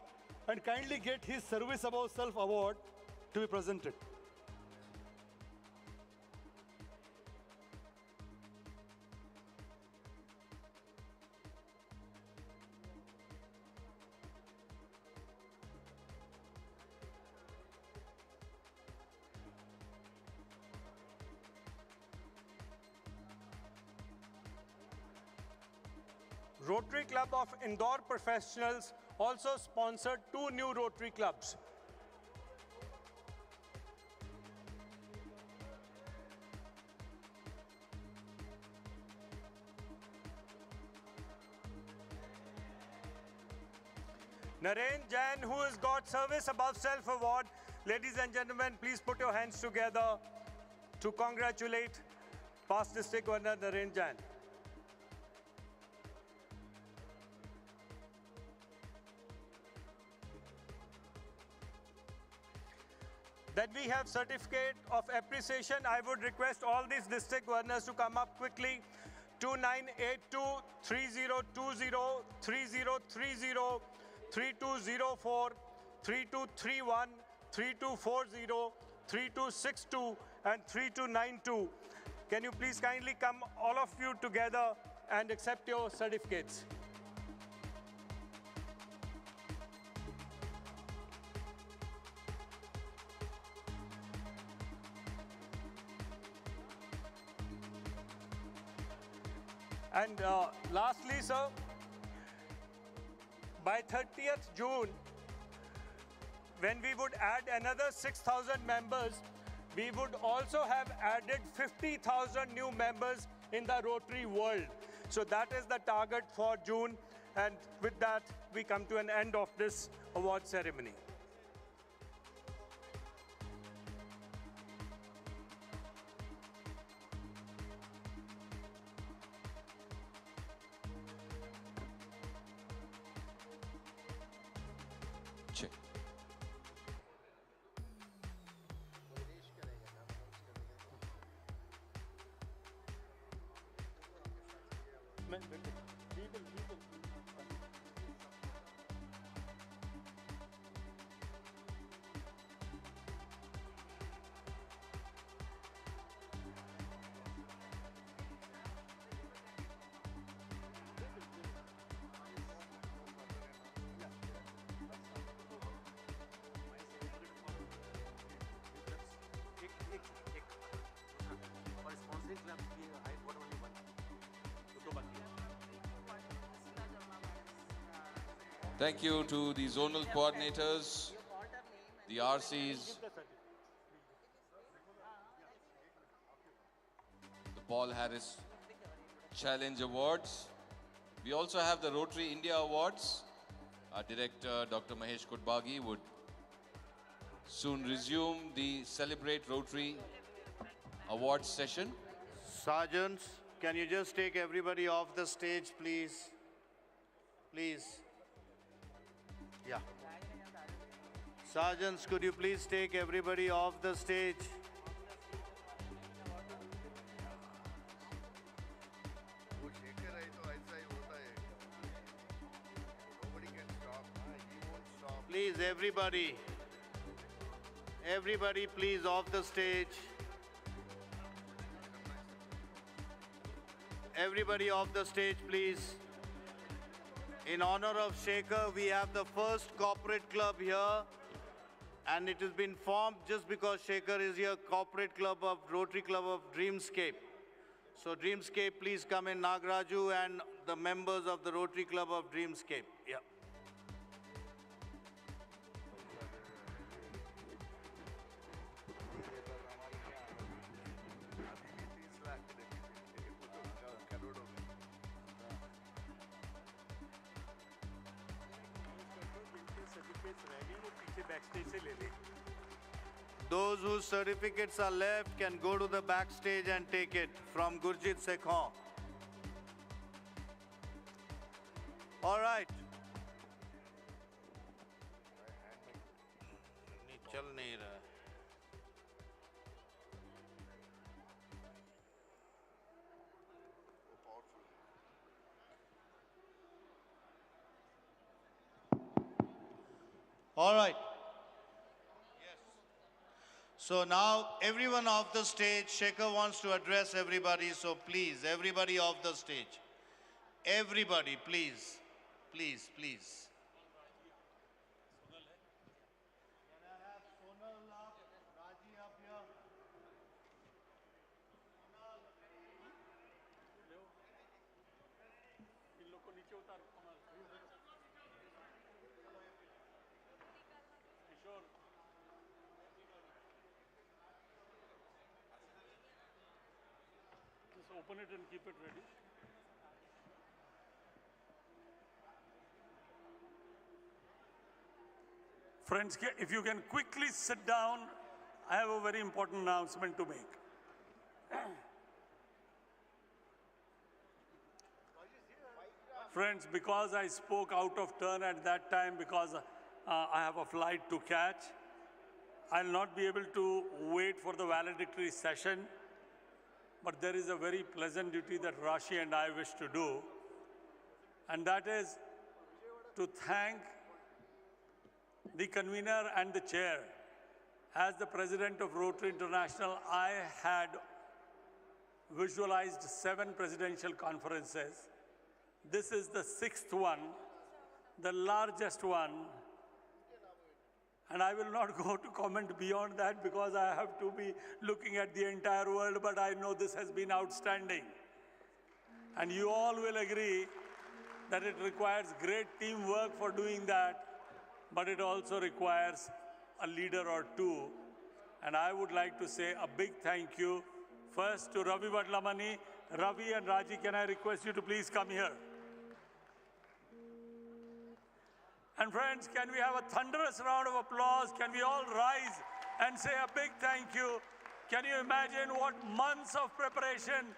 and kindly get his Service Above Self award to be presented. Rotary Club of Indore Professionals also sponsored 2 new Rotary clubs. Naren Jain, who has got Service Above Self Award. Ladies and gentlemen, please put your hands together to congratulate past District Governor Naren Jain. Then we have certificate of appreciation. I would request all these district governors to come up quickly. 2982, 3020, 3030, 3204, 3231, 3240, 3262, and 3292. Can you please kindly come, all of you together, and accept your certificates? And lastly, sir, by 30th June, when we would add another 6,000 members, we would also have added 50,000 new members in the Rotary world. So that is the target for June. And with that, we come to an end of this award ceremony. Thank you to the zonal coordinators, the RCs, the Paul Harris Challenge Awards. We also have the Rotary India Awards. Our director, Dr. Mahesh Kudbagi, would soon resume the Celebrate Rotary Awards session. Sergeants, can you just take everybody off the stage, please? Please. Yeah. Sergeants, could you please take everybody off the stage? Please, everybody. Everybody, please, off the stage. Everybody off the stage, please. In honor of Shekhar, we have the first corporate club here, and it has been formed just because Shekhar is here, corporate club of Rotary Club of Dreamscape. So Dreamscape, please come in, Nagraju and the members of the Rotary Club of Dreamscape. Yeah. बैcksटेज से ले ले Those whose certificates are left can go to the backstage and take it from Gurjit Sekhon. All right. चल नहीं रहा। All right. So now everyone off the stage, Shekhar wants to address everybody, so please, everybody off the stage. Everybody, please, please, please. Just open it and keep it ready. Friends, if you can quickly sit down, I have a very important announcement to make. Friends, because I spoke out of turn at that time because I have a flight to catch, I'll not be able to wait for the valedictory session, but there is a very pleasant duty that Rashi and I wish to do, and that is to thank the convener and the chair. As the president of Rotary International, I had visualized 7 presidential conferences. This is the 6th one, the largest one. And I will not go to comment beyond that because I have to be looking at the entire world, but I know this has been outstanding. And you all will agree that it requires great teamwork for doing that, but it also requires a leader or two. And I would like to say a big thank you first to Ravi Vadlamani. Ravi and Raji, can I request you to please come here? And friends, can we have a thunderous round of applause? Can we all rise and say a big thank you? Can you imagine what months of preparation,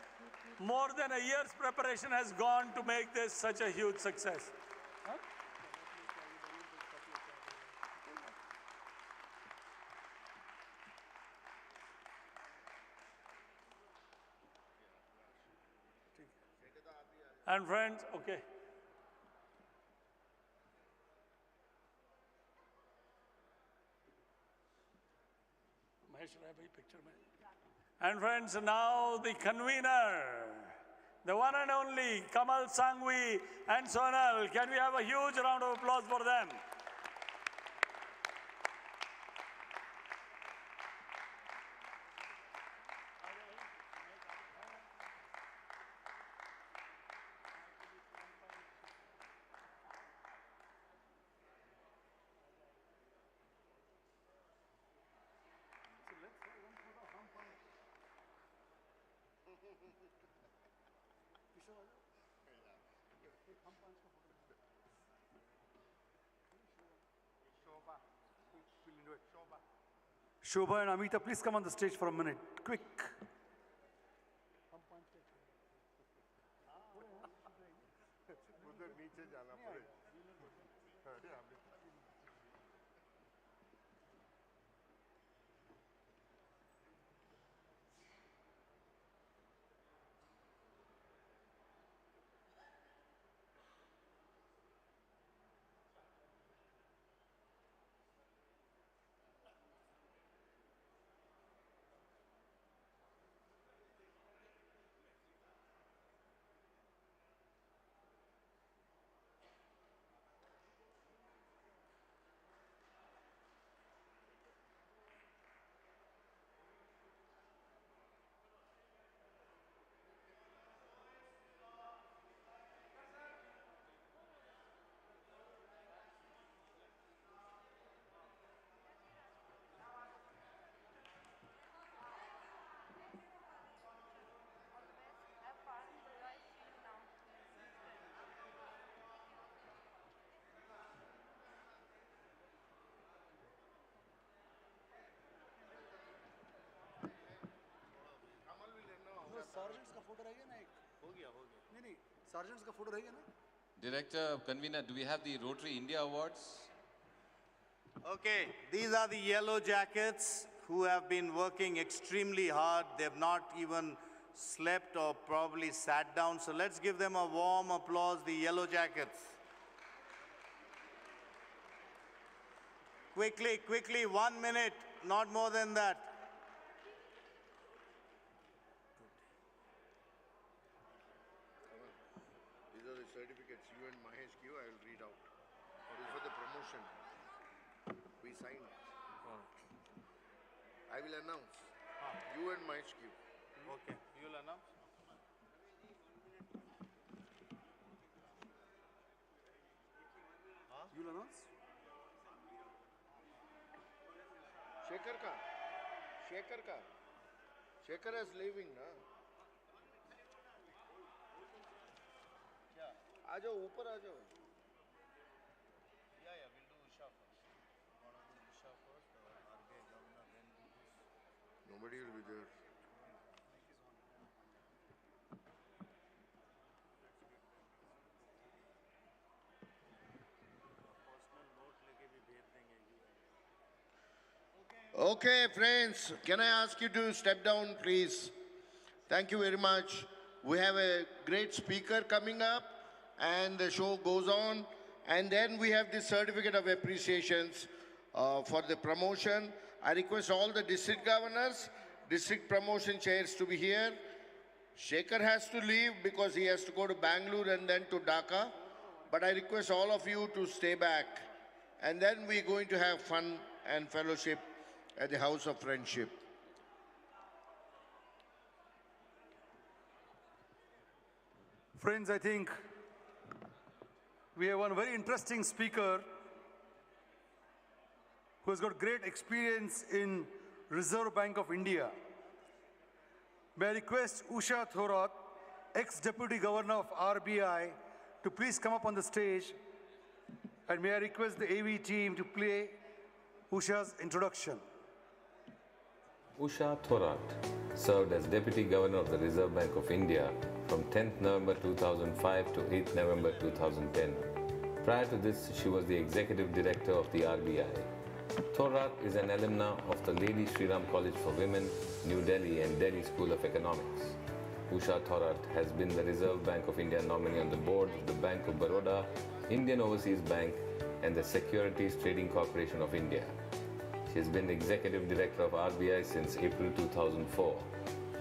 more than a year's preparation has gone to make this such a huge success? Huh? And friends, okay. And friends, now the convener, the one and only Kamal Sangvi and Sonal. Can we have a huge round of applause for them? Shobha and Amita, please come on the stage for a minute. Quick. Sergeants ka photo rahega na? Director, convener, do we have the Rotary India Awards? Okay, these are the yellow jackets who have been working extremely hard. They've not even slept or probably sat down. So let's give them a warm applause, the yellow jackets. Quickly, quickly, 1 minute, not more than that. These are the certificates you and Mahesh give, I will read out. It is for the promotion. We signed. I will announce. You and Mahesh give. Okay, you will announce. You will announce? Shekhar ka? Shekhar ka? Shekhar is leaving, na? आ जाओ ऊपर आ जाओ. Yeah, we'll do Usha first. Want to do Usha first, or RBI governor, then do this? Nobody will be there. Okay, friends, can I ask you to step down, please? Thank you very much. We have a great speaker coming up, and the show goes on. And then we have the certificate of appreciations for the promotion. I request all the district governors, district promotion chairs to be here. Shekhar has to leave because he has to go to Bangalore and then to Dhaka. But I request all of you to stay back. And then we're going to have fun and fellowship at the House of Friendship. Friends, I think we have one very interesting speaker who has got great experience in Reserve Bank of India. May I request Usha Tharoor, ex-Deputy Governor of RBI, to please come up on the stage. And may I request the AV team to play Usha's introduction. Usha Tharoor served as Deputy Governor of the Reserve Bank of India from 10th November 2005 to 8th November 2010. Prior to this, she was the Executive Director of the RBI. Tharoor is an alumna of the Lady Shri Ram College for Women, New Delhi and Delhi School of Economics. Usha Tharoor has been the Reserve Bank of India nominee on the board of the Bank of Baroda, Indian Overseas Bank and the Securities Trading Corporation of India. She has been Executive Director of RBI since April 2004.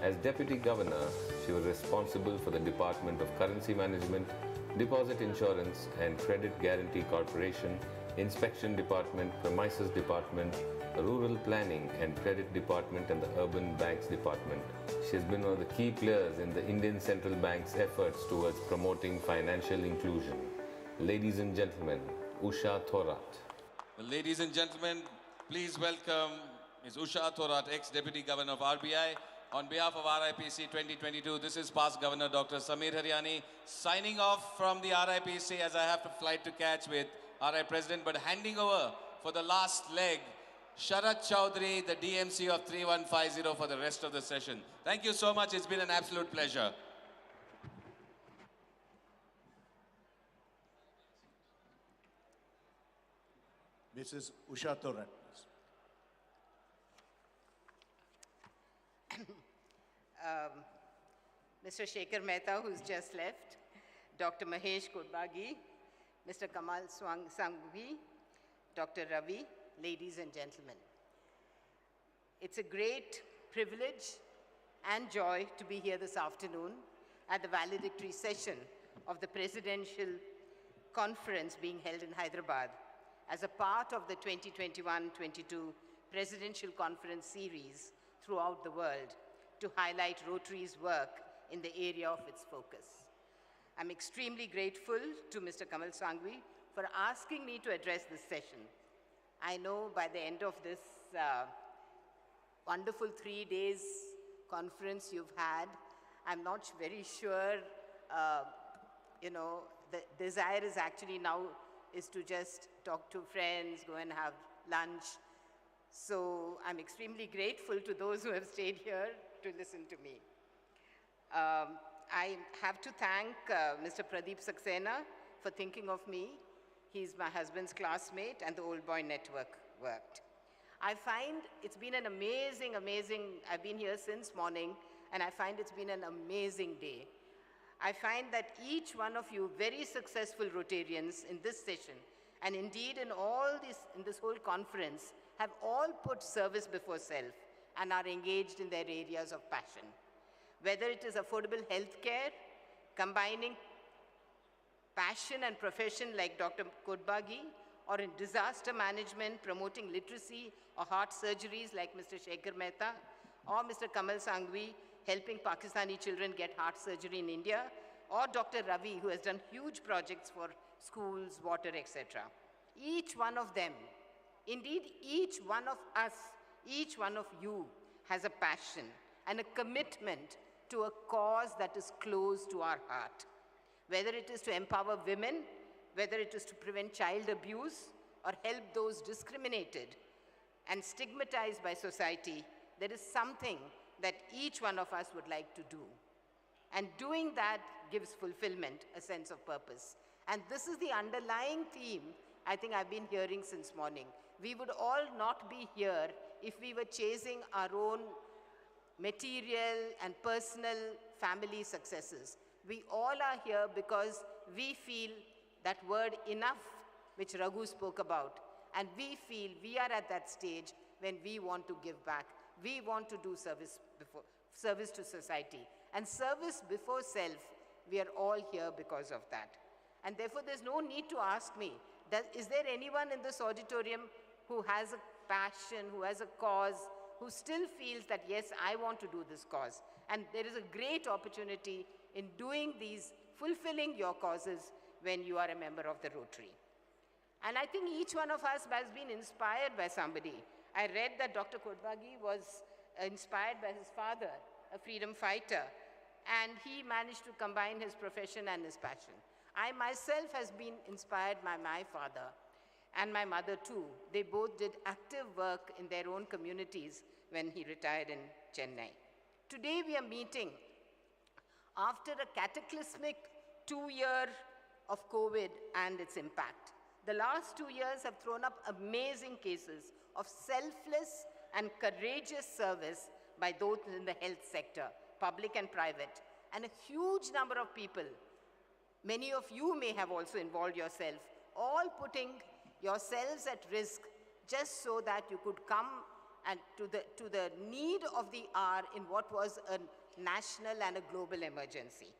As Deputy Governor, she was responsible for the Department of Currency Management, Deposit Insurance and Credit Guarantee Corporation, Inspection Department, Premises Department, Rural Planning and Credit Department and the Urban Banks Department. She has been one of the key players in the Indian Central Bank's efforts towards promoting financial inclusion. Ladies and gentlemen, Usha Tharoor. Well, ladies and gentlemen, please welcome Ms. Usha Tharoor, ex-Deputy Governor of RBI. On behalf of RIPC 2022, this is past Governor Dr. Samir Haryani signing off from the RIPC as I have a flight to catch with RI President, but handing over for the last leg, Sharat Chaudhary, the DMC of 3150 for the rest of the session. Thank you so much. It's been an absolute pleasure. Mrs. Usha Tharoor. Mr. Shekhar Mehta, who's just left, Dr. Mahesh Kodbagi, Mr. Kamal Sangvi, Dr. Ravi, ladies and gentlemen. It's a great privilege and joy to be here this afternoon at the valedictory session of the presidential conference being held in Hyderabad as a part of the 2021-22 presidential conference series throughout the world to highlight Rotary's work in the area of its focus. I'm extremely grateful to Mr. Kamal Sangvi for asking me to address this session. I know by the end of this wonderful 3 days conference you've had, I'm not very sure, the desire is actually now is to just talk to friends, go and have lunch. So I'm extremely grateful to those who have stayed here to listen to me. I have to thank Mr. Pradeep Saxena for thinking of me. He's my husband's classmate, and the Old Boy Network worked. I find it's been an amazing, I've been here since morning, and I find it's been an amazing day. I find that each one of you, very successful Rotarians in this session, and indeed in this whole conference, have all put service before self and are engaged in their areas of passion. Whether it is affordable healthcare, combining passion and profession like Dr. Kodbagi, or in disaster management, promoting literacy or heart surgeries like Mr. Shekhar Mehta, or Mr. Kamal Sanghvi, helping Pakistani children get heart surgery in India, or Dr. Ravi, who has done huge projects for schools, water, etc. Each one of them, indeed each one of us, each one of you has a passion and a commitment to a cause that is close to our heart. Whether it is to empower women, whether it is to prevent child abuse, or help those discriminated and stigmatized by society, there is something that each one of us would like to do. And doing that gives fulfillment, a sense of purpose. And this is the underlying theme I think I've been hearing since morning. We would all not be here if we were chasing our own material and personal family successes. We all are here because we feel that word enough, which Raghu spoke about, and we feel we are at that stage when we want to give back. We want to do service to society. And service before self, we are all here because of that. And therefore, there's no need to ask me, is there anyone in this auditorium who has a passion, who has a cause, who still feels that, yes, I want to do this cause? And there is a great opportunity in doing these, fulfilling your causes when you are a member of the Rotary. And I think each one of us has been inspired by somebody. I read that Dr. Kodbagi was inspired by his father, a freedom fighter, and he managed to combine his profession and his passion. I myself has been inspired by my father and my mother too. They both did active work in their own communities when he retired in Chennai. Today we are meeting after a cataclysmic 2-year of COVID and its impact. The last 2 years have thrown up amazing cases of selfless and courageous service by those in the health sector, public and private, and a huge number of people. Many of you may have also involved yourself, all putting yourselves at risk just so that you could come and to the need of the hour in what was a national and a global emergency.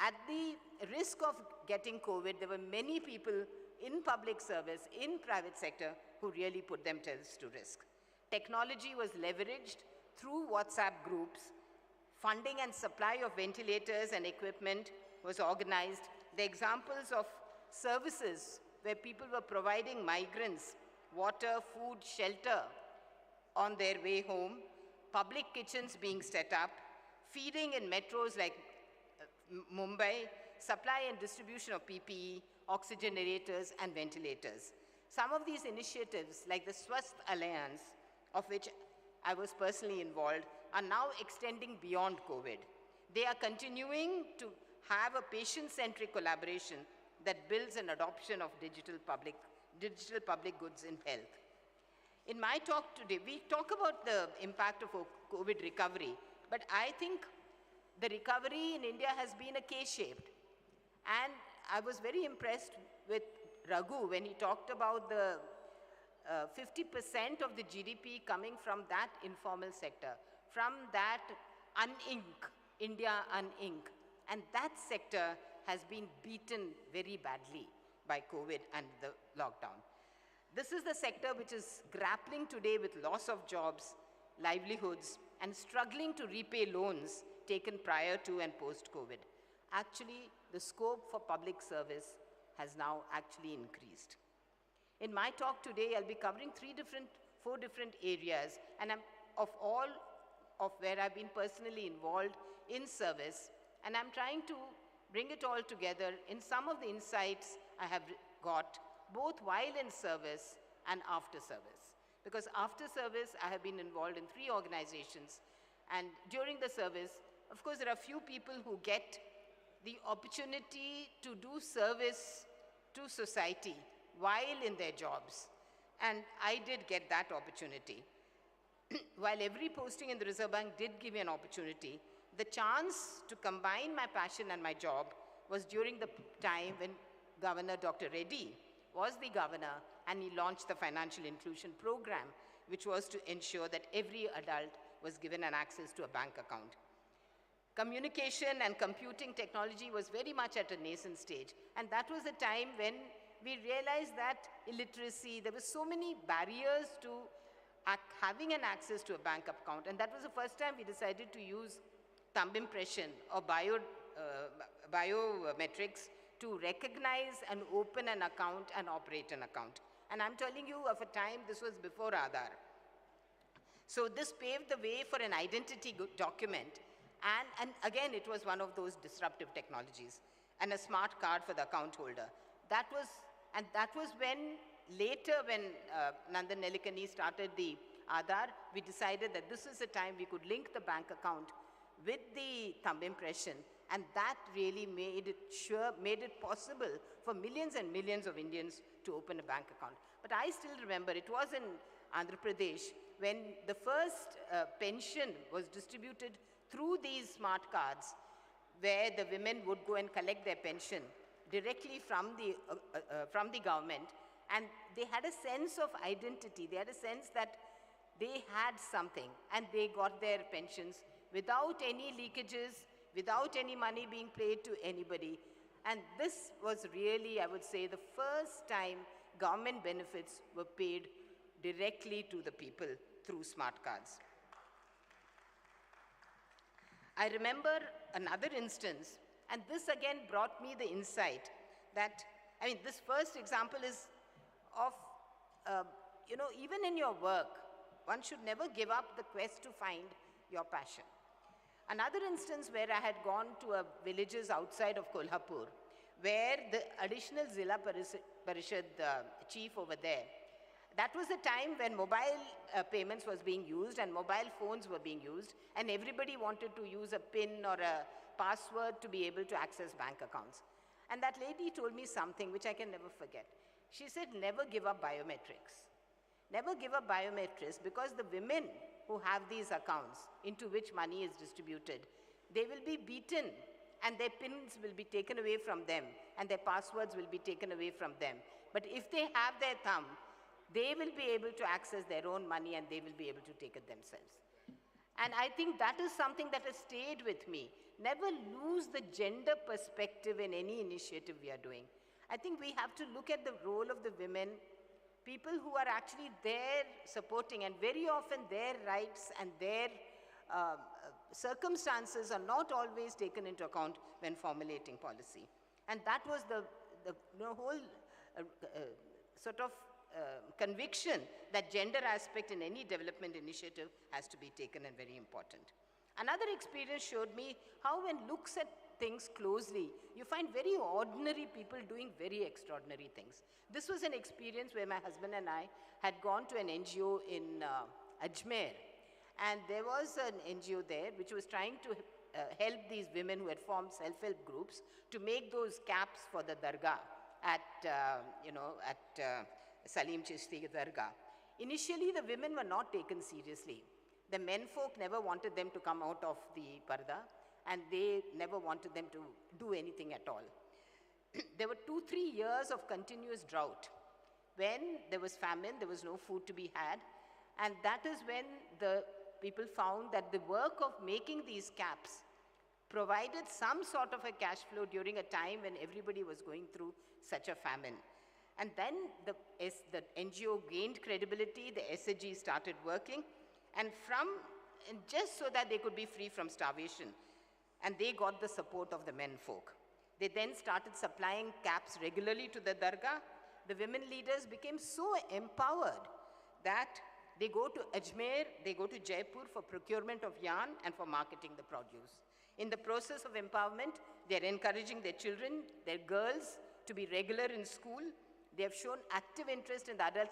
At the risk of getting COVID, there were many people in public service, in private sector, who really put themselves to risk. Technology was leveraged through WhatsApp groups. Funding and supply of ventilators and equipment was organized. The examples of services where people were providing migrants water, food, shelter on their way home, public kitchens being set up, feeding in metros like Mumbai, supply and distribution of PPE, oxygenators, and ventilators. Some of these initiatives, like the Swasth Alliance, of which I was personally involved, are now extending beyond COVID. They are continuing to have a patient-centric collaboration that builds an adoption of digital public goods in health. In my talk today, we talk about the impact of COVID recovery, but I think the recovery in India has been a K-shaped. And I was very impressed with Raghu when he talked about the 50% of the GDP coming from that informal sector, from that India un-ink. And that sector has been beaten very badly by COVID and the lockdown. This is the sector which is grappling today with loss of jobs, livelihoods, and struggling to repay loans taken prior to and post-COVID. Actually, the scope for public service has now actually increased. In my talk today, I'll be covering 4 different areas, and of all of where I've been personally involved in service, and I'm trying to bring it all together in some of the insights I have got, both while in service and after service. Because after service, I have been involved in 3 organizations, and during the service, Of course, there are few people who get the opportunity to do service to society while in their jobs. And I did get that opportunity. While every posting in the Reserve Bank did give me an opportunity, the chance to combine my passion and my job was during the time when Governor Dr. Reddy was the governor, and he launched the Financial Inclusion Program, which was to ensure that every adult was given an access to a bank account. Communication and computing technology was very much at a nascent stage, and that was the time when we realized that illiteracy, there were so many barriers to having an access to a bank account, and that was the first time we decided to use thumb impression or biometrics to recognize and open an account and operate an account. And I'm telling you of a time, this was before Aadhaar. So this paved the way for an identity document, and again, it was one of those disruptive technologies, and a smart card for the account holder. That was when later, when Nandan Nelikani started the Aadhaar, we decided that this is the time we could link the bank account with the thumb impression, and that really made it possible for millions and millions of Indians to open a bank account. But I still remember, it was in Andhra Pradesh when the first pension was distributed through these smart cards, where the women would go and collect their pension directly from the government, and they had a sense of identity. They had a sense that they had something, and they got their pensions without any leakages, without any money being paid to anybody. And this was really, I would say, the first time government benefits were paid directly to the people through smart cards. I remember another instance, and this again brought me the insight that, I mean, this first example is of, even in your work, one should never give up the quest to find your passion. Another instance where I had gone to villages outside of Kolhapur, where the additional Zilla Parishad chief over there, that was the time when mobile payments was being used and mobile phones were being used, and everybody wanted to use a PIN or a password to be able to access bank accounts. And that lady told me something which I can never forget. She said, never give up biometrics. Never give up biometrics, because the women who have these accounts into which money is distributed, they will be beaten and their PINs will be taken away from them and their passwords will be taken away from them. But if they have their thumb, they will be able to access their own money and they will be able to take it themselves. And I think that is something that has stayed with me. Never lose the gender perspective in any initiative we are doing. I think we have to look at the role of the women, people who are actually there supporting, and very often their rights and their circumstances are not always taken into account when formulating policy. And that was the whole sort of conviction that gender aspect in any development initiative has to be taken and very important. Another experience showed me how when looks at things closely, you find very ordinary people doing very extraordinary things. This was an experience where my husband and I had gone to an NGO in Ajmer, and there was an NGO there which was trying to help these women who had formed self-help groups to make those caps for the dargah at Salim Chishti Dargah. Initially, the women were not taken seriously. The menfolk never wanted them to come out of the parda, and they never wanted them to do anything at all. There were 2-3 years of continuous drought. When there was famine, there was no food to be had, and that is when the people found that the work of making these caps provided some sort of a cash flow during a time when everybody was going through such a famine. And then the NGO gained credibility, the SDG started working, and just so that they could be free from starvation, and they got the support of the menfolk. They then started supplying caps regularly to the dargah. The women leaders became so empowered that they go to Ajmer, they go to Jaipur for procurement of yarn and for marketing the produce. In the process of empowerment, they're encouraging their children, their girls, to be regular in school. They have shown active interest in the adult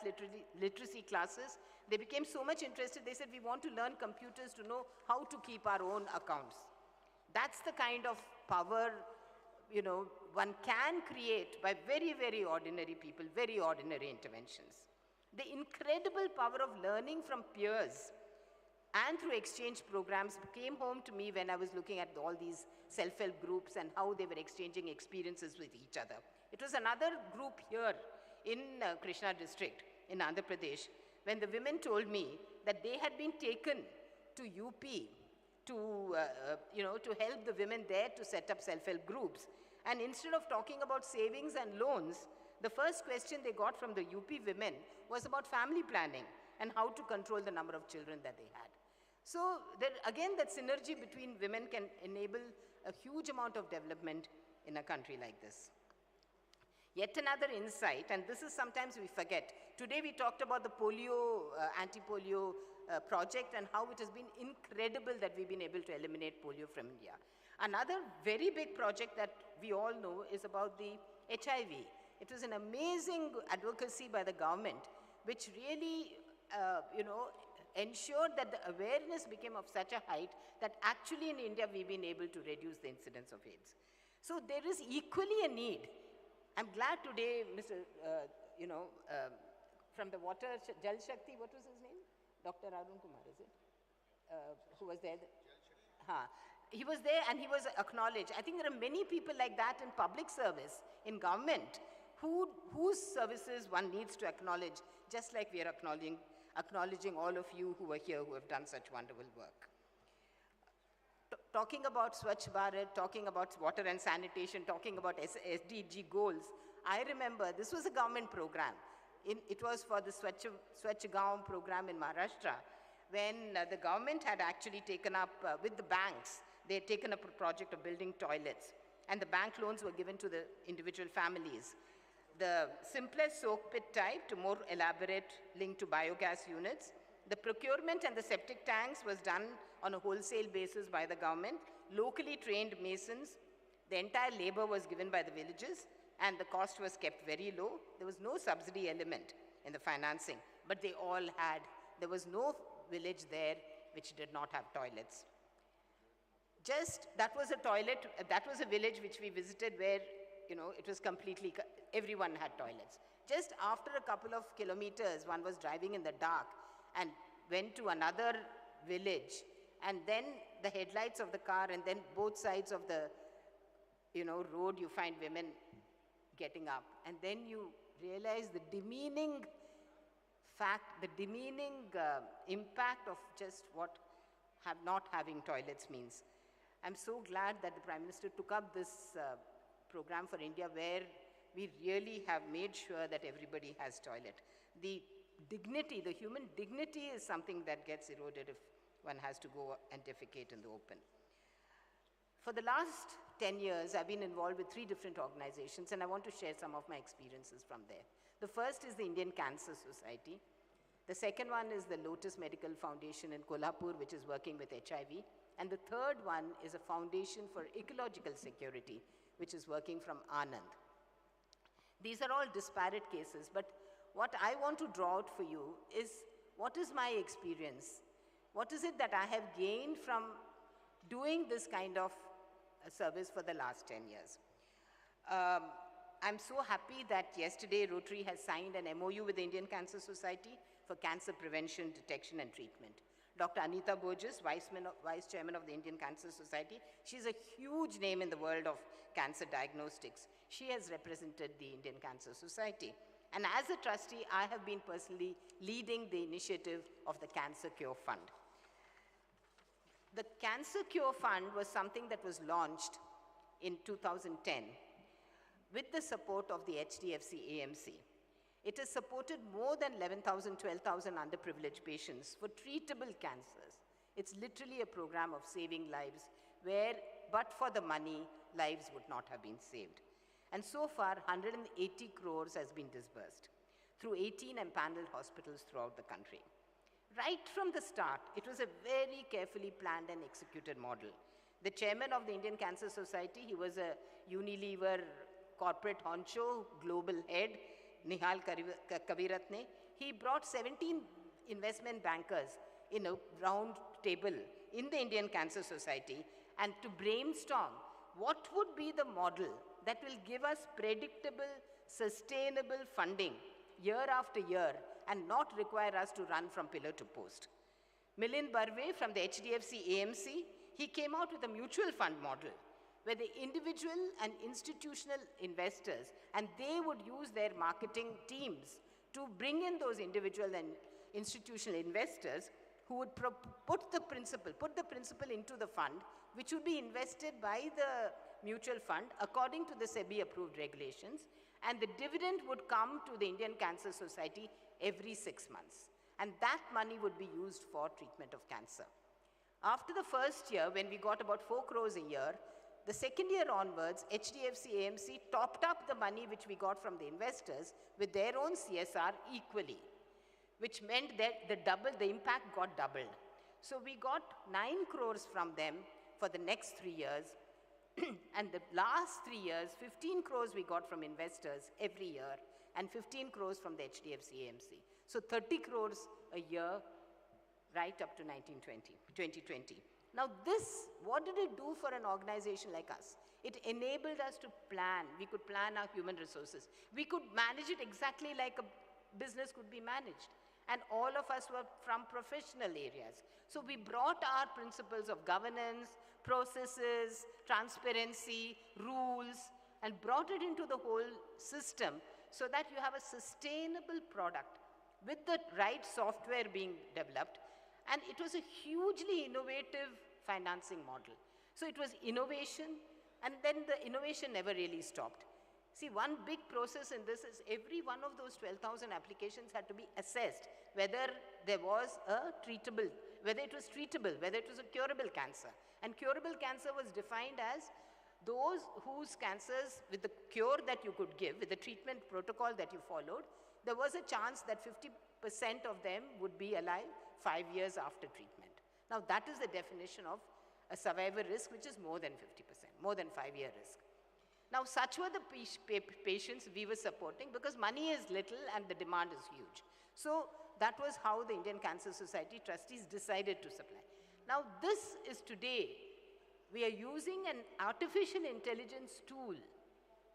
literacy classes. They became so much interested, they said, we want to learn computers to know how to keep our own accounts. That's the kind of power, you know, one can create by very, very ordinary people, very ordinary interventions. The incredible power of learning from peers and through exchange programs came home to me when I was looking at all these self-help groups and how they were exchanging experiences with each other. It was another group here in Krishna district in Andhra Pradesh when the women told me that they had been taken to UP to, to help the women there to set up self-help groups. And instead of talking about savings and loans, the first question they got from the UP women was about family planning and how to control the number of children that they had. So there, again, that synergy between women can enable a huge amount of development in a country like this. Yet another insight, and this is sometimes we forget. Today we talked about the polio, anti-polio project and how it has been incredible that we've been able to eliminate polio from India. Another very big project that we all know is about the HIV. It was an amazing advocacy by the government, which really, ensured that the awareness became of such a height that actually in India we've been able to reduce the incidence of AIDS. So there is equally a need. I'm glad today, Mr. From the Water, Jal Shakti, what was his name? Dr. Arun Kumar, is it? Who was there? He was there and he was acknowledged. I think there are many people like that in public service, in government, whose services one needs to acknowledge, just like we are acknowledging all of you who are here who have done such wonderful work. Talking about Swachh Bharat, talking about water and sanitation, talking about SDG goals, I remember this was a government program. It was for the Swachh Gaon program in Maharashtra, when the government had actually taken up, with the banks, they had taken up a project of building toilets, and the bank loans were given to the individual families. The simplest soak pit type to more elaborate link to biogas units. The procurement and the septic tanks was done on a wholesale basis by the government, locally trained masons. The entire labor was given by the villages, and the cost was kept very low. There was no subsidy element in the financing, but they all had. There was no village there which did not have toilets. That was a toilet, that was a village which we visited where, it was completely, everyone had toilets. Just after a couple of kilometers, one was driving in the dark and went to another village, and then the headlights of the car, and then both sides of the, road, you find women getting up. And then you realize the demeaning fact, the demeaning impact of just what not having toilets means. I'm so glad that the Prime Minister took up this program for India, where we really have made sure that everybody has toilet. The dignity, the human dignity is something that gets eroded if one has to go and defecate in the open. For the last 10 years, I've been involved with 3 different organizations, and I want to share some of my experiences from there. The first is the Indian Cancer Society. The second one is the Lotus Medical Foundation in Kolhapur, which is working with HIV. And the third one is a foundation for ecological security, which is working from Anand. These are all disparate cases, but what I want to draw out for you is, what is my experience? What is it that I have gained from doing this kind of service for the last 10 years? I'm so happy that yesterday Rotary has signed an MOU with the Indian Cancer Society for cancer prevention, detection, and treatment. Dr. Anita Burgess, Vice Chairman of the Indian Cancer Society, she's a huge name in the world of cancer diagnostics. She has represented the Indian Cancer Society. And as a trustee, I have been personally leading the initiative of the Cancer Cure Fund. The Cancer Cure Fund was something that was launched in 2010 with the support of the HDFC AMC. It has supported more than 11,000, 12,000 underprivileged patients for treatable cancers. It's literally a program of saving lives where, but for the money, lives would not have been saved. And so far, 180 crores has been disbursed through 18 empaneled hospitals throughout the country. Right from the start, it was a very carefully planned and executed model. The chairman of the Indian Cancer Society, he was a Unilever corporate honcho, global head, Nihal Kaviratne. He brought 17 investment bankers in a round table in the Indian Cancer Society, and to brainstorm what would be the model that will give us predictable, sustainable funding year after year and not require us to run from pillar to post. Milind Barve from the HDFC AMC, he came out with a mutual fund model where the individual and institutional investors, and they would use their marketing teams to bring in those individual and institutional investors who would put the principal into the fund, which would be invested by the mutual fund according to the SEBI approved regulations, and the dividend would come to the Indian Cancer Society every 6 months. And that money would be used for treatment of cancer. After the first year, when we got about 4 crores a year, the second year onwards, HDFC AMC topped up the money which we got from the investors with their own CSR equally, which meant that the impact got doubled. So we got 9 crores from them for the next 3 years. And the last 3 years, 15 crores we got from investors every year and 15 crores from the HDFC AMC. So 30 crores a year right up to 2020. Now this, what did it do for an organization like us? It enabled us to plan. We could plan our human resources. We could manage it exactly like a business could be managed. And all of us were from professional areas. So we brought our principles of governance, processes, transparency, rules, and brought it into the whole system so that you have a sustainable product with the right software being developed. And it was a hugely innovative financing model. So it was innovation, and then the innovation never really stopped. See, one big process in this is every one of those 12,000 applications had to be assessed whether there was a treatable, whether it was treatable, whether it was a curable cancer. And curable cancer was defined as those whose cancers, with the cure that you could give, with the treatment protocol that you followed, there was a chance that 50% of them would be alive 5 years after treatment. Now that is the definition of a survivor risk, which is more than 50%, more than 5-year risk. Now such were the patients we were supporting because money is little and the demand is huge. So that was how the Indian Cancer Society trustees decided to supply. Now this is today, we are using an artificial intelligence tool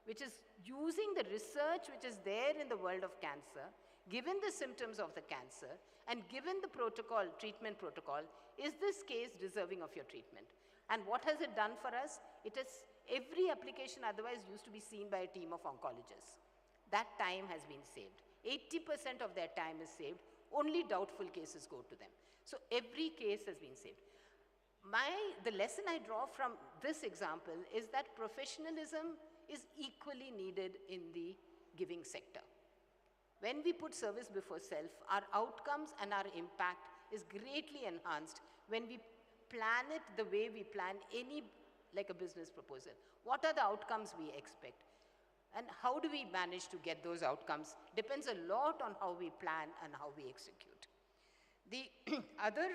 which is using the research which is there in the world of cancer, given the symptoms of the cancer, and given the protocol, treatment protocol, is this case deserving of your treatment? And what has it done for us? It has, every application otherwise used to be seen by a team of oncologists. That time has been saved. 80% of their time is saved. Only doubtful cases go to them. So every case has been saved. The lesson I draw from this example is that professionalism is equally needed in the giving sector. When we put service before self, our outcomes and our impact is greatly enhanced when we plan it the way we plan any, like a business proposal. What are the outcomes we expect? And how do we manage to get those outcomes? Depends a lot on how we plan and how we execute. The other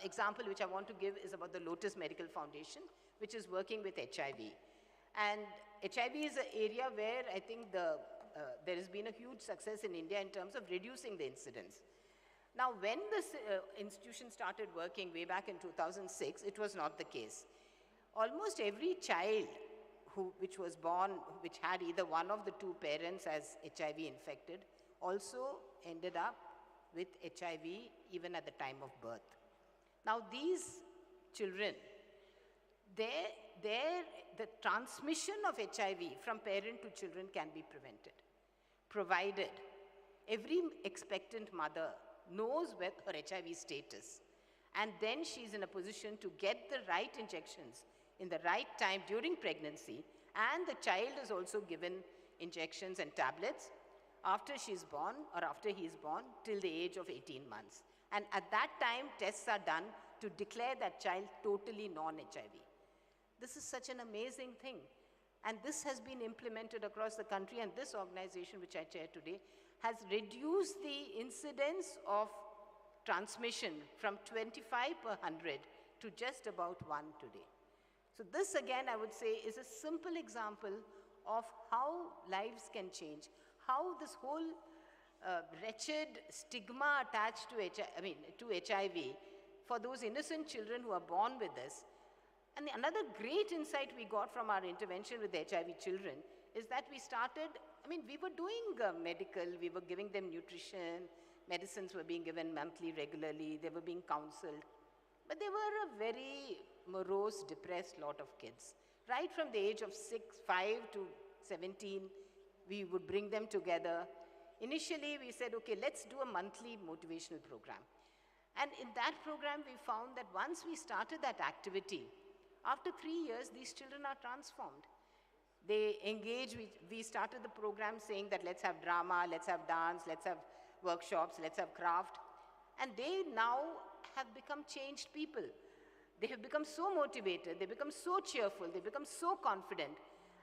example which I want to give is about the Lotus Medical Foundation, which is working with HIV. And HIV is an area where I think there has been a huge success in India in terms of reducing the incidence. Now, when this institution started working way back in 2006, it was not the case. Almost every child which was born, which had either one of the two parents as HIV infected, also ended up with HIV even at the time of birth. Now, these children, the transmission of HIV from parent to children can be prevented, provided every expectant mother knows her HIV status, and then she's in a position to get the right injections in the right time during pregnancy, and the child is also given injections and tablets after she's born or after he's born till the age of 18 months. And at that time, tests are done to declare that child totally non-HIV. This is such an amazing thing. And this has been implemented across the country, and this organization, which I chair today, has reduced the incidence of transmission from 25 per 100 to just about 1 today. So this, again, I would say, is a simple example of how lives can change, how this whole wretched stigma attached to HIV, for those innocent children who are born with this, And another great insight we got from our intervention with HIV children is that we started, I mean, we were doing medical, we were giving them nutrition, medicines were being given monthly, regularly, they were being counseled. But they were a very morose, depressed lot of kids. Right from the age of 5 to 17, we would bring them together. Initially, we said, okay, let's do a monthly motivational program. And in that program, we found that once we started that activity, after 3 years, these children are transformed. They engage, we started the program saying that let's have drama, let's have dance, let's have workshops, let's have craft. And they now have become changed people. They have become so motivated, they become so cheerful, they become so confident.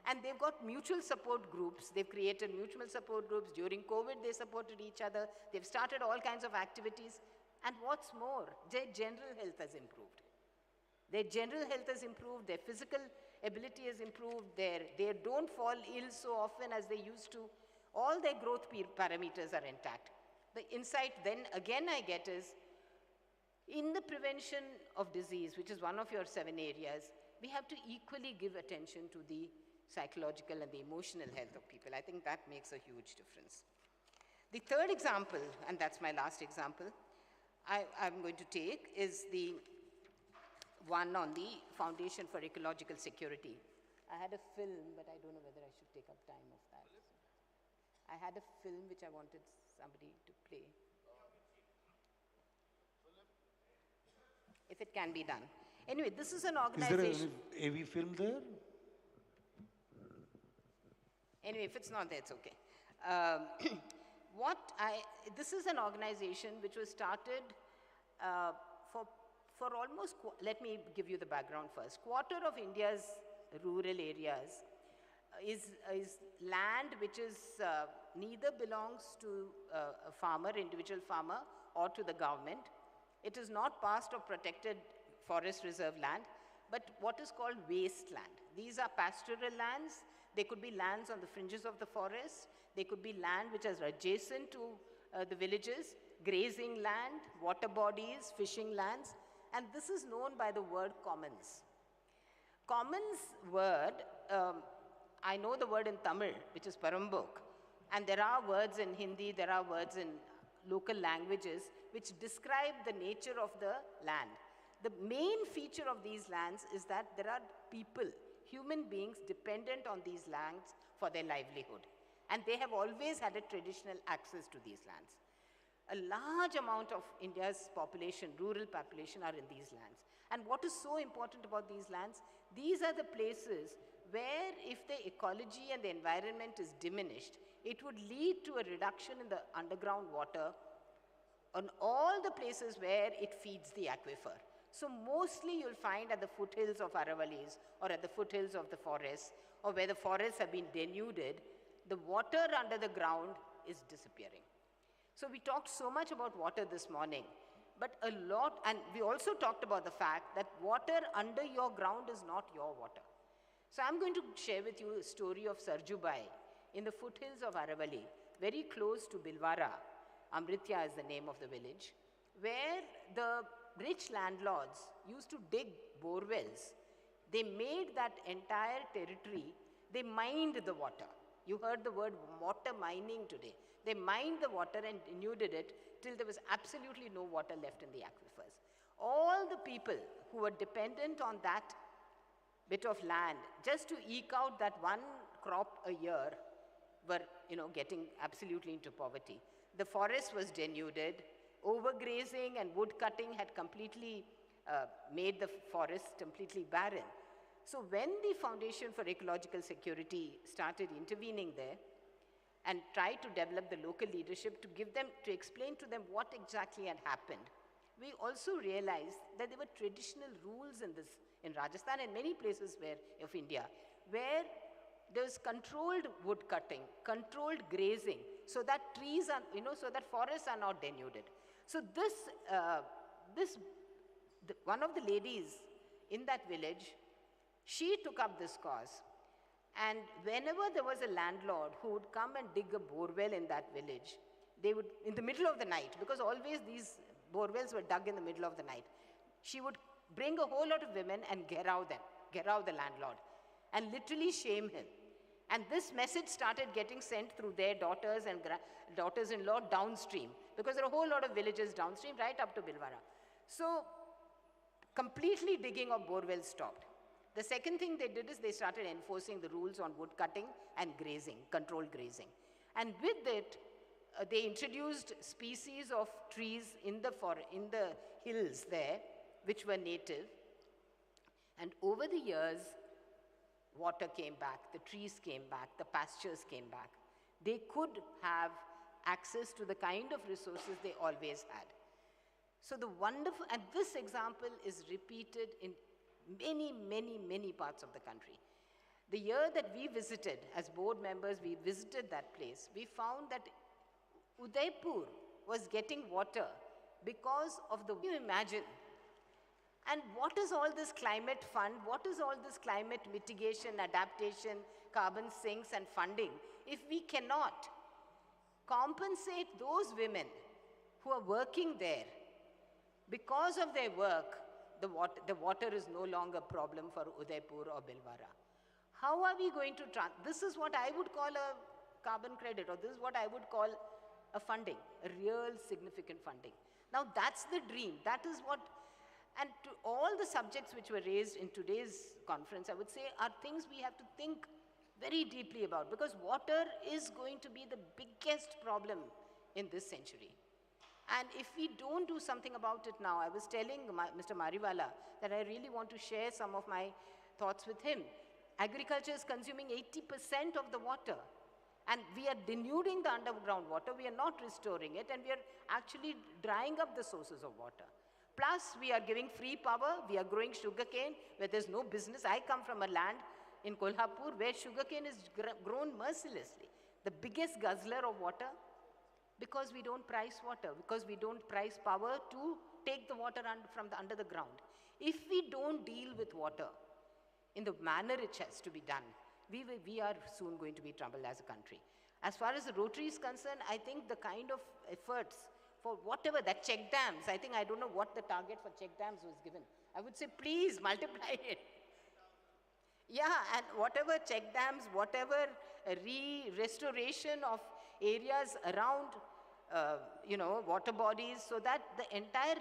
And they've got mutual support groups. They've created mutual support groups. During COVID, they supported each other. They've started all kinds of activities. And what's more, their general health has improved. Their general health has improved, their physical ability has improved, they don't fall ill so often as they used to. All their growth parameters are intact. The insight then again I get is, in the prevention of disease, which is one of your 7 areas, we have to equally give attention to the psychological and the emotional health of people. I think that makes a huge difference. The third example, and that's my last example, I'm going to take is the one on the Foundation for Ecological Security. I had a film, but I don't know whether I should take up time of that. I had a film which I wanted somebody to play. If it can be done. Anyway, this is an organization. Is there an AV film there? Anyway, if it's not there, it's okay. This is an organization which was started for almost, let me give you the background first. Quarter of India's rural areas is land which is neither belongs to a farmer, individual farmer, or to the government. It is not past or protected forest reserve land, but what is called wasteland. These are pastoral lands. They could be lands on the fringes of the forest. They could be land which is adjacent to the villages, grazing land, water bodies, fishing lands, and this is known by the word commons. Commons word, I know the word in Tamil, which is Parambok, and there are words in Hindi, there are words in local languages which describe the nature of the land. The main feature of these lands is that there are people, human beings dependent on these lands for their livelihood. And they have always had a traditional access to these lands. A large amount of India's population, rural population, are in these lands. And what is so important about these lands? These are the places where if the ecology and the environment is diminished, it would lead to a reduction in the underground water on all the places where it feeds the aquifer. So mostly you'll find at the foothills of Aravalis or at the foothills of the forests or where the forests have been denuded, the water under the ground is disappearing. So we talked so much about water this morning, but a lot, and we also talked about the fact that water under your ground is not your water. So I'm going to share with you a story of Sarjubai in the foothills of Aravali, very close to Bilwara. Amritya is the name of the village, where the rich landlords used to dig bore wells. They made that entire territory, they mined the water. You heard the word water mining today. They mined the water and denuded it till there was absolutely no water left in the aquifers. All the people who were dependent on that bit of land just to eke out that one crop a year were, getting absolutely into poverty. The forest was denuded. Overgrazing and wood cutting had completely made the forest completely barren. So when the Foundation for Ecological Security started intervening there and tried to develop the local leadership to explain to them what exactly had happened, we also realized that there were traditional rules in Rajasthan and many places of India, where there was controlled wood cutting, controlled grazing, so that trees are, so that forests are not denuded. So one of the ladies in that village, she took up this cause. And whenever there was a landlord who would come and dig a borewell in that village, they would, in the middle of the night, because always these borewells were dug in the middle of the night, she would bring a whole lot of women and gherav them, gherav the landlord, and literally shame him. And this message started getting sent through their daughters and daughters-in-law downstream, because there are a whole lot of villages downstream, right up to Bhilwara. So completely digging of borewells stopped. The second thing they did is they started enforcing the rules on wood cutting and grazing, controlled grazing. And with it, they introduced species of trees in the hills there, which were native. And over the years, water came back, the trees came back, the pastures came back. They could have access to the kind of resources they always had. So the wonderful, and this example is repeated in many, many, many parts of the country. The year that we visited, as board members, we visited that place, we found that Udaipur was getting water because of the, you imagine. And what is all this climate fund? What is all this climate mitigation, adaptation, carbon sinks and funding if we cannot compensate those women who are working there? Because of their work, the water is no longer a problem for Udaipur or Bhilwara. How are we going to, this is what I would call a carbon credit, or this is what I would call a funding, a real significant funding. Now that's the dream, that is what, and to all the subjects which were raised in today's conference, I would say are things we have to think very deeply about, because water is going to be the biggest problem in this century. And if we don't do something about it now, I was telling Mr. Mariwala that I really want to share some of my thoughts with him. Agriculture is consuming 80% of the water. And we are denuding the underground water, we are not restoring it, and we are actually drying up the sources of water. Plus, we are giving free power, we are growing sugarcane where there's no business. I come from a land in Kolhapur where sugarcane is grown mercilessly. The biggest guzzler of water, because we don't price water, because we don't price power to take the water from under the ground. If we don't deal with water in the manner it has to be done, we are soon going to be in trouble as a country. As far as the Rotary is concerned, I think the kind of efforts for whatever, that check dams, I don't know what the target for check dams was given. I would say, please multiply it. Yeah, and whatever check dams, whatever restoration of areas around, water bodies, so that the entire,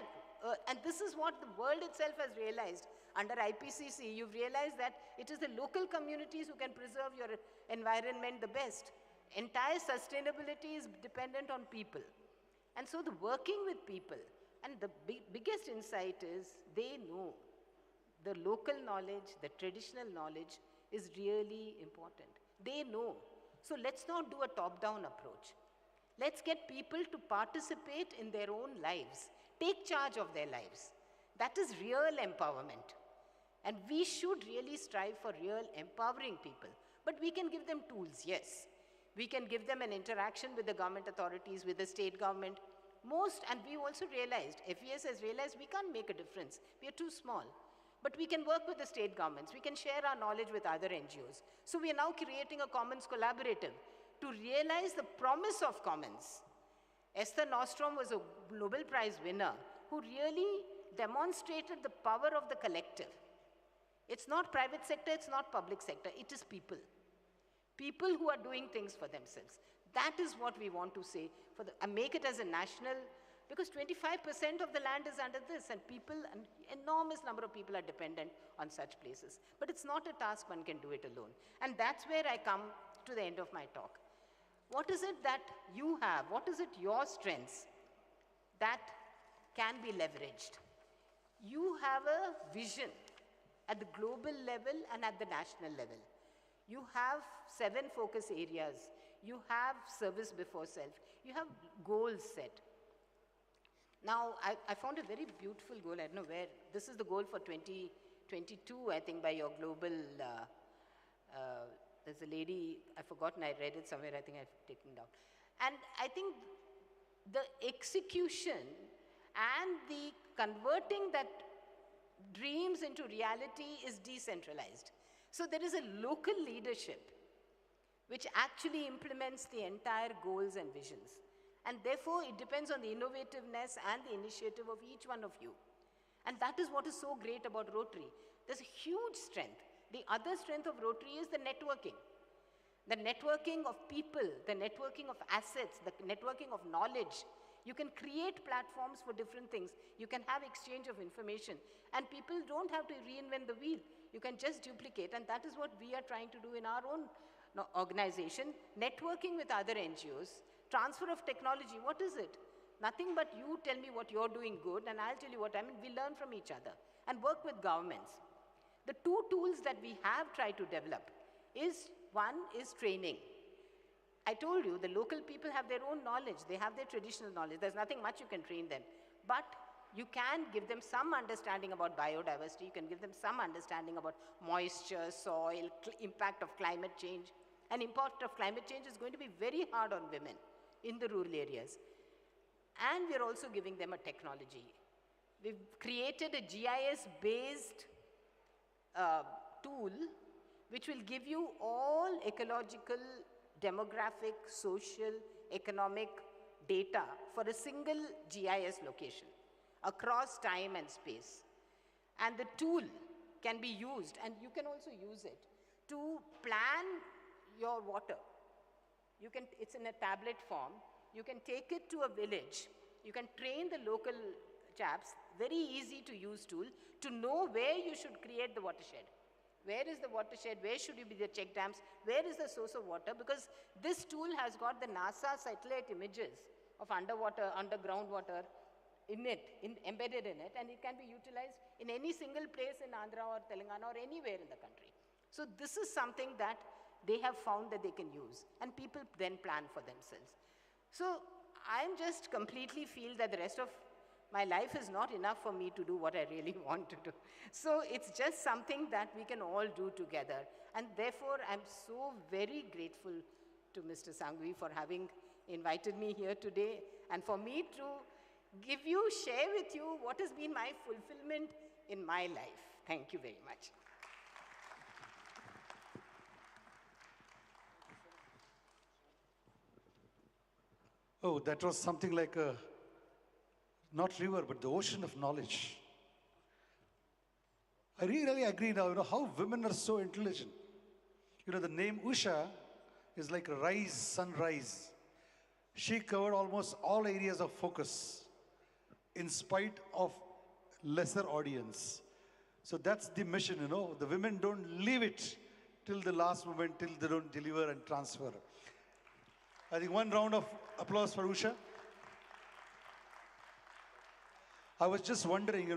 and this is what the world itself has realized. Under IPCC, you've realized that it is the local communities who can preserve your environment the best. Entire sustainability is dependent on people. And so the working with people, and the biggest insight is they know the local knowledge, the traditional knowledge is really important. They know. So let's not do a top-down approach. Let's get people to participate in their own lives, take charge of their lives. That is real empowerment. And we should really strive for real empowering people. But we can give them tools, yes. We can give them an interaction with the government authorities, with the state government. And we also realized, FES has realized we can't make a difference. We are too small. But we can work with the state governments. We can share our knowledge with other NGOs. So we are now creating a Commons Collaborative to realize the promise of commons. Esther Nostrom was a Nobel Prize winner who really demonstrated the power of the collective. It's not private sector, it's not public sector, it is people. People who are doing things for themselves. That is what we want to say, and make it as a national, because 25% of the land is under this, and people, an enormous number of people are dependent on such places. But it's not a task one can do it alone. And that's where I come to the end of my talk. What is it that you have? What is it your strengths that can be leveraged? You have a vision at the global level and at the national level. You have 7 focus areas. You have service before self. You have goals set. Now, I found a very beautiful goal. I don't know where. This is the goal for 2022, I think, by your global, there's a lady, I've forgotten, I read it somewhere, I think I've taken it down. And I think the execution and the converting that dreams into reality is decentralized. So there is a local leadership which actually implements the entire goals and visions. And therefore, it depends on the innovativeness and the initiative of each one of you. And that is what is so great about Rotary. There's a huge strength. The other strength of Rotary is the networking. The networking of people, the networking of assets, the networking of knowledge. You can create platforms for different things. You can have exchange of information. And people don't have to reinvent the wheel. You can just duplicate. And that is what we are trying to do in our own organization. Networking with other NGOs. Transfer of technology. What is it? Nothing but you tell me what you're doing good and I'll tell you what I mean. We learn from each other and work with governments. The two tools that we have tried to develop is, one is training. I told you, the local people have their own knowledge. They have their traditional knowledge. There's nothing much you can train them. But you can give them some understanding about biodiversity. You can give them some understanding about moisture, soil, impact of climate change. And impact of climate change is going to be very hard on women in the rural areas. And we're also giving them a technology. We've created a GIS-based tool which will give you all ecological, demographic, social, economic data for a single GIS location across time and space. And the tool can be used, and you can also use it, to plan your water. It's in a tablet form. You can take it to a village. You can train the local chaps, very easy to use tool, to know where you should create the watershed. Where is the watershed? Where should you be the check dams? Where is the source of water? Because this tool has got the NASA satellite images of underground water embedded in it, and it can be utilized in any single place in Andhra or Telangana or anywhere in the country. So this is something that they have found that they can use, and people then plan for themselves. So I'm just completely feel that the rest of my life is not enough for me to do what I really want to do. So it's just something that we can all do together. And therefore, I'm so very grateful to Mr. Sanghvi for having invited me here today, and for me to share with you what has been my fulfillment in my life. Thank you very much. Oh, that was something like a, not river, but the ocean of knowledge. I really agree now, how women are so intelligent. The name Usha is like a rise, sunrise. She covered almost all areas of focus in spite of lesser audience. So that's the mission, The women don't leave it till the last moment, till they don't deliver and transfer. I think one round of applause for Usha. I was just wondering,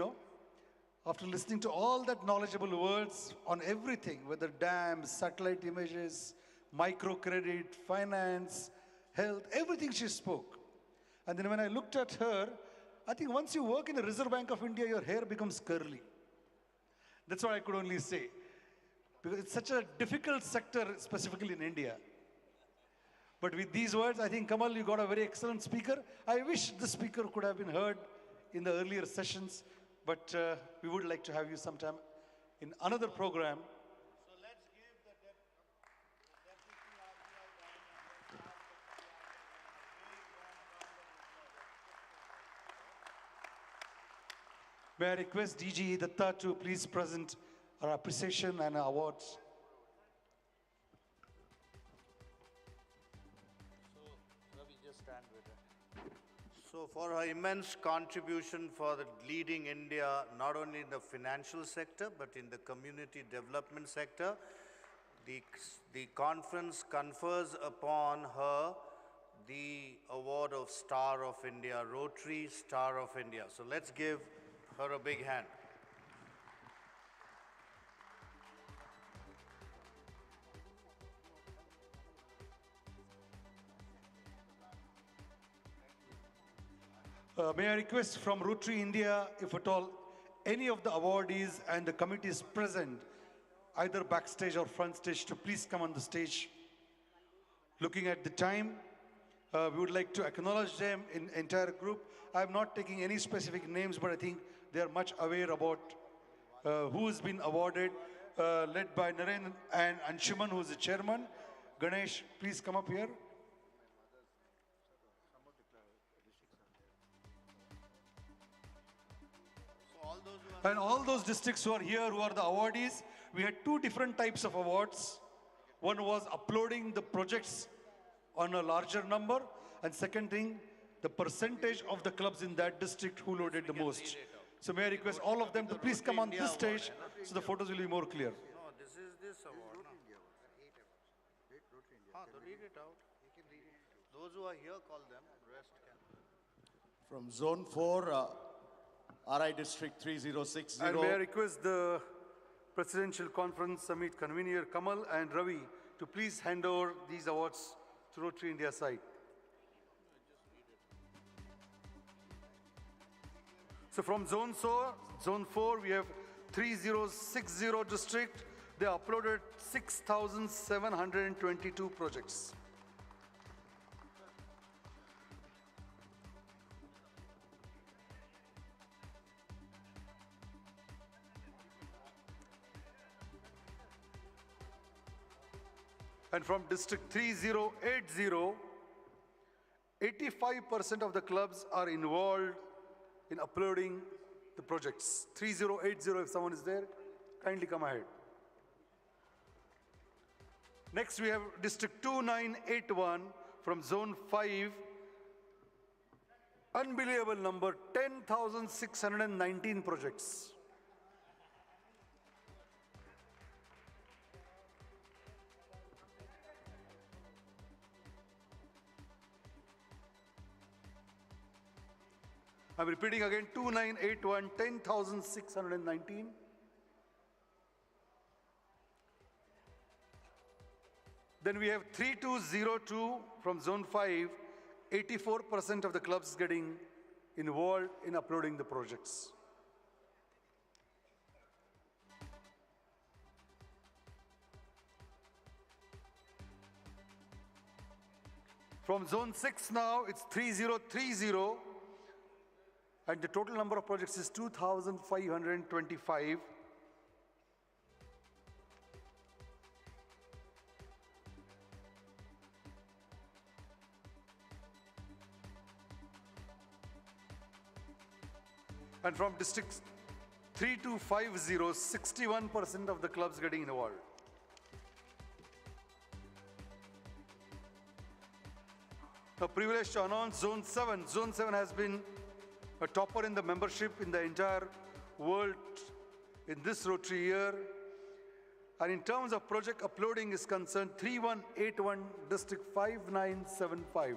after listening to all that knowledgeable words on everything, whether dams, satellite images, microcredit, finance, health, everything she spoke. And then when I looked at her, I think once you work in the Reserve Bank of India, your hair becomes curly. That's what I could only say. Because it's such a difficult sector, specifically in India. But with these words, I think, Kamal, you got a very excellent speaker. I wish the speaker could have been heard in the earlier sessions, but we would like to have you sometime in another program. So let's give the deputy May I request DG Datta to please present our appreciation and awards. So for her immense contribution for the leading India, not only in the financial sector, but in the community development sector, the conference confers upon her the award of Star of India, Rotary Star of India. So let's give her a big hand. May I request from Rotary India, if at all, any of the awardees and the committees present, either backstage or front stage, to please come on the stage. Looking at the time, we would like to acknowledge them in entire group. I'm not taking any specific names, but I think they are much aware about who has been awarded, led by Naren and Anshuman, who is the chairman. Ganesh, please come up here. So all And all those districts who are here, who are the awardees, we had two different types of awards. One was uploading the projects on a larger number, and second thing, the percentage of the clubs in that district who loaded the most. So may I request all of them to please come on this stage so the photos will be more clear. No, this is this award. So read it out. Those who are here, call them. Rest can. From Zone 4, RI District 3060. And may I request the Presidential Conference Summit convener Kamal and Ravi to please hand over these awards to Rotary India side. So from Zone 4, we have 3060 district. They uploaded 6,722 projects. And from District 3080, 85% of the clubs are involved in uploading the projects. 3080, if someone is there, kindly come ahead. Next, we have District 2981 from Zone 5. Unbelievable number, 10,619 projects. I'm repeating again, 2981, 10,619. Then we have 3202 from Zone 5, 84% of the clubs getting involved in uploading the projects. From Zone 6 now, it's 3030. And the total number of projects is 2,525. And from District 3250, 61% of the clubs getting involved. Now, privileged to announce Zone 7. Zone 7 has been a topper in the membership in the entire world in this Rotary year. And in terms of project uploading is concerned, 3181 District 5975.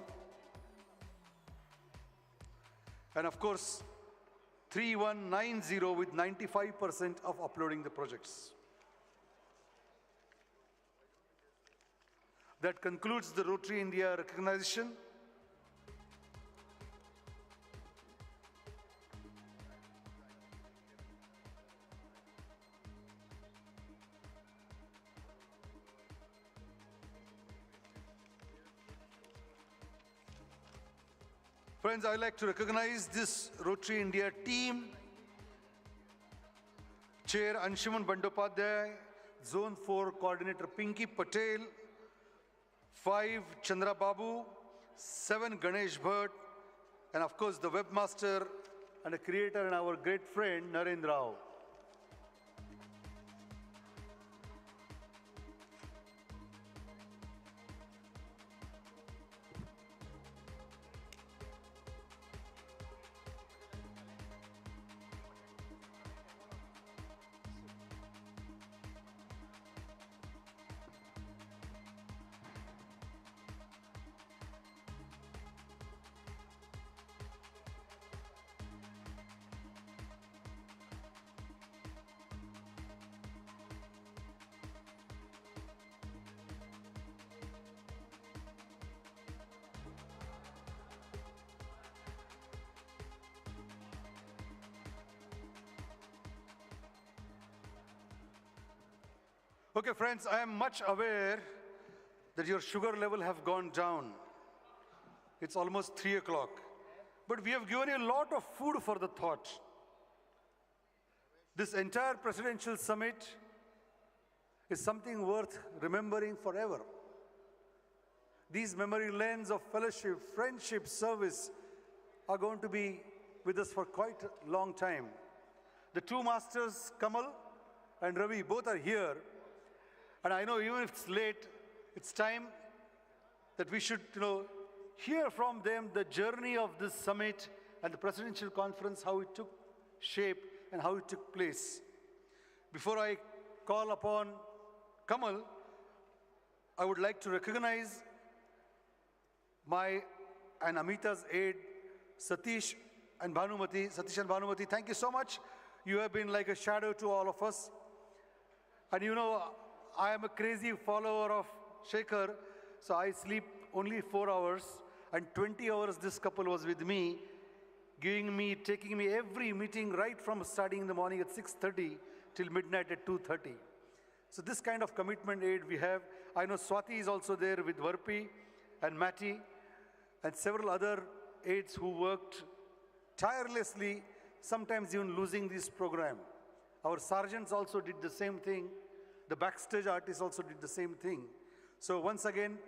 And of course, 3190 with 95% of uploading the projects. That concludes the Rotary India recognition. Friends, I'd like to recognize this Rotary India team. Chair Anshuman Bandopadhyay, Zone 4 Coordinator Pinky Patel, 5 Chandra Babu, 7 Ganesh Bhatt, and of course the webmaster and a creator and our great friend Narendra Rao. Okay, friends, I am much aware that your sugar level have gone down. It's almost 3 o'clock. But we have given you a lot of food for the thought. This entire presidential summit is something worth remembering forever. These memory lanes of fellowship, friendship, service are going to be with us for quite a long time. The two masters, Kamal and Ravi, both are here. And I know even if it's late, it's time that we should, hear from them the journey of this summit and the presidential conference, how it took shape and how it took place. Before I call upon Kamal, I would like to recognize my and Amita's aide, Satish and Bhanumati. Thank you so much. You have been like a shadow to all of us. And I am a crazy follower of Shekhar, so I sleep only 4 hours, and 20 hours this couple was with me, taking me every meeting right from starting in the morning at 6:30 till midnight at 2:30. So this kind of commitment aid we have. I know Swati is also there with Varpi and Matty and several other aides who worked tirelessly, sometimes even losing this program. Our sergeants also did the same thing. The backstage artists also did the same thing. So once again,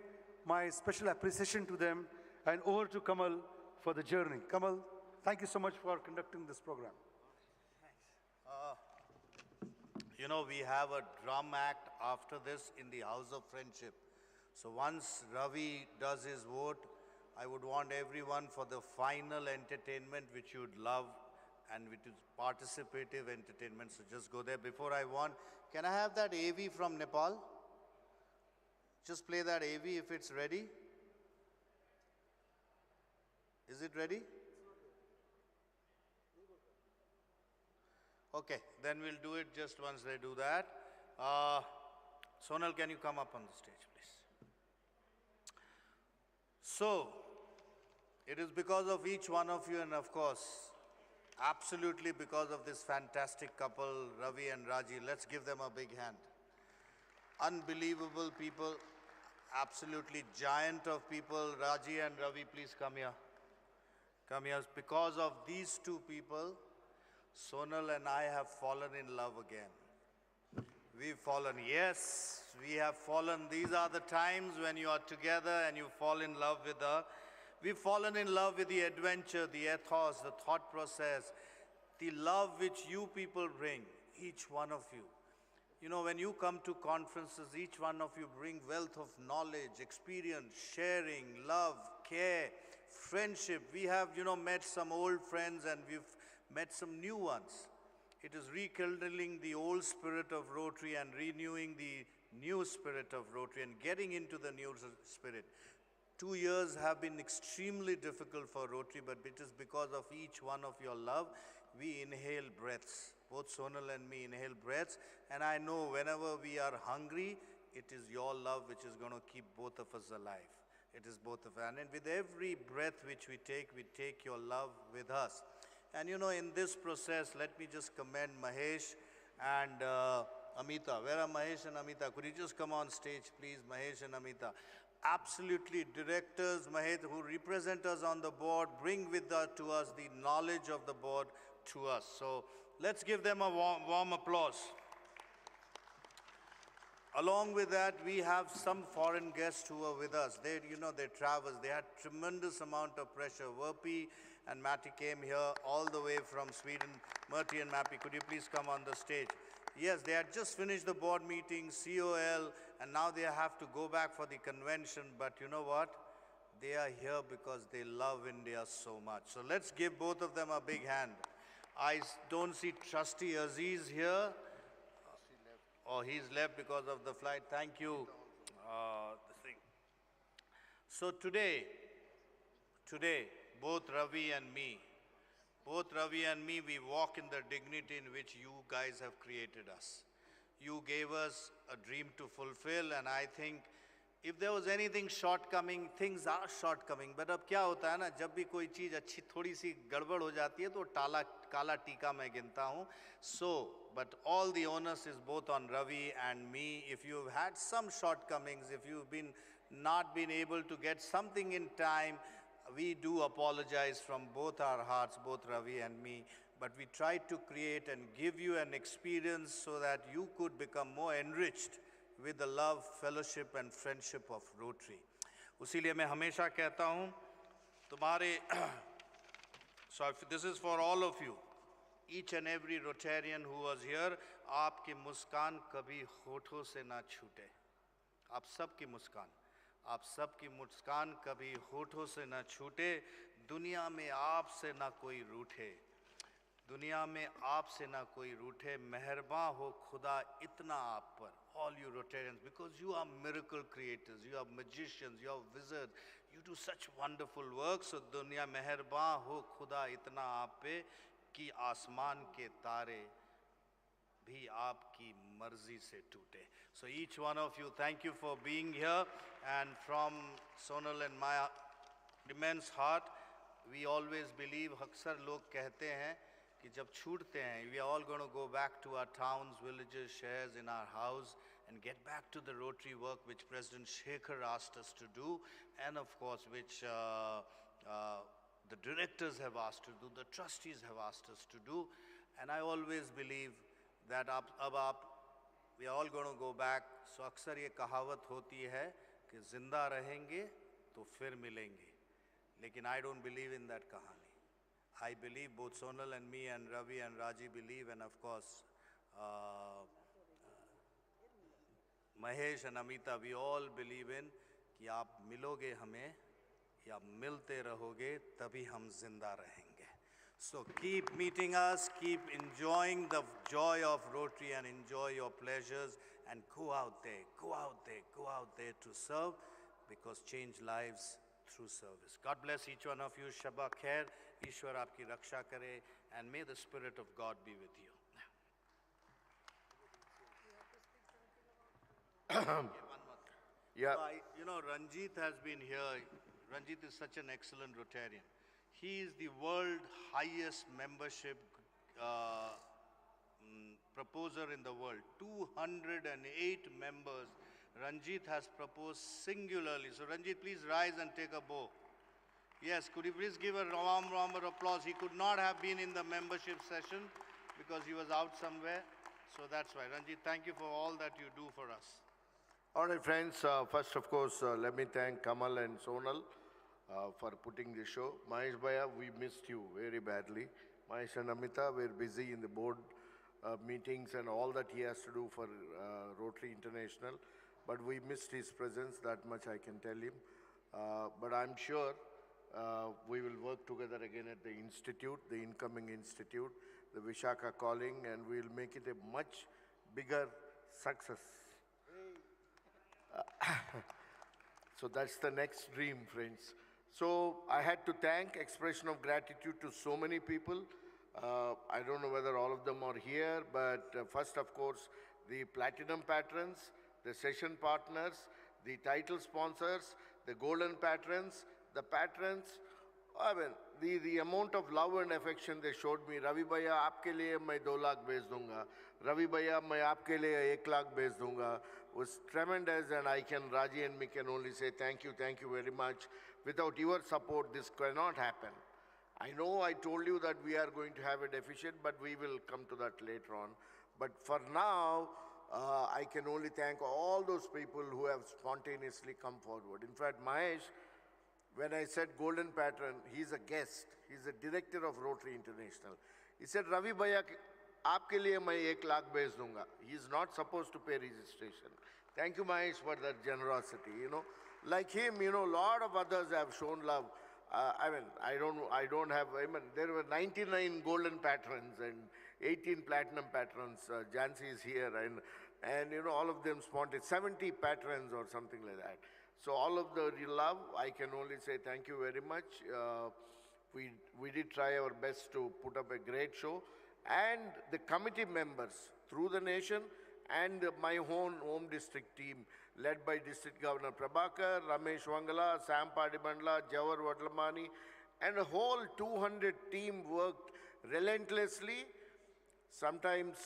my special appreciation to them, and over to Kamal for the journey. Kamal, thank you so much for conducting this program. We have a drum act after this in the House of Friendship. So once Ravi does his vote, I would want everyone for the final entertainment, which you'd love, and which is participative entertainment. So just go there. Before can I have that AV from Nepal? Just play that AV if it's ready. Is it ready? Okay, then we'll do it just once they do that. Sonal, can you come up on the stage, please? So, it is because of each one of you, and of course, absolutely because of this fantastic couple, Ravi and Raji. Let's give them a big hand. Unbelievable people, absolutely giant of people. Raji and Ravi, please come here. Come here. Because of these two people, Sonal and I have fallen in love again. We've fallen, yes, we have fallen. These are the times when you are together and you fall in love with her. We've fallen in love with the adventure, the ethos, the thought process, the love which you people bring, each one of you. When you come to conferences, each one of you bring wealth of knowledge, experience, sharing, love, care, friendship. We have, met some old friends and we've met some new ones. It is rekindling the old spirit of Rotary and renewing the new spirit of Rotary and getting into the new spirit. 2 years have been extremely difficult for Rotary, but it is because of each one of your love. We inhale breaths. Both Sonal and me inhale breaths. And I know whenever we are hungry, it is your love which is going to keep both of us alive. It is both of us. And with every breath which we take your love with us. And in this process, let me just commend Mahesh and Amita. Where are Mahesh and Amita? Could you just come on stage, please, Mahesh and Amita? Absolutely, directors, Mahesh, who represent us on the board, bring to us the knowledge of the board to us. So let's give them a warm applause. Along with that, we have some foreign guests who are with us. They travel. They had tremendous amount of pressure. Verpi and Matti came here all the way from Sweden. Murti and Matti, could you please come on the stage? Yes, they had just finished the board meeting, COL, and now they have to go back for the convention. But you know what? They are here because they love India so much. So let's give both of them a big hand. I don't see Trustee Aziz here. Oh, he's left because of the flight. Thank you. So today, both Ravi and me, we walk in the dignity in which you guys have created us. You gave us a dream to fulfill, and I think if there was anything shortcoming, things are shortcoming. But अब क्या होता है ना, जब भी कोई चीज़ अच्छी थोड़ी सी गड़बड़ हो जाती है तो काला टीका मैं गिनता हूँ. So, but all the onus is both on Ravi and me. If you've had some shortcomings, if you've not been able to get something in time, we do apologize from both our hearts, both Ravi and me. But we try to create and give you an experience so that you could become more enriched with the love, fellowship and friendship of Rotary. उसीलिए मैं हमेशा कहता हूँ, तुम्हारे, so this is for all of you, each and every Rotarian who was here, आपकी मुस्कान कभी होठों से ना छूटे. आप सबकी मुस्कान कभी होठों से ना छूटे. दुनिया में आपसे ना कोई रूठे. दुनिया में आपसे ना कोई रूठे. मेहरबान हो खुदा इतना आप पर. All you Rotarians, because you are miracle creators, you are magicians, you are wizards, you do such wonderful work. So दुनिया मेहरबान हो खुदा इतना आप पे कि आसमान के तारे भी आपकी मर्जी से टूटे. So each one of you, thank you for being here. And from Sonal and my immense heart, we always believe, अक्सर लोग कहते हैं कि जब छूटते हैं, we are all going to go back to our towns, villages, shares in our house and get back to the Rotary work which President Shekhar asked us to do, and of course which the directors have asked to do, the trustees have asked us to do. And I always believe that we are all going to go back. So अक्सर ये कहावत होती है कि जिंदा रहेंगे तो फिर मिलेंगे. लेकिन I don't believe in that कहानी. I believe, both Sonal and me and Ravi and Raji believe, and of course Mahesh and Amita, we all believe in कि आप मिलोगे हमें या मिलते रहोगे तभी हम जिंदा रहेंगे. So keep meeting us, keep enjoying the joy of Rotary and enjoy your pleasures, and go out there to serve, because change lives through service. God bless each one of you. Shabba khair. Ishwar aapki raksha kare, and may the Spirit of God be with you. Yeah. So Ranjit has been here. Ranjit is such an excellent Rotarian. He is the world highest membership proposer in the world. 208 members Ranjit has proposed singularly. So Ranjit, please rise and take a bow. Yes, could you please give a warm round of applause? He could not have been in the membership session because he was out somewhere. So that's why. Ranjit, thank you for all that you do for us. All right, friends. First, of course, let me thank Kamal and Sonal for putting the show. Mahesh Bhaiya, we missed you very badly. Mahesh and Amita were busy in the board meetings and all that he has to do for Rotary International. But we missed his presence, that much I can tell him. But I'm sure we will work together again at the institute, the incoming institute, the Vishaka calling, and we'll make it a much bigger success. So that's the next dream, friends. So I had to thank, expression of gratitude to so many people. I don't know whether all of them are here, but first, of course, the platinum patrons, the session partners, the title sponsors, the golden patrons, the patrons. I mean, the amount of love and affection they showed me. Ravi Bhaiya, aapke liye main 2 lakh bhej dunga. Ravi Bhaiya, main aapke liye 1 lakh bhej dunga. Was tremendous, and Raji and me can only say thank you very much. Without your support, this cannot happen. I know I told you that we are going to have a deficit, but we will come to that later on. But for now, I can only thank all those people who have spontaneously come forward. In fact, Mahesh, when I said golden patron, he's a guest. He's a director of Rotary International. He said, Ravi Bhaiya, aapke liye main 1 lakh bhej dunga. He is not supposed to pay registration. Thank you, Mahesh, for that generosity. Like him, lot of others have shown love. I don't have, there were 99 golden patrons and 18 platinum patrons. Jansi is here, and all of them sponsored 70 patrons or something like that. So all of the love, I can only say thank you very much. We did try our best to put up a great show. And the committee members through the nation and my own home district team, led by District Governor Prabhakar, Ramesh Wangala, Sam Padibandla, Jawar Wadlamani, and a whole 200 team worked relentlessly. Sometimes,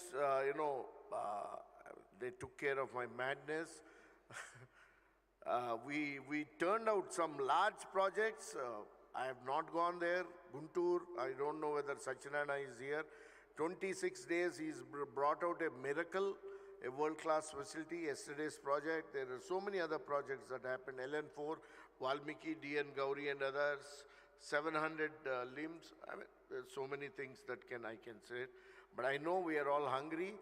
they took care of my madness. We turned out some large projects. I have not gone there. Guntur, I don't know whether Sachinana is here. 26 days, he's brought out a miracle, a world-class facility, yesterday's project. There are so many other projects that happened. LN4, Valmiki, DN Gauri and others, 700 limbs. There's so many things that I can say. But I know we are all hungry,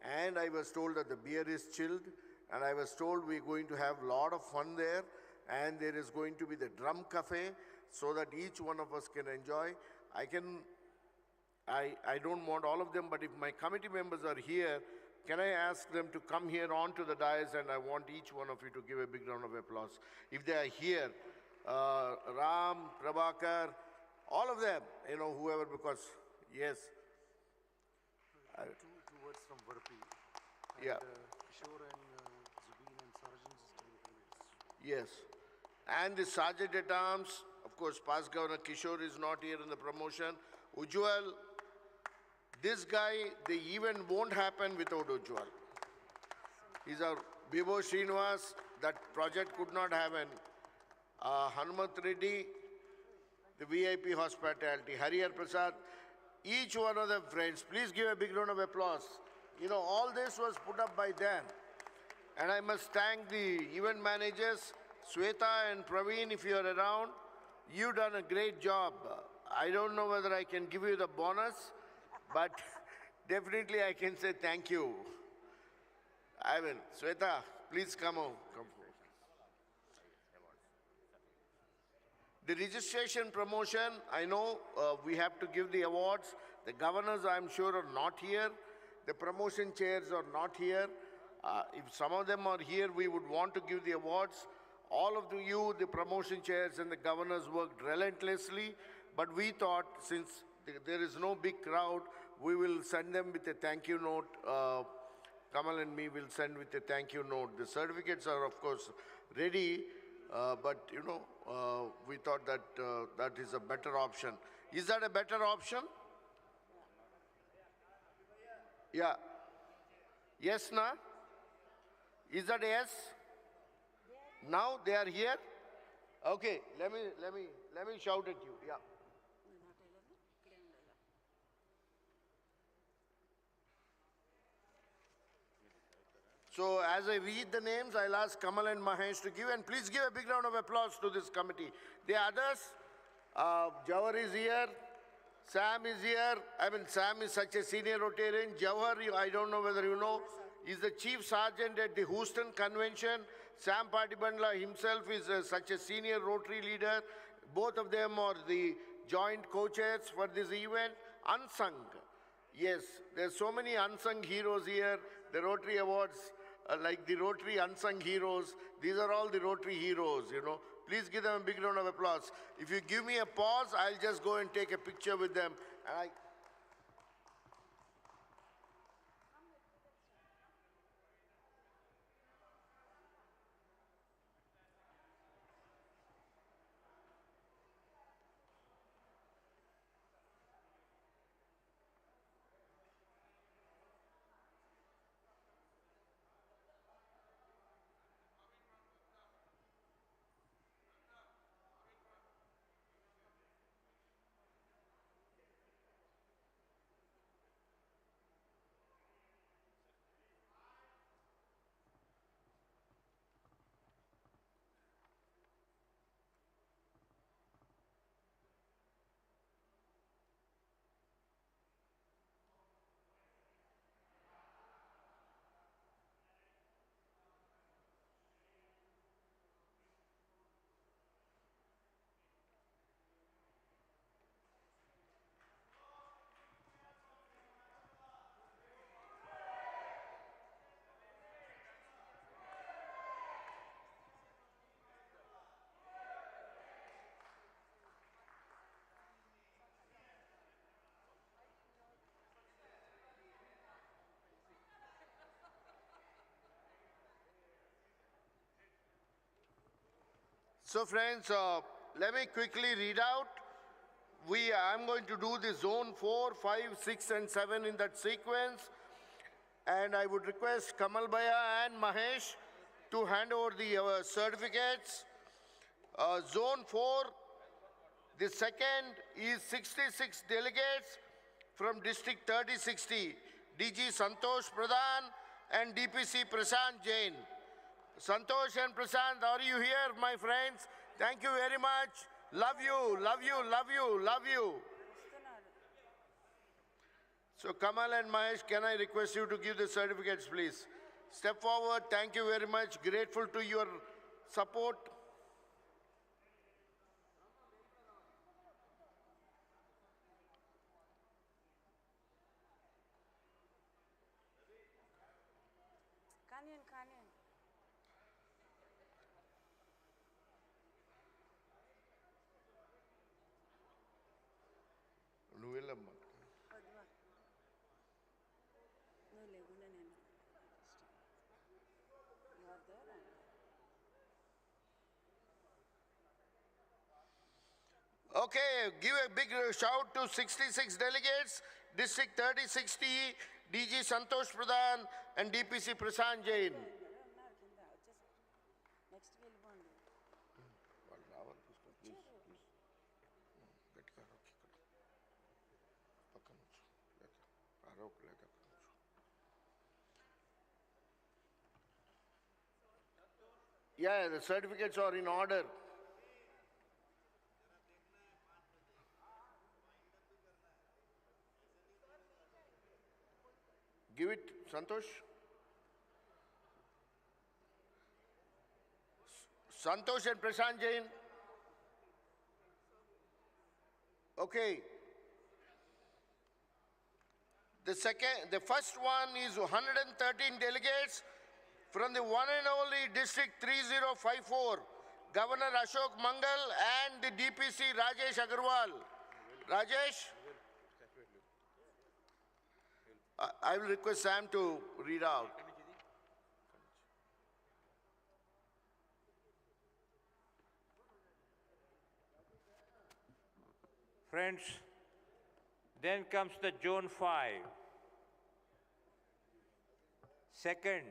and I was told that the beer is chilled, and I was told we're going to have a lot of fun there, and there is going to be the drum cafe so that each one of us can enjoy. I don't want all of them, but if my committee members are here, can I ask them to come here onto the dais, and I want each one of you to give a big round of applause. If they are here, Ram, Prabhakar, all of them, whoever, because, yes. Two words from Varpi. Yeah. Kishore and Zubin and Sarjan is Yes. And the Sergeant at Arms, of course, past Governor Kishore is not here in the promotion. Ujjwal, this guy, the event won't happen without Ujjwal. He's our Bibo Srinivas, that project could not happen. Hanumat Reddy, the VIP hospitality, Harihar Prasad, each one of them friends, please give a big round of applause. All this was put up by them. And I must thank the event managers, Sweta and Praveen, if you're around. You've done a great job. I don't know whether I can give you the bonus, but definitely I can say thank you. Sweta, please come on. The registration promotion, I know we have to give the awards. The governors, I'm sure, are not here. The promotion chairs are not here. If some of them are here, we would want to give the awards. All of you, the promotion chairs and the governors worked relentlessly, but we thought since there is no big crowd, we will send them with a thank you note. Kamal and me will send with a thank you note. The certificates are, of course, ready, but we thought that that is a better option. Is that a better option? Yeah. Yes, na? Is that a yes? Now they are here? Okay, let me shout at you. Yeah. So as I read the names, I'll ask Kamal and Mahesh to give, and please give a big round of applause to this committee. The others, Jawhar is here, Sam is here. Sam is such a senior Rotarian. Jawhar, I don't know whether you know, is the Chief Sergeant at the Houston Convention. Sam Patibandla himself is such a senior Rotary leader. Both of them are the joint co-chairs for this event. Unsung. Yes, there's so many unsung heroes here. The Rotary Awards, like the Rotary Unsung Heroes, these are all the Rotary heroes, Please give them a big round of applause. If you give me a pause, I'll just go and take a picture with them. And so friends, let me quickly read out. I'm going to do the zone 4, 5, 6, and 7 in that sequence. And I would request Kamal Bhaiya and Mahesh to hand over the certificates. Zone 4, the second is 66 delegates from District 3060, DG Santosh Pradhan and DPC Prashant Jain. Santosh and Prashant, are you here, my friends? Thank you very much. Love you, love you, love you, love you. So Kamal and Mahesh, can I request you to give the certificates, please? Step forward. Thank you very much. Grateful to your support. నువ్వెళ్ళమ్మా. Okay, give a big shout to 66 delegates, District 3060, DG Santosh Pradhan and DPC Prasant Jain. Yeah, the certificates are in order. Give it, Santosh. Santosh and Prashant Jain. Okay. The first one is 113 delegates from the one and only District 3054, Governor Ashok Mangal and the DPC Rajesh Agarwal. Rajesh? I will request Sam to read out. Friends, then comes the Zone 5. Second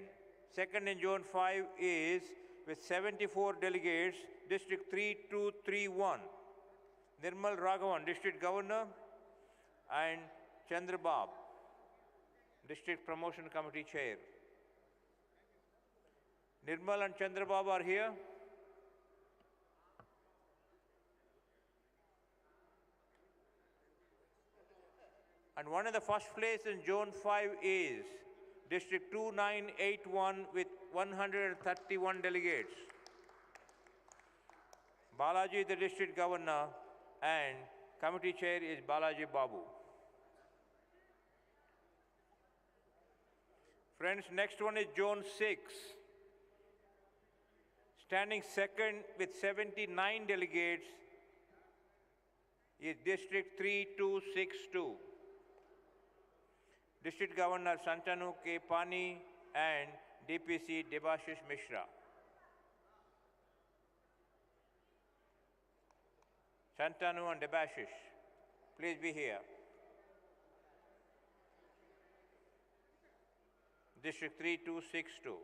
in Zone 5 is with 74 delegates, District 3231, Nirmal Raghavan, District Governor, and Chandrabab, District Promotion Committee Chair. Nirmal and Chandrabab are here. And one of the first place in Zone 5 is District 2981 with 131 delegates. Balaji, the District Governor, and Committee Chair is Balaji Babu. Friends, next one is Zone 6. Standing second with 79 delegates is District 3262. District Governor Santanu K. Pani and DPC Debashish Mishra. Santanu and Debashish, please be here. District 3262.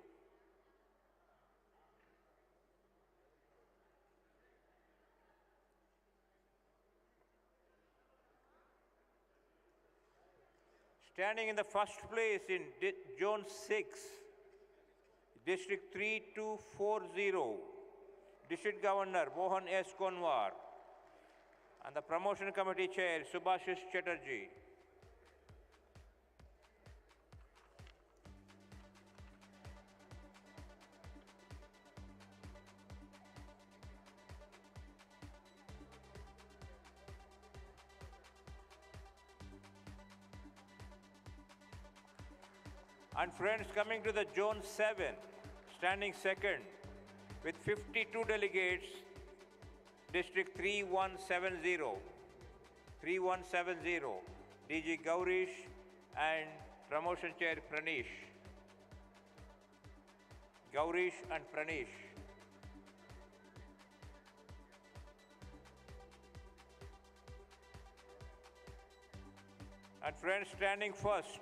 Standing in the first place in Zone 6, District 3240, District Governor Mohan S. Konwar, and the Promotion Committee Chair Subhashish Chatterjee. And friends, coming to the Zone 7, standing second with 52 delegates, District 3170, DG Gaurish and Promotion Chair Pranish. Gaurish and Pranish. And friends, standing first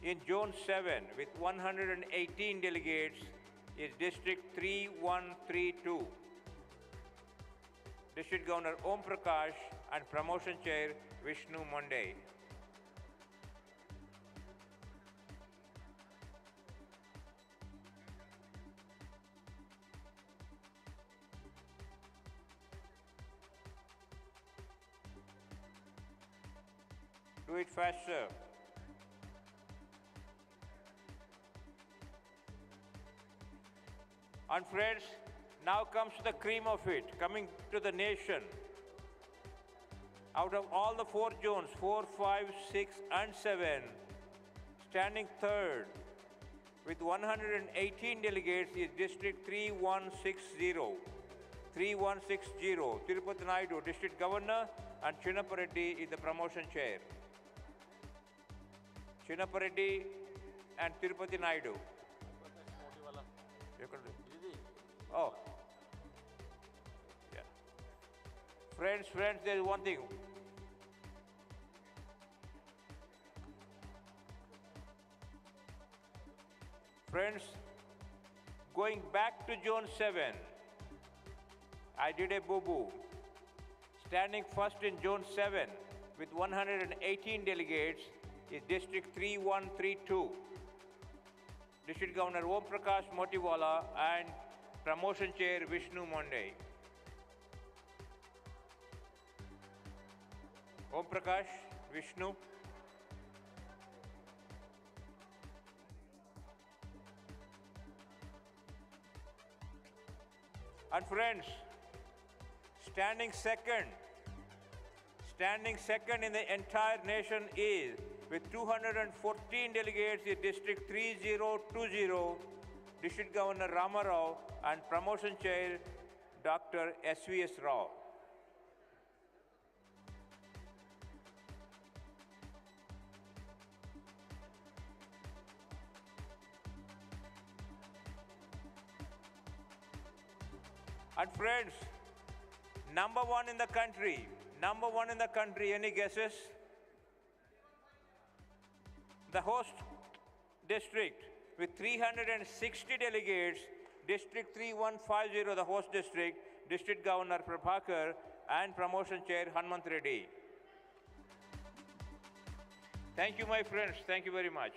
in Zone 7 with 118 delegates is District 3132. District Governor Om Prakash and Promotion Chair Vishnu Monday. Do it faster. And friends, now comes the cream of it, coming to the nation. Out of all the 4 zones, 4, 5, 6, and 7, standing third with 118 delegates is District 3160. 3160, Tirupati Naidu, District Governor, and Chinnappa Reddy is the promotion chair. Chinnappa Reddy and Tirupati Naidu. Oh. Yeah. Friends, there is one thing. Friends, going back to Zone 7, I did a boo-boo. Standing first in Zone 7 with 118 delegates is District 3132. District Governor Om Prakash Motiwala and Promotion Chair Vishnu Monday. Om Prakash, Vishnu. And friends, standing second in the entire nation is, with 214 delegates, is District 3020, District Governor Rama Rao and Promotion Chair Dr. S.V.S. Rao. And friends, number one in the country, any guesses? The host district with 360 delegates, District 3150, the host district, District Governor Prabhakar and Promotion Chair Hanmant Reddy. Thank you, my friends. Thank you very much.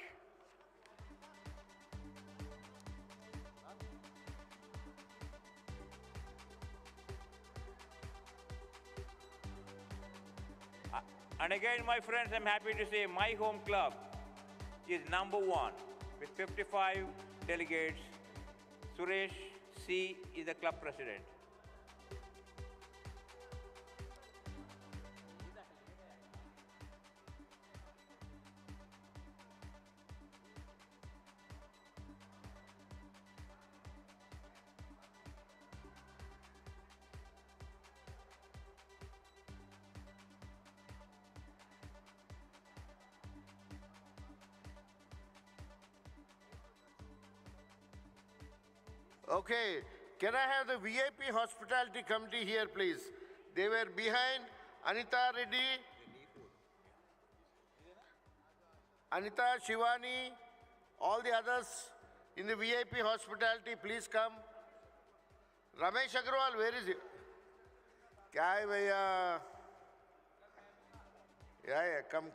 And again, my friends, I'm happy to say my home club is number one with 55 delegates. Suresh C. is the club president. Okay, can I have the VIP hospitality committee here, please? They were behind Anita Reddy, Anita, Shivani, all the others in the VIP hospitality, please come. Ramesh Agrawal, where is he? Kya hai bhaiya? Yeah, come.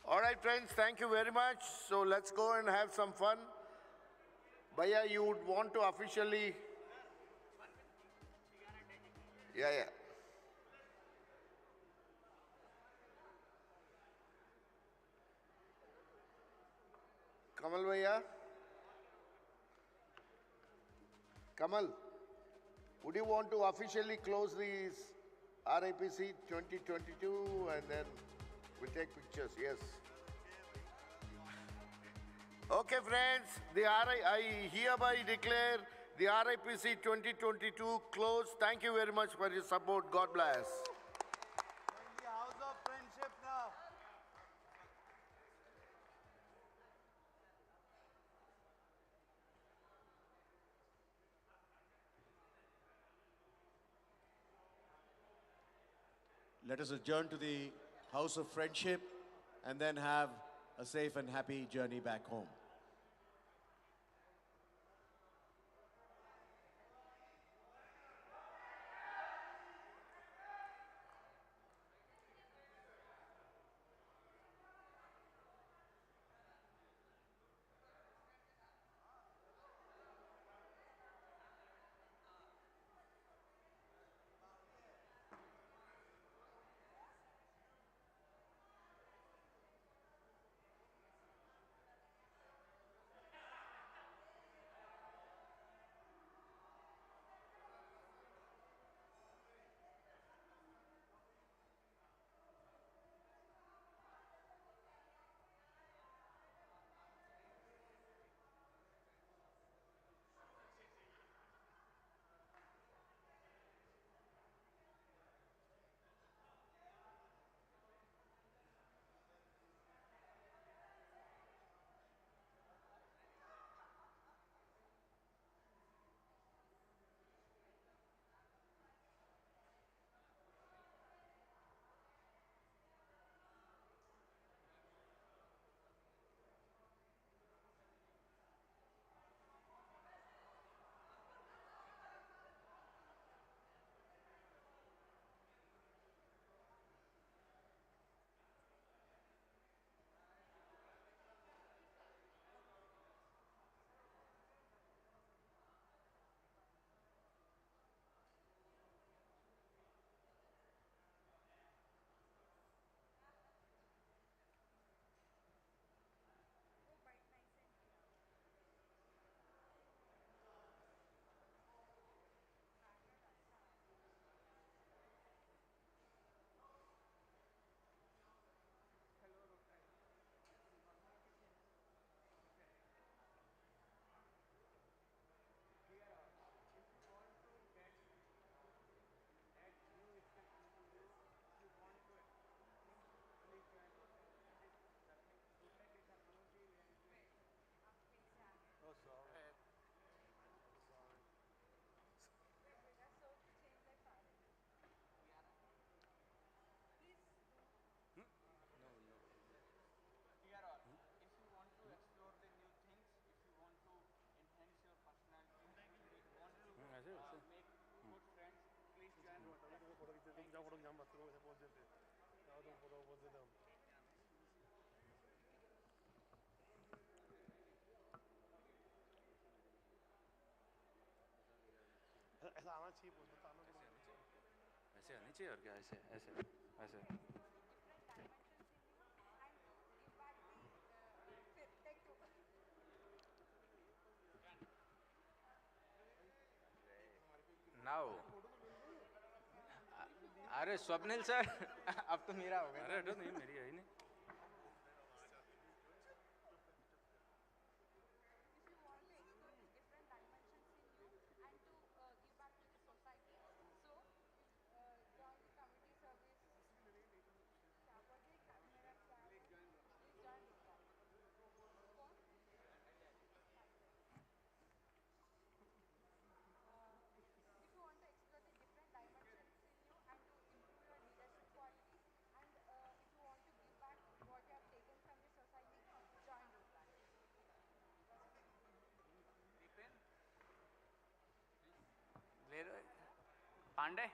All right, friends, thank you very much. So let's go and have some fun. Bhaiya, you would want to officially... Yeah. Kamal Bhaiya? Kamal, would you want to officially close these RIPC 2022 and then we take pictures? Yes. Okay, friends, I hereby declare the RIPC 2022 closed. Thank you very much for your support. God bless. The House of Friendship now. Let us adjourn to the House of Friendship and then have a safe and happy journey back home. ऐसा आना चाहिए, बताना ऐसे आनी चाहिए और क्या ऐसे ऐसे ऐसे नाउ अरे स्वप्निल सर अब तो मेरा हो गया। अरे हटो, नहीं मेरी है ही नहीं। पांडे